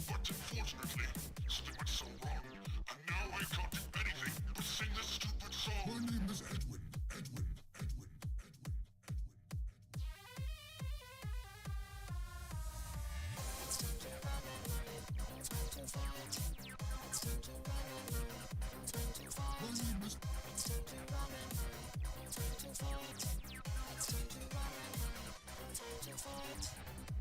But unfortunately, something went so wrong. And now I can't do anything but sing this stupid song. My name is Edwin. Edwin. Edwin. Edwin. It's time to run and learn. Time to fight. It's time to run and learn. Time to fight. My name is It's time to run and learn. Time to fight. It's time to run and learn. Time to fight.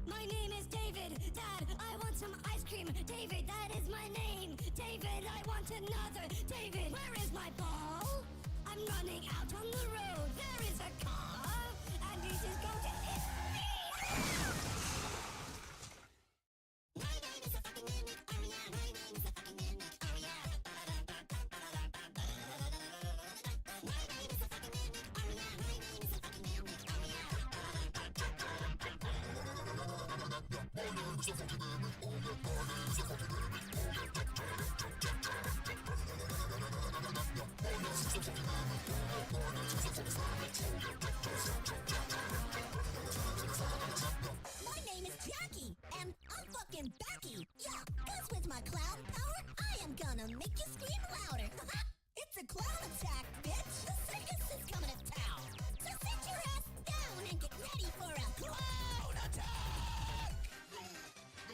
My name is David. Dad, I want some ice cream. David, that is my name. David, I want another. David, where is my ball? I'm running out on the road. There is a car, and it is going to hit me. My name is a fucking mimic. Oh yeah, my name is a fucking mimic. Oh yeah. My name is a fucking mimic. Oh yeah, my name is a fucking mimic. Oh yeah. My name is Jackie, and I'm fucking Becky. Yeah, 'cause with my clown power, I am gonna make you scream louder. It's a clown attack, bitch. The circus is coming to town. So sit your ass down and get ready for a clown attack. no,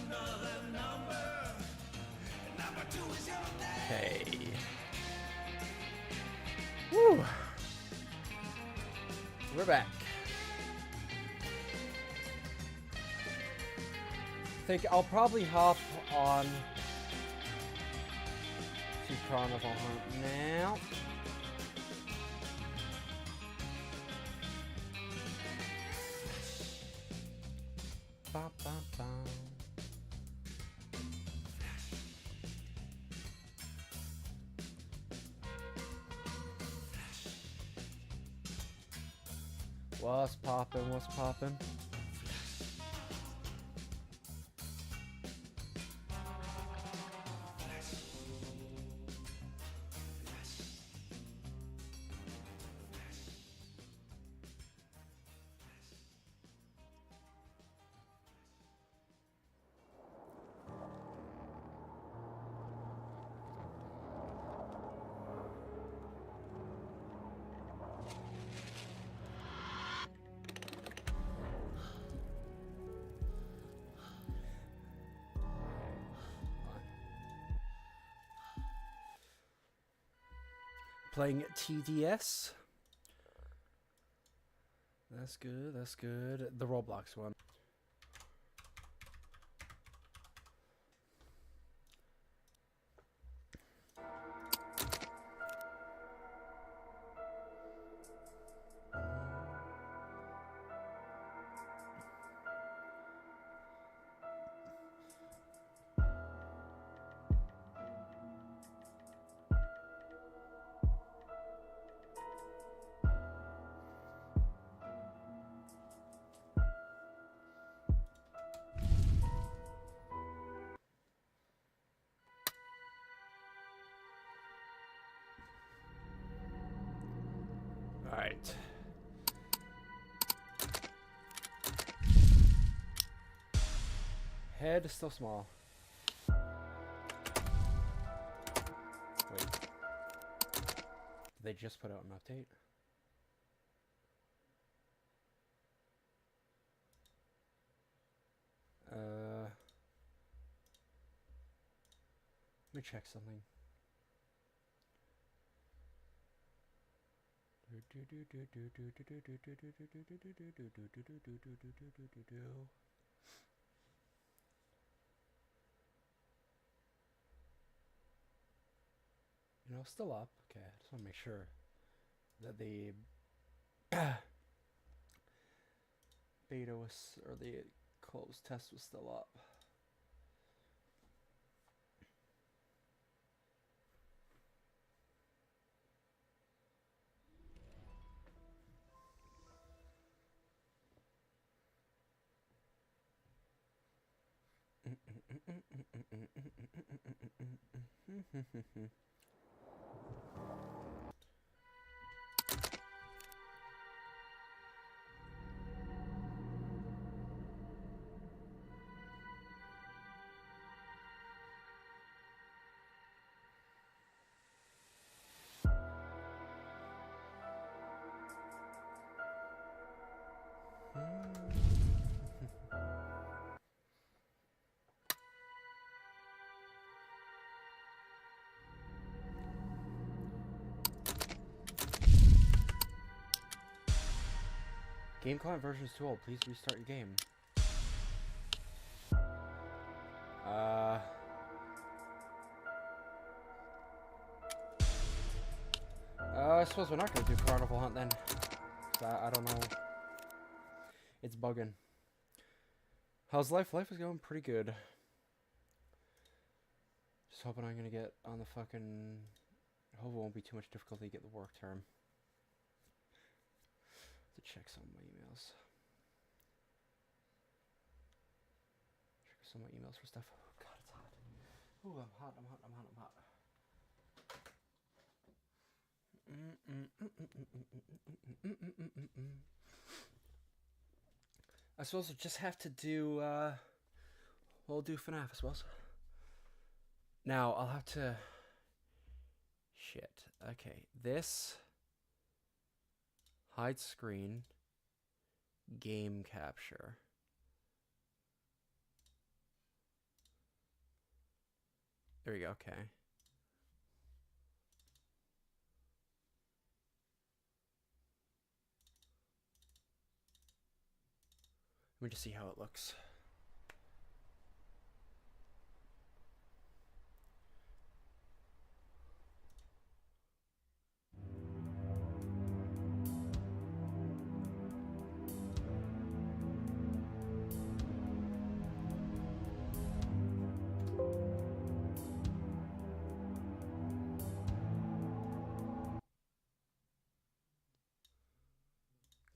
another number. Number 2 is your name. Okay. Woo. We're back. I think I'll probably hop on to Carnival Hunt now. Bum, bum, bum. What's poppin'? What's poppin'? Playing TDS. That's good, that's good. The Roblox one. All right. Head is still small. Wait. Did they just put out an update? Let me check something. You know, still up. Okay, I just want to make sure that the beta was, or the closed test was still up. Game client version is too old. Please restart your game. I suppose we're not going to do Carnival Hunt then. I don't know. It's bugging. How's life? Life is going pretty good. Just hoping I'm going to get on the fucking... Hope it won't be too much difficulty to get the work term. To check some of my emails. Check some of my emails for stuff. Oh god, it's hot. Ooh, I'm hot, I'm hot, I'm hot, I'm hot. I suppose we'll just have to do, we'll do FNAF, I suppose. Now, I'll have to... Shit. Okay, this... Hide screen. Game capture. There we go. Okay. Let me just see how it looks.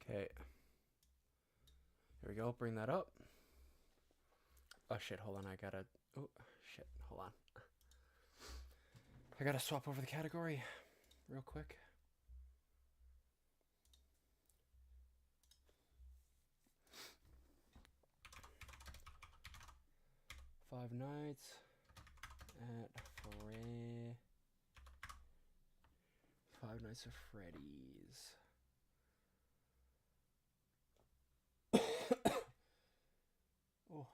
Okay. There we go. Bring that up. Oh shit, hold on. I gotta. Oh shit, hold on. I gotta swap over the category real quick. Five Nights at Five Nights at Freddy's. Oh.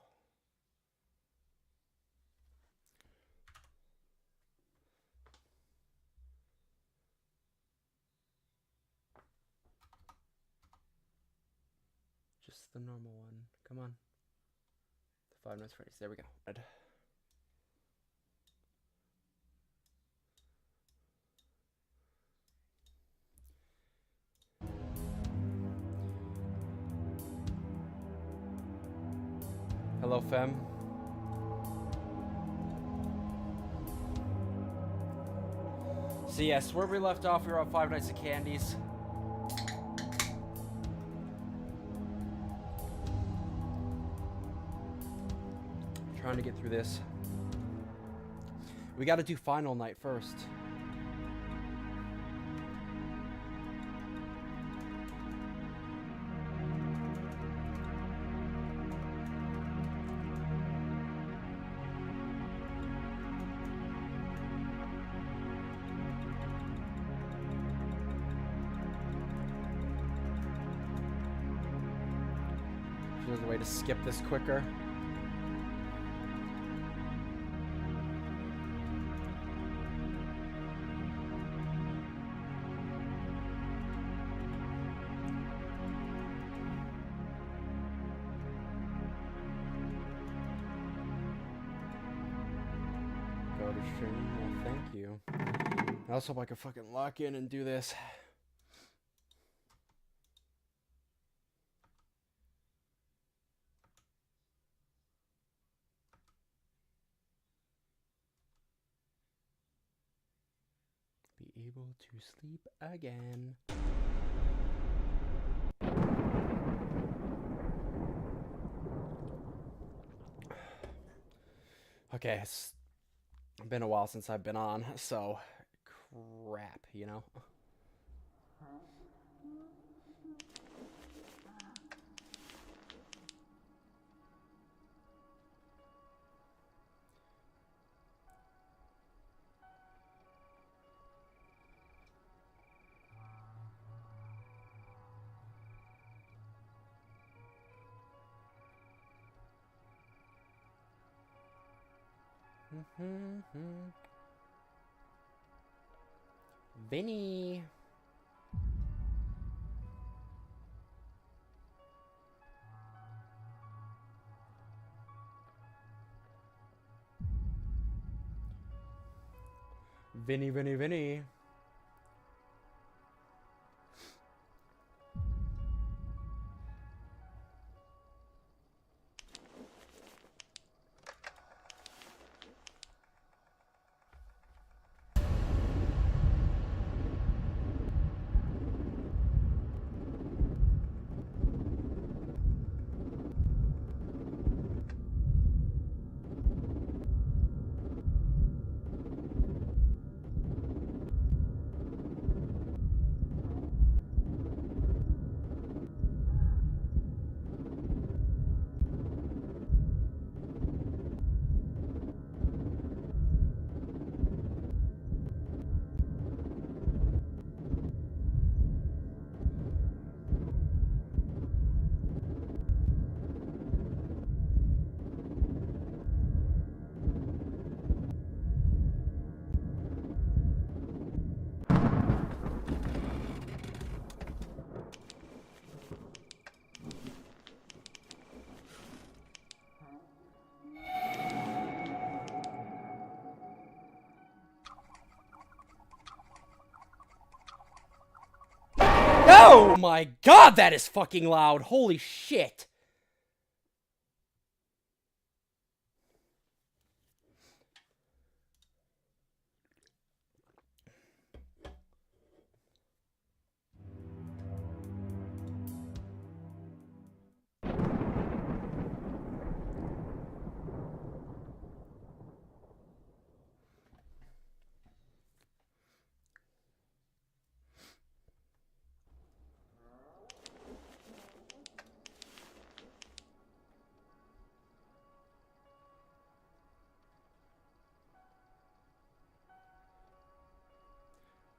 Just the normal one. Come on. The Five Nights at Freddy's. There we go. Red. Hello, Fem. So yes, where we left off, we were on Five Nights at Candy's. Trying to get through this. We got to do final night first. There's a way to skip this quicker. Go to stream. Well, thank you. I also hope I can fucking lock in and do this. Be able to sleep again. Okay, it's been a while since I've been on, so crap, you know? Vinny. Vinny. Oh my god, that is fucking loud. Holy shit.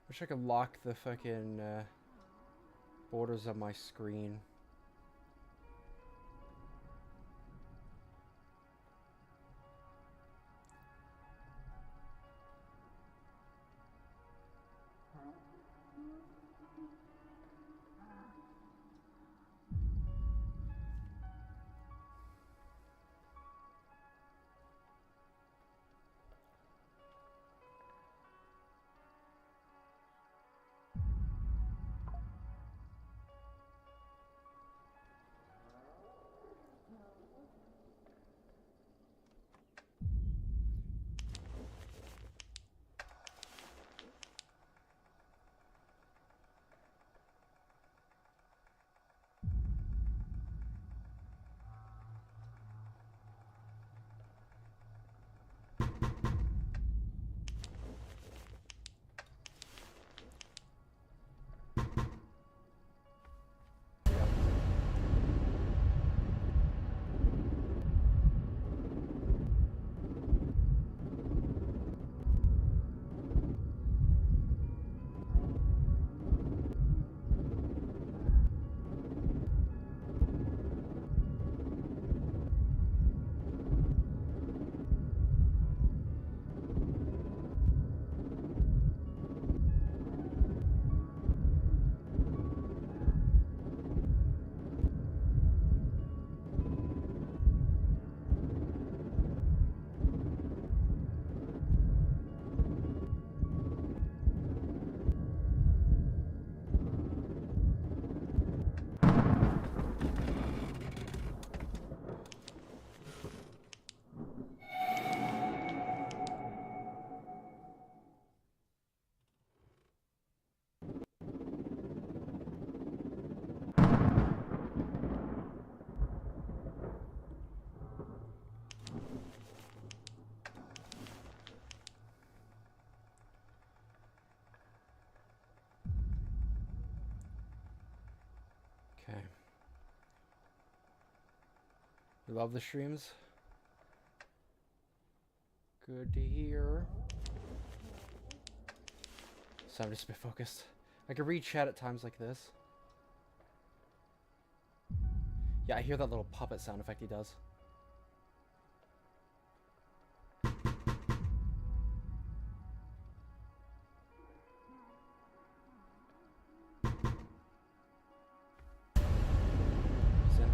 Wish I could lock the fucking borders of my screen. Okay. You love the streams? Good to hear. So I'm just a bit focused. I can read chat at times like this. Yeah, I hear that little puppet sound effect he does. Zen.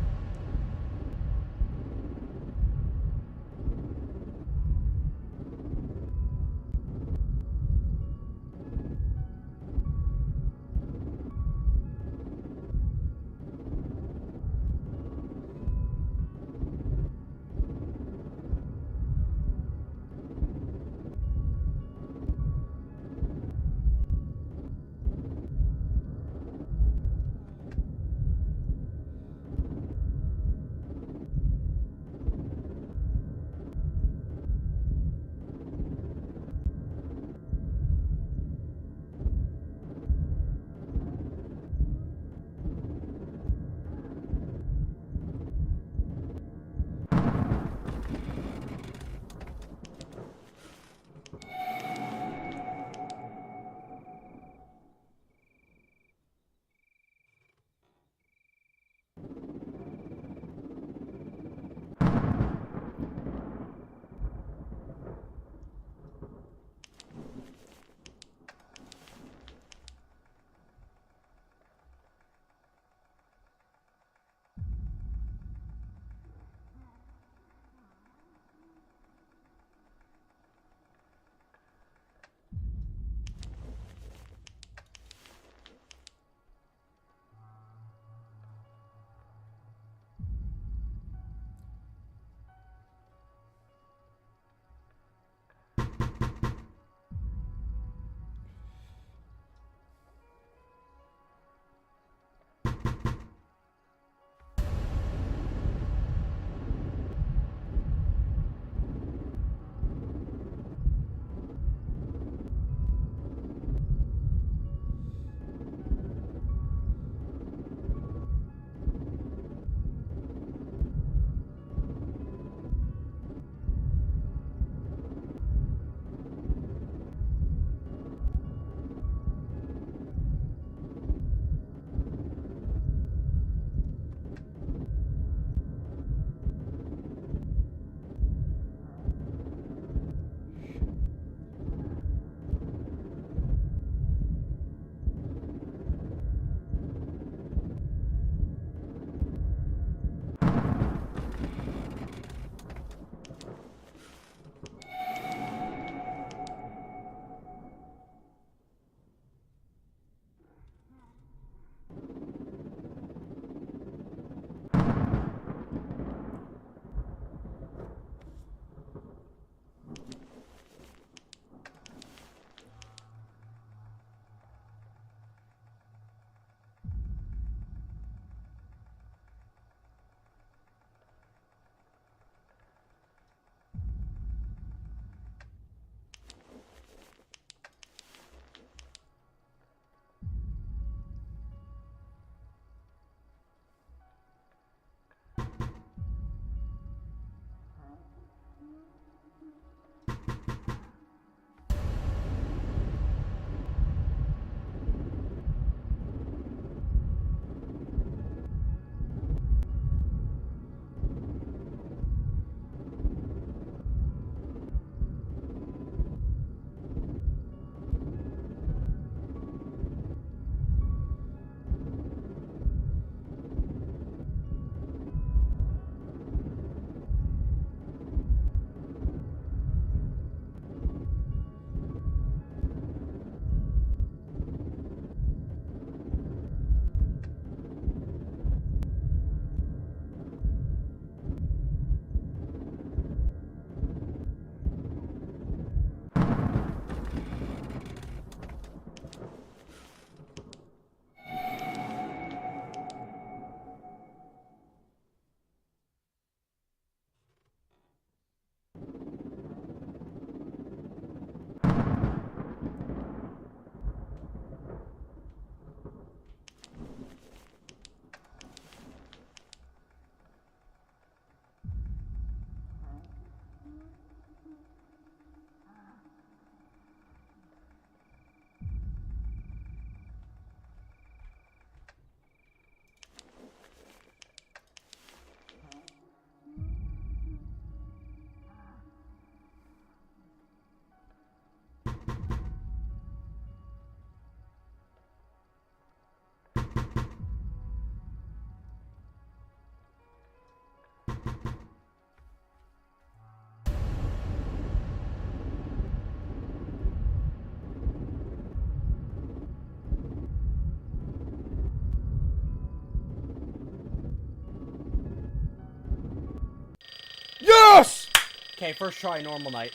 Okay, first try, normal night.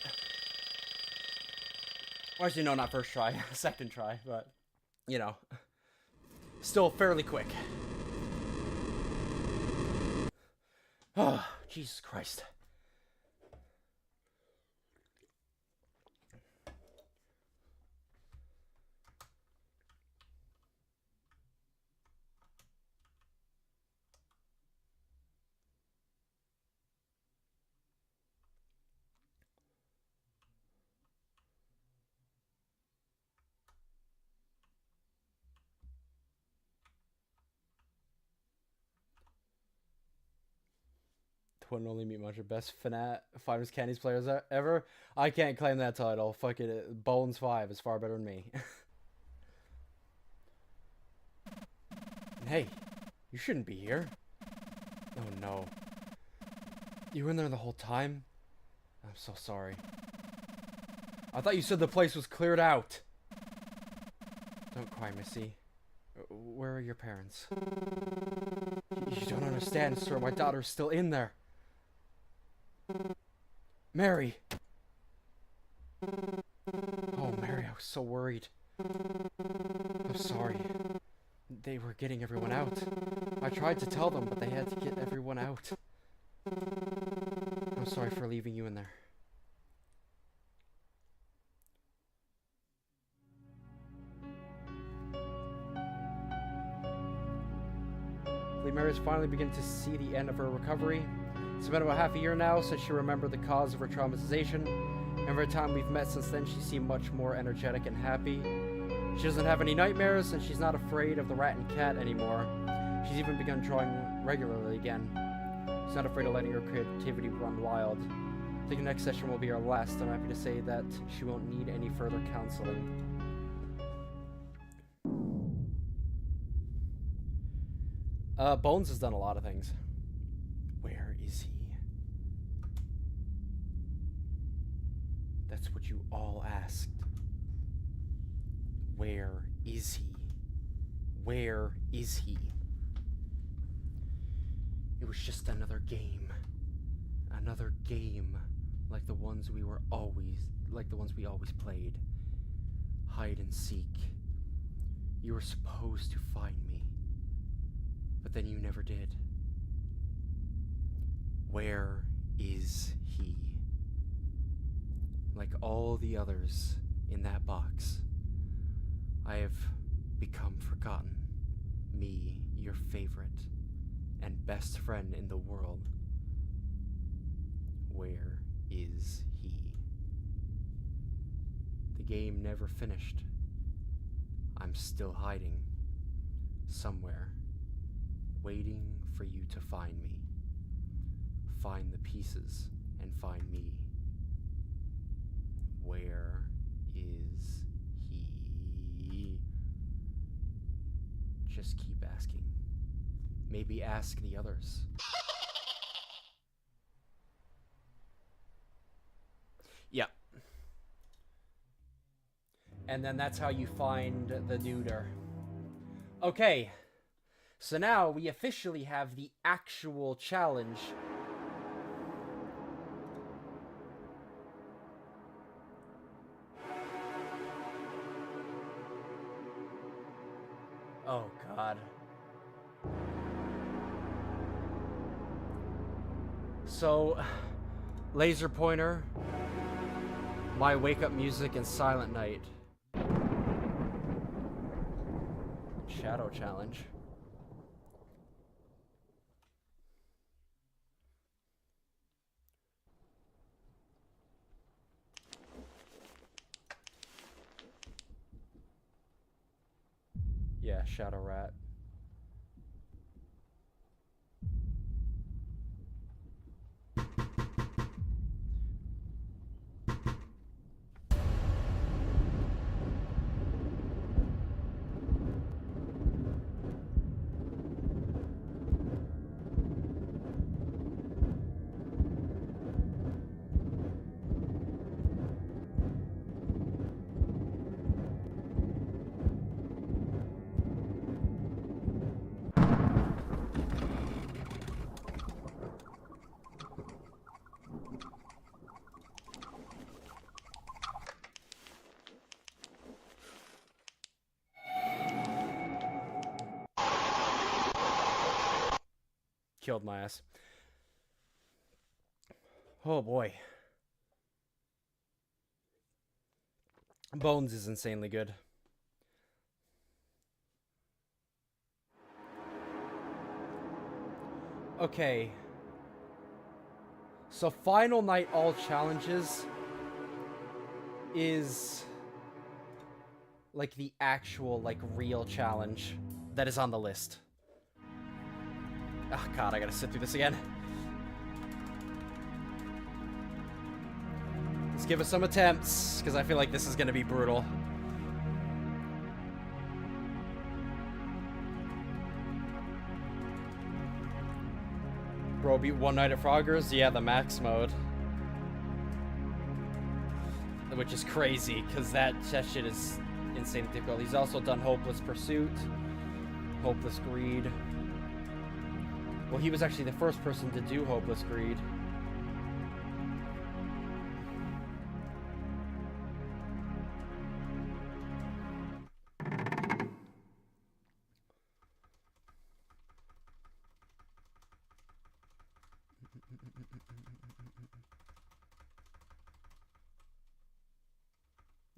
Or actually, no, not first try. Second try, but, you know. Still fairly quick. Oh, Jesus Christ. One and only meet Muncher, best FNAF Finest Candies players ever. I can't claim that title. Fuck it. Bones 5 is far better than me. Hey, you shouldn't be here. Oh no. You were in there the whole time? I'm so sorry. I thought you said the place was cleared out. Don't cry, Missy. Where are your parents? You don't understand, sir. My daughter's still in there. Mary! Oh, Mary, I was so worried. I'm sorry. They were getting everyone out. I tried to tell them, but they had to get everyone out. I'm sorry for leaving you in there. Mary's finally beginning to see the end of her recovery. It's been about half a year now since she remembered the cause of her traumatization. Every time we've met since then, she seemed much more energetic and happy. She doesn't have any nightmares, and she's not afraid of the rat and cat anymore. She's even begun drawing regularly again. She's not afraid of letting her creativity run wild. I think the next session will be our last. I'm happy to say that she won't need any further counseling. Bones has done a lot of things. Where is he? That's what you all asked. Where is he? Where is he? It was just another game. Another game like the ones we always played. Hide and seek. You were supposed to find me, but then you never did. Where is he? Like all the others in that box, I have become forgotten. Me, your favorite and best friend in the world. Where is he? The game never finished. I'm still hiding somewhere, waiting for you to find me. Find the pieces and find me. Where is he? Just keep asking. Maybe ask the others. Yeah. And then that's how you find the duder. Okay. So now we officially have the actual challenge. Oh, God. So, laser pointer, my wake-up music, and Silent Night. Shadow challenge. Yeah, Shadow Rat. killed my ass. Oh boy. Bones is insanely good. Okay. So Final Night All Challenges is like the actual, like, real challenge that is on the list. Oh god, I gotta sit through this again. Let's give it some attempts, because I feel like this is gonna be brutal. Bro beat One Night at Frogger's? Yeah, the max mode. Which is crazy, because that shit is insanely difficult. He's also done Hopeless Pursuit, Hopeless Greed. Well, he was actually the first person to do Hopeless Greed.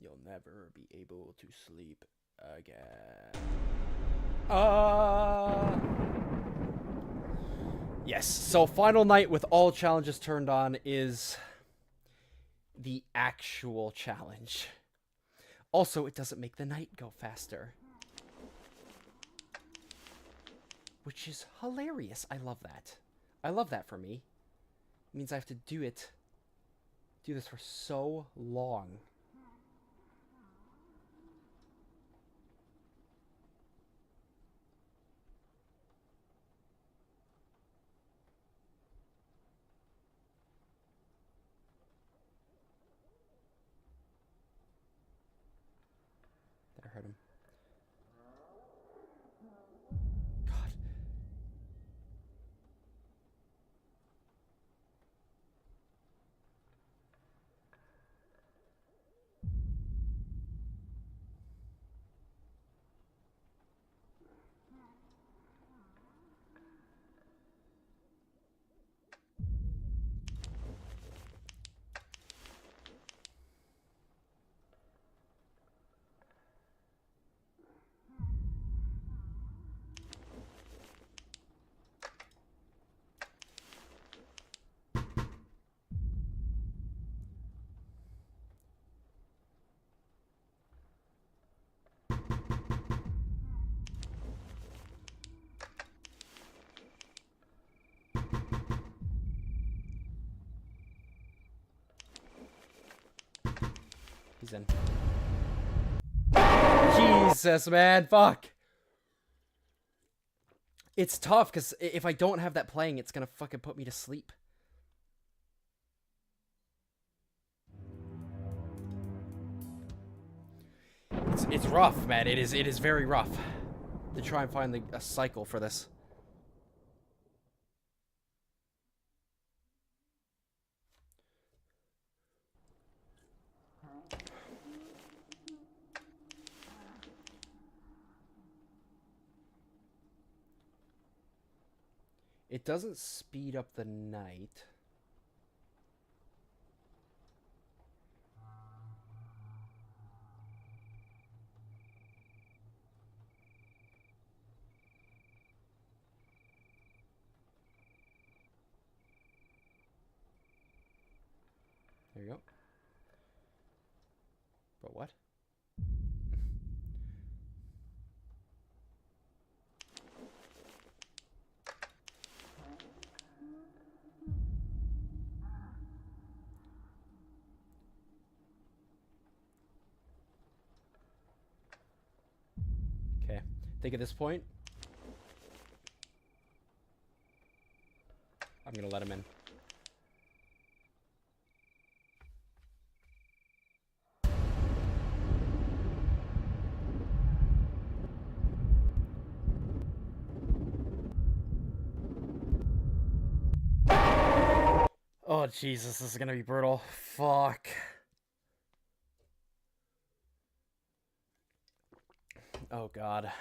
You'll never be able to sleep again. Yes, so Final Night with all challenges turned on is the actual challenge. Also, it doesn't make the night go faster. Which is hilarious. I love that. I love that for me. It means I have to do this for so long. I heard him. God. He's in. Jesus, man, fuck. It's tough, because if I don't have that playing, it's gonna fucking put me to sleep. It's rough, man. It is very rough to try and find a cycle for this. It doesn't speed up the night. There you go. But what? Okay. I think at this point, I'm gonna let him in. Oh, Jesus, this is gonna be brutal. Fuck. Oh, God.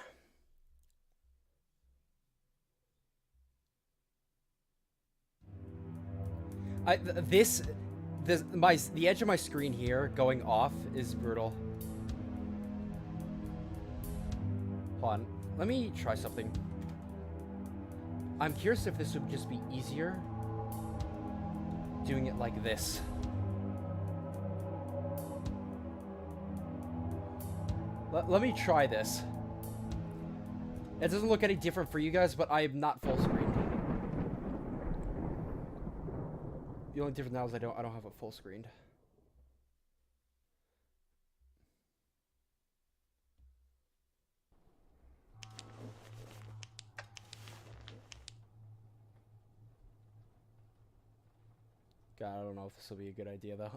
The edge of my screen here going off is brutal. Hold on, let me try something. I'm curious if this would just be easier doing it like this. Let me try this. It doesn't look any different for you guys, but I am not full screen. The only difference now is I don't have it full screened. God, I don't know if this will be a good idea though.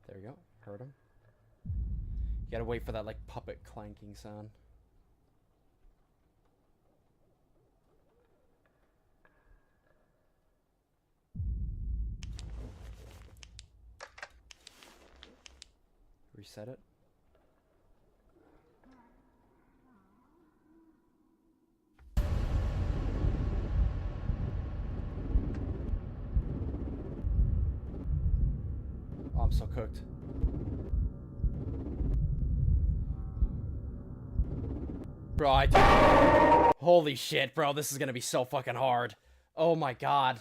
There we go. Heard him. You gotta wait for that, like, puppet clanking sound. Reset it. Oh, I'm so cooked. Bro, holy shit, bro, this is gonna be so fucking hard. Oh my god.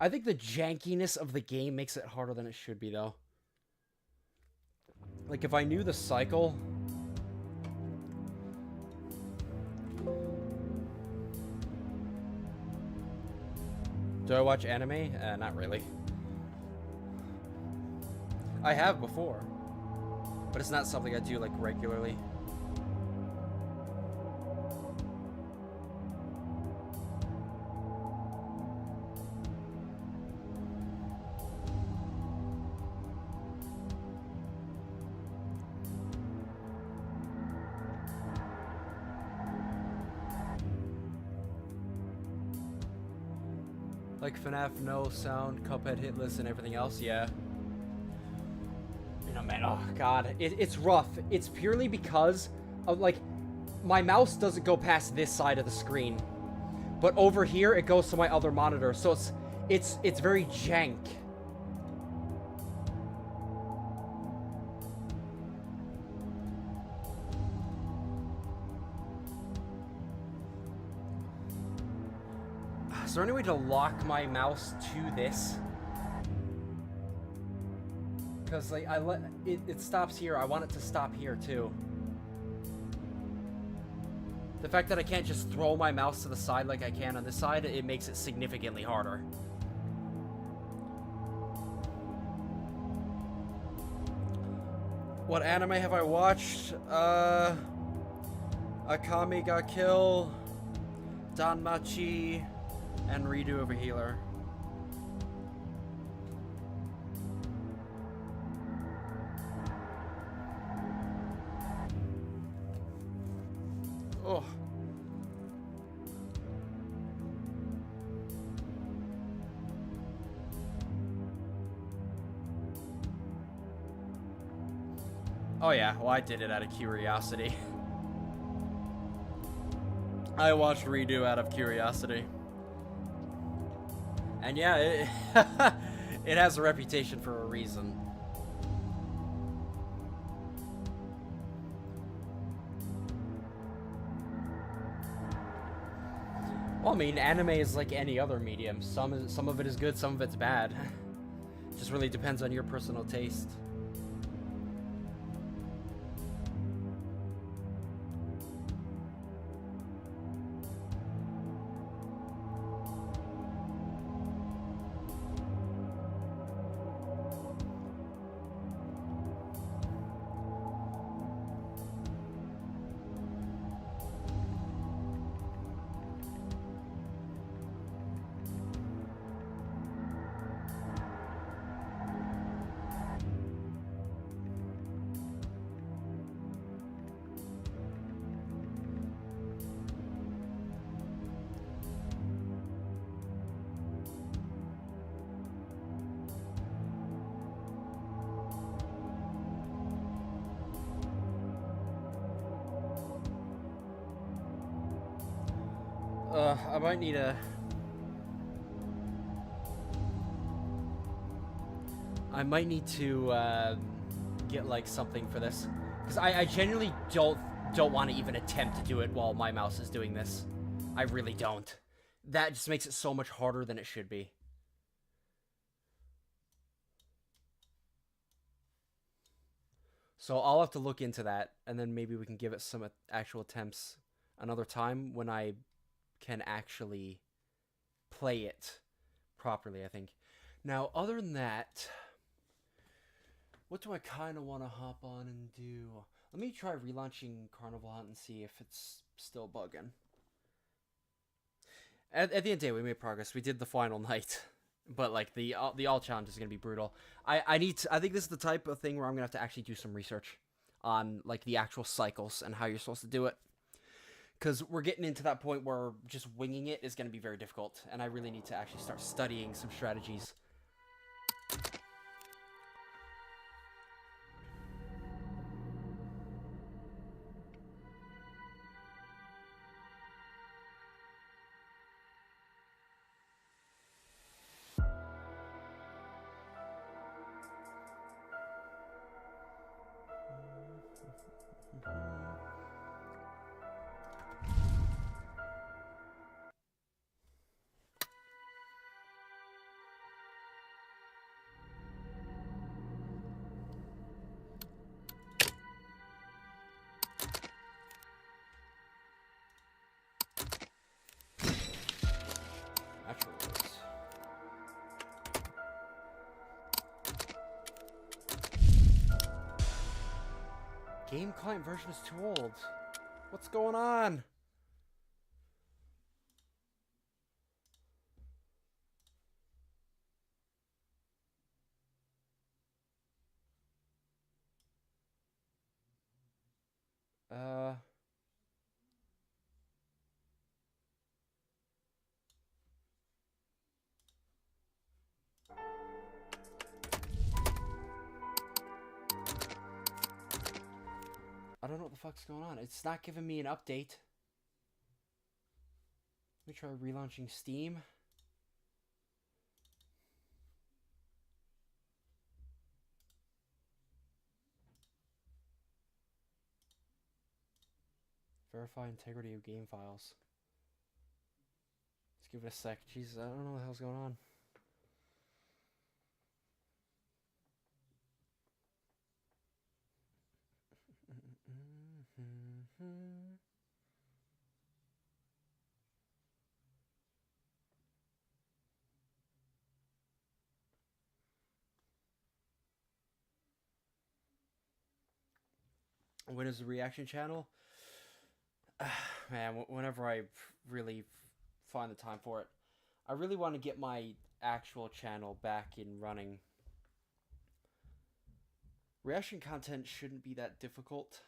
I think the jankiness of the game makes it harder than it should be, though. Like, if I knew the cycle... Do I watch anime? Not really. I have before. But it's not something I do, like, regularly. Like FNAF, no sound, Cuphead, hit list, and everything else, yeah. You know, man, oh god, it's rough. It's purely because of, like, my mouse doesn't go past this side of the screen, but over here it goes to my other monitor, so it's very jank. Is there any way to lock my mouse to this? Because, like, it stops here. I want it to stop here too. The fact that I can't just throw my mouse to the side like I can on this side, it makes it significantly harder. What anime have I watched? Akame ga Kill, Danmachi, and Redo of a Healer. Oh. Oh yeah, well I did it out of curiosity. I watched Redo out of curiosity. And yeah, it has a reputation for a reason. Well, I mean, anime is like any other medium. Some of it is good, some of it's bad. It just really depends on your personal taste. I might need a... I might need to get like something for this, because I genuinely don't want to even attempt to do it while my mouse is doing this. I really don't. That just makes it so much harder than it should be. So I'll have to look into that, and then maybe we can give it some actual attempts another time when I can actually play it properly, I think. Now, other than that, what do I kind of want to hop on and do? Let me try relaunching Carnival Hunt and see if it's still bugging. At the end of the day, we made progress. We did the final night, but like the all challenge is gonna be brutal. I think this is the type of thing where I'm gonna have to actually do some research on like the actual cycles and how you're supposed to do it, because we're getting into that point where just winging it is gonna be very difficult, and I really need to actually start studying some strategies. Game client version is too old. What's going on? I don't know what the fuck's going on. It's not giving me an update. Let me try relaunching Steam. Verify integrity of game files. Let's give it a sec. Jesus, I don't know what the hell's going on. When is the reaction channel? Man, whenever I really find the time for it. I really want to get my actual channel back in running. Reaction content shouldn't be that difficult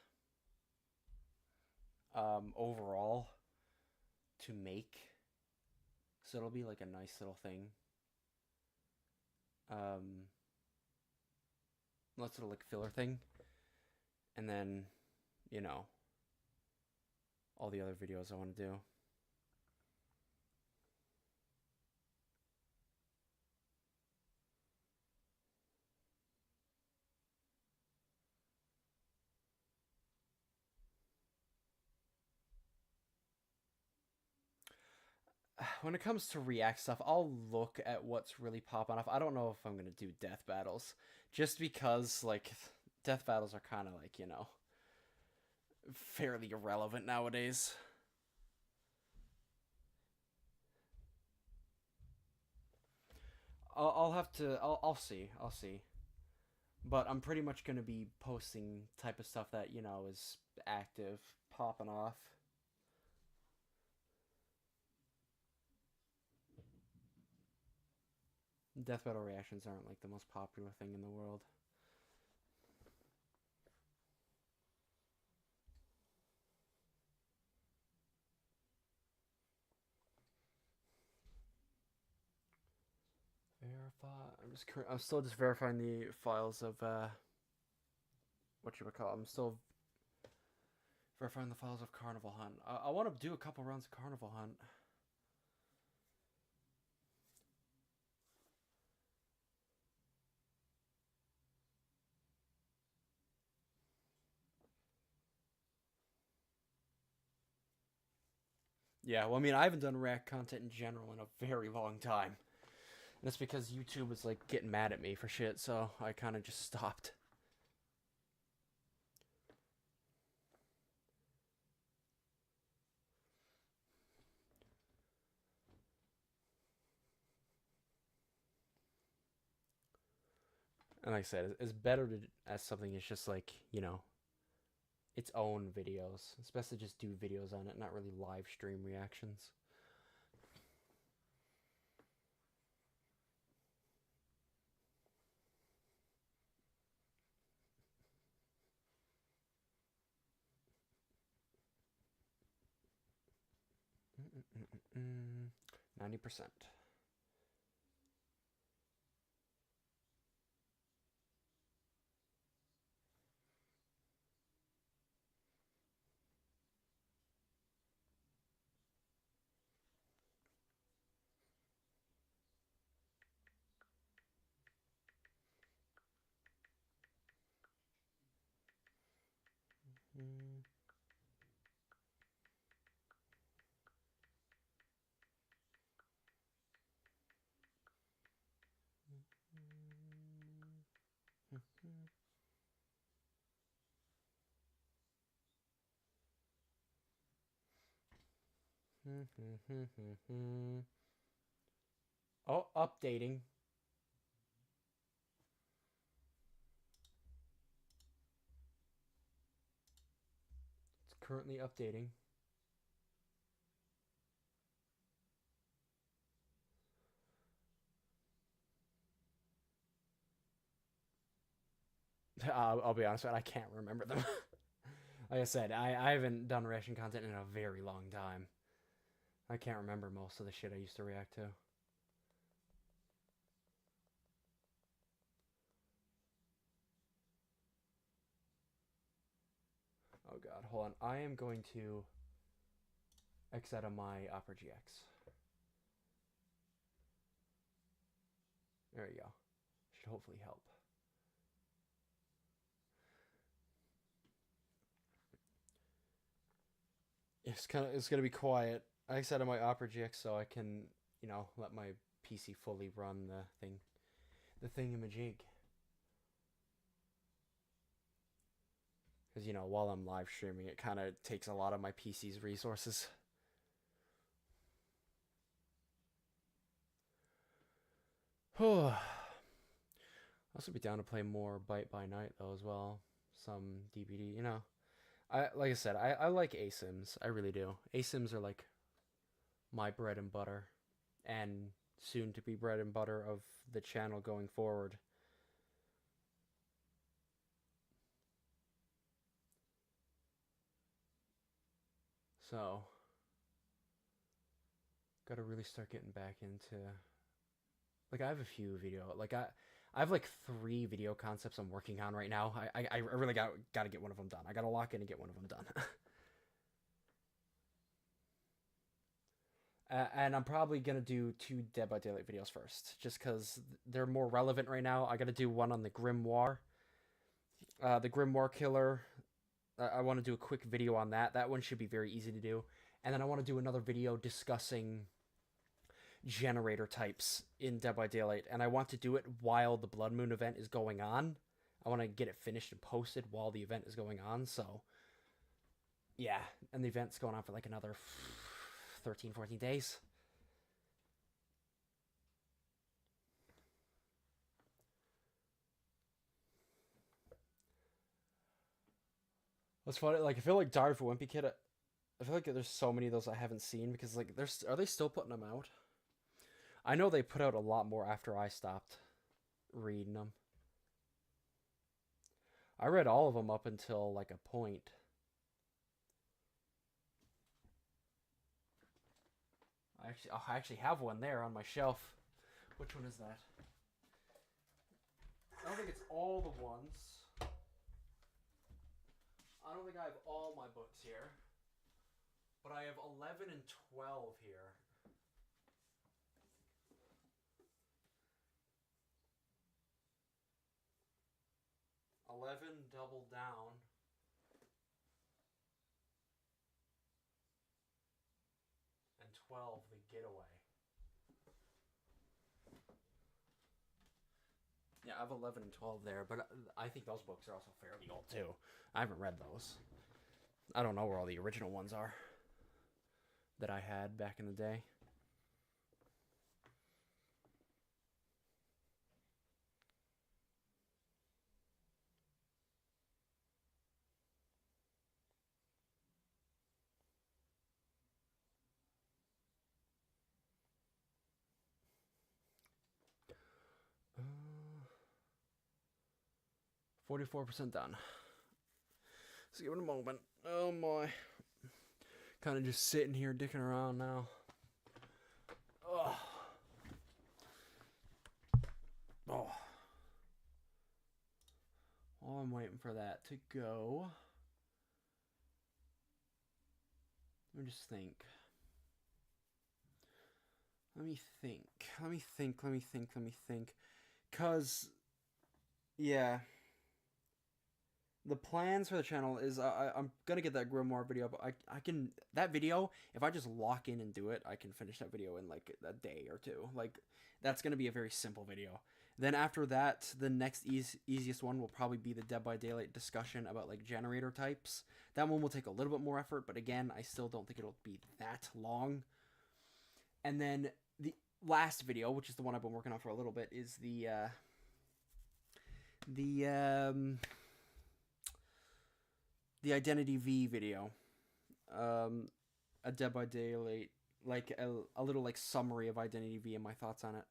overall to make. So it'll be like a nice little thing. Nice little like filler thing. And then, you know, all the other videos I want to do. When it comes to react stuff, I'll look at what's really popping off. I don't know if I'm going to do death battles. Just because, like, death battles are kind of like, you know, fairly irrelevant nowadays. I'll have to, I'll see. But I'm pretty much going to be posting type of stuff that, you know, is active, popping off. Death battle reactions aren't like the most popular thing in the world. Verify. I'm still just verifying the files of what you would call. I'm still verifying the files of Carnival Hunt. I want to do a couple rounds of Carnival Hunt. Yeah, well, I mean, I haven't done React content in general in a very long time. And it's because YouTube was, like, getting mad at me for shit, so I kind of just stopped. And like I said, it's better to as something that's just like, you know, its own videos. It's best to just do videos on it, not really live stream reactions. Mm-mm-mm-mm. 90%. Mm. Oh, updating. It's currently updating. I'll be honest with you, I can't remember them. Like I said, I haven't done reaction content in a very long time. I can't remember most of the shit I used to react to. Oh god, hold on. I am going to X out of my Opera GX. There you go. Should hopefully help. It's gonna be quiet. I X out of my Opera GX so I can, you know, let my PC fully run the thingamajig. Because, you know, while I'm live streaming, it kind of takes a lot of my PC's resources. I'll also be down to play more Byte by Night, though, as well. Some DBD, you know. Like I said, I like ASIMs. I really do. ASIMs are like my bread and butter. And soon to be bread and butter of the channel going forward. So, gotta really start getting back into... Like, I have a few I have like 3 video concepts I'm working on right now. I really gotta get one of them done. I gotta lock in and get one of them done. And I'm probably gonna do 2 Dead by Daylight videos first, just because they're more relevant right now. I gotta do one on the Grimoire. The Grimoire Killer. I want to do a quick video on that. That one should be very easy to do. And then I want to do another video discussing generator types in Dead by Daylight. And I want to do it while the Blood Moon event is going on. I want to get it finished and posted while the event is going on. So, yeah. And the event's going on for like another 13, 14 days. That's funny. Like, I feel like Diary for Wimpy Kid. I feel like there's so many of those I haven't seen because, like, are they still putting them out? I know they put out a lot more after I stopped reading them. I read all of them up until, like, a point. I actually have one there on my shelf. Which one is that? I don't think it's all the ones. I don't think I have all my books here. But I have 11 and 12 here. Double down. 12, The Getaway. Yeah, I have 11 and 12 there, but I think those books are also fairly old too. I haven't read those. I don't know where all the original ones are that I had back in the day. Uh, 44% done. Let's give it a moment. Oh my. Kind of just sitting here dicking around now. Oh. Oh. While I'm waiting for that to go, let me just think. Let me think. Cause, yeah. The plans for the channel is I'm gonna get that Grimoire video, but I can, that video, if I just lock in and do it, I can finish that video in like a day or two. Like, that's gonna be a very simple video. Then after that, the next easiest one will probably be the Dead by Daylight discussion about like generator types. That one will take a little bit more effort, but again, I still don't think it'll be that long. And then the last video, which is the one I've been working on for a little bit, is the Identity V video. A Dead by Daylight, like a little like summary of Identity V and my thoughts on it.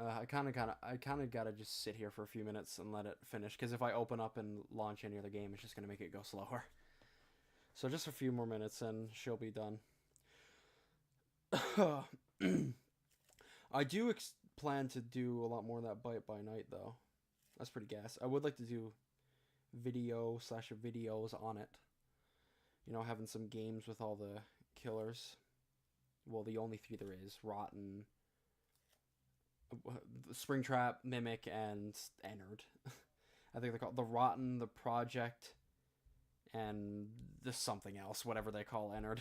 I kind of gotta just sit here for a few minutes and let it finish, because if I open up and launch any other game, it's just gonna make it go slower. So just a few more minutes and she'll be done. I do plan to do a lot more of that Bite by Night, though. That's pretty gas. I would like to do videos on it. You know, having some games with all the killers. Well, the only three there is. Rotten, Springtrap, Mimic, and Ennard. I think they're called the Rotten, the Project, and the something else, whatever they call Ennard.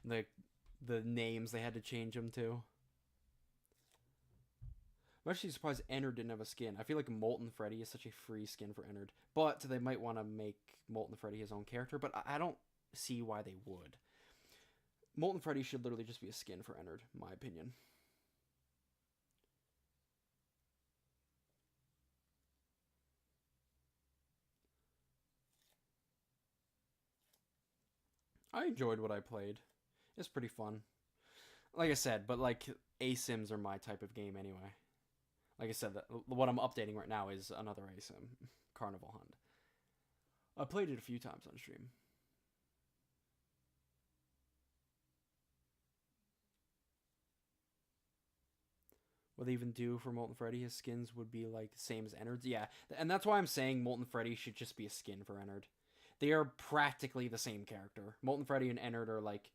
the names they had to change them to. I'm actually surprised Ennard didn't have a skin. I feel like Molten Freddy is such a free skin for Ennard. But they might want to make Molten Freddy his own character, but I don't see why they would. Molten Freddy should literally just be a skin for Ennard, in my opinion. I enjoyed what I played. It's pretty fun. Like I said, but like ASIMs are my type of game anyway. Like I said, what I'm updating right now is another ASIM, Carnival Hunt. I played it a few times on stream. What they even do for Molten Freddy, his skins would be like the same as Ennard's. Yeah, and that's why I'm saying Molten Freddy should just be a skin for Ennard. They are practically the same character. Molten Freddy and Ennard are like,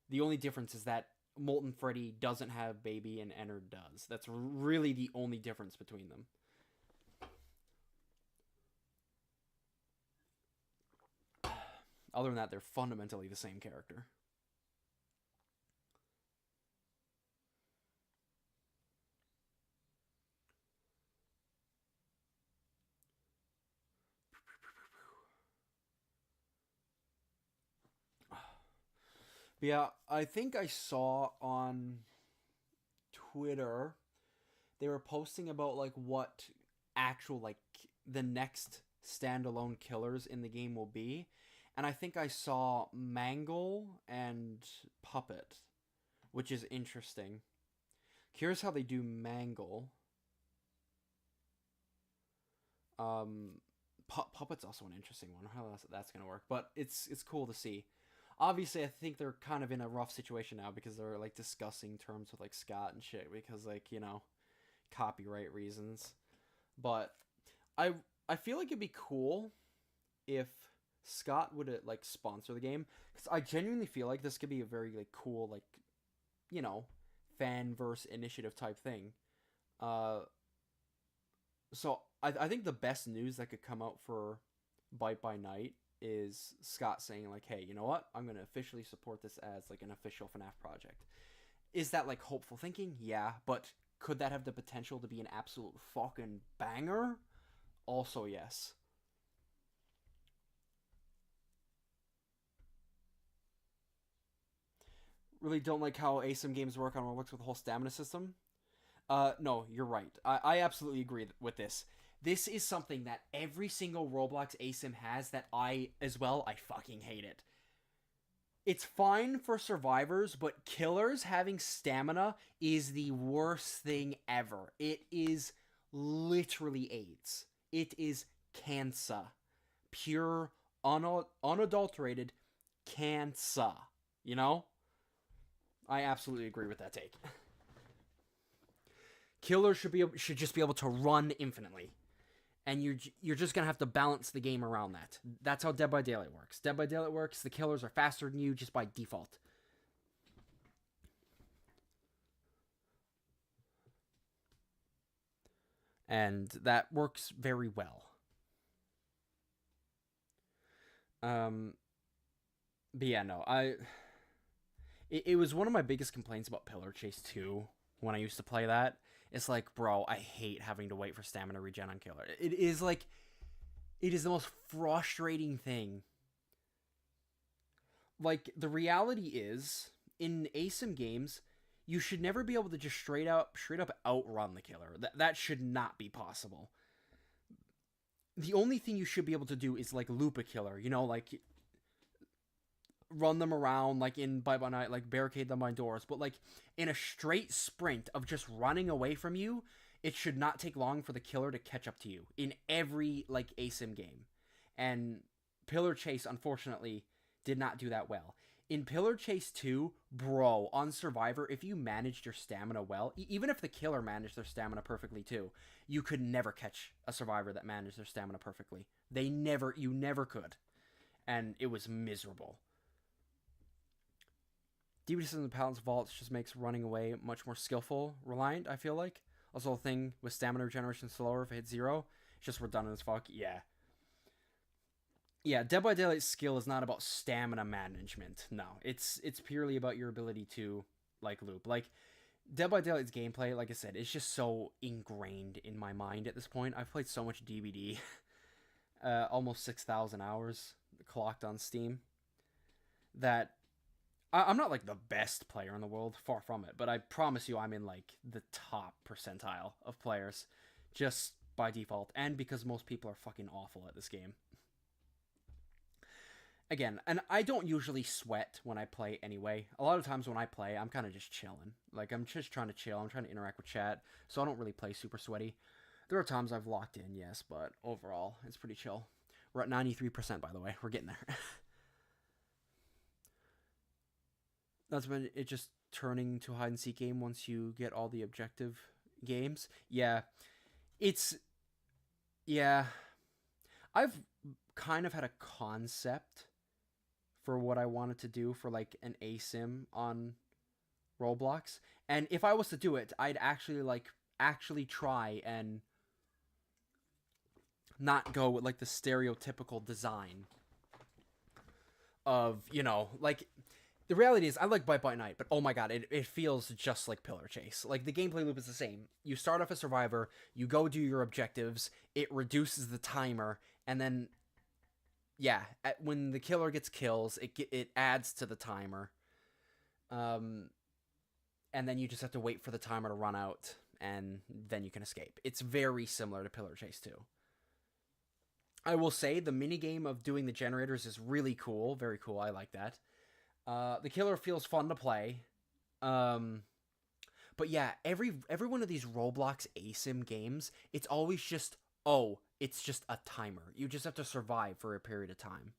the only difference is that Molten Freddy doesn't have baby and Ennard does. That's really the only difference between them. Other than that, they're fundamentally the same character. But yeah, I think I saw on Twitter they were posting about like what actual like the next standalone killers in the game will be. And I think I saw Mangle and Puppet, which is interesting. Curious how they do Mangle. Puppet's also an interesting one. How that's gonna work, but it's cool to see. Obviously, I think they're kind of in a rough situation now because they're like discussing terms with like Scott and shit because like, you know, copyright reasons. But I feel like it'd be cool if Scott would like sponsor the game, because I genuinely feel like this could be a very like cool, like, you know, fan versus initiative type thing. So I think the best news that could come out for Bite by Night is Scott saying like, hey, you know what? I'm going to officially support this as like an official FNAF project. Is that like hopeful thinking? Yeah, but could that have the potential to be an absolute fucking banger? Also, yes. Really don't like how ASIM games work on Roblox with the whole stamina system. No, you're right. I absolutely agree with this. This is something that every single Roblox ASIM has that I fucking hate it. It's fine for survivors, but killers having stamina is the worst thing ever. It is literally AIDS. It is cancer. Pure, unadulterated cancer. You know? I absolutely agree with that take. Killers should just be able to run infinitely. And you're just gonna have to balance the game around that. That's how Dead by Daylight works. Dead by Daylight works, the killers are faster than you just by default. And that works very well. But yeah, no, it was one of my biggest complaints about Pillar Chase 2 when I used to play that. It's like, bro, I hate having to wait for stamina regen on killer. It is the most frustrating thing. Like, the reality is, in ASIM games, you should never be able to just straight up outrun the killer. That should not be possible. The only thing you should be able to do is, like, loop a killer. You know, like, run them around, like, in Bite by Night, like, barricade them by doors. But, like, in a straight sprint of just running away from you, it should not take long for the killer to catch up to you in every, like, ASIM game. And Pillar Chase, unfortunately, did not do that well. In Pillar Chase 2, bro, on Survivor, if you managed your stamina well, even if the killer managed their stamina perfectly too, you could never catch a Survivor that managed their stamina perfectly. You never could. And it was miserable. DVD system in Paladin's Vaults just makes running away much more skillful, reliant, I feel like. Also, the thing with stamina regeneration slower if it hits 0, it's just redundant as fuck. Yeah. Yeah, Dead by Daylight's skill is not about stamina management. No, it's purely about your ability to, like, loop. Like, Dead by Daylight's gameplay, like I said, is just so ingrained in my mind at this point. I've played so much DBD. Almost 6,000 hours clocked on Steam. That I'm not, like, the best player in the world. Far from it. But I promise you I'm in, like, the top percentile of players. Just by default. And because most people are fucking awful at this game. Again, and I don't usually sweat when I play anyway. A lot of times when I play, I'm kind of just chilling. Like, I'm just trying to chill. I'm trying to interact with chat. So I don't really play super sweaty. There are times I've locked in, yes. But overall, it's pretty chill. We're at 93%, by the way. We're getting there. That's been it just turning to a hide-and-seek game once you get all the objective games. Yeah. Yeah. I've kind of had a concept for what I wanted to do for, like, an ASIM on Roblox. And if I was to do it, I'd actually try and not go with, like, the stereotypical design of, you know, like, the reality is I like Bite by Night, but oh my god, it feels just like Pillar Chase. Like, the gameplay loop is the same. You start off as Survivor, you go do your objectives, it reduces the timer, and then yeah, when the killer gets kills, it adds to the timer. And then you just have to wait for the timer to run out, and then you can escape. It's very similar to Pillar Chase 2. I will say, the minigame of doing the generators is really cool. Very cool, I like that. The killer feels fun to play. But yeah, every one of these Roblox ASIM games, it's always just, oh, it's just a timer. You just have to survive for a period of time.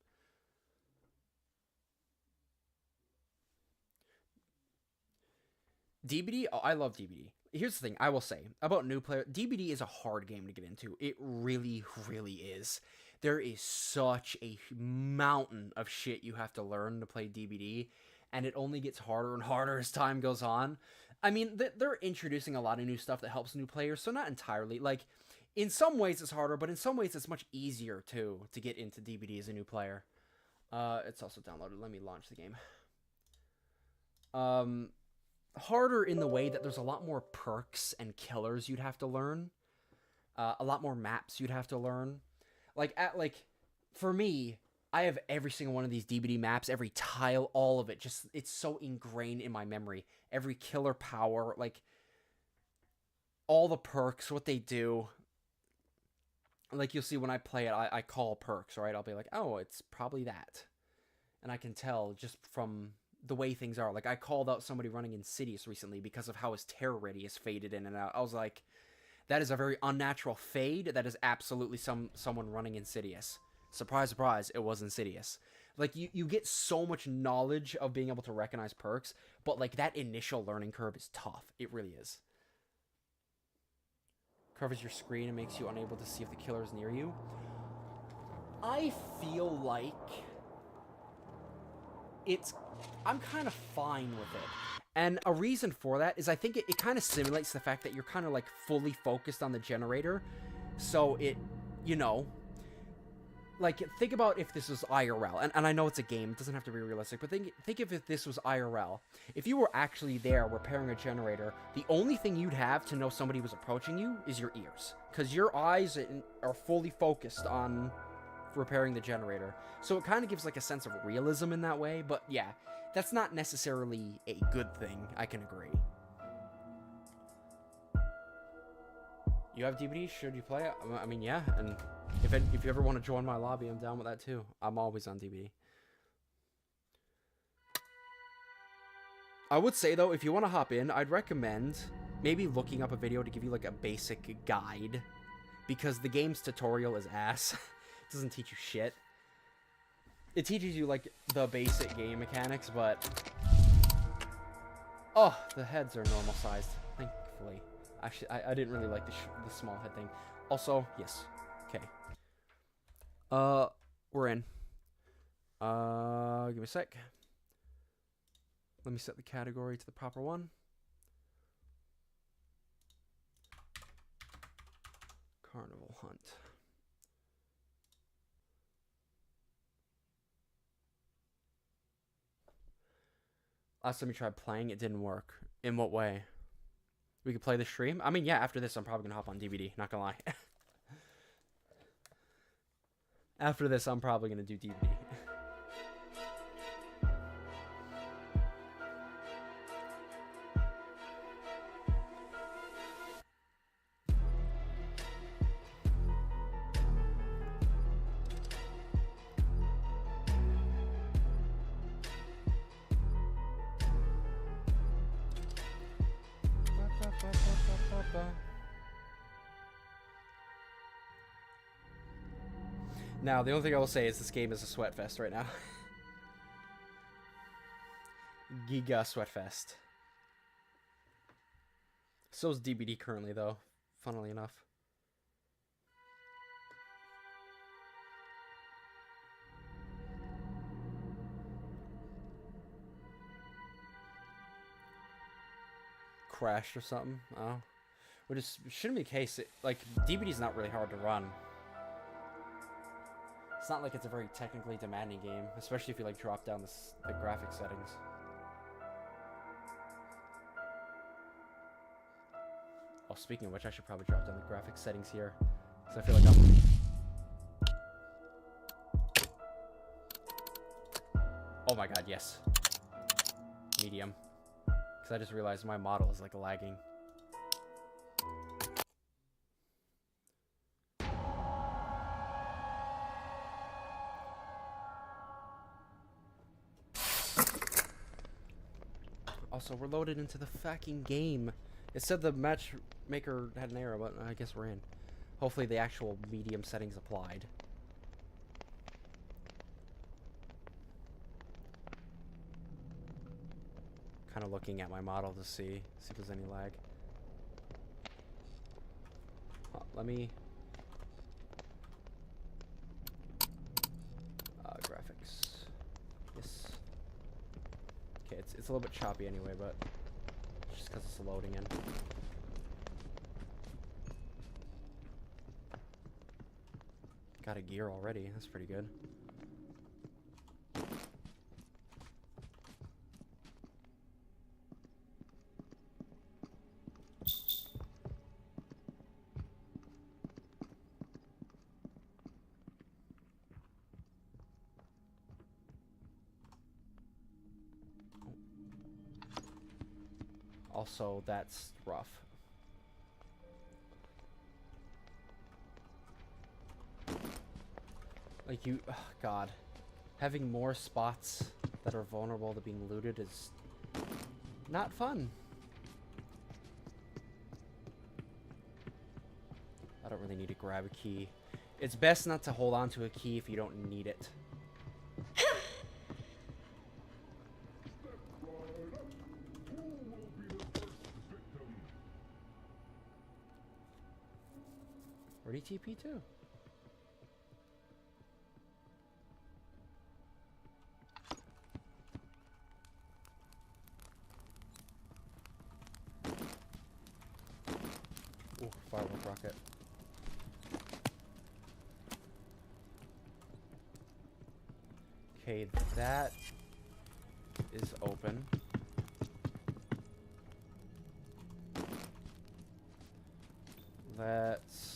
DBD? Oh, I love DBD. Here's the thing I will say about new player. DBD is a hard game to get into. It really, really is. There is such a mountain of shit you have to learn to play DBD, and it only gets harder and harder as time goes on. I mean, they're introducing a lot of new stuff that helps new players, so not entirely. Like, in some ways it's harder, but in some ways it's much easier, too, to get into DBD as a new player. It's also downloaded. Let me launch the game. Harder in the way that there's a lot more perks and killers you'd have to learn. A lot more maps you'd have to learn. For me, I have every single one of these DBD maps, every tile, all of it. Just, it's so ingrained in my memory. Every killer power, like, all the perks, what they do. Like, you'll see when I play it, I call perks, right? I'll be like, oh, it's probably that. And I can tell just from the way things are. Like, I called out somebody running Insidious recently because of how his terror radius faded in and out. I was like, that is a very unnatural fade. That is absolutely someone running Insidious. Surprise, surprise, it was Insidious. Like, you get so much knowledge of being able to recognize perks, but, like, that initial learning curve is tough. It really is. Covers your screen and makes you unable to see if the killer is near you. I feel like I'm kind of fine with it. And a reason for that is I think it kind of simulates the fact that you're kind of, like, fully focused on the generator. So it, you know, like, think about if this was IRL. And I know it's a game, it doesn't have to be realistic, but think if this was IRL. If you were actually there repairing a generator, the only thing you'd have to know somebody was approaching you is your ears. Because your eyes are fully focused on repairing the generator. So it kind of gives, like, a sense of realism in that way. But yeah, that's not necessarily a good thing. I can agree. You have DBD? Should you play it? I mean, yeah. And if you ever want to join my lobby, I'm down with that too. I'm always on DBD. I would say, though, if you want to hop in, I'd recommend maybe looking up a video to give you, like, a basic guide. Because the game's tutorial is ass. It doesn't teach you shit. It teaches you, like, the basic game mechanics, but... Oh, the heads are normal sized, thankfully. Actually, I didn't really like the small head thing. Also, yes. Okay. We're in. Give me a sec. Let me set the category to the proper one. Carnival Hunt. Last time we tried playing, it didn't work. In what way? We could play the stream? I mean, yeah, after this, I'm probably going to hop on DVD. Not going to lie. After this, I'm probably going to do DVD. Now, the only thing I will say is this game is a sweat fest right now. Giga sweat fest. So is DBD currently, though, funnily enough. Crashed or something. Oh. Which shouldn't be the case. Like, DBD's not really hard to run. It's not like it's a very technically demanding game, especially if you, like, drop down the graphic settings. Oh, speaking of which, I should probably drop down the graphic settings here, because I feel like Oh my god, yes. Medium. Because I just realized my model is, like, lagging. Also, we're loaded into the fucking game. It said the matchmaker had an error, but I guess we're in. Hopefully the actual medium settings applied. Kind of looking at my model to see if there's any lag. Let me... graphics. Yes. Okay, it's a little bit choppy anyway, but just because it's loading in. Got a gear already. That's pretty good. Also, that's rough. Like you, oh God, having more spots that are vulnerable to being looted is not fun. I don't really need to grab a key. It's best not to hold on to a key if you don't need it. Where'd he TP to? Ooh, firework rocket. Okay, that is open. Let's...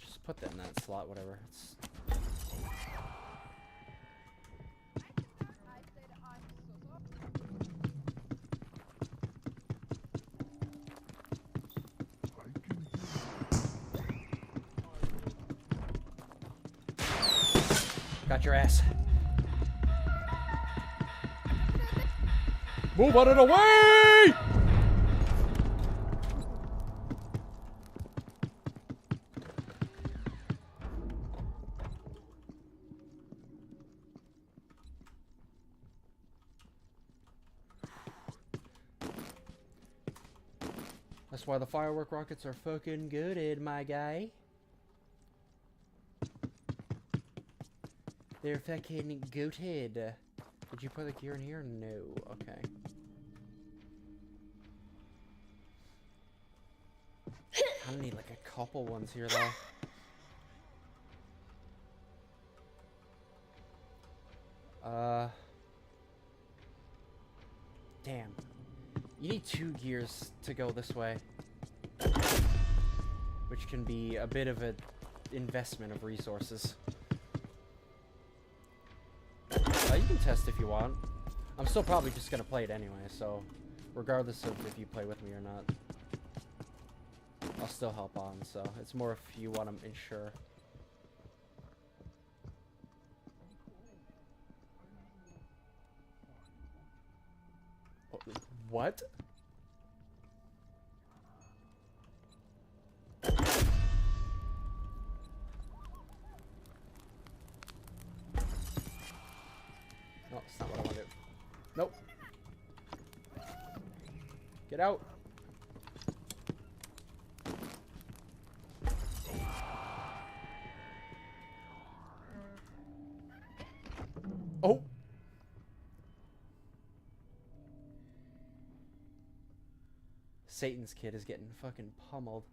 just put that in that slot, whatever. It's... Got your ass. Move out of the way! That's why the firework rockets are fucking gooded, my guy. They're fucking goated. Did you put the gear in here? No. Okay. I need like a couple ones here though. Damn. You need 2 gears to go this way. Which can be a bit of an investment of resources. You can test if you want. I'm still probably just gonna play it anyway, so regardless of if you play with me or not, I'll still help on, so it's more if you want to ensure. What? No, it's not what I want to do. Nope. Get out. Oh. Satan's kid is getting fucking pummeled.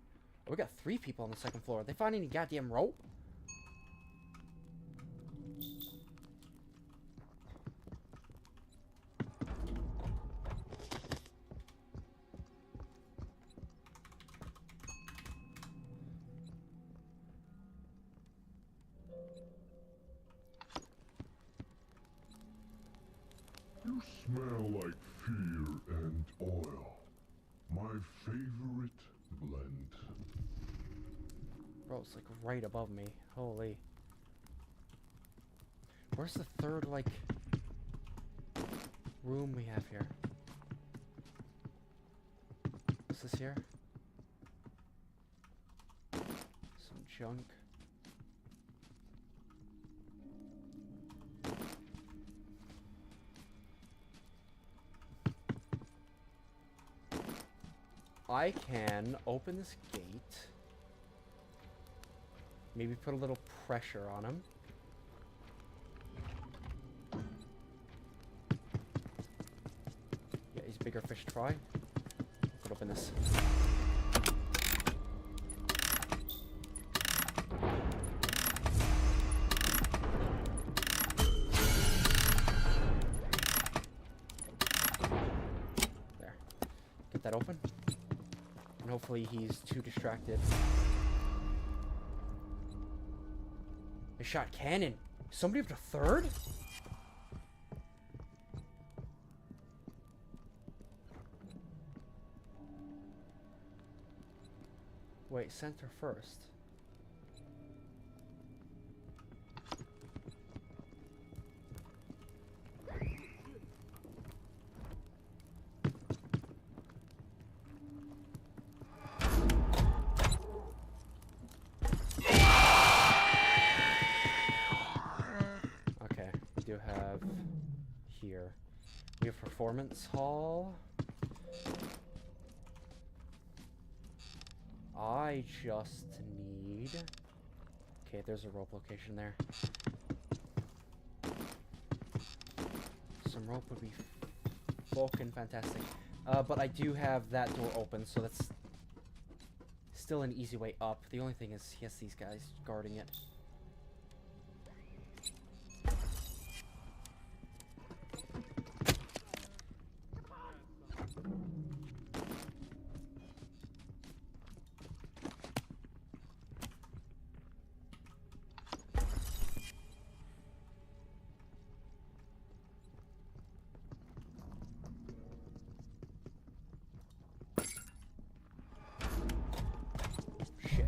Oh, we got 3 people on the 2nd floor. Are they finding any goddamn rope? You smell like fear and oil. My favorite blend. Bro, it's like right above me. Holy. Where's the 3rd, like, room we have here? Is this here? Some junk. I can open this gate. Maybe put a little pressure on him. Yeah, he's a bigger fish to fry. Let's open this. There. Get that open. And hopefully he's too distracted. They shot cannon. Somebody up to third? Wait, center first. Okay, we do have here. We have performance hall. I just need... Okay, there's a rope location there. Some rope would be fucking fantastic. But I do have that door open, so that's still an easy way up. The only thing is he has these guys guarding it. Shit.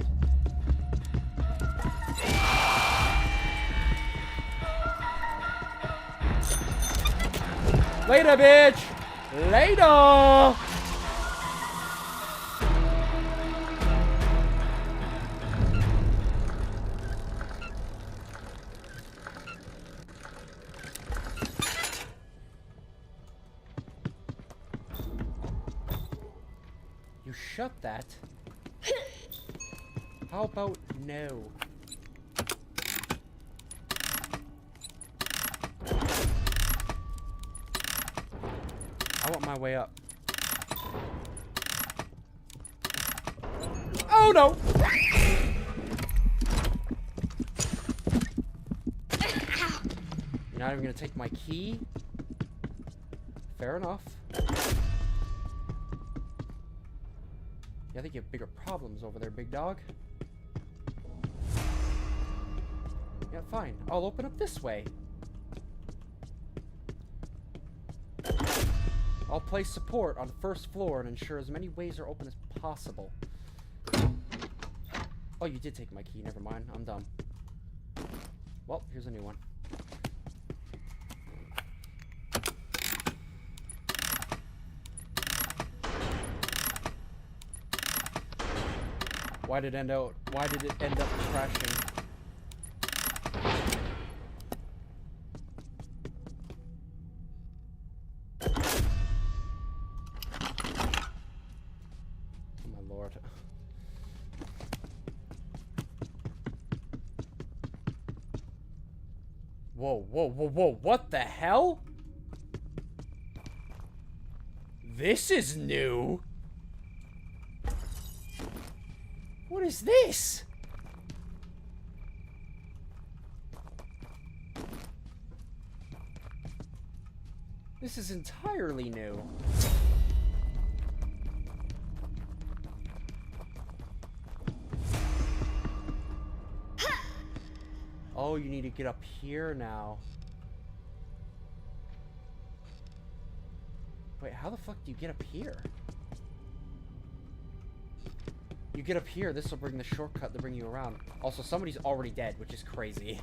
Later, bitch! Later! You shut that? How about no? I want my way up. Oh no! You're not even gonna take my key? Fair enough. Yeah, I think you have bigger problems over there, big dog. Yeah, fine. I'll open up this way. I'll place support on the first floor and ensure as many ways are open as possible. Oh, you did take my key. Never mind. I'm dumb. Well, here's a new one. Why did it end up crashing? Oh my lord. Whoa, whoa, whoa, whoa, what the hell? This is new. What is this? This is entirely new. Oh, you need to get up here now. Wait, how the fuck do you get up here? You get up here, this will bring the shortcut to bring you around. Also, somebody's already dead, which is crazy.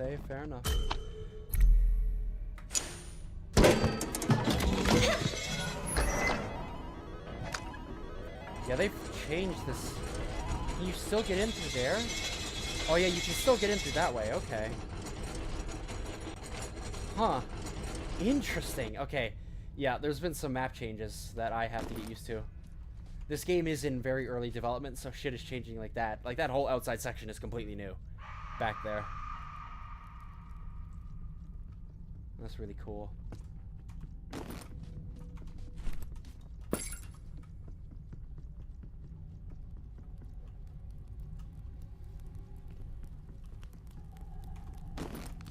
say. Fair enough. Yeah, they've changed this. Can you still get in through there? Oh yeah, you can still get in through that way. Okay. Huh. Interesting. Okay. Yeah, there's been some map changes that I have to get used to. This game is in very early development, so shit is changing like that. Like, that whole outside section is completely new. Back there. That's really cool.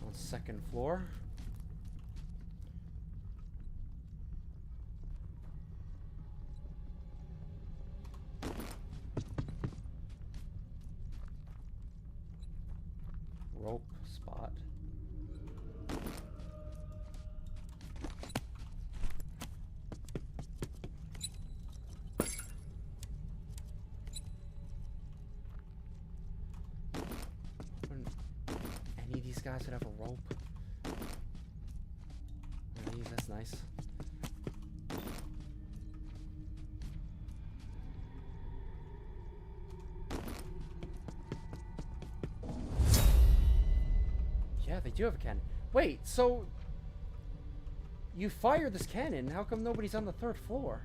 On second floor. Rope spot. Any of these guys would have a rope. These, that's nice. Yeah, they do have a cannon. Wait, so you fire this cannon, how come nobody's on the third floor?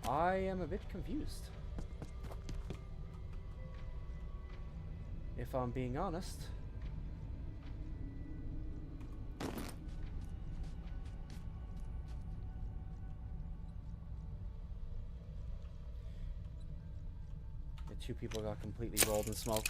I am a bit confused. If I'm being honest. The two people got completely rolled in smoke.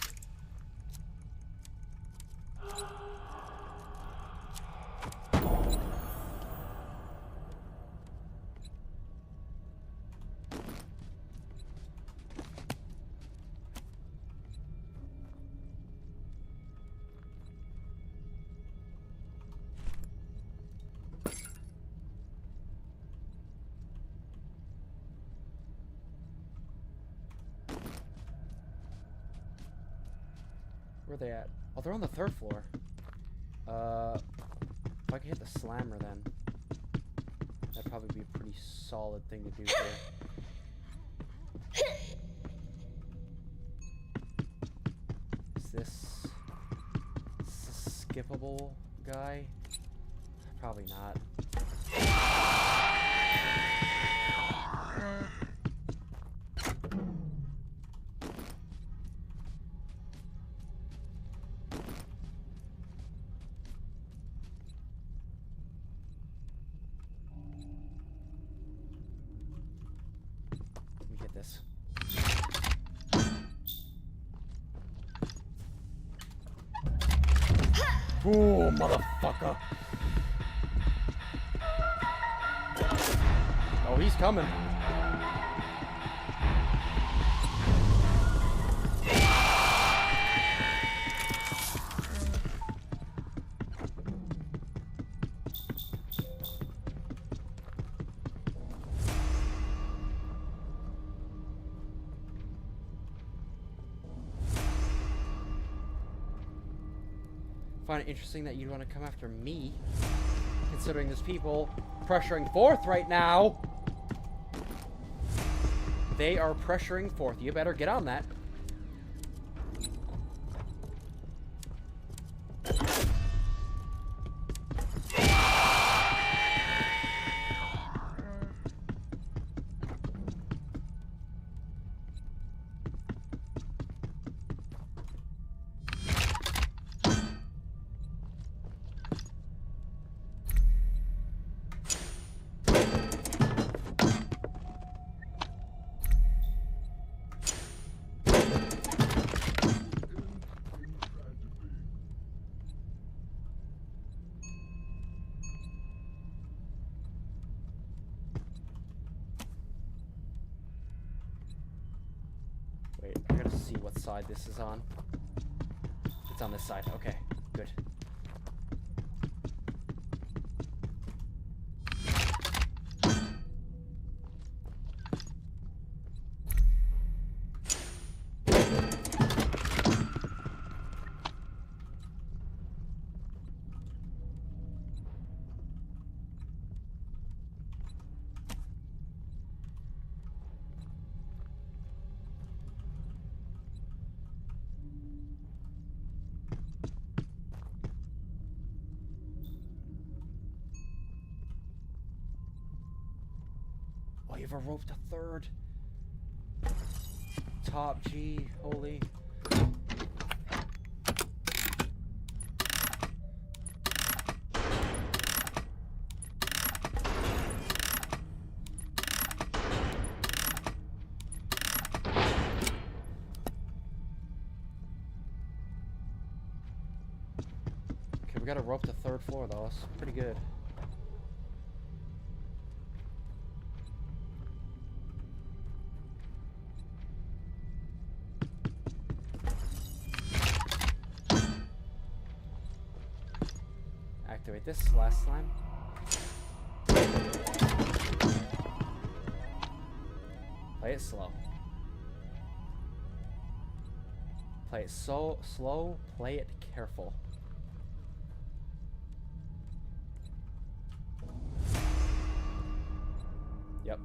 Where are they at? Oh, they're on the third floor. If I could hit the slammer then. That'd probably be a pretty solid thing to do here. Is this a skippable guy? Probably not. Let me get this. Ooh, motherfucker. Oh, he's coming. Find it interesting that you'd want to come after me, considering there's people pressuring fourth right now. They are pressuring fourth. You better get on that. Wait, I gotta see what side this is on. It's on this side. Okay, good. you have a rope to third. Top G, holy. Okay, we got a rope to third floor though. That's pretty good. Activate this last time. Play it slow. Play it so slow, play it careful. Yep.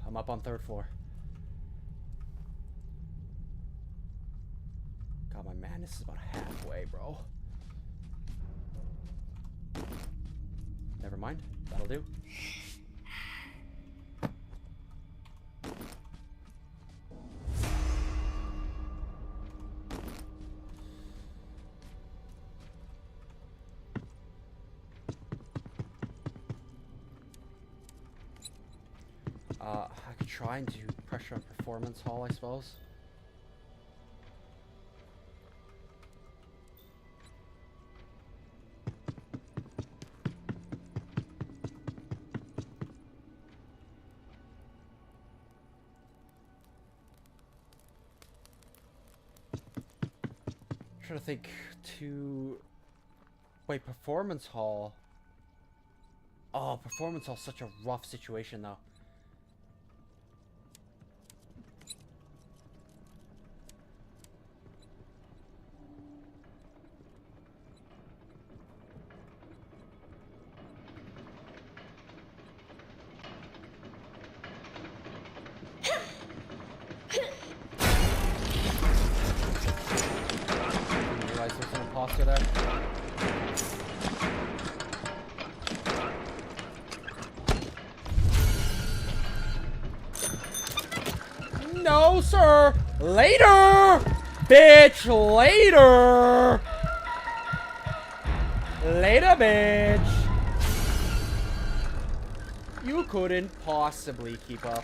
I'm up on third floor. God, my madness is about halfway, bro. Never mind. That'll do. I could try and do pressure on performance hall, I suppose. I'm trying to think to... Wait, performance hall? Oh, performance hall's such a rough situation, though. There. No, sir. Later, bitch. Later. Later, bitch. You couldn't possibly keep up.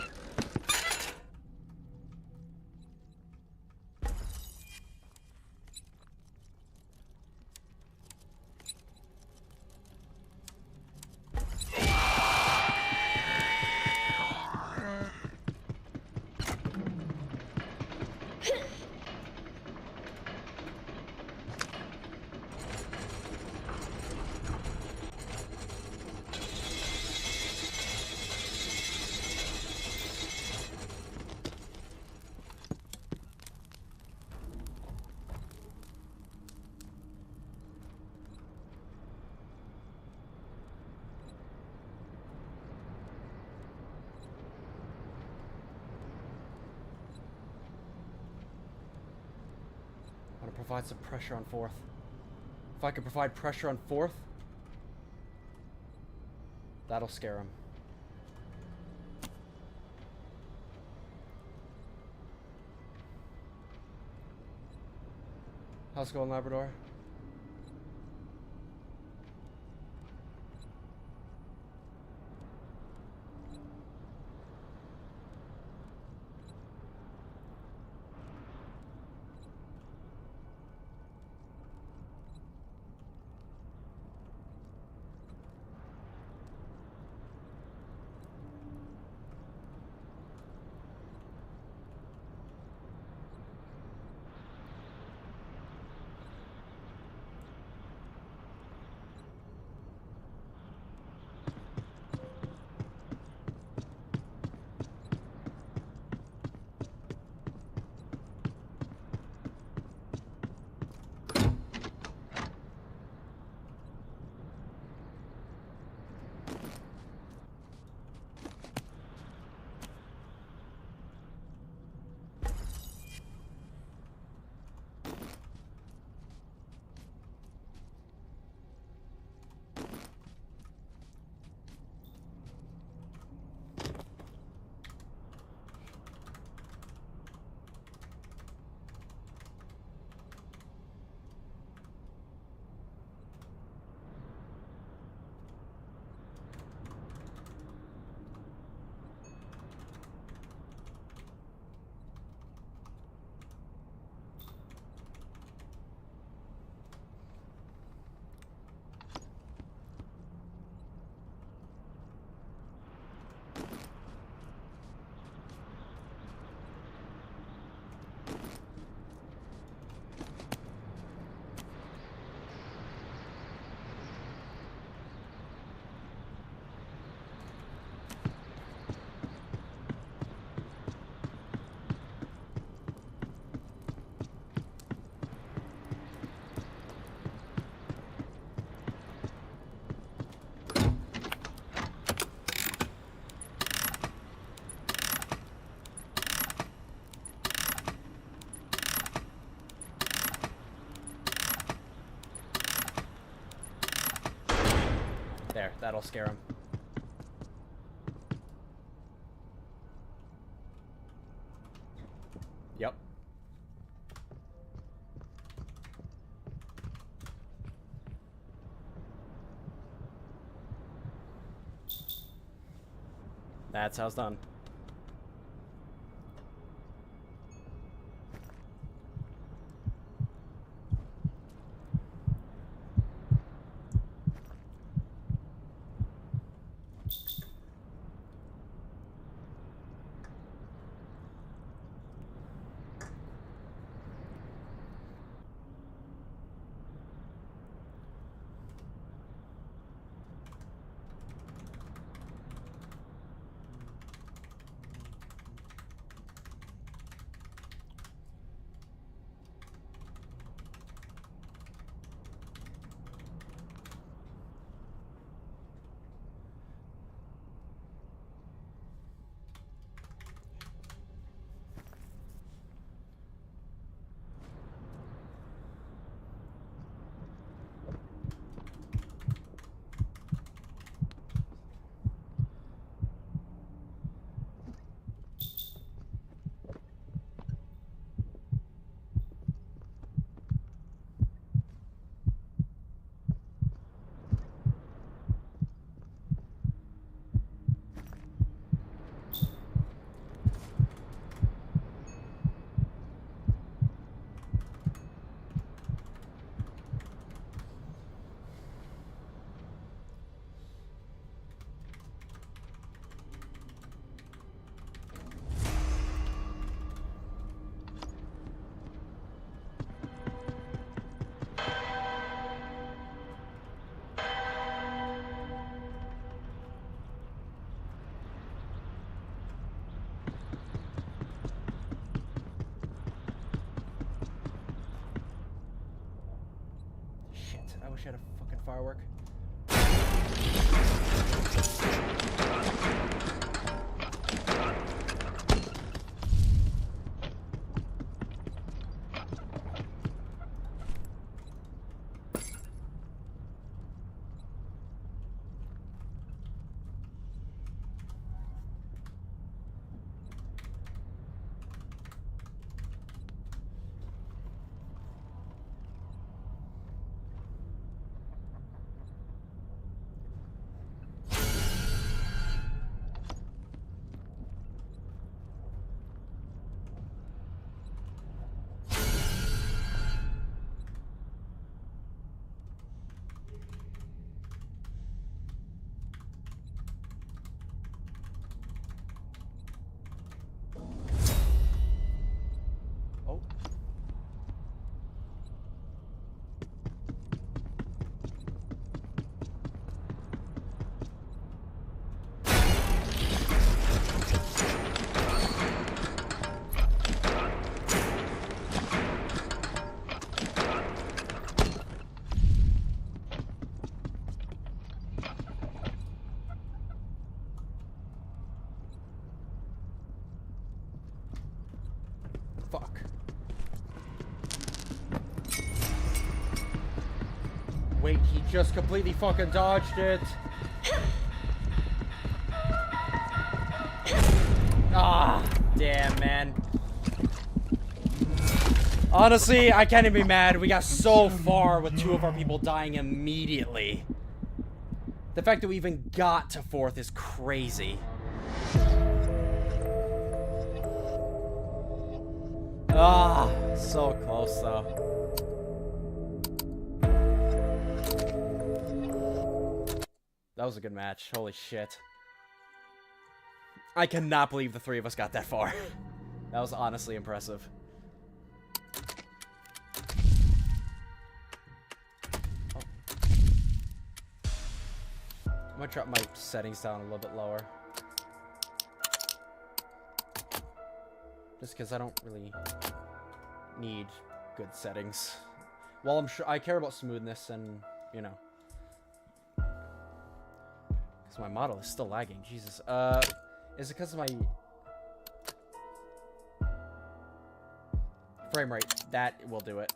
Provide some pressure on fourth. If I could provide pressure on fourth, that'll scare him. How's it going, Labrador? There, that'll scare him. Yep. That's how it's done. I wish I had a fucking firework. wait, he just completely fucking dodged it. Ah, damn, man. Honestly, I can't even be mad. We got so far with 2 of our people dying immediately. The fact that we even got to 4th is crazy. Ah, so close though. That was a good match. Holy shit. I cannot believe the 3 of us got that far. That was honestly impressive. Oh. I'm gonna drop my settings down a little bit lower. Just because I don't really need good settings. Well, I'm sure I care about smoothness and, you know. Because my model is still lagging. Jesus. Is it because of my frame rate? That will do it.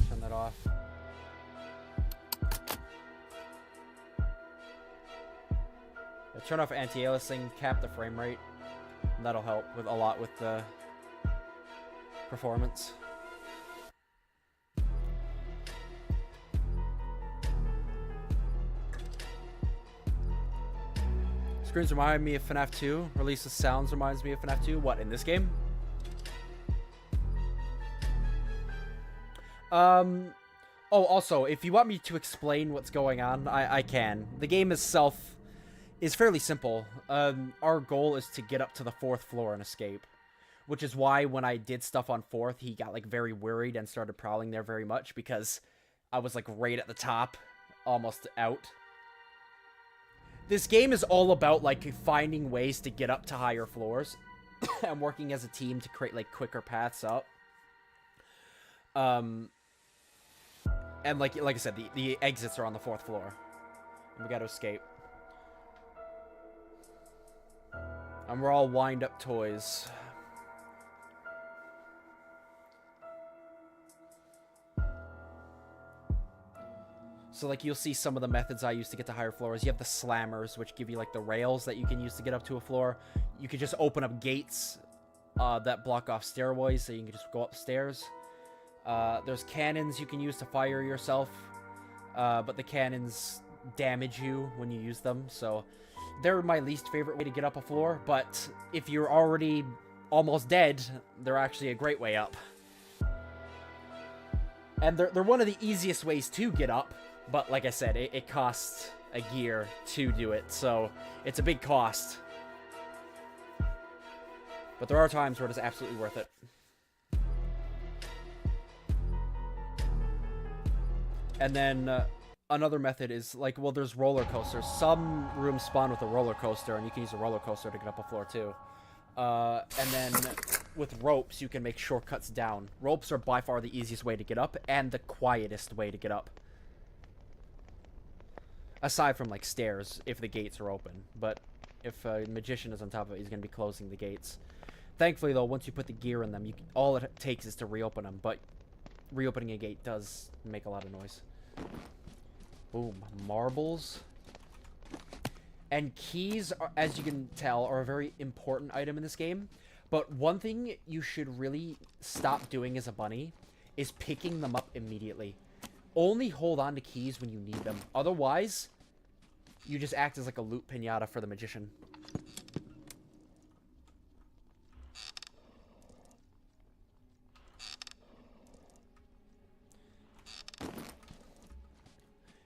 Turn that off. Turn off anti-aliasing, cap the frame rate. And that'll help with a lot with the performance. Screens remind me of FNAF 2. Release of sounds reminds me of FNAF 2. What, in this game? Oh, also, if you want me to explain what's going on, I can. The game itself is fairly simple. Our goal is to get up to the 4th floor and escape. Which is why when I did stuff on 4th, he got, like, very worried and started prowling there very much, because I was, like, right at the top, almost out. This game is all about, like, finding ways to get up to higher floors, and working as a team to create, like, quicker paths up. And, like I said, the exits are on the 4th floor. And we gotta escape. And we're all wind-up toys. So, like, you'll see some of the methods I use to get to higher floors. You have the slammers, which give you, like, the rails that you can use to get up to a floor. You can just open up gates that block off stairways, so you can just go upstairs. There's cannons you can use to fire yourself, but the cannons damage you when you use them, so they're my least favorite way to get up a floor, but if you're already almost dead, they're actually a great way up. And they're one of the easiest ways to get up, but like I said, it costs a gear to do it, so it's a big cost. But there are times where it is absolutely worth it. And then another method is, like, well, there's roller coasters. Some rooms spawn with a roller coaster, and you can use a roller coaster to get up a floor, too. And then with ropes, you can make shortcuts down. Ropes are by far the easiest way to get up, and the quietest way to get up. Aside from, like, stairs, if the gates are open. But if a magician is on top of it, he's going to be closing the gates. Thankfully, though, once you put the gear in them, all it takes is to reopen them. But reopening a gate does make a lot of noise. Boom. Marbles. And keys, are, as you can tell, are a very important item in this game. But one thing you should really stop doing as a bunny is picking them up immediately. Only hold on to keys when you need them. Otherwise, you just act as like a loot pinata for the magician.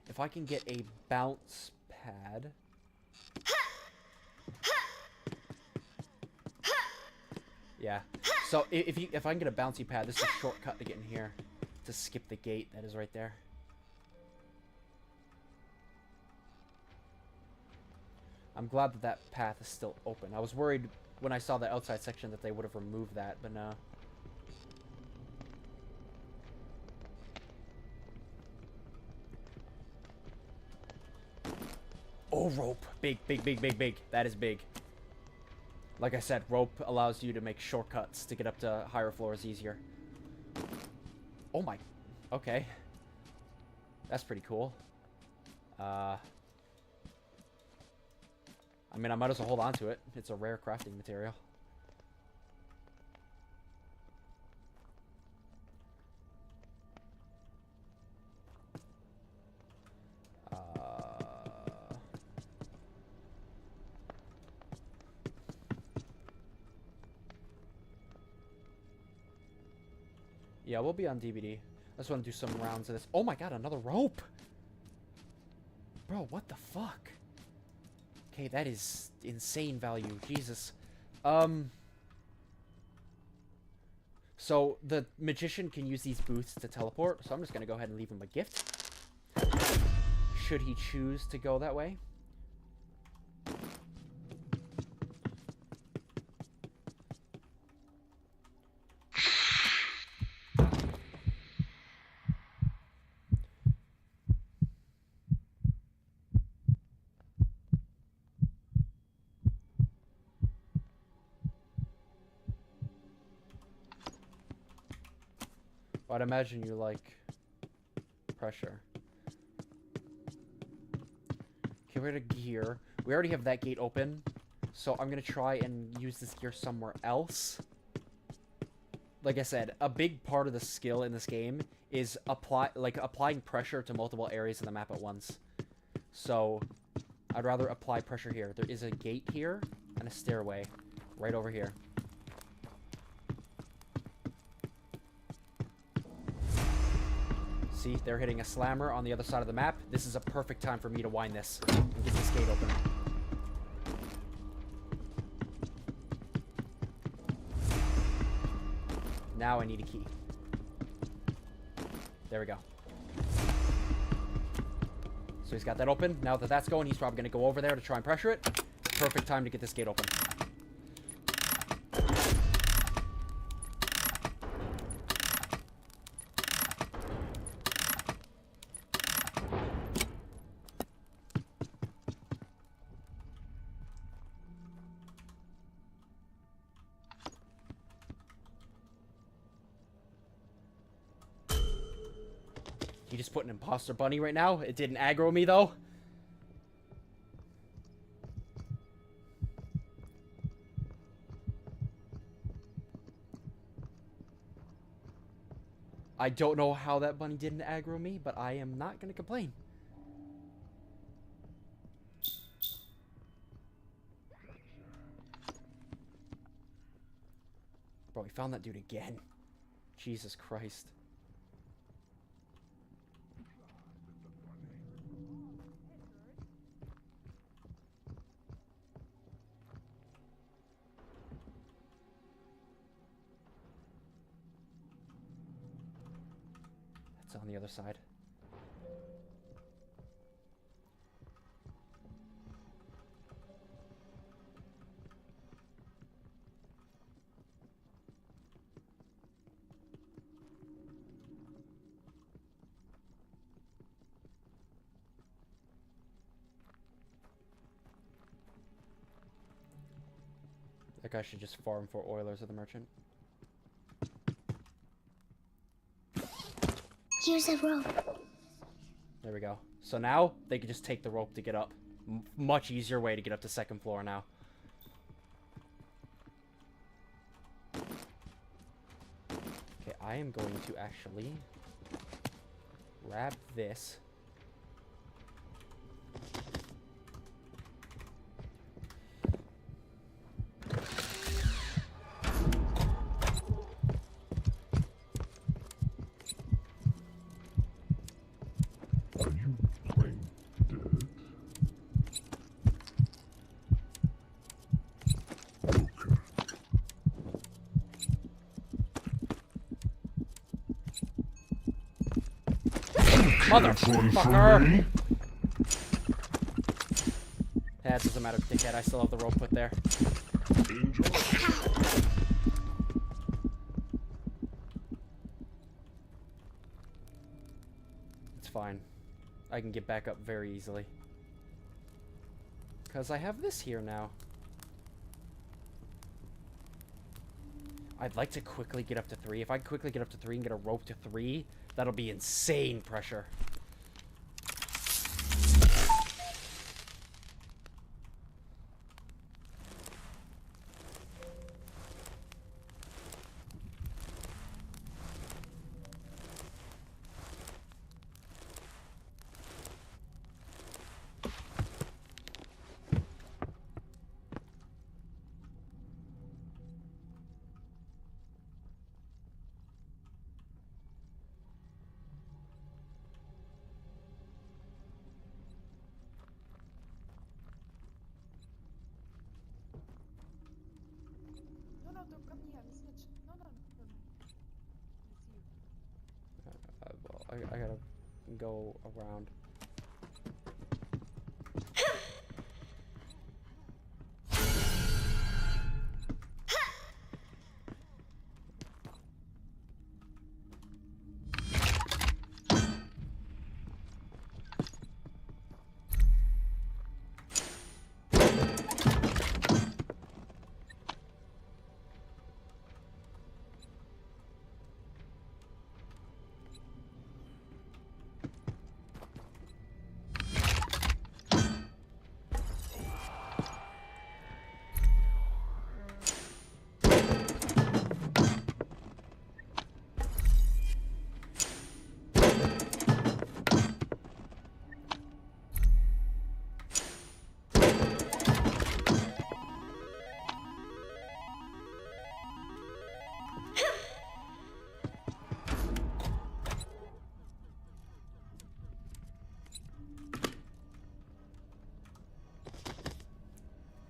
If I can get a bounce pad. Yeah. So if I can get a bouncy pad, this is a shortcut to get in here. To skip the gate that is right there. I'm glad that that path is still open. I was worried when I saw the outside section that they would have removed that, but no. Oh, rope. Big, big, big, big, big. That is big. Like I said, rope allows you to make shortcuts to get up to higher floors easier. Oh my... Okay. That's pretty cool. I mean, I might as well hold on to it. It's a rare crafting material. Yeah, we'll be on DVD. I just want to do some rounds of this. Oh my god, another rope! Bro, what the fuck? Okay, that is insane value. Jesus. So, the magician can use these booths to teleport, so I'm just gonna go ahead and leave him a gift. Should he choose to go that way. I'd imagine you like pressure. Okay, we're at a gear. We already have that gate open, so I'm gonna try and use this gear somewhere else. Like I said, a big part of the skill in this game is applying pressure to multiple areas of the map at once. So I'd rather apply pressure here. There is a gate here and a stairway right over here. See, they're hitting a slammer on the other side of the map. This is a perfect time for me to wind this and get this gate open. Now I need a key. There we go. So he's got that open. Now that that's going, he's probably going to go over there to try and pressure it. Perfect time to get this gate open. You just put an imposter bunny right now. It didn't aggro me, though. I don't know how that bunny didn't aggro me, but I am not going to complain. Bro, we found that dude again. Jesus Christ. On the other side. That guy should just farm for Oilers of the Merchant. Here's a rope. There we go. So now they can just take the rope to get up. Much easier way to get up to second floor now. Okay, I am going to actually grab this. Motherfucker! Yeah, it doesn't matter, dickhead. I still have the rope put there. It's fine. I can get back up very easily. Because I have this here now. I'd like to quickly get up to 3. If I quickly get up to 3 and get a rope to 3, that'll be insane pressure. No, no, don't come here. I'm snitch. No, no, no, no. I see you. Well, I gotta go around.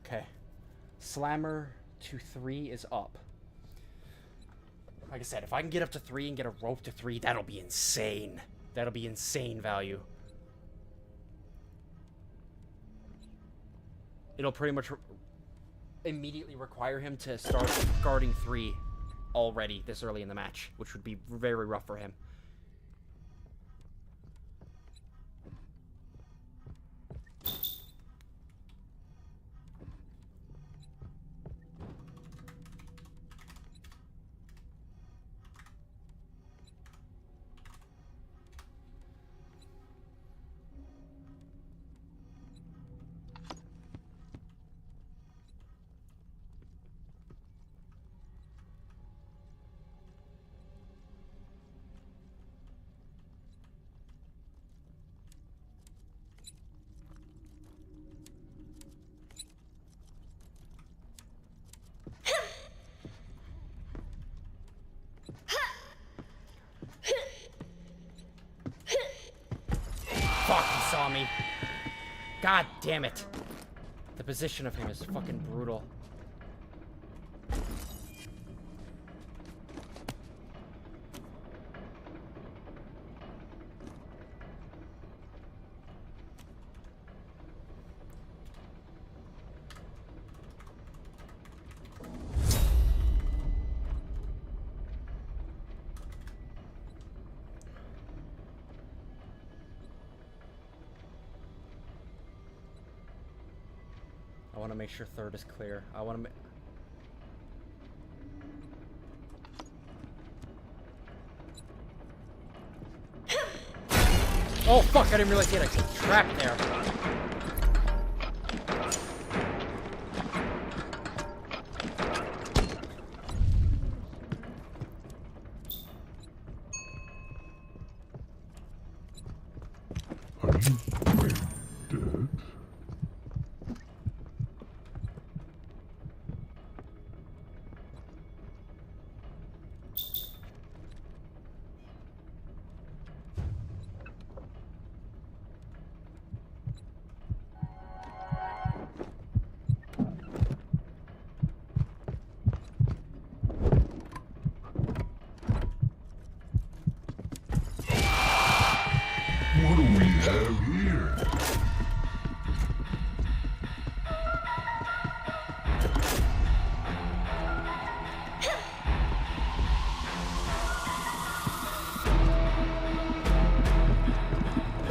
Okay. Slammer to 3 is up. Like I said, if I can get up to 3 and get a rope to 3, that'll be insane. That'll be insane value. It'll pretty much immediately require him to start guarding 3 already this early in the match, which would be very rough for him. Fuck, he saw me. God damn it. The position of him is fucking brutal. I want to make sure 3rd is clear. I want to Oh fuck, I didn't realize he had a trap there. Are you quite dead? What do we have here?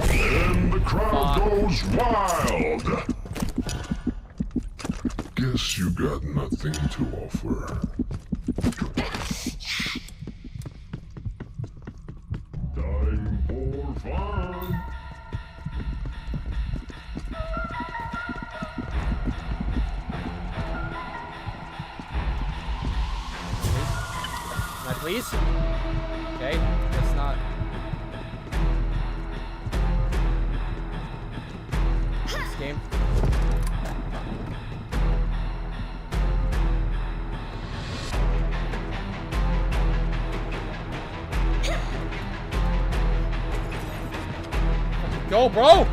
And the crowd goes wild. Guess you got nothing to offer. Time for fun! Can I please? Okay, it's not. This game. Go, bro!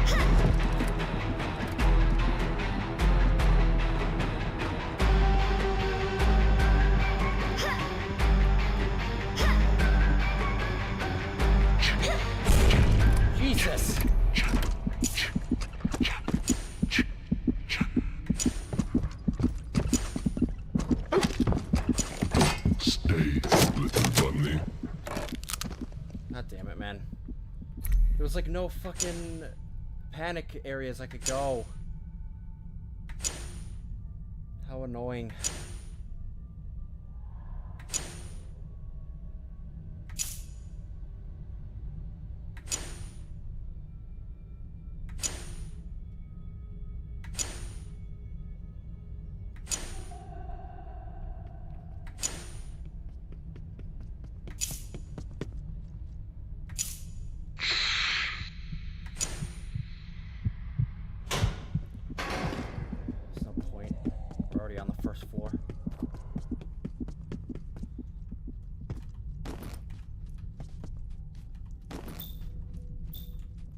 Jesus! Stay, little bunny. God damn it, man. There was like no fucking panic areas I could go. How annoying. There's no point. We're already on the first floor.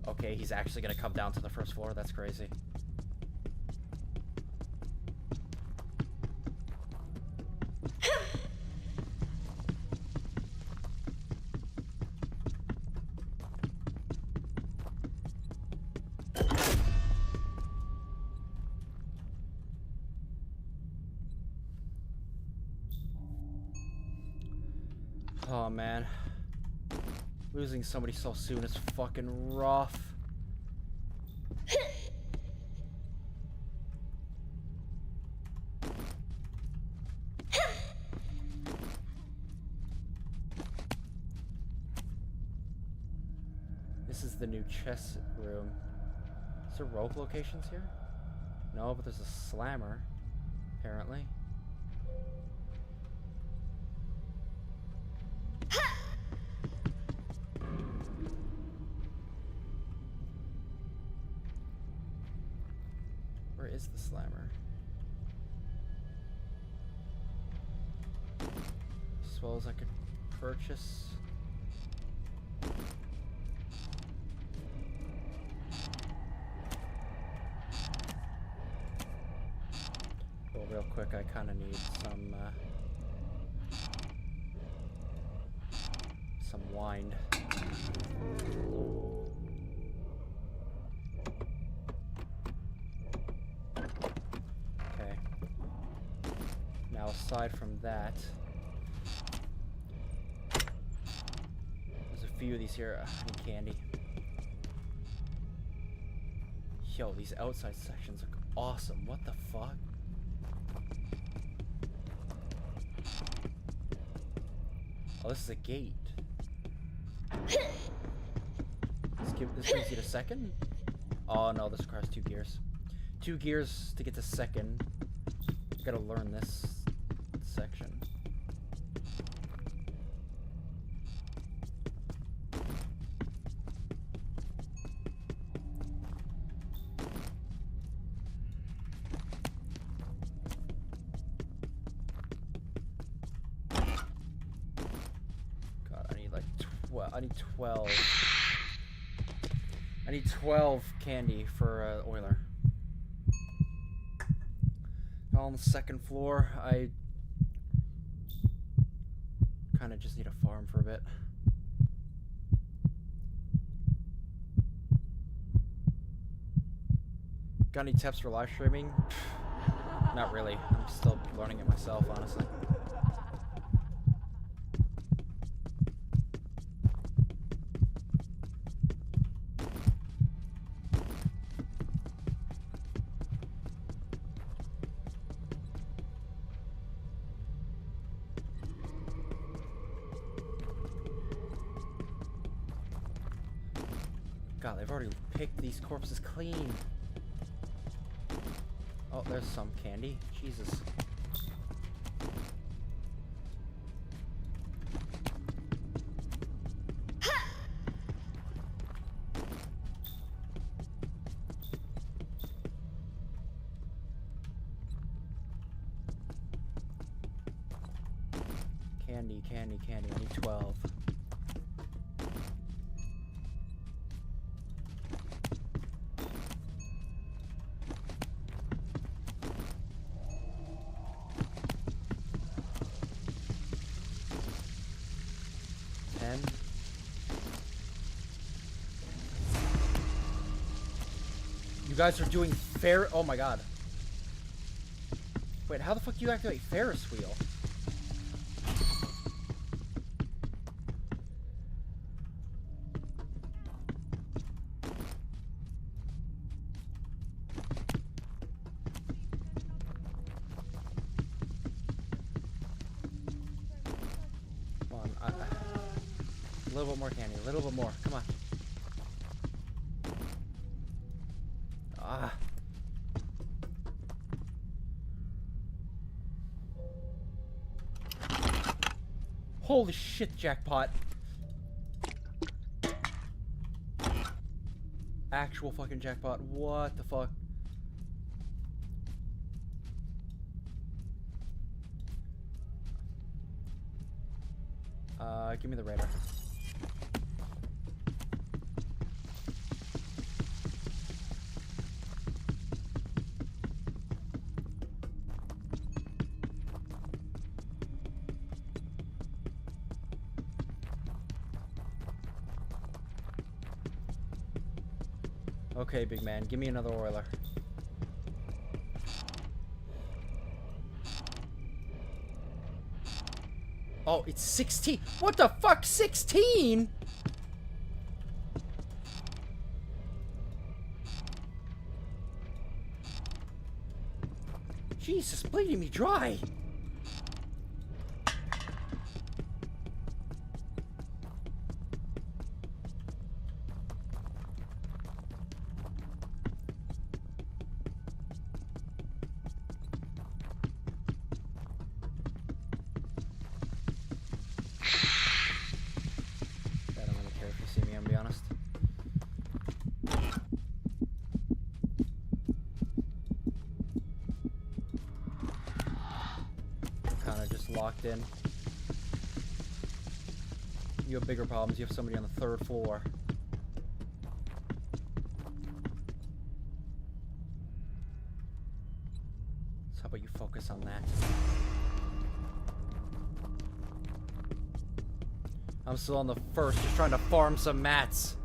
Okay, he's actually gonna come down to the first floor. That's crazy. Oh man, losing somebody so soon is fucking rough. This is the new chess room. Is there rope locations here? No, but there's a slammer, apparently. Where is the slammer? Suppose I could purchase. Well, real quick, I kind of need some wind. Okay. Now, aside from that, there's a few of these here. I need candy. Yo, these outside sections look awesome. What the fuck? Oh, this is a gate. This brings you to second? Oh no, this requires 2 gears. 2 gears to get to second. I gotta learn this section. I need 12. I need 12 candy for Euler. On the second floor, I kind of just need a farm for a bit. Got any tips for live streaming? Not really. I'm still learning it myself, honestly. God, they've already picked these corpses clean. Oh, there's some candy. Jesus. Candy, candy, candy. I need 12. You guys are doing fair. Oh my god. Wait, how the fuck do you activate Ferris wheel? Come on. A little bit more candy. A little bit more. Come on. Ah. Holy shit, jackpot. Actual fucking jackpot. What the fuck? Give me the radar. Okay, big man, give me another oiler. Oh, it's 16. What the fuck? 16? Jesus, bleeding me dry. Locked in. You have bigger problems. You have somebody on the 3rd floor. So how about you focus on that? I'm still on the 1st, just trying to farm some mats.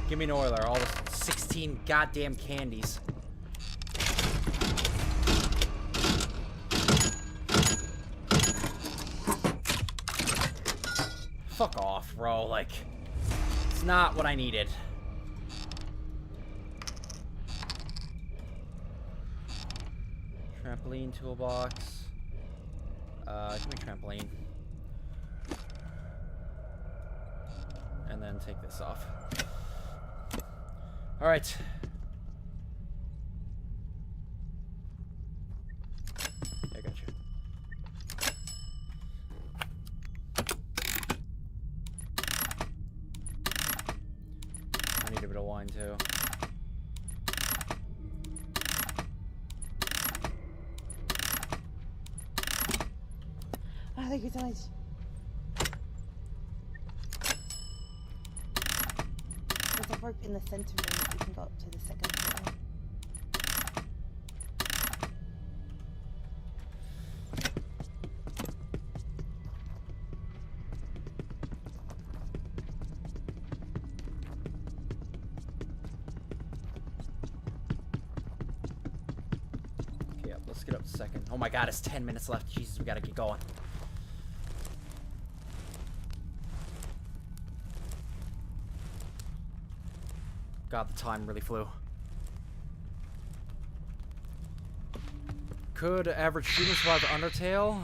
Give me an oiler. All the 16 goddamn candies. Fuck off, bro. Like, it's not what I needed. Trampoline toolbox. Give me trampoline. And then take this off. Alright. I got you. I need a bit of wine too. Ah, thank you so much. There's a rope in the center room that we can go up to the 2nd floor. Okay, yep, let's get up to 2nd. Oh my god, it's 10 minutes left. Jesus, we gotta get going. God, the time really flew. Could average students survive Undertale?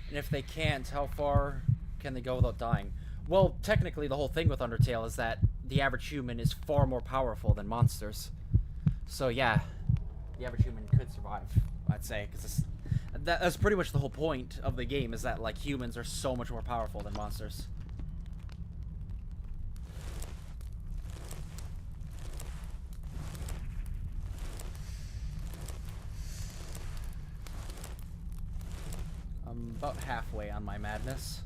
And if they can't, how far can they go without dying? Well, technically, the whole thing with Undertale is that the average human is far more powerful than monsters. So yeah, the average human could survive, I'd say, because that's pretty much the whole point of the game, is that like humans are so much more powerful than monsters. I'm about halfway on my madness.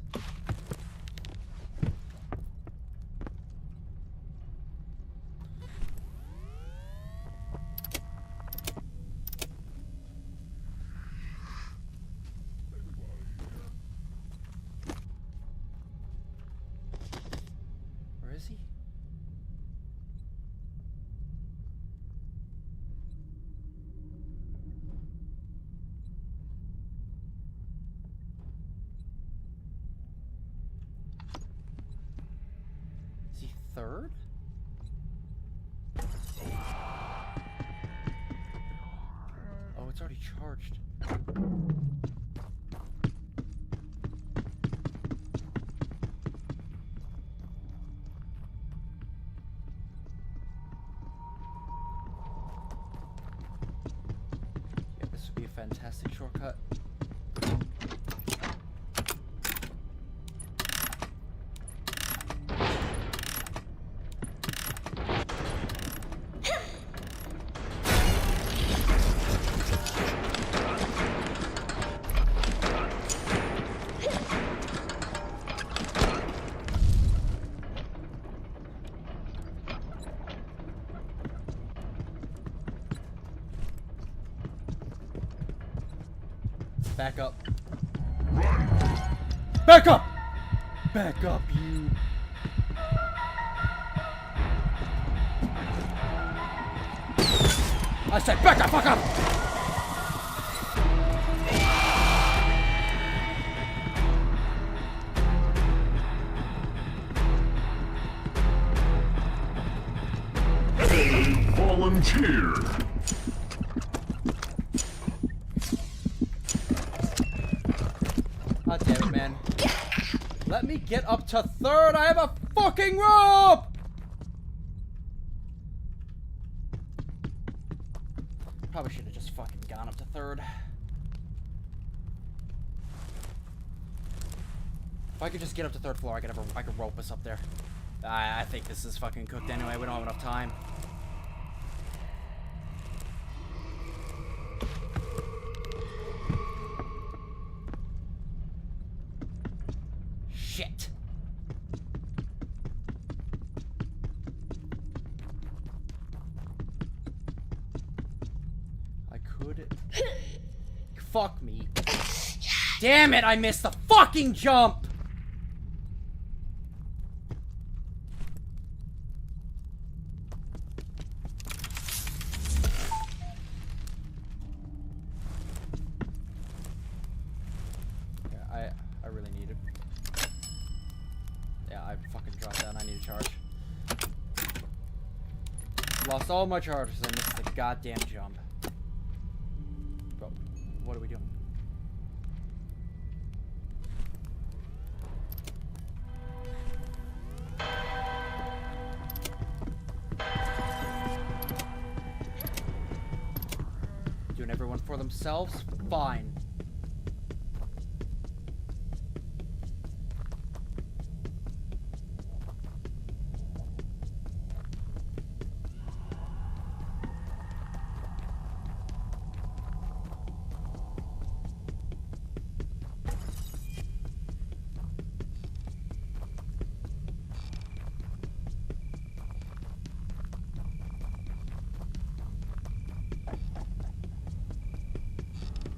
Where is he? Is he third? Oh, it's already charged. Yeah, this would be a fantastic shortcut. Back up. Back up! Back up, you. I said back the fuck up! Volunteer. God damn it, man. Let me get up to third. I have a fucking rope! Probably should have just fucking gone up to third. If I could just get up to third floor, I could rope us up there. I think this is fucking cooked anyway. We don't have enough time. Shit. I could... Fuck me. Damn it, I missed the fucking jump! Yeah, I really need it. Yeah, I fucking dropped down. I need a charge. Lost all my charges. I missed the goddamn jump. Bro, what are we doing? Doing everyone for themselves? Fine.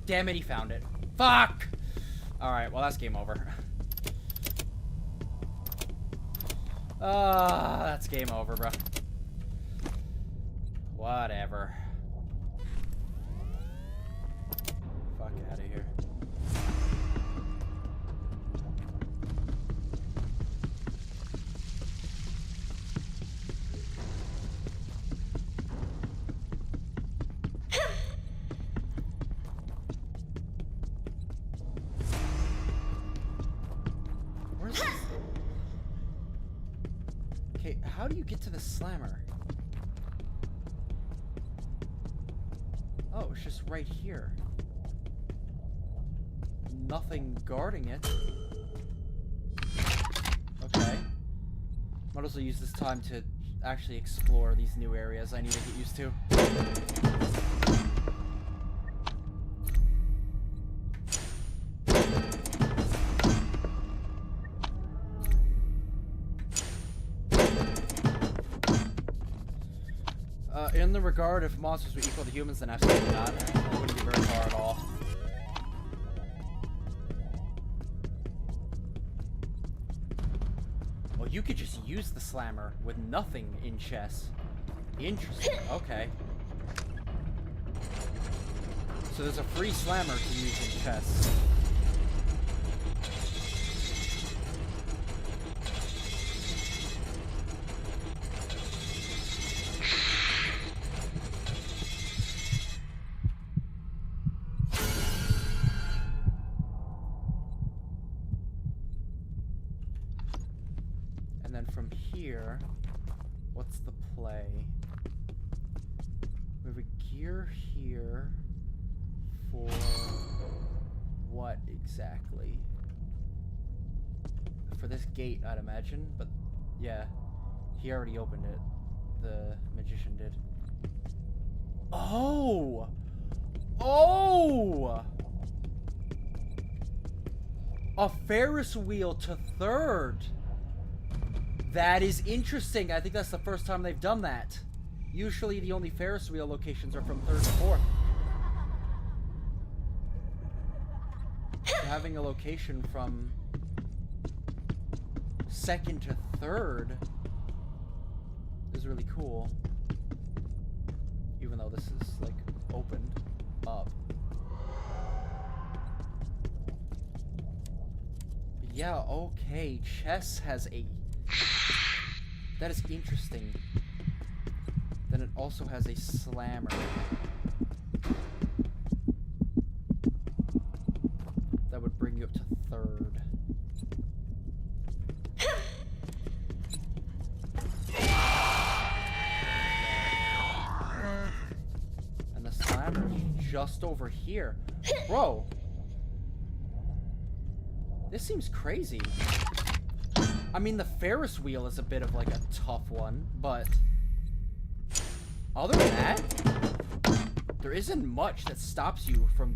Damn it, he found it. Fuck! Alright, well, that's game over. That's game over, bro. Whatever. Fuck out of here. Okay, how do you get to the slammer? Oh, it's just right here. Nothing guarding it. Okay. Might as well use this time to actually explore these new areas I need to get used to. In the regard, if monsters were equal to humans, then absolutely not. That wouldn't be very far at all. Well, you could just use the slammer with nothing in chess. Interesting. Okay. So there's a free slammer to use in chess. And then from here, what's the play? We have a gear here for what exactly? For this gate, I'd imagine, but yeah, he already opened it. The magician did. Oh! Oh! A Ferris wheel to third. That is interesting. I think that's the first time they've done that. Usually the only Ferris wheel locations are from third to fourth. So having a location from second to third is really cool. Even though this is like opened up. But yeah, okay. Chess has a... That is interesting. Then it also has a slammer. That would bring you up to third. And the slammer's just over here. Bro! This seems crazy. I mean, the Ferris wheel is a bit of like a tough one, but other than that, there isn't much that stops you from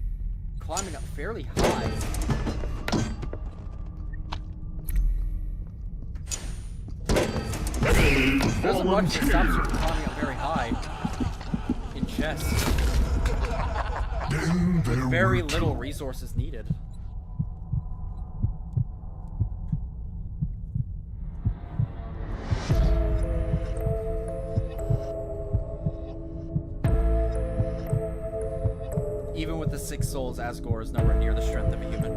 climbing up fairly high. There isn't much that stops you from climbing up very high in chess. With very little resources needed. Even with the 6 souls, Asgore is nowhere near the strength of a human.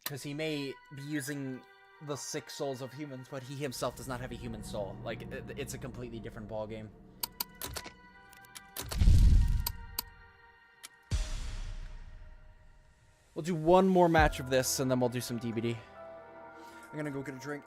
Because he may be using the 6 souls of humans, but he himself does not have a human soul. Like, it's a completely different ballgame. We'll do one more match of this, and then we'll do some DBD. I'm gonna go get a drink.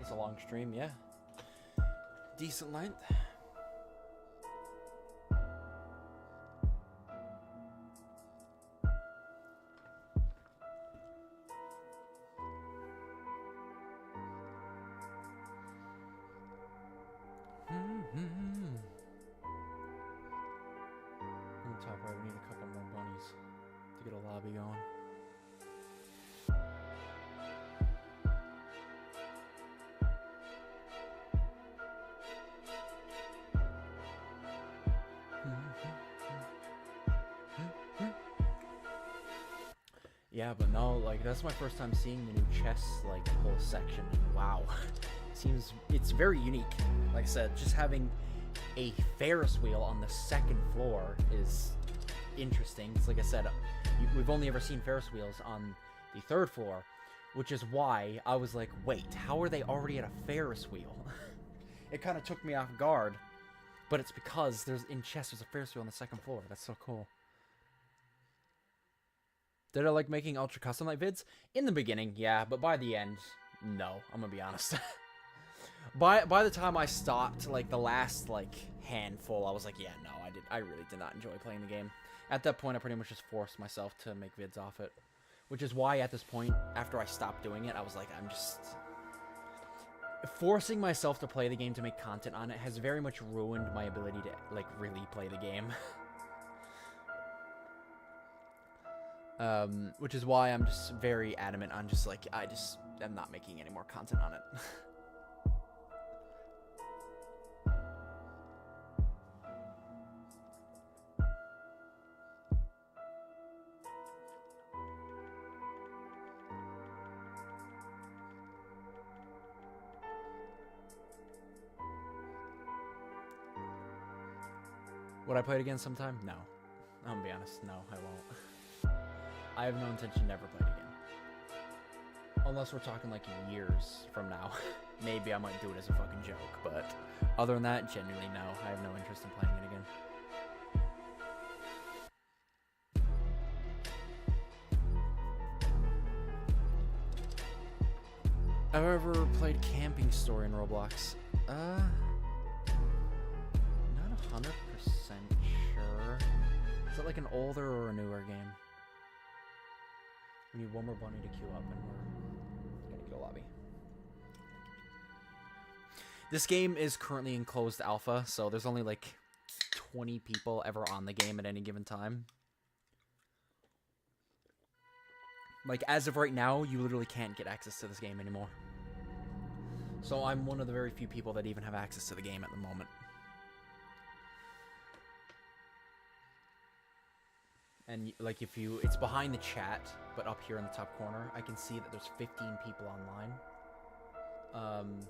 It's a long stream, yeah. Decent length. Top right, we need a couple more bunnies to get a lobby going. Yeah, but no, like, that's my first time seeing the new chess, like, whole section, and wow. It's very unique. Like I said, just having a Ferris wheel on the second floor is interesting. It's like I said, we've only ever seen Ferris wheels on the third floor, which is why I was like, wait, how are they already at a Ferris wheel? It kind of took me off guard, but it's because in chess there's a Ferris wheel on the second floor. That's so cool. Did I like making ultra custom light vids? In the beginning, yeah, but by the end, no. I'm gonna be honest. By the time I stopped, like, the last, like, handful, I was like, yeah, no, I really did not enjoy playing the game. At that point, I pretty much just forced myself to make vids off it. Which is why, at this point, after I stopped doing it, I was like, I'm just... Forcing myself to play the game to make content on it has very much ruined my ability to, like, really play the game. Which is why I'm just very adamant on just, like, I just am not making any more content on it. Would I play it again sometime? No. I'm gonna be honest, no, I won't. I have no intention to ever play it again. Unless we're talking like years from now. Maybe I might do it as a fucking joke, but other than that, genuinely no. I have no interest in playing it again. Have I ever played Camping Story in Roblox? Not 100% sure. Is it like an older or a newer game? We need one more bunny to queue up and we're gonna get a lobby. This game is currently in closed alpha, so there's only like 20 people ever on the game at any given time. Like, as of right now, you literally can't get access to this game anymore. So I'm one of the very few people that even have access to the game at the moment. And, like, it's behind the chat, but up here in the top corner, I can see that there's 15 people online. And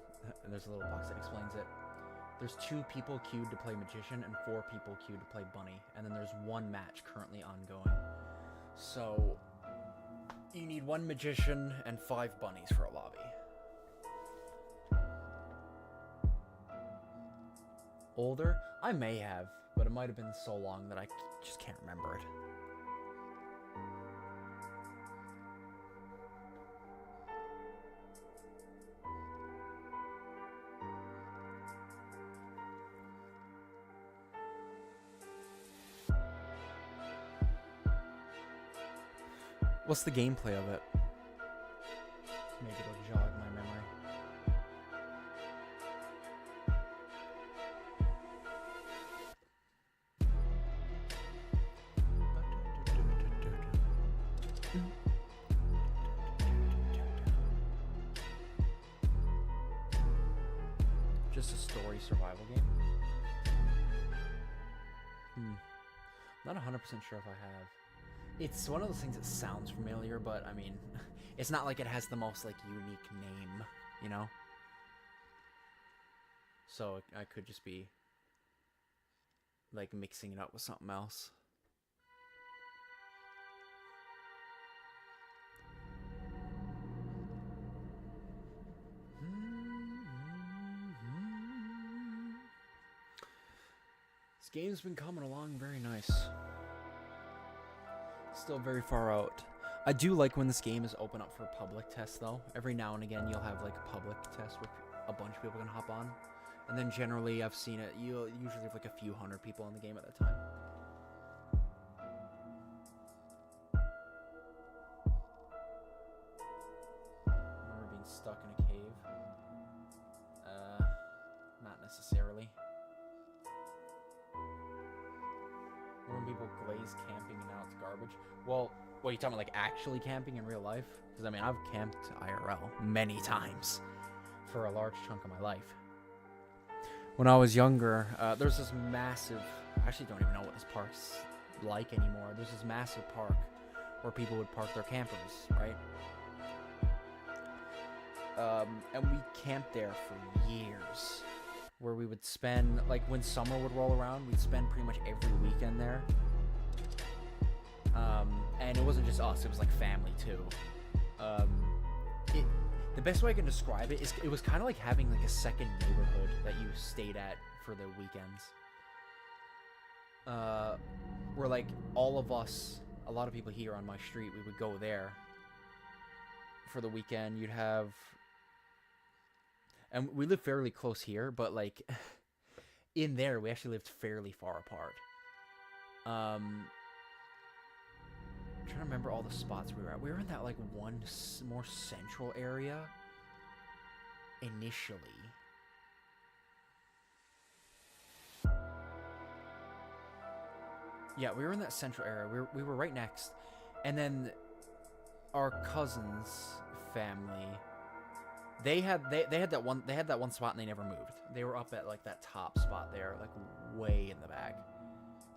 there's a little box that explains it. There's 2 people queued to play Magician and 4 people queued to play Bunny. And then there's 1 match currently ongoing. So... you need 1 Magician and 5 bunnies for a lobby. Older? I may have, but it might have been so long that I just can't remember it. What's the gameplay of it? Maybe it'll jog my memory. Just a story survival game? Not 100% sure if I have. It's one of those things that sounds familiar, but, I mean, it's not like it has the most, like, unique name, you know? So, I could just be, like, mixing it up with something else. This game's been coming along very nice. Still very far out. I do like when this game is open up for public tests, though. Every now and again, you'll have like a public test where a bunch of people can hop on. And then generally, I've seen it, you usually have like a few hundred people in the game at that time. Remember being stuck in a cave? Not necessarily. When people glaze camping and now it's garbage. Well, what are you talking about, like actually camping in real life? Because I mean, I've camped IRL many times for a large chunk of my life. When I was younger, there's this massive, I actually don't even know what this park's like anymore. There's this massive park where people would park their campers, right? And we camped there for years, where we would spend, like when summer would roll around, we'd spend pretty much every weekend there. And it wasn't just us, it was like family too. The best way I can describe it is it was kind of like having like a second neighborhood that you stayed at for the weekends. Where like all of us, a lot of people here on my street, we would go there for the weekend. You'd have, and we live fairly close here, but like in there we actually lived fairly far apart. I'm trying to remember all the spots we were at. We were in that like one more central area initially. Yeah, we were in that central area. We were right next, and then our cousin's family, they had that one spot and they never moved. They were up at like that top spot there, like way in the back.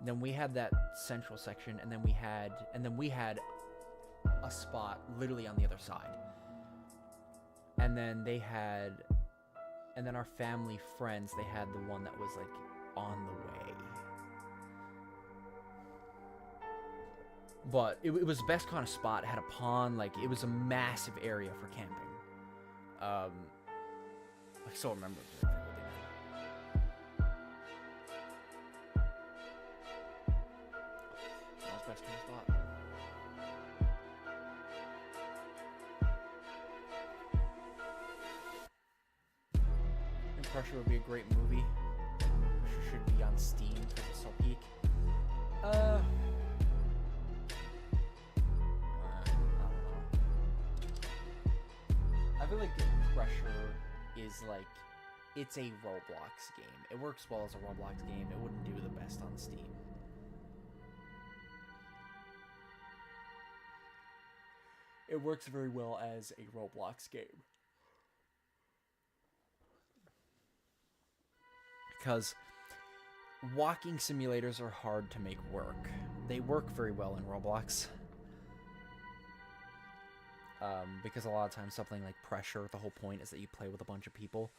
Then we had that central section, and then we had a spot literally on the other side. And then and then our family friends, they had the one that was like on the way. But it was the best kind of spot. It had a pond, like it was a massive area for camping. I still remember very vividly now. That was the best kind of spot. I think Pressure would be a great movie. Pressure should be on Steam because it's so peak. I feel like Pressure is like, it's a Roblox game. It works well as a Roblox game. It wouldn't do the best on Steam. It works very well as a Roblox game. Because walking simulators are hard to make work. They work very well in Roblox. Because a lot of times something like Pressure, the whole point is that you play with a bunch of people.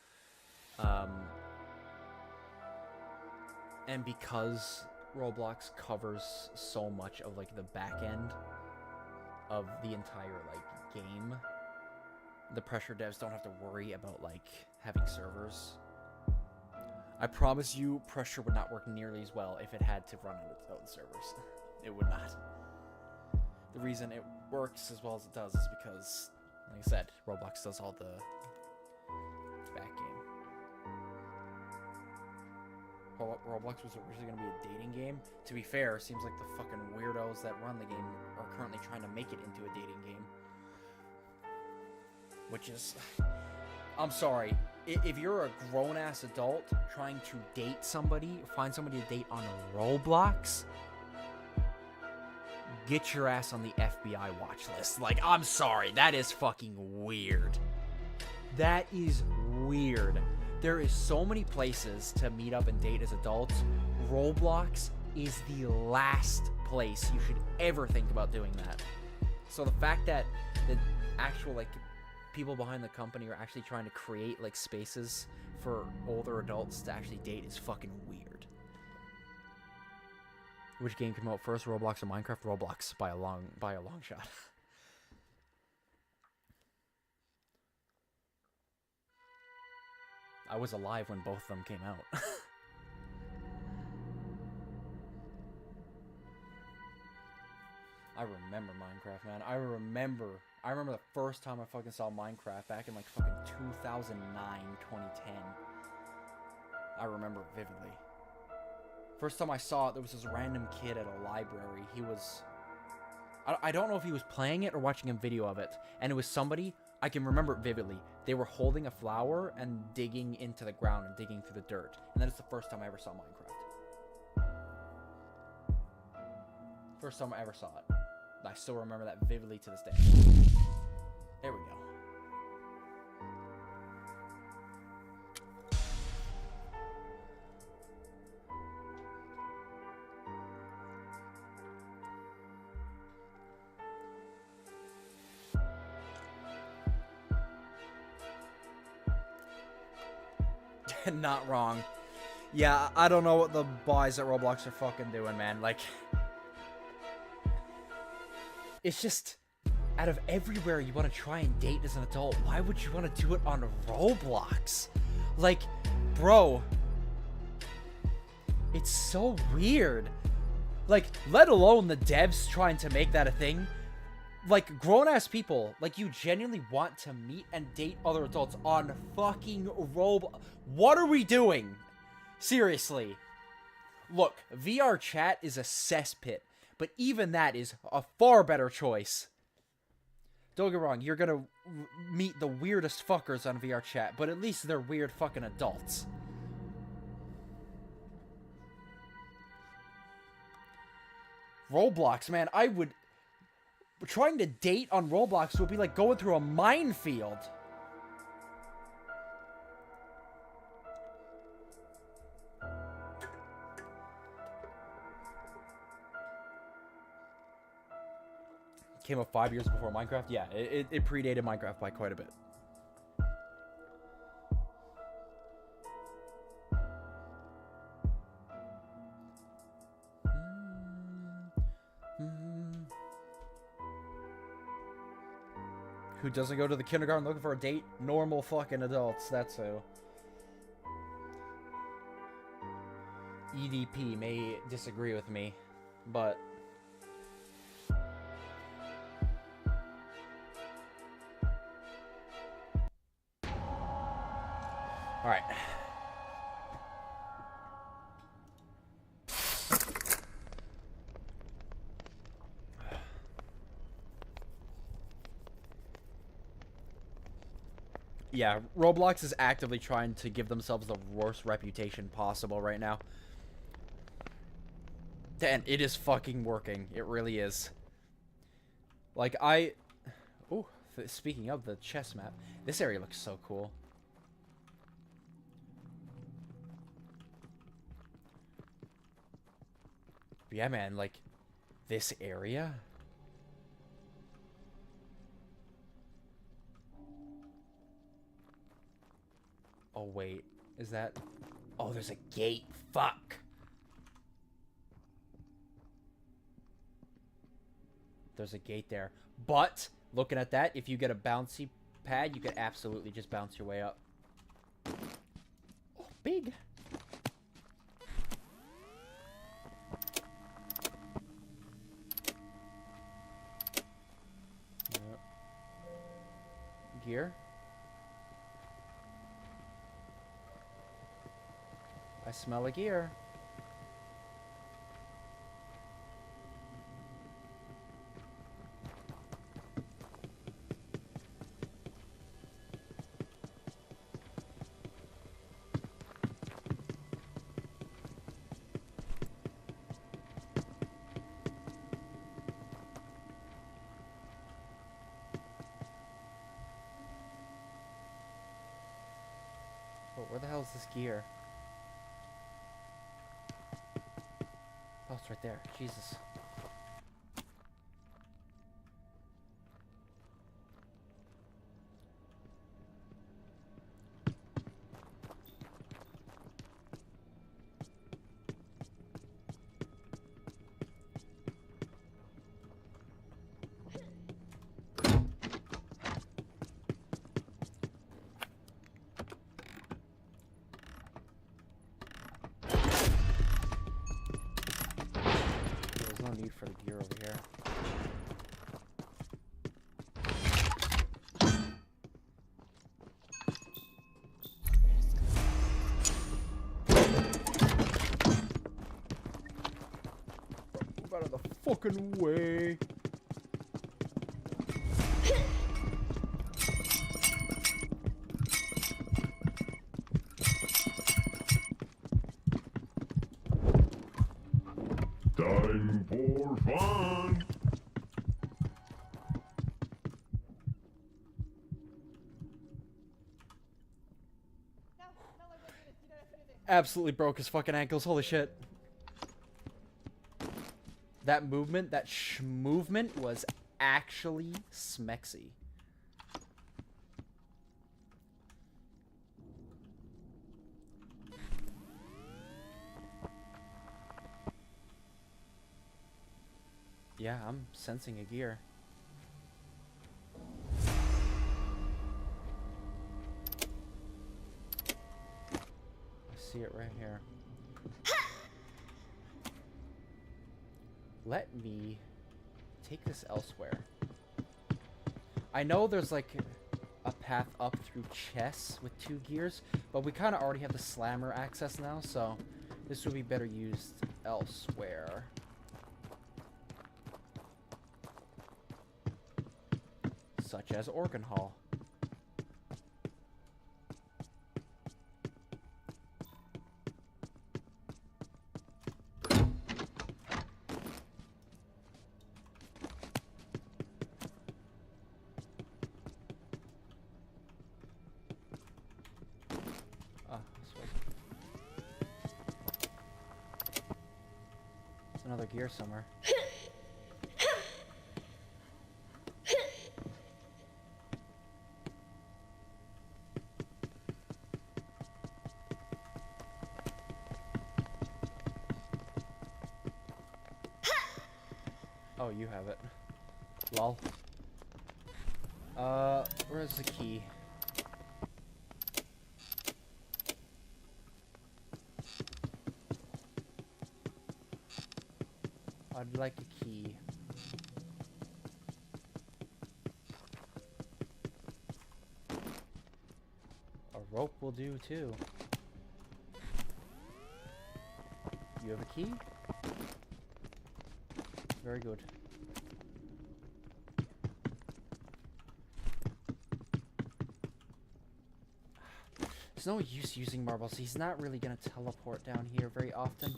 And because Roblox covers so much of like the back end of the entire like game, the Pressure devs don't have to worry about like having servers. I promise you, Pressure would not work nearly as well if it had to run on its own servers. It would not. The reason it works as well as it does is because, like I said, Roblox does all the back game. Roblox was originally going to be a dating game. To be fair, it seems like the fucking weirdos that run the game are currently trying to make it into a dating game. Which is... I'm sorry. If you're a grown-ass adult trying to date somebody, find somebody to date on Roblox, get your ass on the FBI watch list. Like, I'm sorry. That is fucking weird. That is weird. There is so many places to meet up and date as adults. Roblox is the last place you should ever think about doing that. So the fact that the actual, like, people behind the company are actually trying to create, like, spaces for older adults to actually date is fucking weird. Which game came out first, Roblox or Minecraft? Roblox by a long shot. I was alive when both of them came out. I remember Minecraft, man. I remember the first time I fucking saw Minecraft back in like fucking 2009, 2010. I remember it vividly. First time I saw it, there was this random kid at a library. He was... I don't know if he was playing it or watching a video of it. And it was somebody, I can remember it vividly. They were holding a flower and digging into the ground and digging through the dirt. And that is the first time I ever saw Minecraft. First time I ever saw it. I still remember that vividly to this day. There we go. Not wrong. Yeah, I don't know what the boys at Roblox are fucking doing, man. Like, it's just, out of everywhere you want to try and date as an adult, why would you want to do it on Roblox? Like, bro, it's so weird. Like, let alone the devs trying to make that a thing. Like, grown-ass people, like, you genuinely want to meet and date other adults on fucking Roblox. What are we doing? Seriously. Look, VR chat is a cesspit, but even that is a far better choice. Don't get me wrong, you're gonna meet the weirdest fuckers on VR chat, but at least they're weird fucking adults. Roblox, man, trying to date on Roblox would be like going through a minefield. Came up 5 years before Minecraft? Yeah, it predated Minecraft by quite a bit. Who doesn't go to the kindergarten looking for a date? Normal fucking adults, that's who. EDP may disagree with me, but... Alright. Yeah, Roblox is actively trying to give themselves the worst reputation possible right now. And it is fucking working. It really is. Like, ooh, speaking of the chess map, this area looks so cool. But yeah, man, like, this area... Oh, wait. Is that... Oh, there's a gate. Fuck. There's a gate there. But, looking at that, if you get a bouncy pad, you could absolutely just bounce your way up. Oh, big. Yep. Gear. I smell a gear. Oh, where the hell is this gear? Oh, it's right there. Jesus. fucking way. Time for fun. Absolutely broke his fucking ankles. Holy shit. That movement, that movement was actually smexy. Yeah, I'm sensing a gear. I see it right here. Let me take this elsewhere. I know there's like a path up through chess with 2 gears, but we kind of already have the slammer access now, so this would be better used elsewhere. Such as Organ Hall. There's another gear somewhere. Oh, you have it. Lol. Where's the key? I'd like a key. A rope will do too. You have a key? Very good. There's no use using marbles. He's not really gonna teleport down here very often.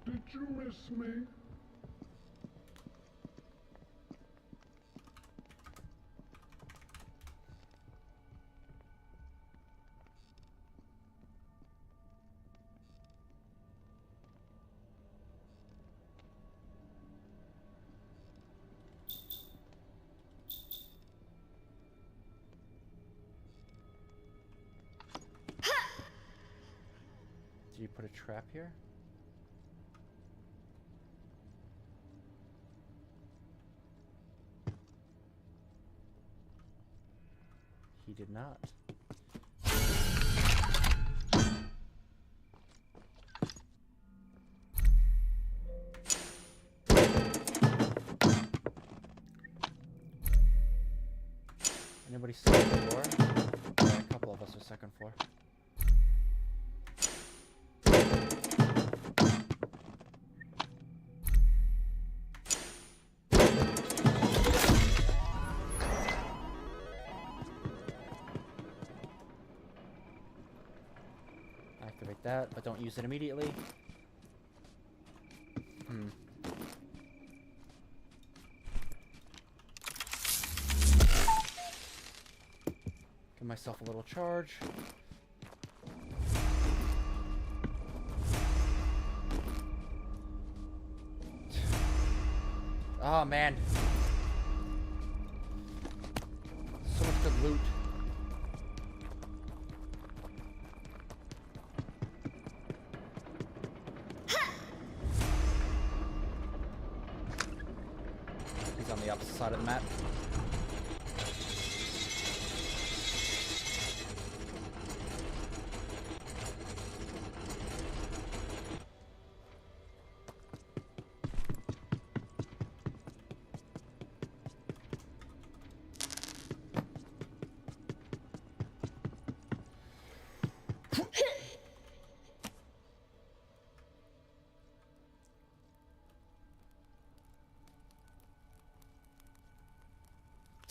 Did you miss me? Did you put a trap here? He did not. Anybody second floor? Yeah, a couple of us are second floor. Activate that, but don't use it immediately. Give myself a little charge. Oh man. loot. He's on the opposite side of the map.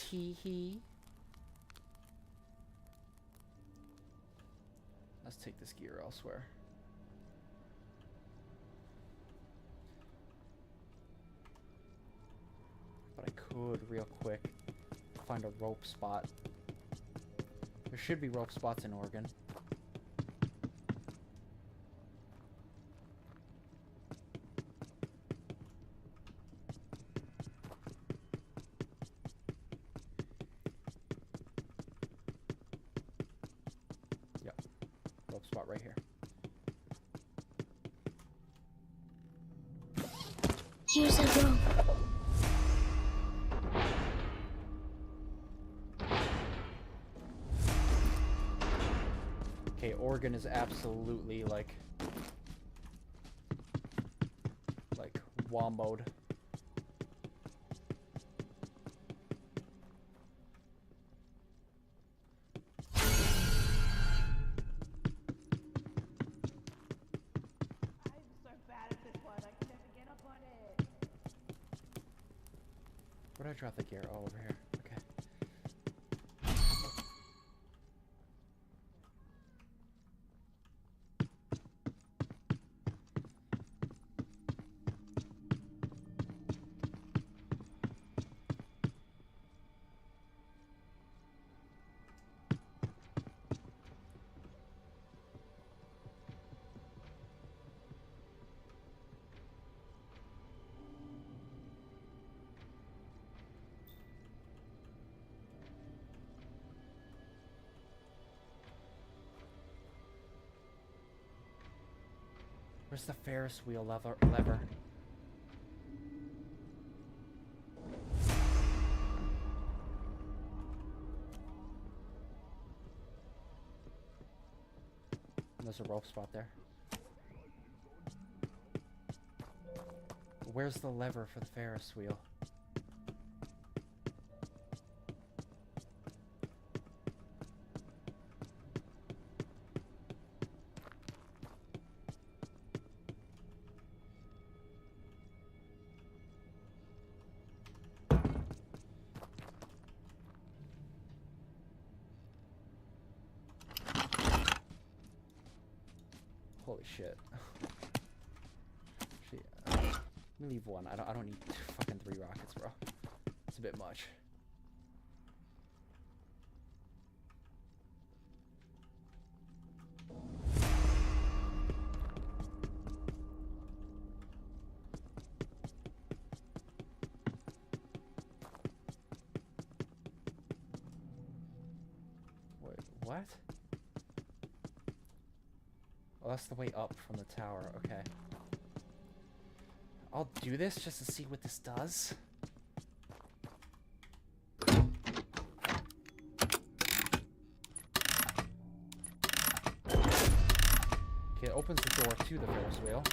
Tee-hee. Let's take this gear elsewhere. But I could, real quick, find a rope spot. There should be rope spots in Oregon. Spot right here. Here's a rope. Okay, Oregon is absolutely like womboed. Where did I drop the gear? Oh, over here. Okay. Where's the Ferris wheel lever? There's a rope spot there. Where's the lever for the Ferris wheel? Holy shit. Actually, let me leave one. I don't need fucking 3 rockets, bro. It's a bit much. Wait, what? Oh, that's the way up from the tower. Okay. I'll do this just to see what this does. Okay, it opens the door to the Ferris wheel.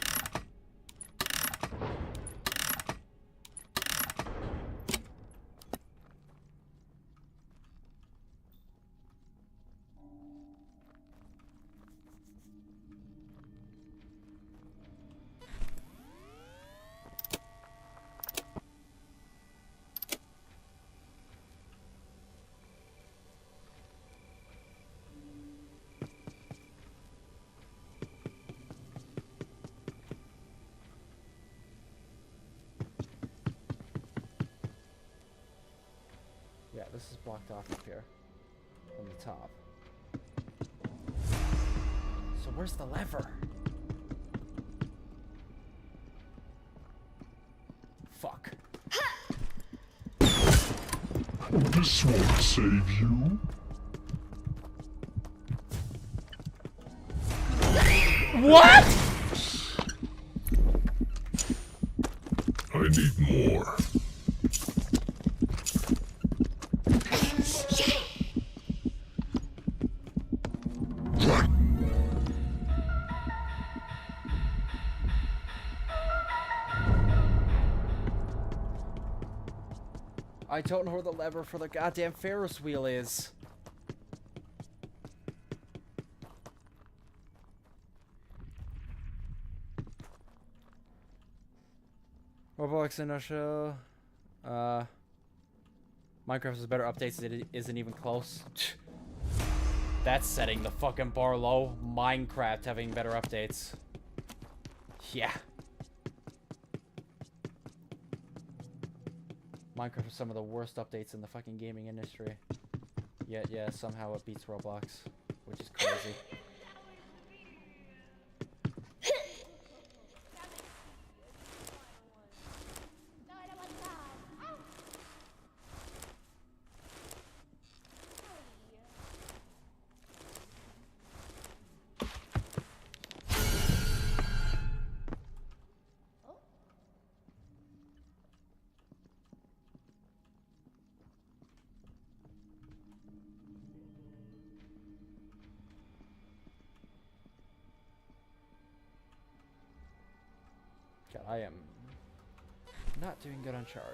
Yeah, this is blocked off up here from the top. So where's the lever? Fuck. This won't save you. What? I need more. I don't know where the lever for the goddamn Ferris wheel is. Roblox in a show. Minecraft has better updates. It isn't even close. That's setting the fucking bar low. Minecraft having better updates. Yeah. Minecraft has some of the worst updates in the fucking gaming industry. Yet, yeah, somehow it beats Roblox, which is crazy. God, I am not doing good on charge.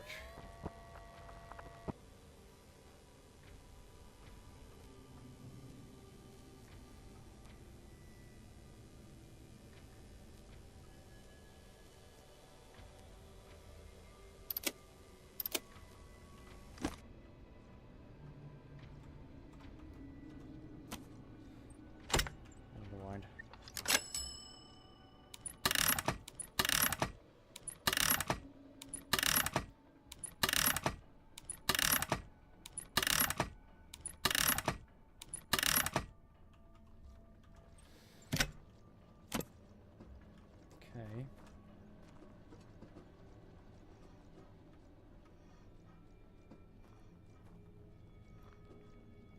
Never mind. Okay.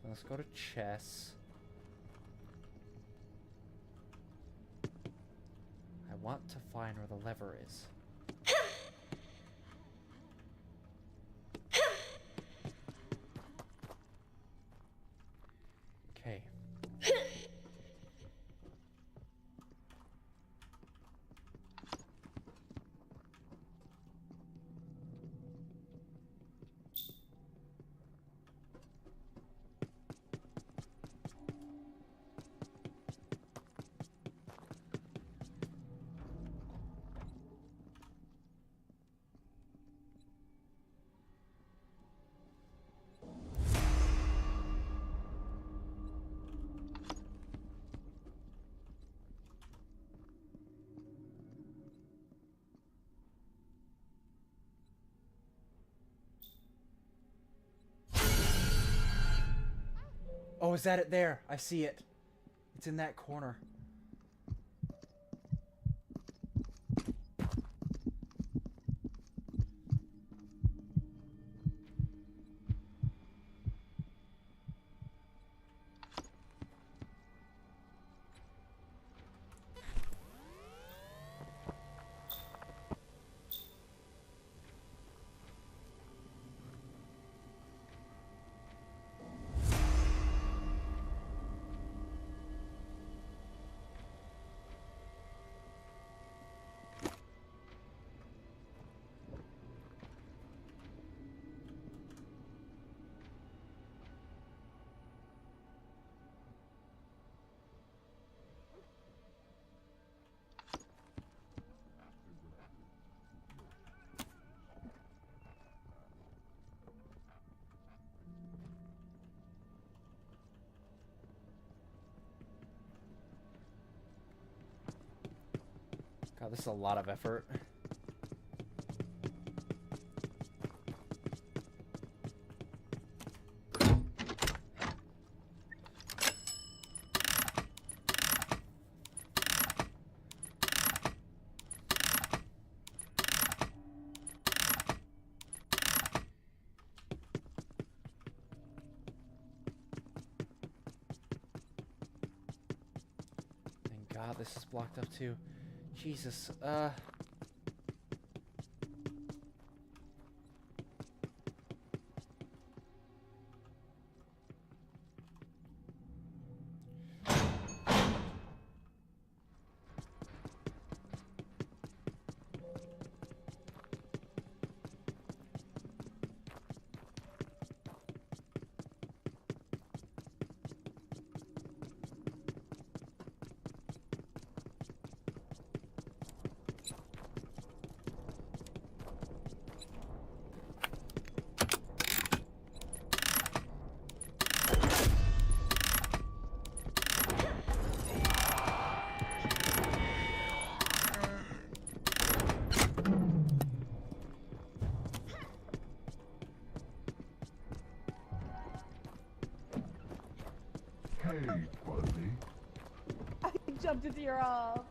Let's go to chess. I want to find where the lever is. Okay. Oh, is that it there? I see it. It's in that corner. God, this is a lot of effort. God, this is blocked up too. Jesus, Hey, buddy. I jumped into your arms.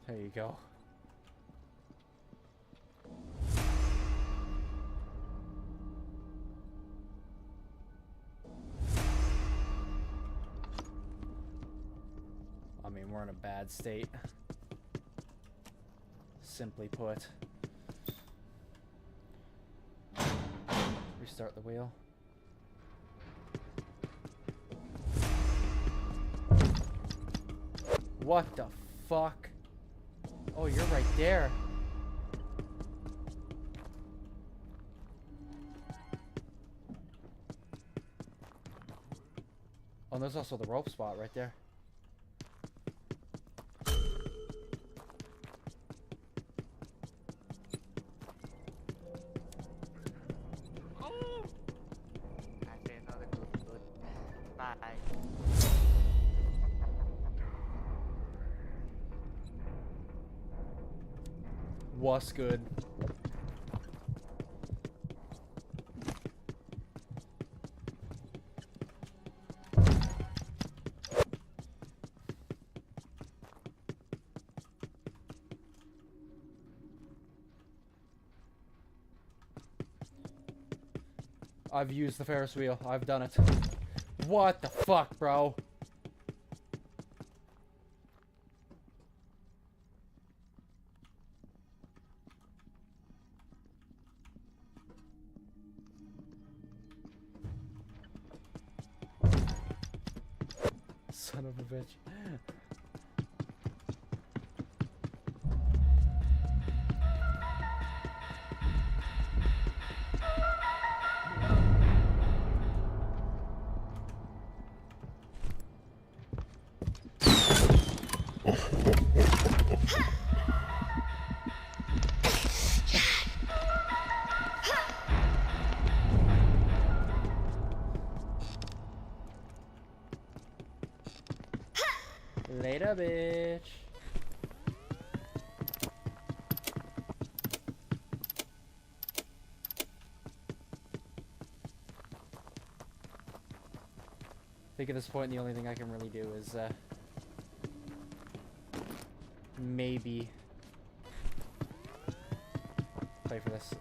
there you go. I mean, we're in a bad state. Simply put. Restart the wheel. What the fuck? Oh, you're right there. Oh, and there's also the rope spot right there. I say another good. Bye. What's good? I've used the Ferris wheel. I've done it. What the fuck, bro? Son of a bitch. Later, bitch. I think at this point the only thing I can really do is maybe play for this.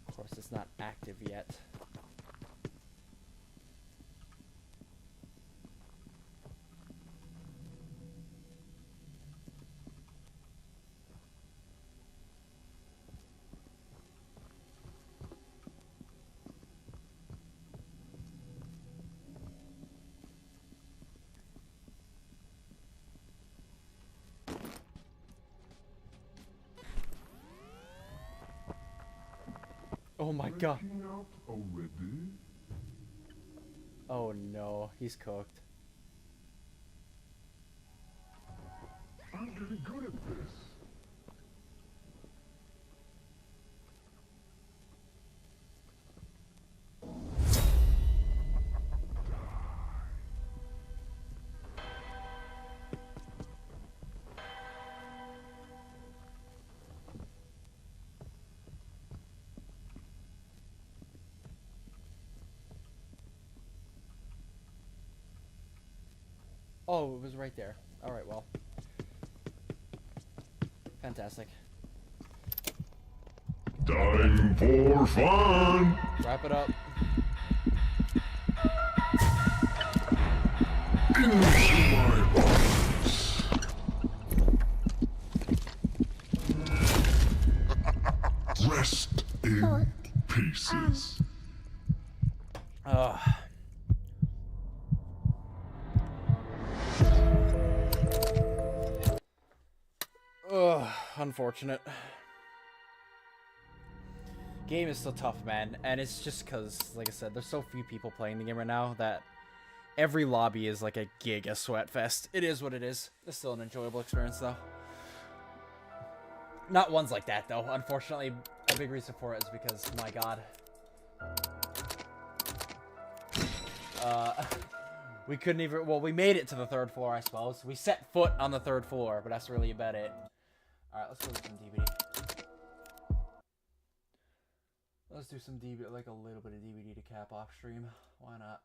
Of course, it's not active yet. Oh my god. Breaking out already? Oh no, he's cooked. I'm getting good at this. Oh, it was right there. Alright, well. Fantastic. Time for fun! Wrap it up. Into my arms. Rest in pieces. Ugh. Ugh, unfortunate. Game is still tough, man, and it's just because, like I said, there's so few people playing the game right now that every lobby is like a giga sweat fest. It is what it is. It's still an enjoyable experience, though. Not ones like that, though. Unfortunately, a big reason for it is because, my god. We couldn't even... Well, we made it to the 3rd floor, I suppose. We set foot on the 3rd floor, but that's really about it. Alright, let's go do some DVD. Let's do some DVD, like a little bit of DVD to cap off stream. Why not?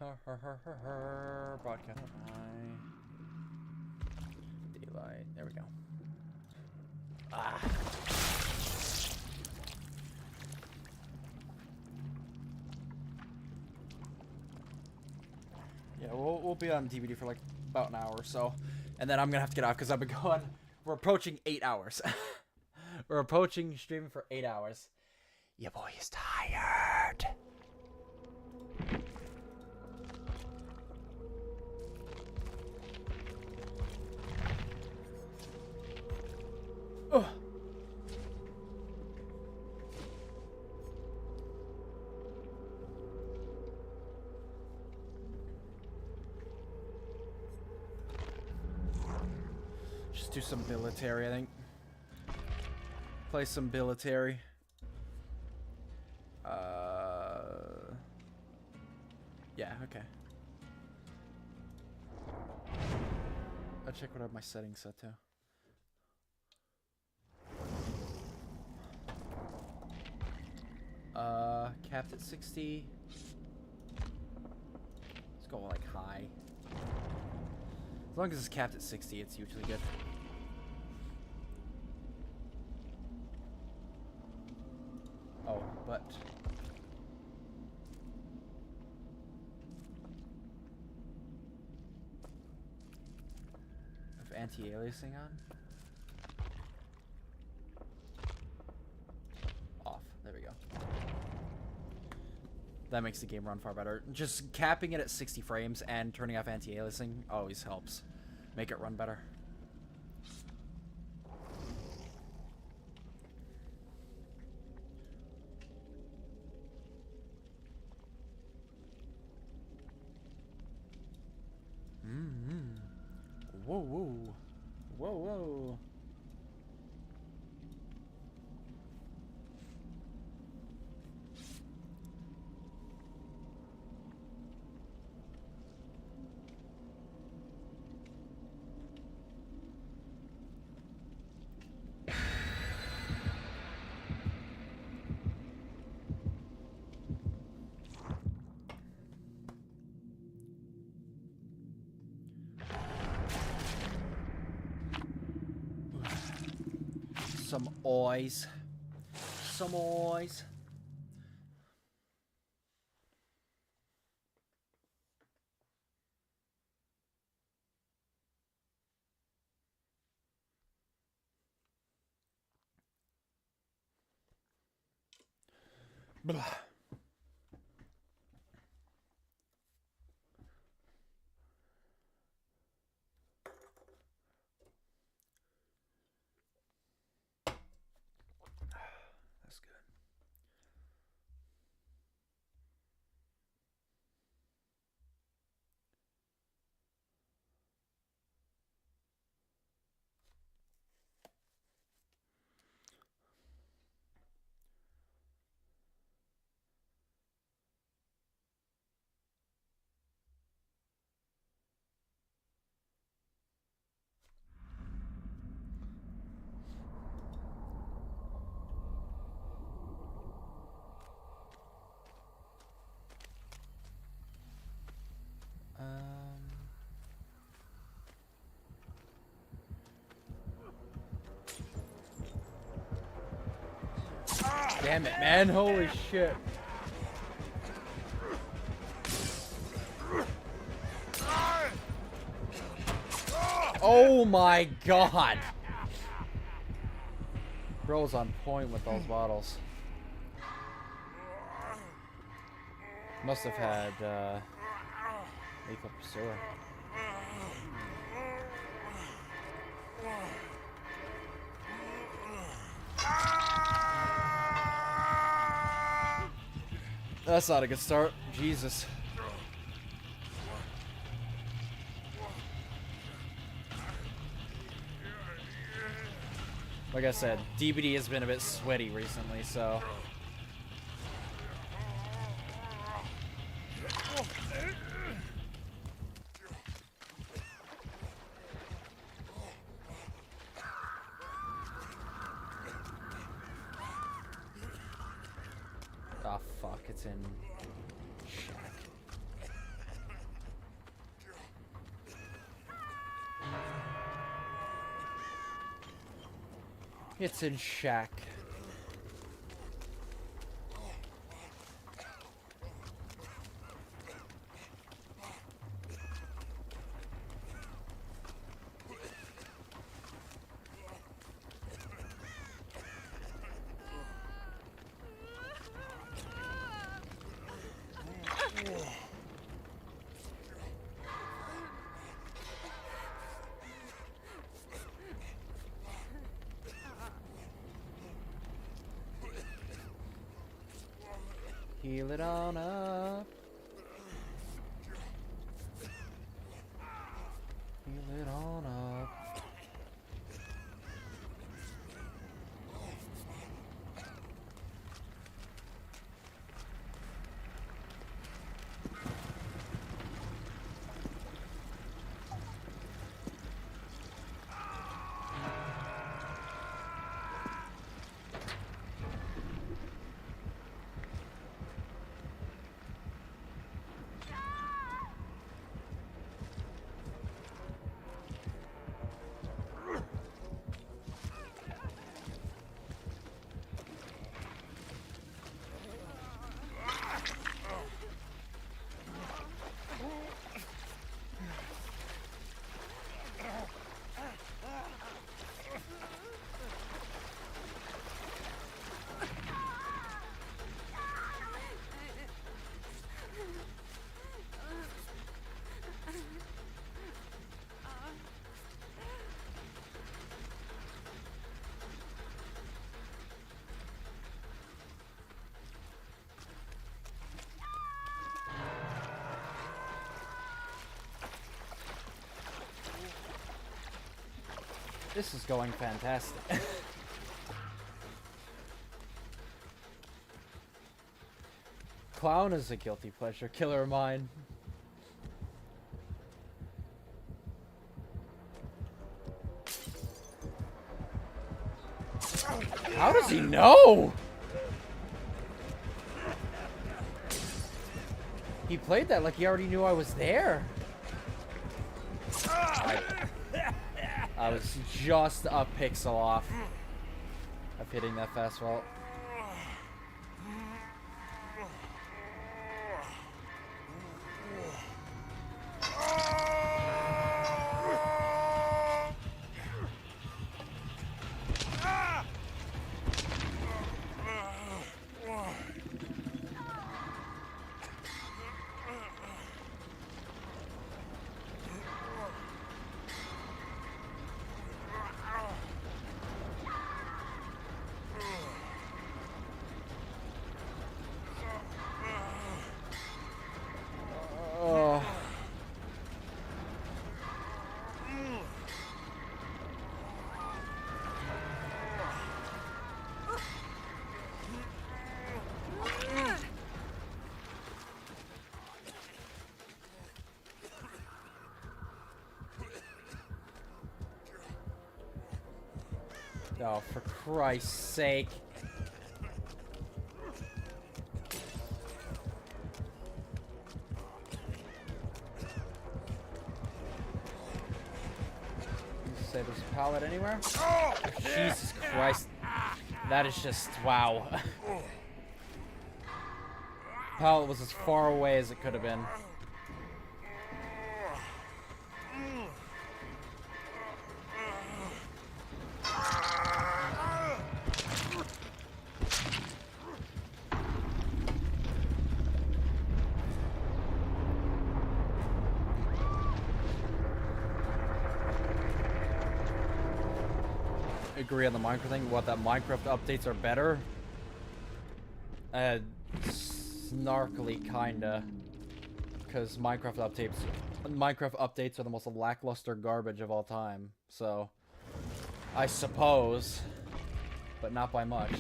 HurHurHur. Broadcast high. Daylight. There we go. Ah. Yeah, we'll be on DVD for like about an hour or so, and then I'm gonna have to get off because I've been going. We're approaching 8 hours. We're approaching streaming for 8 hours. Your boy is tired. Ugh. Just do some military, I think. Play some military. Yeah, okay. I'll check what I have my settings set to. Capped at 60. Let's go like high. As long as it's capped at 60, it's usually good. Oh, but... Have anti-aliasing on? Off. There we go. That makes the game run far better. Just capping it at 60 frames and turning off anti-aliasing always helps make it run better. Whoa, whoa. Whoa, whoa. Some eyes. Some eyes. Blah. That's good. Damn it, man. Holy shit. Oh my god. Bro's on point with those bottles. Must have had lethal pursuer. That's not a good start. Jesus. Like I said, DBD has been a bit sweaty recently, so. Oh fuck, it's in shack. It's in shack. Heal it on up. Heal it on up. This is going fantastic. Clown is a guilty pleasure. Killer of mine. How does he know? He played that like he already knew I was there. I was just a pixel off of hitting that fastball. Oh, for Christ's sake. Say there's a pallet anywhere? Oh, Jesus Christ. That is just, wow. Pallet was as far away as it could have been. Agree on the Minecraft thing. What, that Minecraft updates are better? Snarkily, kinda. Because Minecraft updates are the most lackluster garbage of all time. So, I suppose, but not by much.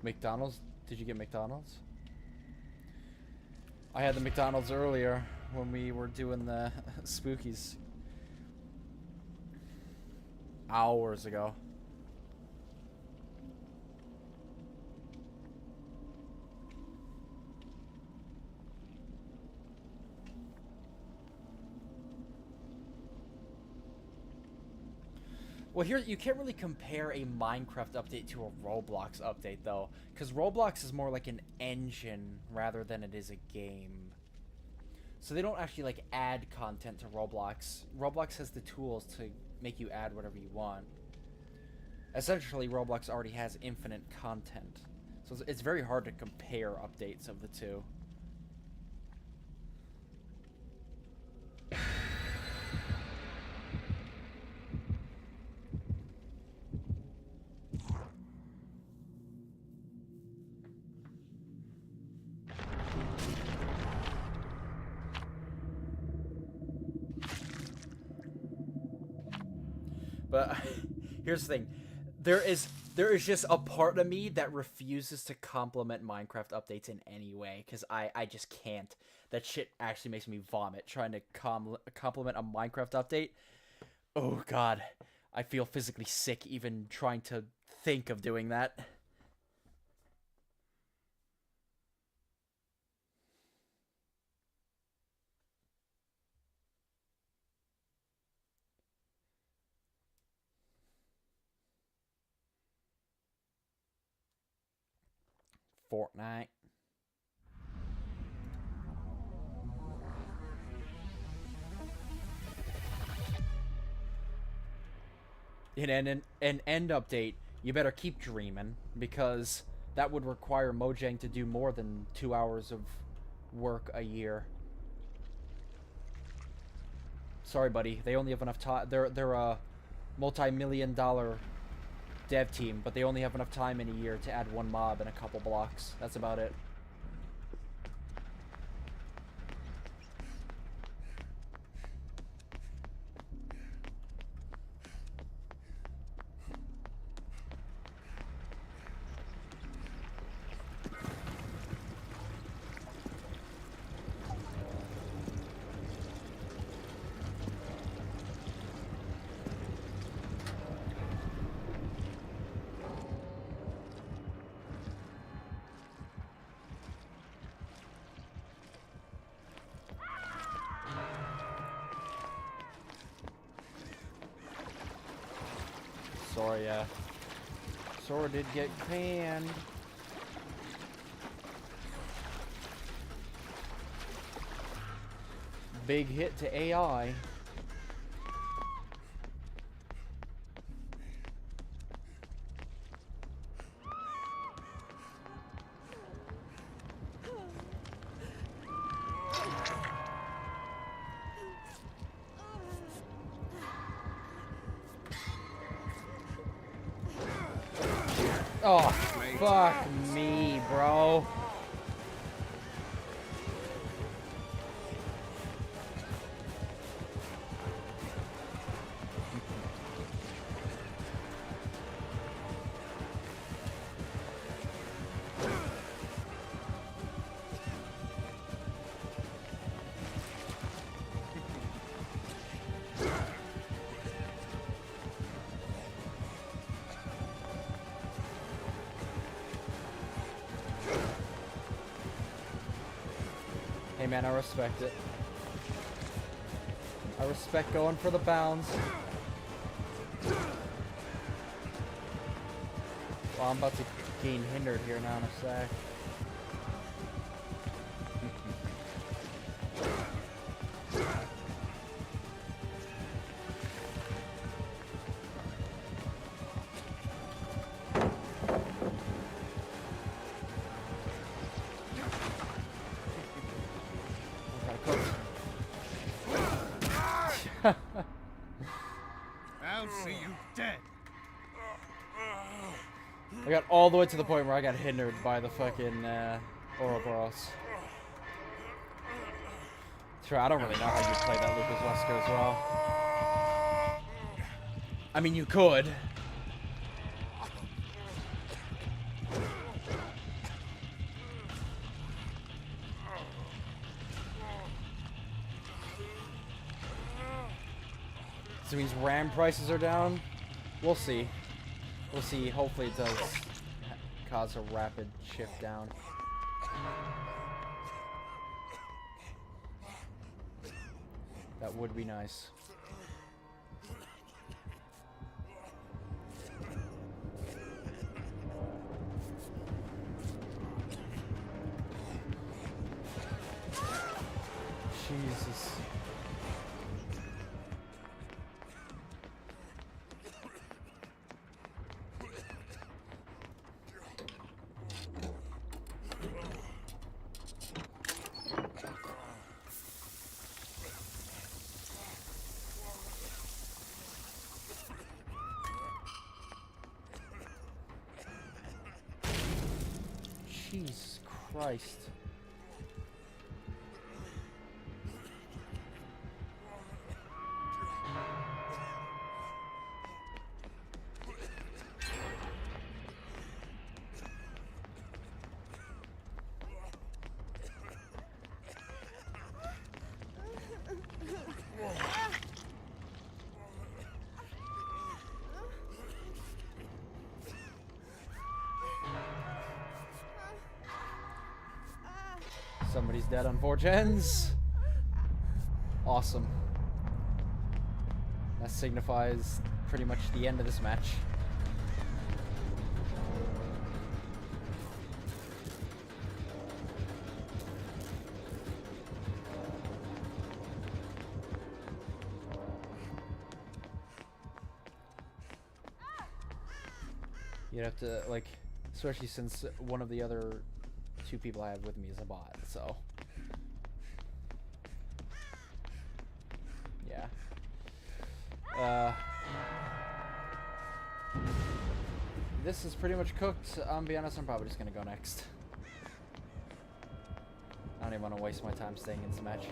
McDonald's? Did you get McDonald's? I had the McDonald's earlier when we were doing the spookies. Hours ago. Well, here, you can't really compare a Minecraft update to a Roblox update, though. Because Roblox is more like an engine rather than it is a game. So they don't actually, like, add content to Roblox. Roblox has the tools to make you add whatever you want. Essentially, Roblox already has infinite content. So it's very hard to compare updates of the two. But here's the thing. There is just a part of me that refuses to compliment Minecraft updates in any way, because I just can't. That shit actually makes me vomit trying to compliment a Minecraft update. Oh god. I feel physically sick even trying to think of doing that. Fortnite. In an end update, you better keep dreaming, because that would require Mojang to do more than 2 hours of work a year. Sorry, buddy. They only have enough time. They're a multi-million-dollar dev team, but they only have enough time in a year to add one mob and a couple blocks. That's about it. Sorry, Sora did get canned. Big hit to AI. Oh, fuck me, bro. man, I respect it. I respect going for the bounds. Well, I'm about to gain hindered here now in a sec. I'll see you dead. I got all the way to the point where I got hindered by the fucking Ouroboros. Sure, I don't really know how you play that Lucas Wesker as well. I mean, you could. So it means RAM prices are down? We'll see. We'll see. Hopefully it does cause a rapid shift down. That would be nice. Jesus. Jesus Christ. Somebody's dead on 4gens. Awesome. That signifies pretty much the end of this match. You'd have to, like, especially since one of the other two people I have with me is a bot, so yeah. This is pretty much cooked. I'll be honest, I'm probably just gonna go next. I don't even want to waste my time staying in this match.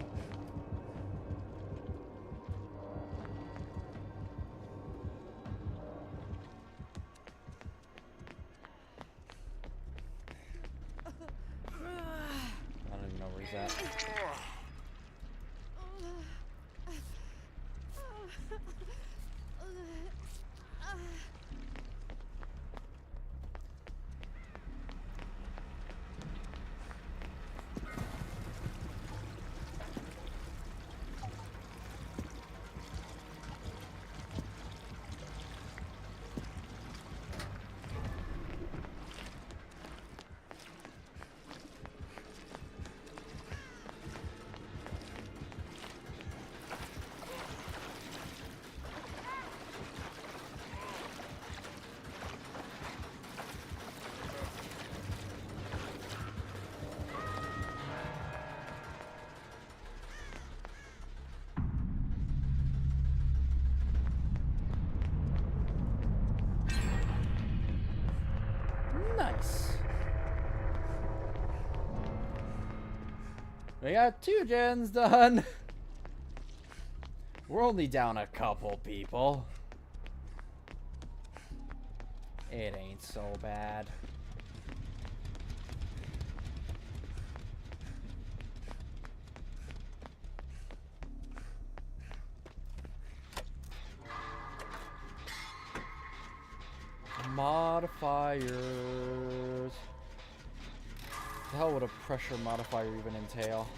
Nice. We got 2 gens done. We're only down a couple people. It ain't so bad. Modifiers. The hell would a pressure modifier even entail?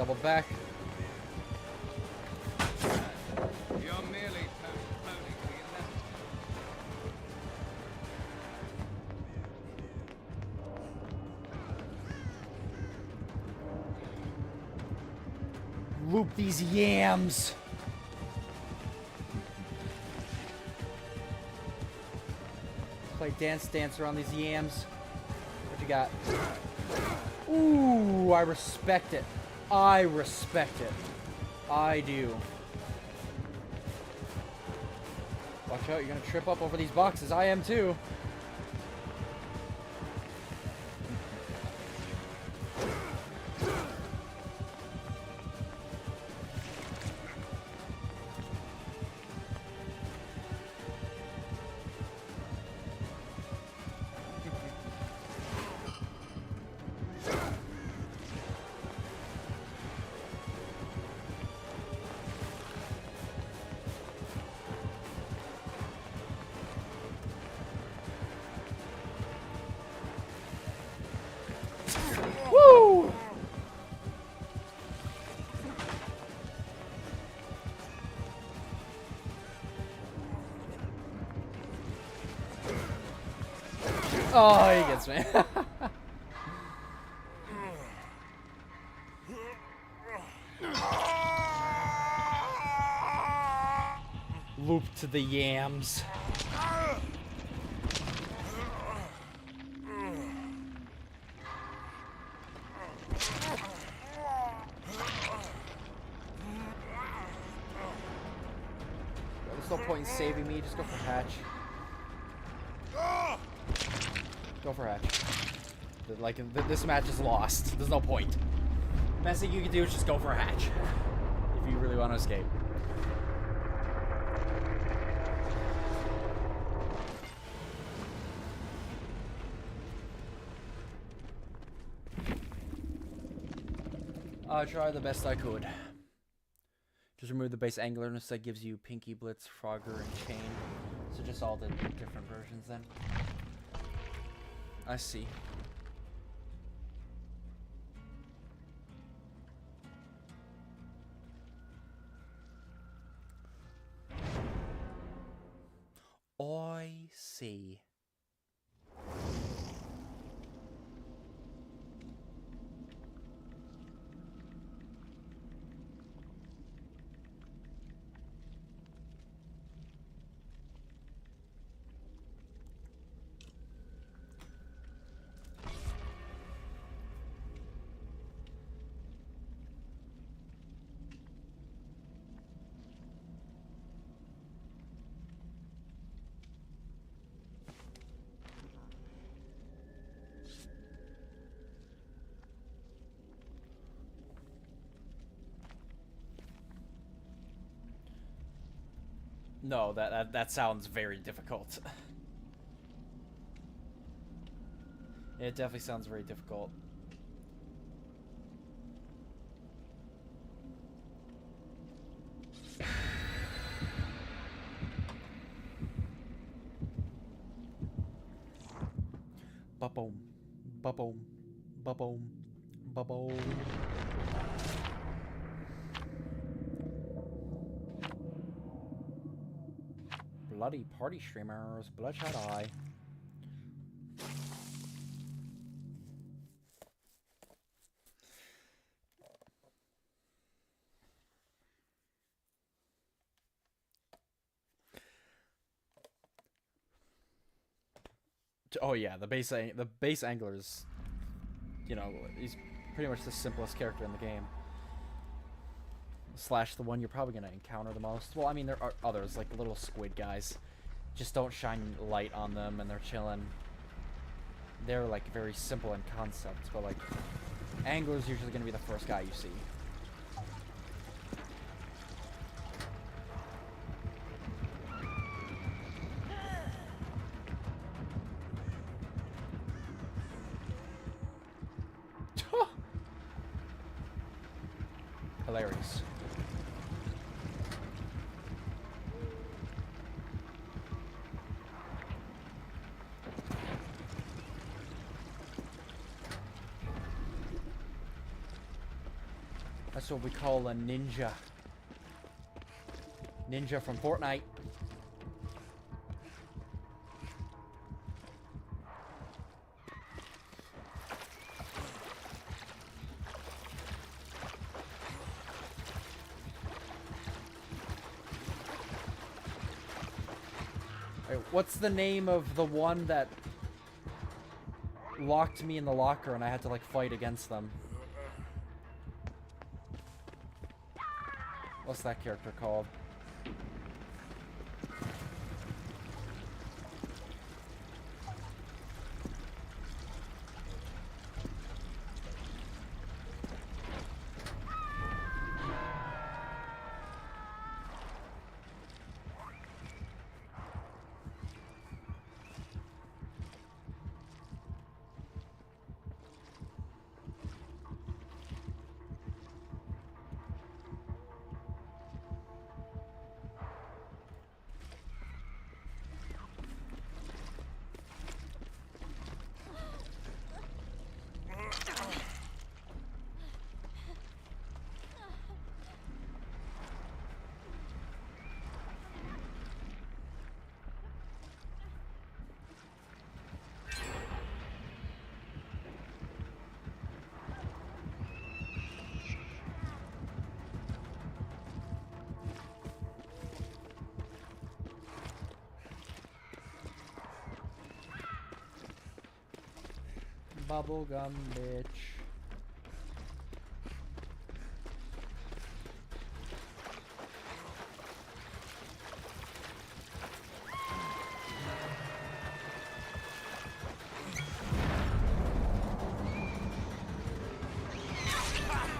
double back. You're merely postponing the inevitable. Loop these yams. Play dance around these yams. What you got? Ooh, I respect it. I respect it. I do. Watch out, you're gonna trip up over these boxes. I am too. Woo! Oh, he gets me. Loop to the yams. There's no point in saving me, just go for hatch. Go for hatch. This match is lost. There's no point. The best thing you can do is just go for a hatch. If you really want to escape. I tried the best I could. Just remove the base angularness that gives you Pinky, Blitz, Frogger, and Chain. So just all the different versions then. I see. I see. No, that sounds very difficult. It definitely sounds very difficult. Ba-boom, ba-boom, ba-boom, ba-boom. Bloody party streamers, bloodshot eye. Oh yeah, the base angler is, you know, he's pretty much the simplest character in the game. Slash the one you're probably gonna encounter the most. Well, I mean, there are others, like the little squid guys. Just don't shine light on them and they're chilling. They're like very simple in concept, but like angler's usually gonna be the first guy you see. Hilarious. That's what we call a ninja. Ninja from Fortnite. Wait, what's the name of the one that locked me in the locker and I had to like fight against them? What's that character called? Bubblegum bitch.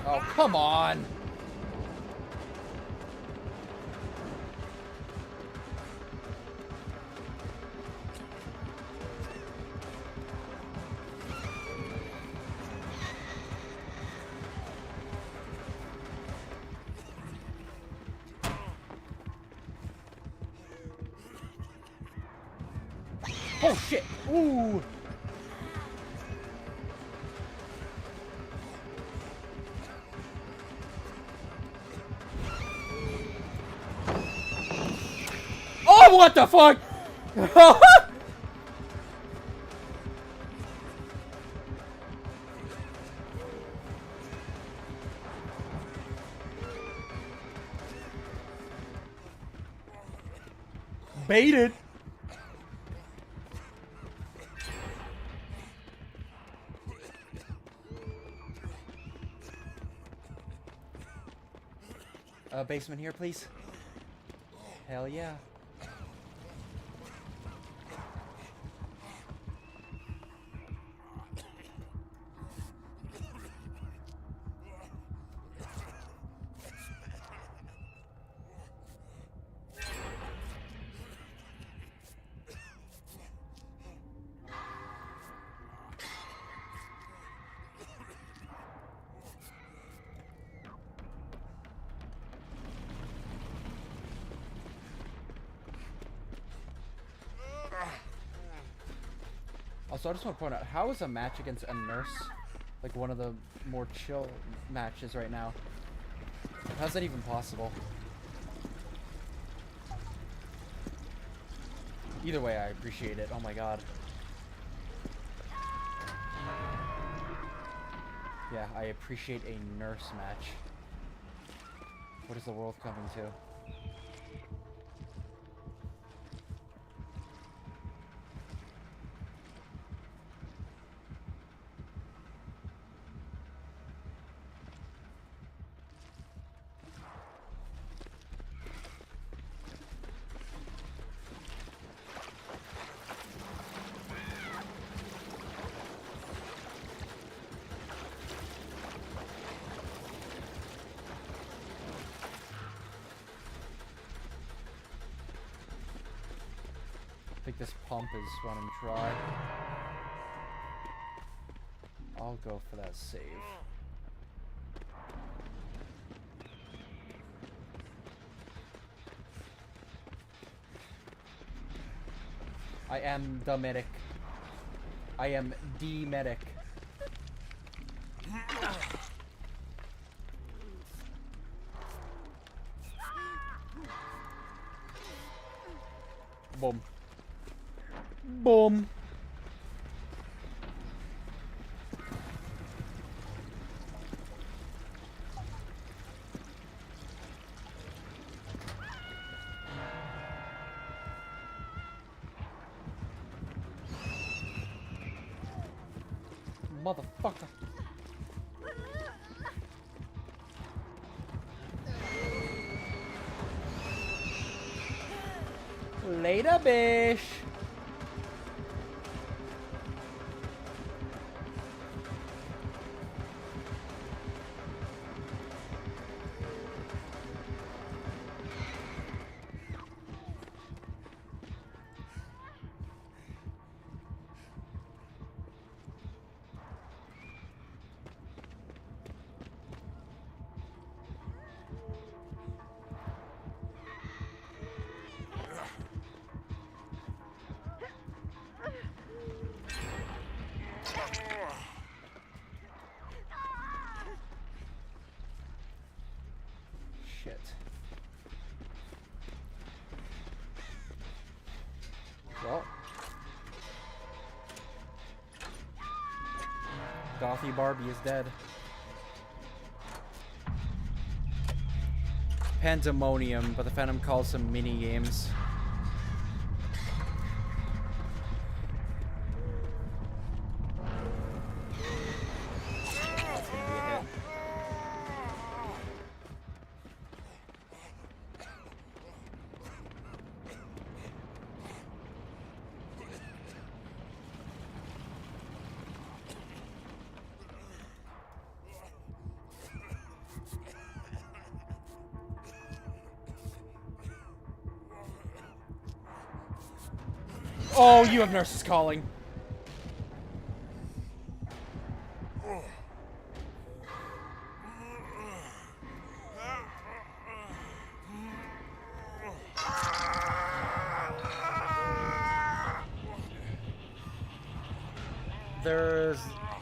Oh, come on. Oh shit! Ooh! Oh, what the fuck? Baited. Basement here, please. Hell yeah. Also, I just want to point out, how is a match against a nurse like one of the more chill matches right now? How's that even possible? Either way, I appreciate it. Oh my god. Yeah, I appreciate a nurse match. What is the world coming to? I think this pump is running dry. I'll go for that save. I am the medic. I am the medic. Boom. Boom. Motherfucker. Later, bish. Shit. Well. Gothy Barbie is dead. Pandemonium, but the Phantom calls them mini games. Oh, you have nurses calling.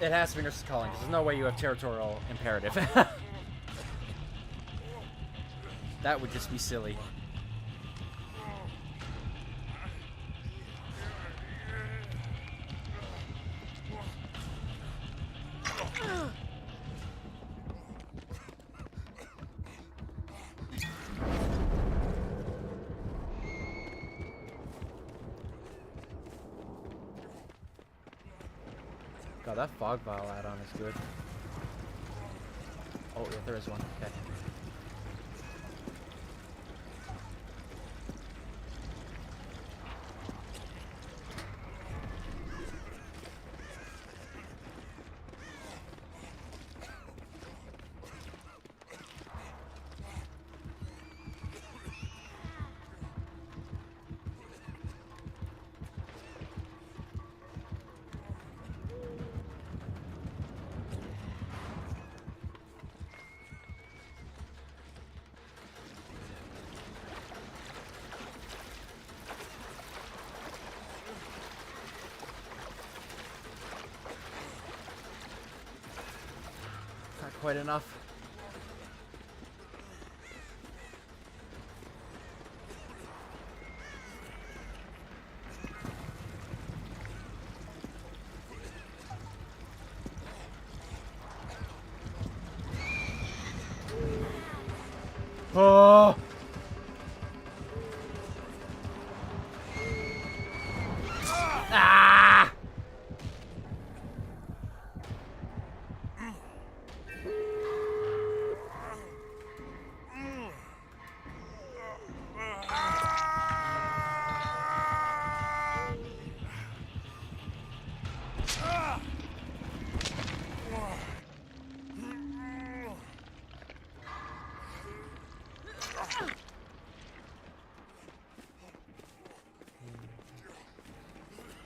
It has to be nurses calling, because there's no way you have territorial imperative. That would just be silly. God, that fog vial add-on is good. Oh, yeah, there is one. Okay. Quite enough. Oh. Ah!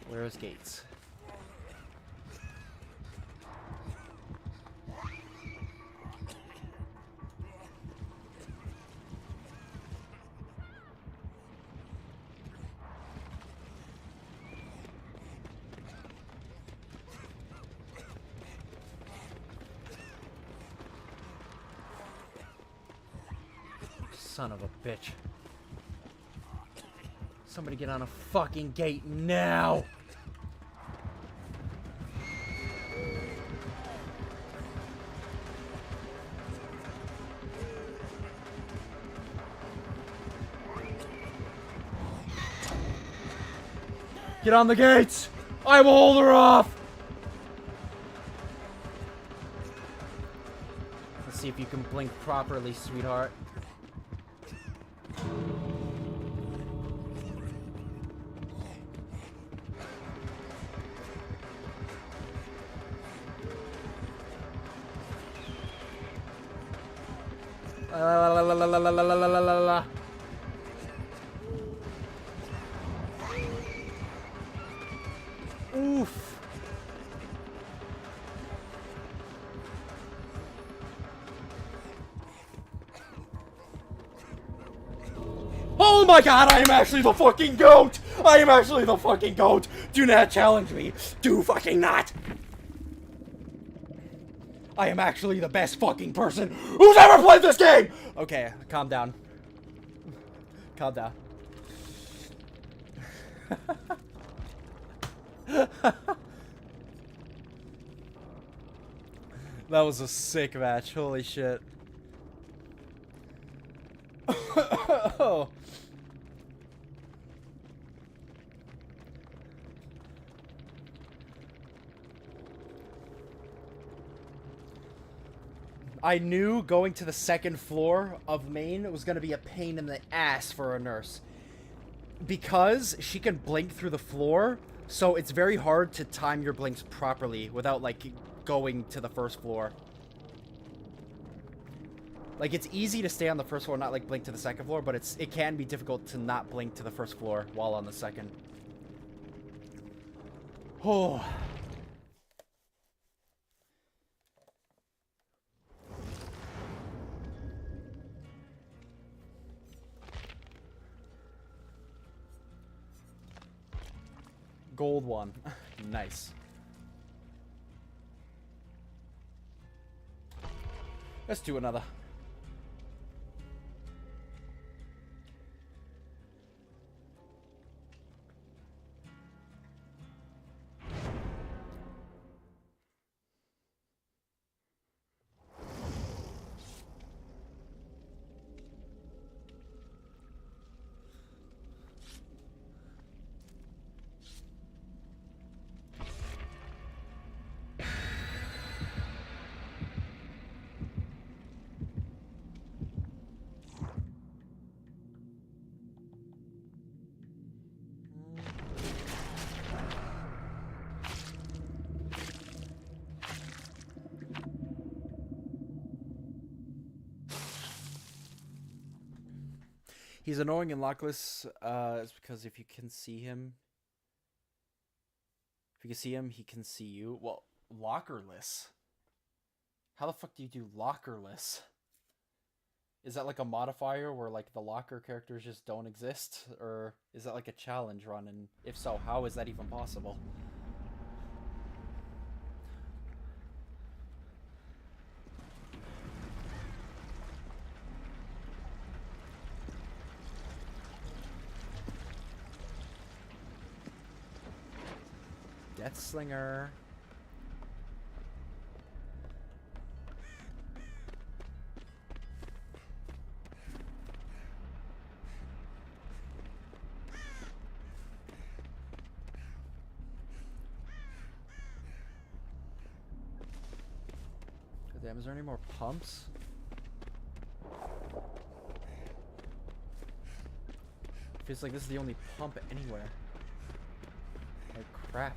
Where's Gates? Son of a bitch. Somebody get on a fucking gate now! Get on the gates! I will hold her off! Let's see if you can blink properly, sweetheart. La la la la la la la la la la la. Oof. Oh my god, I am actually the fucking GOAT! I am actually the fucking GOAT! Do not challenge me! Do fucking not! I am actually the best fucking person who's ever played this game! Okay, calm down. Calm down. That was a sick match, holy shit. Oh. I knew going to the second floor of Maine was going to be a pain in the ass for a nurse. Because she can blink through the floor, so it's very hard to time your blinks properly without, like, going to the first floor. Like, it's easy to stay on the first floor, not, like, blink to the second floor, but it can be difficult to not blink to the first floor while on the second. Oh. Gold one. Nice. Let's do another. He's annoying and lockless, it's because if you can see him... If you can see him, he can see you. Well, lockerless? How the fuck do you do lockerless? Is that like a modifier where like the locker characters just don't exist? Or is that like a challenge run? And if so, how is that even possible? Death Slinger. Damn, is there any more pumps? Feels like this is the only pump anywhere. Oh crap.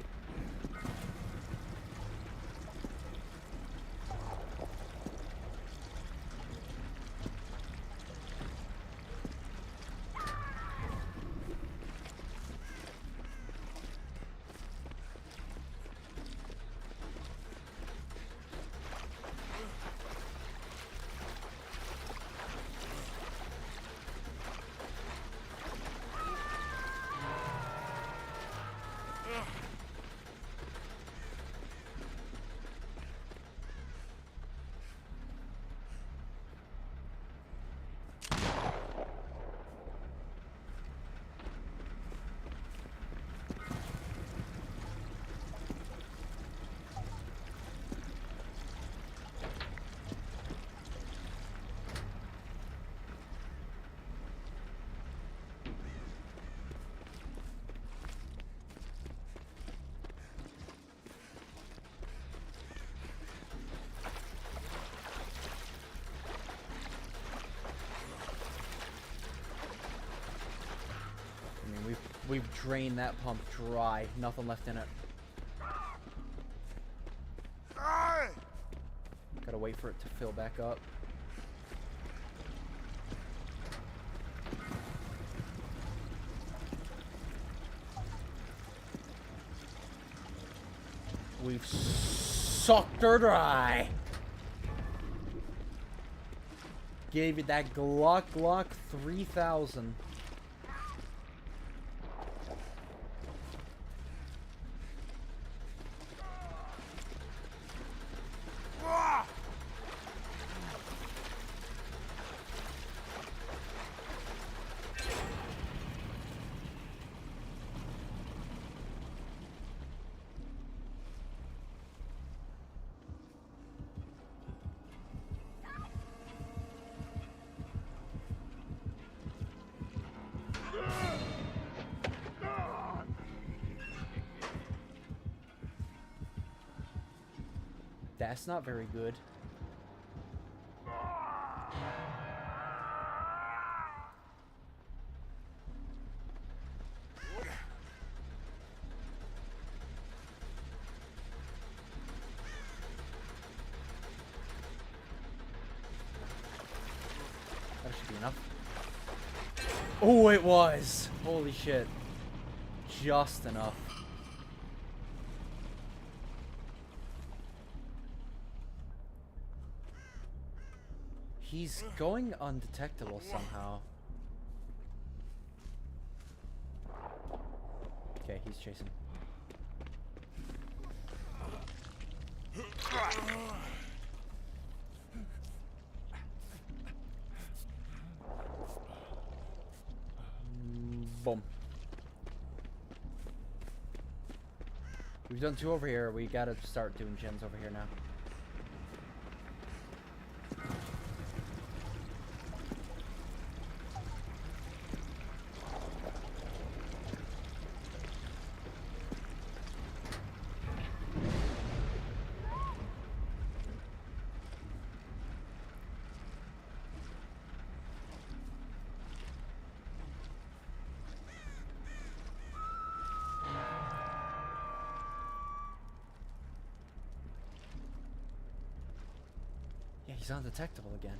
We've drained that pump dry. Nothing left in it. Gotta wait for it to fill back up. We've sucked her dry. Gave you that Glock 3000. That's not very good. That should be enough. Oh, it was! Holy shit. Just enough. He's going undetectable somehow. Okay, he's chasing. Boom. We've done 2 over here. We gotta start doing gens over here now. Yeah, he's undetectable again.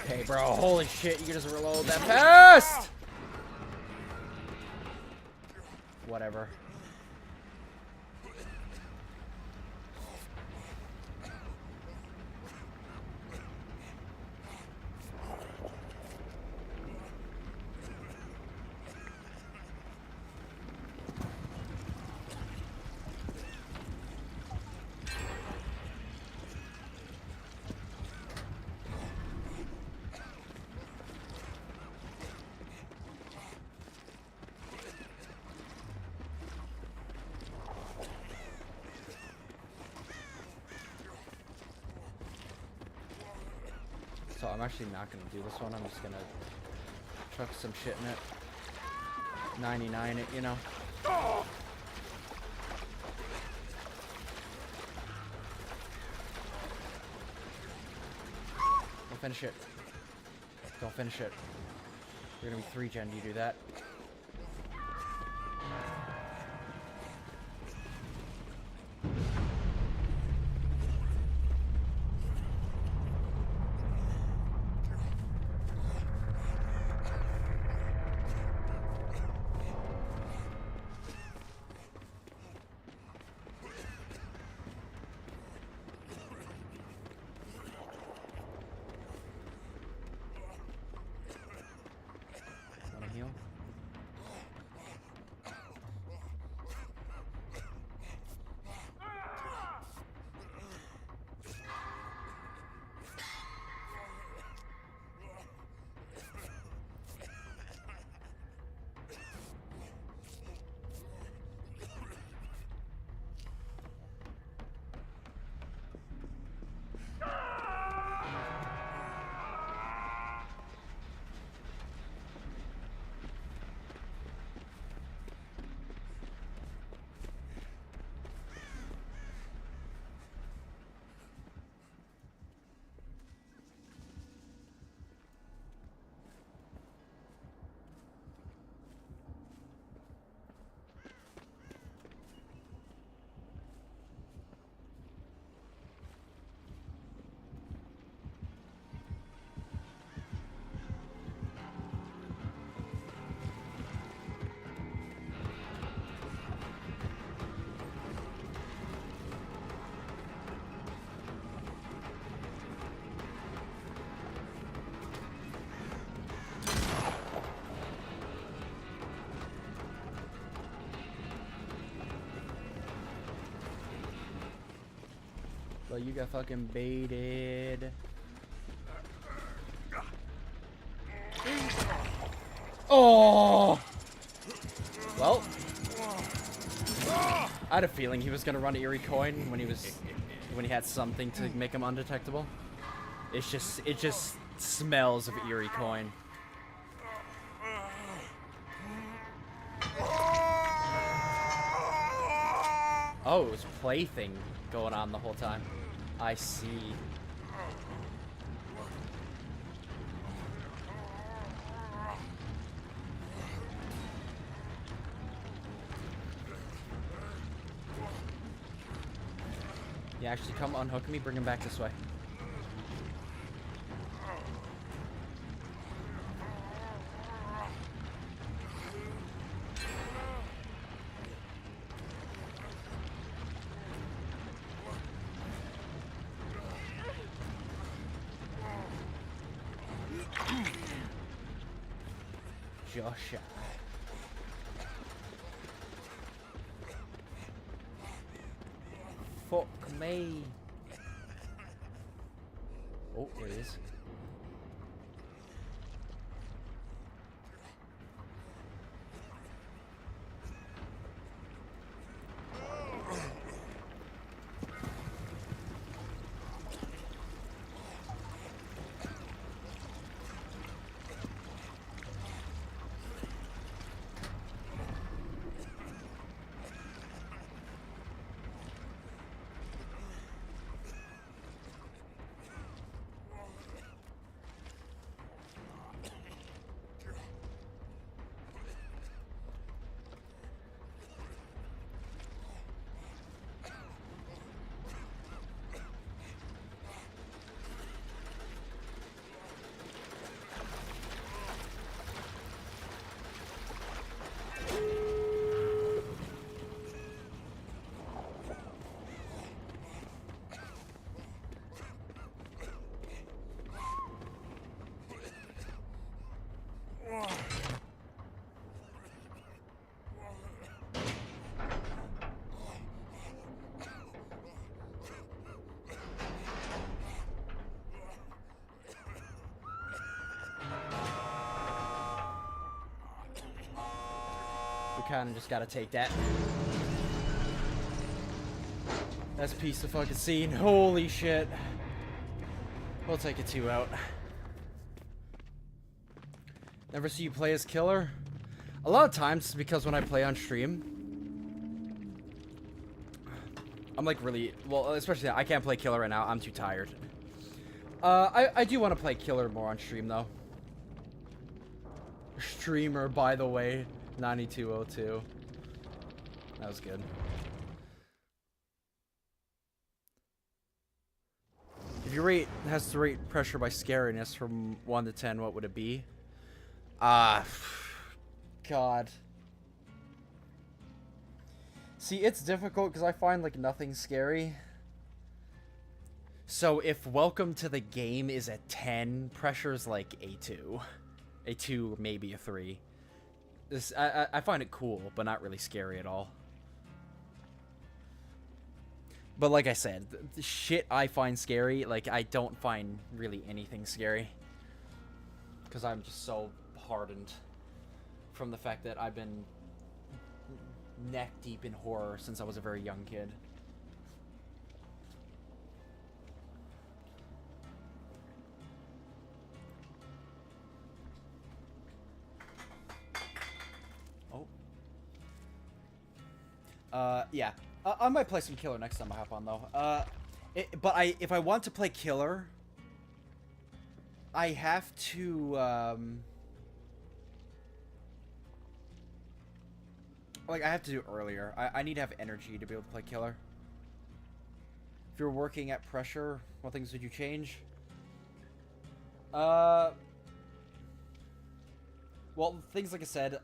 Okay, bro, holy shit, you can just reload that fast! Whatever. So I'm actually not gonna do this one. I'm just gonna chuck some shit in it. 99 it, you know. finish it. Don't finish it. You're gonna be 3-gen, you do that. Wanna heal? Well, you got fucking baited. Oh! Well, I had a feeling he was gonna run Eerie Coin when he had something to make him undetectable. It just smells of Eerie Coin. Oh, it was Plaything going on the whole time. I see. Yeah, actually, come unhook me, bring him back this way. Joshua. Fuck me. Oh, there he is. We kind of just gotta take that. That's a piece of fucking scene. Holy shit. We'll take a 2 out. Never see you play as killer? A lot of times it's because when I play on stream, I'm like really, well, especially I can't play killer right now. I'm too tired. I do want to play Killer more on stream, though. Streamer, by the way, 9202. That was good. If your rate has to rate pressure by scariness from 1 to 10, what would it be? God. See, it's difficult because I find, like, nothing scary. So if Welcome to the Game is a 10, pressure's like a 2. A 2, maybe a 3. I find it cool, but not really scary at all. But like I said, the shit I find scary, like, I don't find really anything scary. Because I'm just so hardened from the fact that I've been neck deep in horror since I was a very young kid. Yeah. I might play some Killer next time I hop on, though. But if I want to play Killer, I have to, like, I have to do it earlier. I need to have energy to be able to play Killer. If you're working at pressure, what things would you change? Well, things like I said,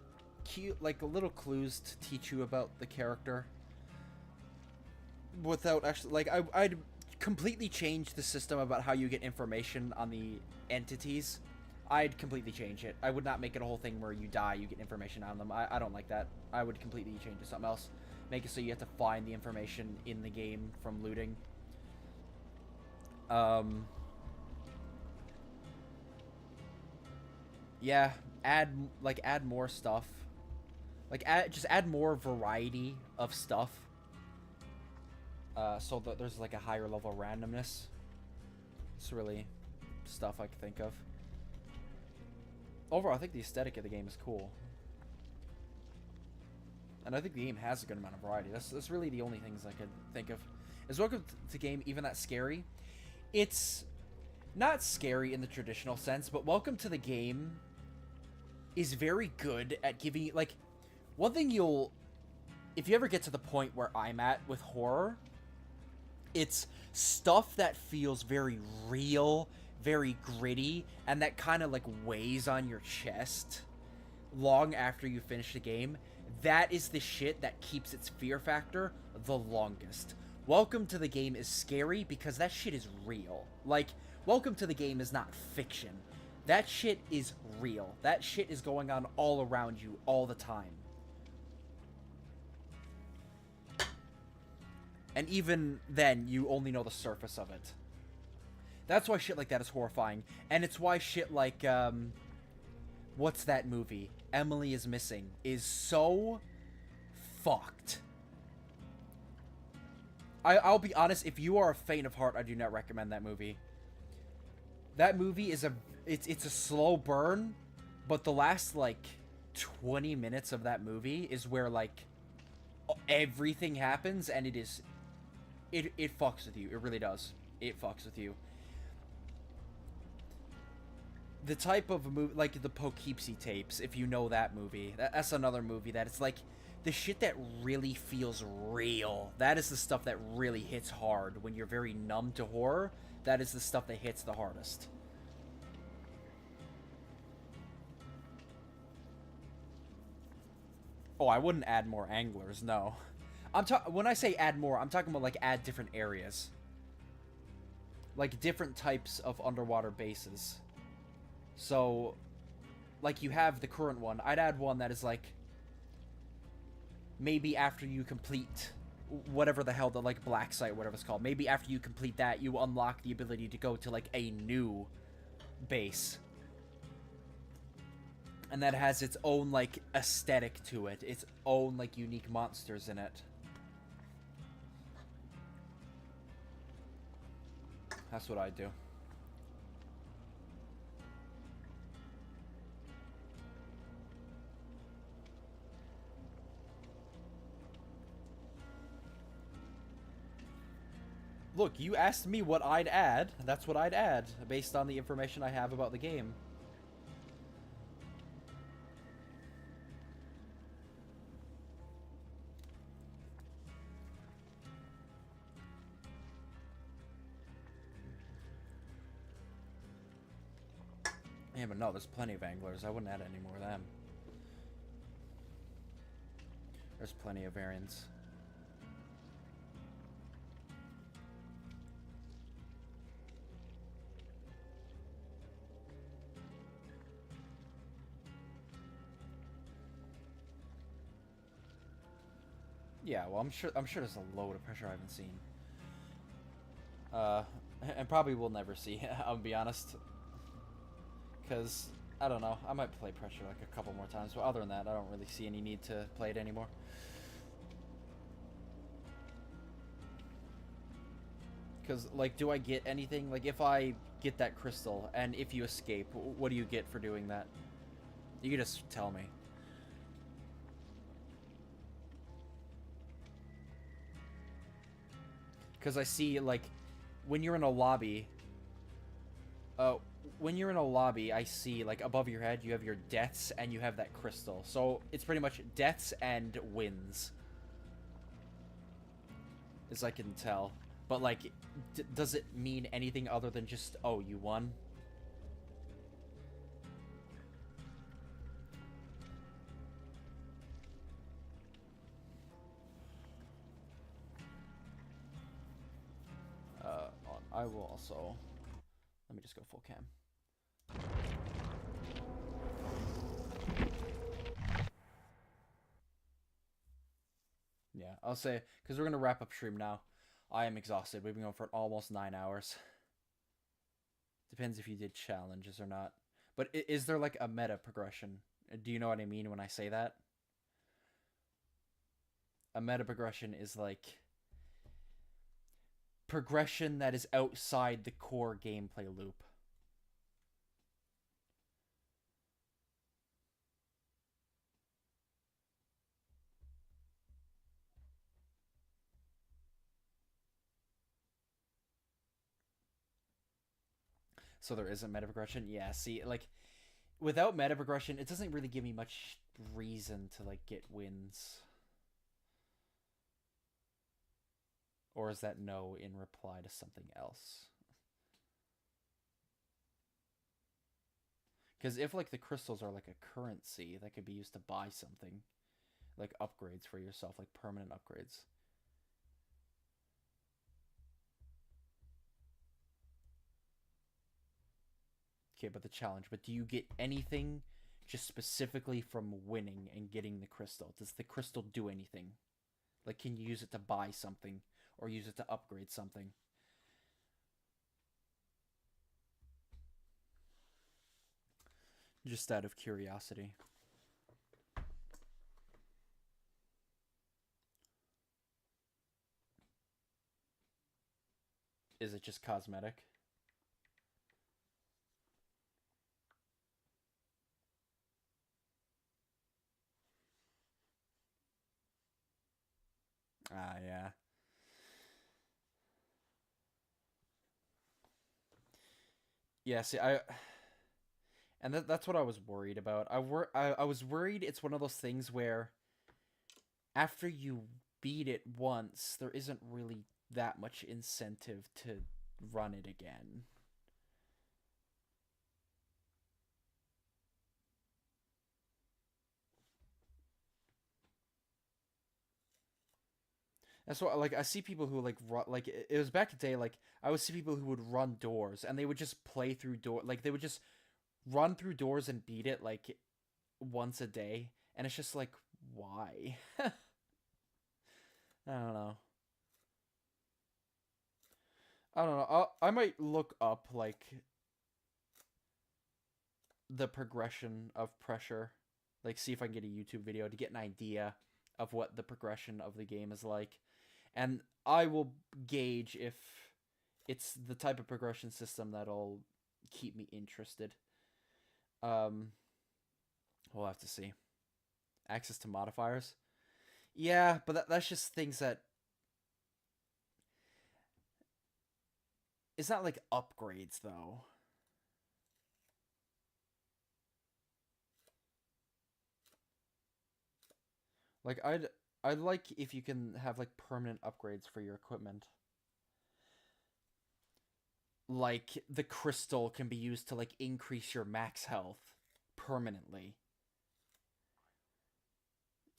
cute, like little clues to teach you about the character without actually, like, I'd completely change the system about how you get information on the entities. I'd completely change it. I would not make it a whole thing where you die, you get information on them. I don't like that. I would completely change it to something else. Make it so you have to find the information in the game from looting. Yeah, add more stuff. Like, just add more variety of stuff. So that there's, like, a higher level of randomness. It's really stuff I can think of. Overall, I think the aesthetic of the game is cool. And I think the game has a good amount of variety. That's really the only things I could think of. Is Welcome to the Game even that scary? It's not scary in the traditional sense, but Welcome to the Game is very good at giving you, like, one thing if you ever get to the point where I'm at with horror, it's stuff that feels very real, very gritty, and that kind of, like, weighs on your chest long after you finish the game. That is the shit that keeps its fear factor the longest. Welcome to the Game is scary because that shit is real. Like, Welcome to the Game is not fiction. That shit is real. That shit is going on all around you all the time. And even then, you only know the surface of it. That's why shit like that is horrifying. And it's why shit like, what's that movie? Emily is Missing is so fucked. I'll be honest, if you are a faint of heart, I do not recommend that movie. That movie is it's a slow burn, but the last, like, 20 minutes of that movie is where, like, everything happens, and it fucks with you. It really does. It fucks with you. The type of movie, like the Poughkeepsie tapes, if you know that movie, that's another movie that it's like the shit that really feels real. That is the stuff that really hits hard when you're very numb to horror. That is the stuff that hits the hardest. Oh, I wouldn't add more anglers, no. When I say add more, I'm talking about, like, add different areas. Like, different types of underwater bases. So, like, you have the current one. I'd add one that is, like, maybe after you complete whatever the hell, the, like, black site, whatever it's called. Maybe after you complete that, you unlock the ability to go to, like, a new base. And that has its own, like, aesthetic to it. Its own, like, unique monsters in it. That's what I do. Look, you asked me what I'd add. That's what I'd add, based on the information I have about the game. Yeah, but no, there's plenty of anglers. I wouldn't add any more of them. There's plenty of variants. Yeah, well, I'm sure there's a load of pressure I haven't seen. And probably will never see, I'll be honest. Because, I don't know, I might play pressure like a couple more times, but other than that, I don't really see any need to play it anymore. Because, like, do I get anything? Like, if I get that crystal, and if you escape, what do you get for doing that? You can just tell me. Because I see, like, when you're in a lobby, I see, like, above your head, you have your deaths, and you have that crystal. So, it's pretty much deaths and wins. As I can tell. But, like, does it mean anything other than just, oh, you won? I will also... Let me just go full cam. Yeah, I'll say, because we're going to wrap up stream now. I am exhausted. We've been going for almost 9 hours. Depends if you did challenges or not. But is there like a meta progression? Do you know what I mean when I say that? A meta progression is like progression that is outside the core gameplay loop. So there isn't meta progression? Yeah, see, like, without meta progression, it doesn't really give me much reason to, like, get wins. Or is that no in reply to something else? Because if, like, the crystals are, like, a currency that could be used to buy something, like upgrades for yourself, like permanent upgrades. Okay, but the challenge. But do you get anything just specifically from winning and getting the crystal? Does the crystal do anything? Like, can you use it to buy something? Or use it to upgrade something? Just out of curiosity. Is it just cosmetic? Ah, yeah. Yeah, see, and that's what I was worried about. I was worried it's one of those things where after you beat it once, there isn't really that much incentive to run it again. That's why, like, I see people who, like, run, like, it was back in the day, like, I would see people who would run doors, and they would just play through like, they would just run through doors and beat it, like, once a day, and it's just like, why? I don't know. I don't know. I might look up, like, the progression of pressure, like, see if I can get a YouTube video to get an idea of what the progression of the game is like. And I will gauge if it's the type of progression system that'll keep me interested. We'll have to see. Access to modifiers? Yeah, but that's just things that... It's not like upgrades though. Like I'd like if you can have like permanent upgrades for your equipment. Like the crystal can be used to like increase your max health permanently.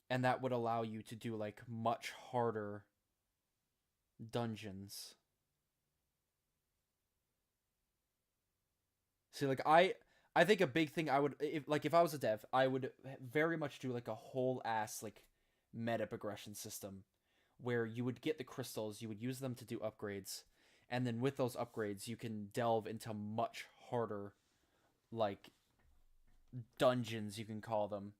And that would allow you to do like much harder dungeons. See, like I think a big thing I would if I was a dev, I would very much do like a whole ass like meta progression system where you would get the crystals, you would use them to do upgrades, and then with those upgrades you can delve into much harder like dungeons, you can call them.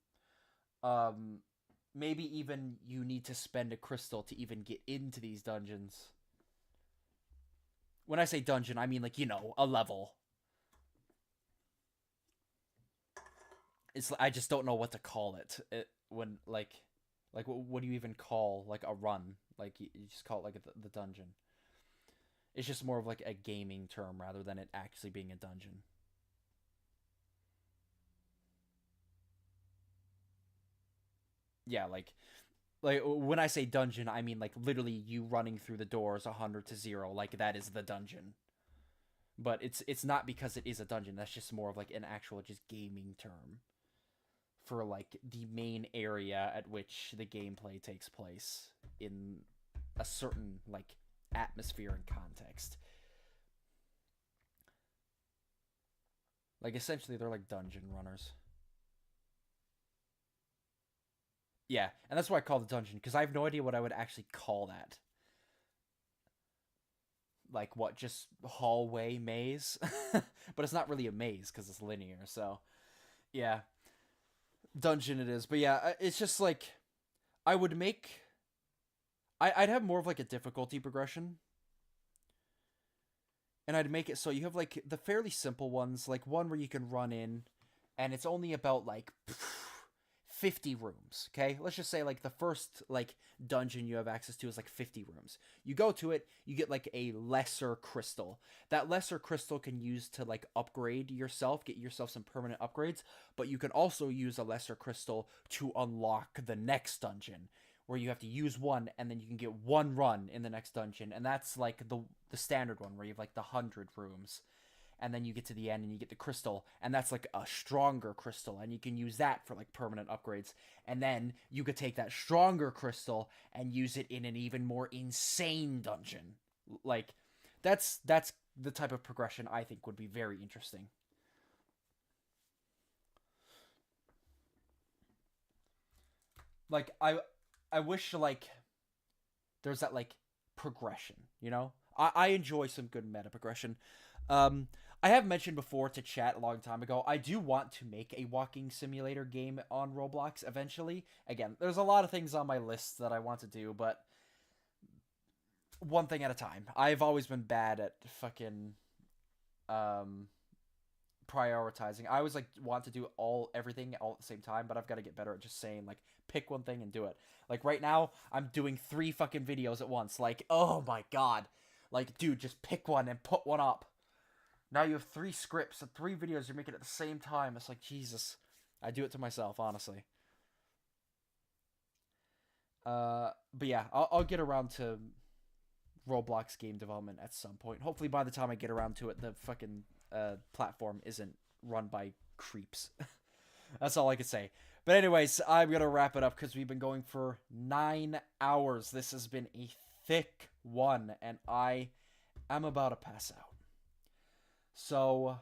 Maybe even you need to spend a crystal to even get into these dungeons. When I say dungeon, I mean like, you know, a level. I just don't know what to call it. When like what do you even call like a run? Like you just call it like the dungeon. It's just more of like a gaming term rather than it actually being a dungeon. Yeah, like when I say dungeon, I mean like literally you running through the doors 100 to 0, like that is the dungeon. But it's not because it is a dungeon. That's just more of like an actual just gaming term for like the main area at which the gameplay takes place in a certain like atmosphere and context. Like essentially they're like dungeon runners. Yeah, and that's why I call it a dungeon, because I have no idea what I would actually call that. Like what, just hallway maze? But it's not really a maze because it's linear, so yeah. Dungeon it is. But yeah, it's just like I would make I'd have more of like a difficulty progression. And I'd make it so you have like the fairly simple ones, like one where you can run in and it's only about like 50 rooms, okay? Let's just say like the first like dungeon you have access to is like 50 rooms. You go to it, you get like a lesser crystal. That lesser crystal can use to like upgrade yourself, get yourself some permanent upgrades, but you can also use a lesser crystal to unlock the next dungeon, where you have to use one and then you can get one run in the next dungeon, and that's like the standard one where you have like the 100 rooms. And then you get to the end and you get the crystal, and that's like a stronger crystal, and you can use that for like permanent upgrades. And then you could take that stronger crystal and use it in an even more insane dungeon. Like that's the type of progression I think would be very interesting. Like I wish like there's that like progression, you know? I enjoy some good meta progression. I have mentioned before to chat a long time ago, I do want to make a walking simulator game on Roblox eventually. Again, there's a lot of things on my list that I want to do, but one thing at a time. I've always been bad at fucking prioritizing. I always like want to do everything all at the same time, but I've got to get better at just saying like pick one thing and do it. Like right now, I'm doing 3 fucking videos at once. Like, oh my god. Like, dude, just pick one and put one up. Now you have 3 scripts and 3 videos you're making at the same time. It's like, Jesus. I do it to myself, honestly. But yeah, I'll get around to Roblox game development at some point. Hopefully by the time I get around to it, the fucking platform isn't run by creeps. That's all I could say. But anyways, I'm going to wrap it up because we've been going for 9 hours. This has been a thick one, and I am about to pass out. So,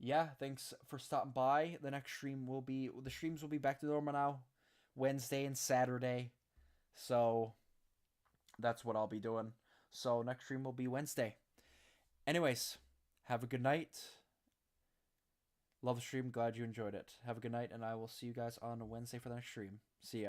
yeah, thanks for stopping by. The streams will be back to normal now, Wednesday and Saturday. So, that's what I'll be doing. So, next stream will be Wednesday. Anyways, have a good night. Love the stream. Glad you enjoyed it. Have a good night, and I will see you guys on Wednesday for the next stream. See ya.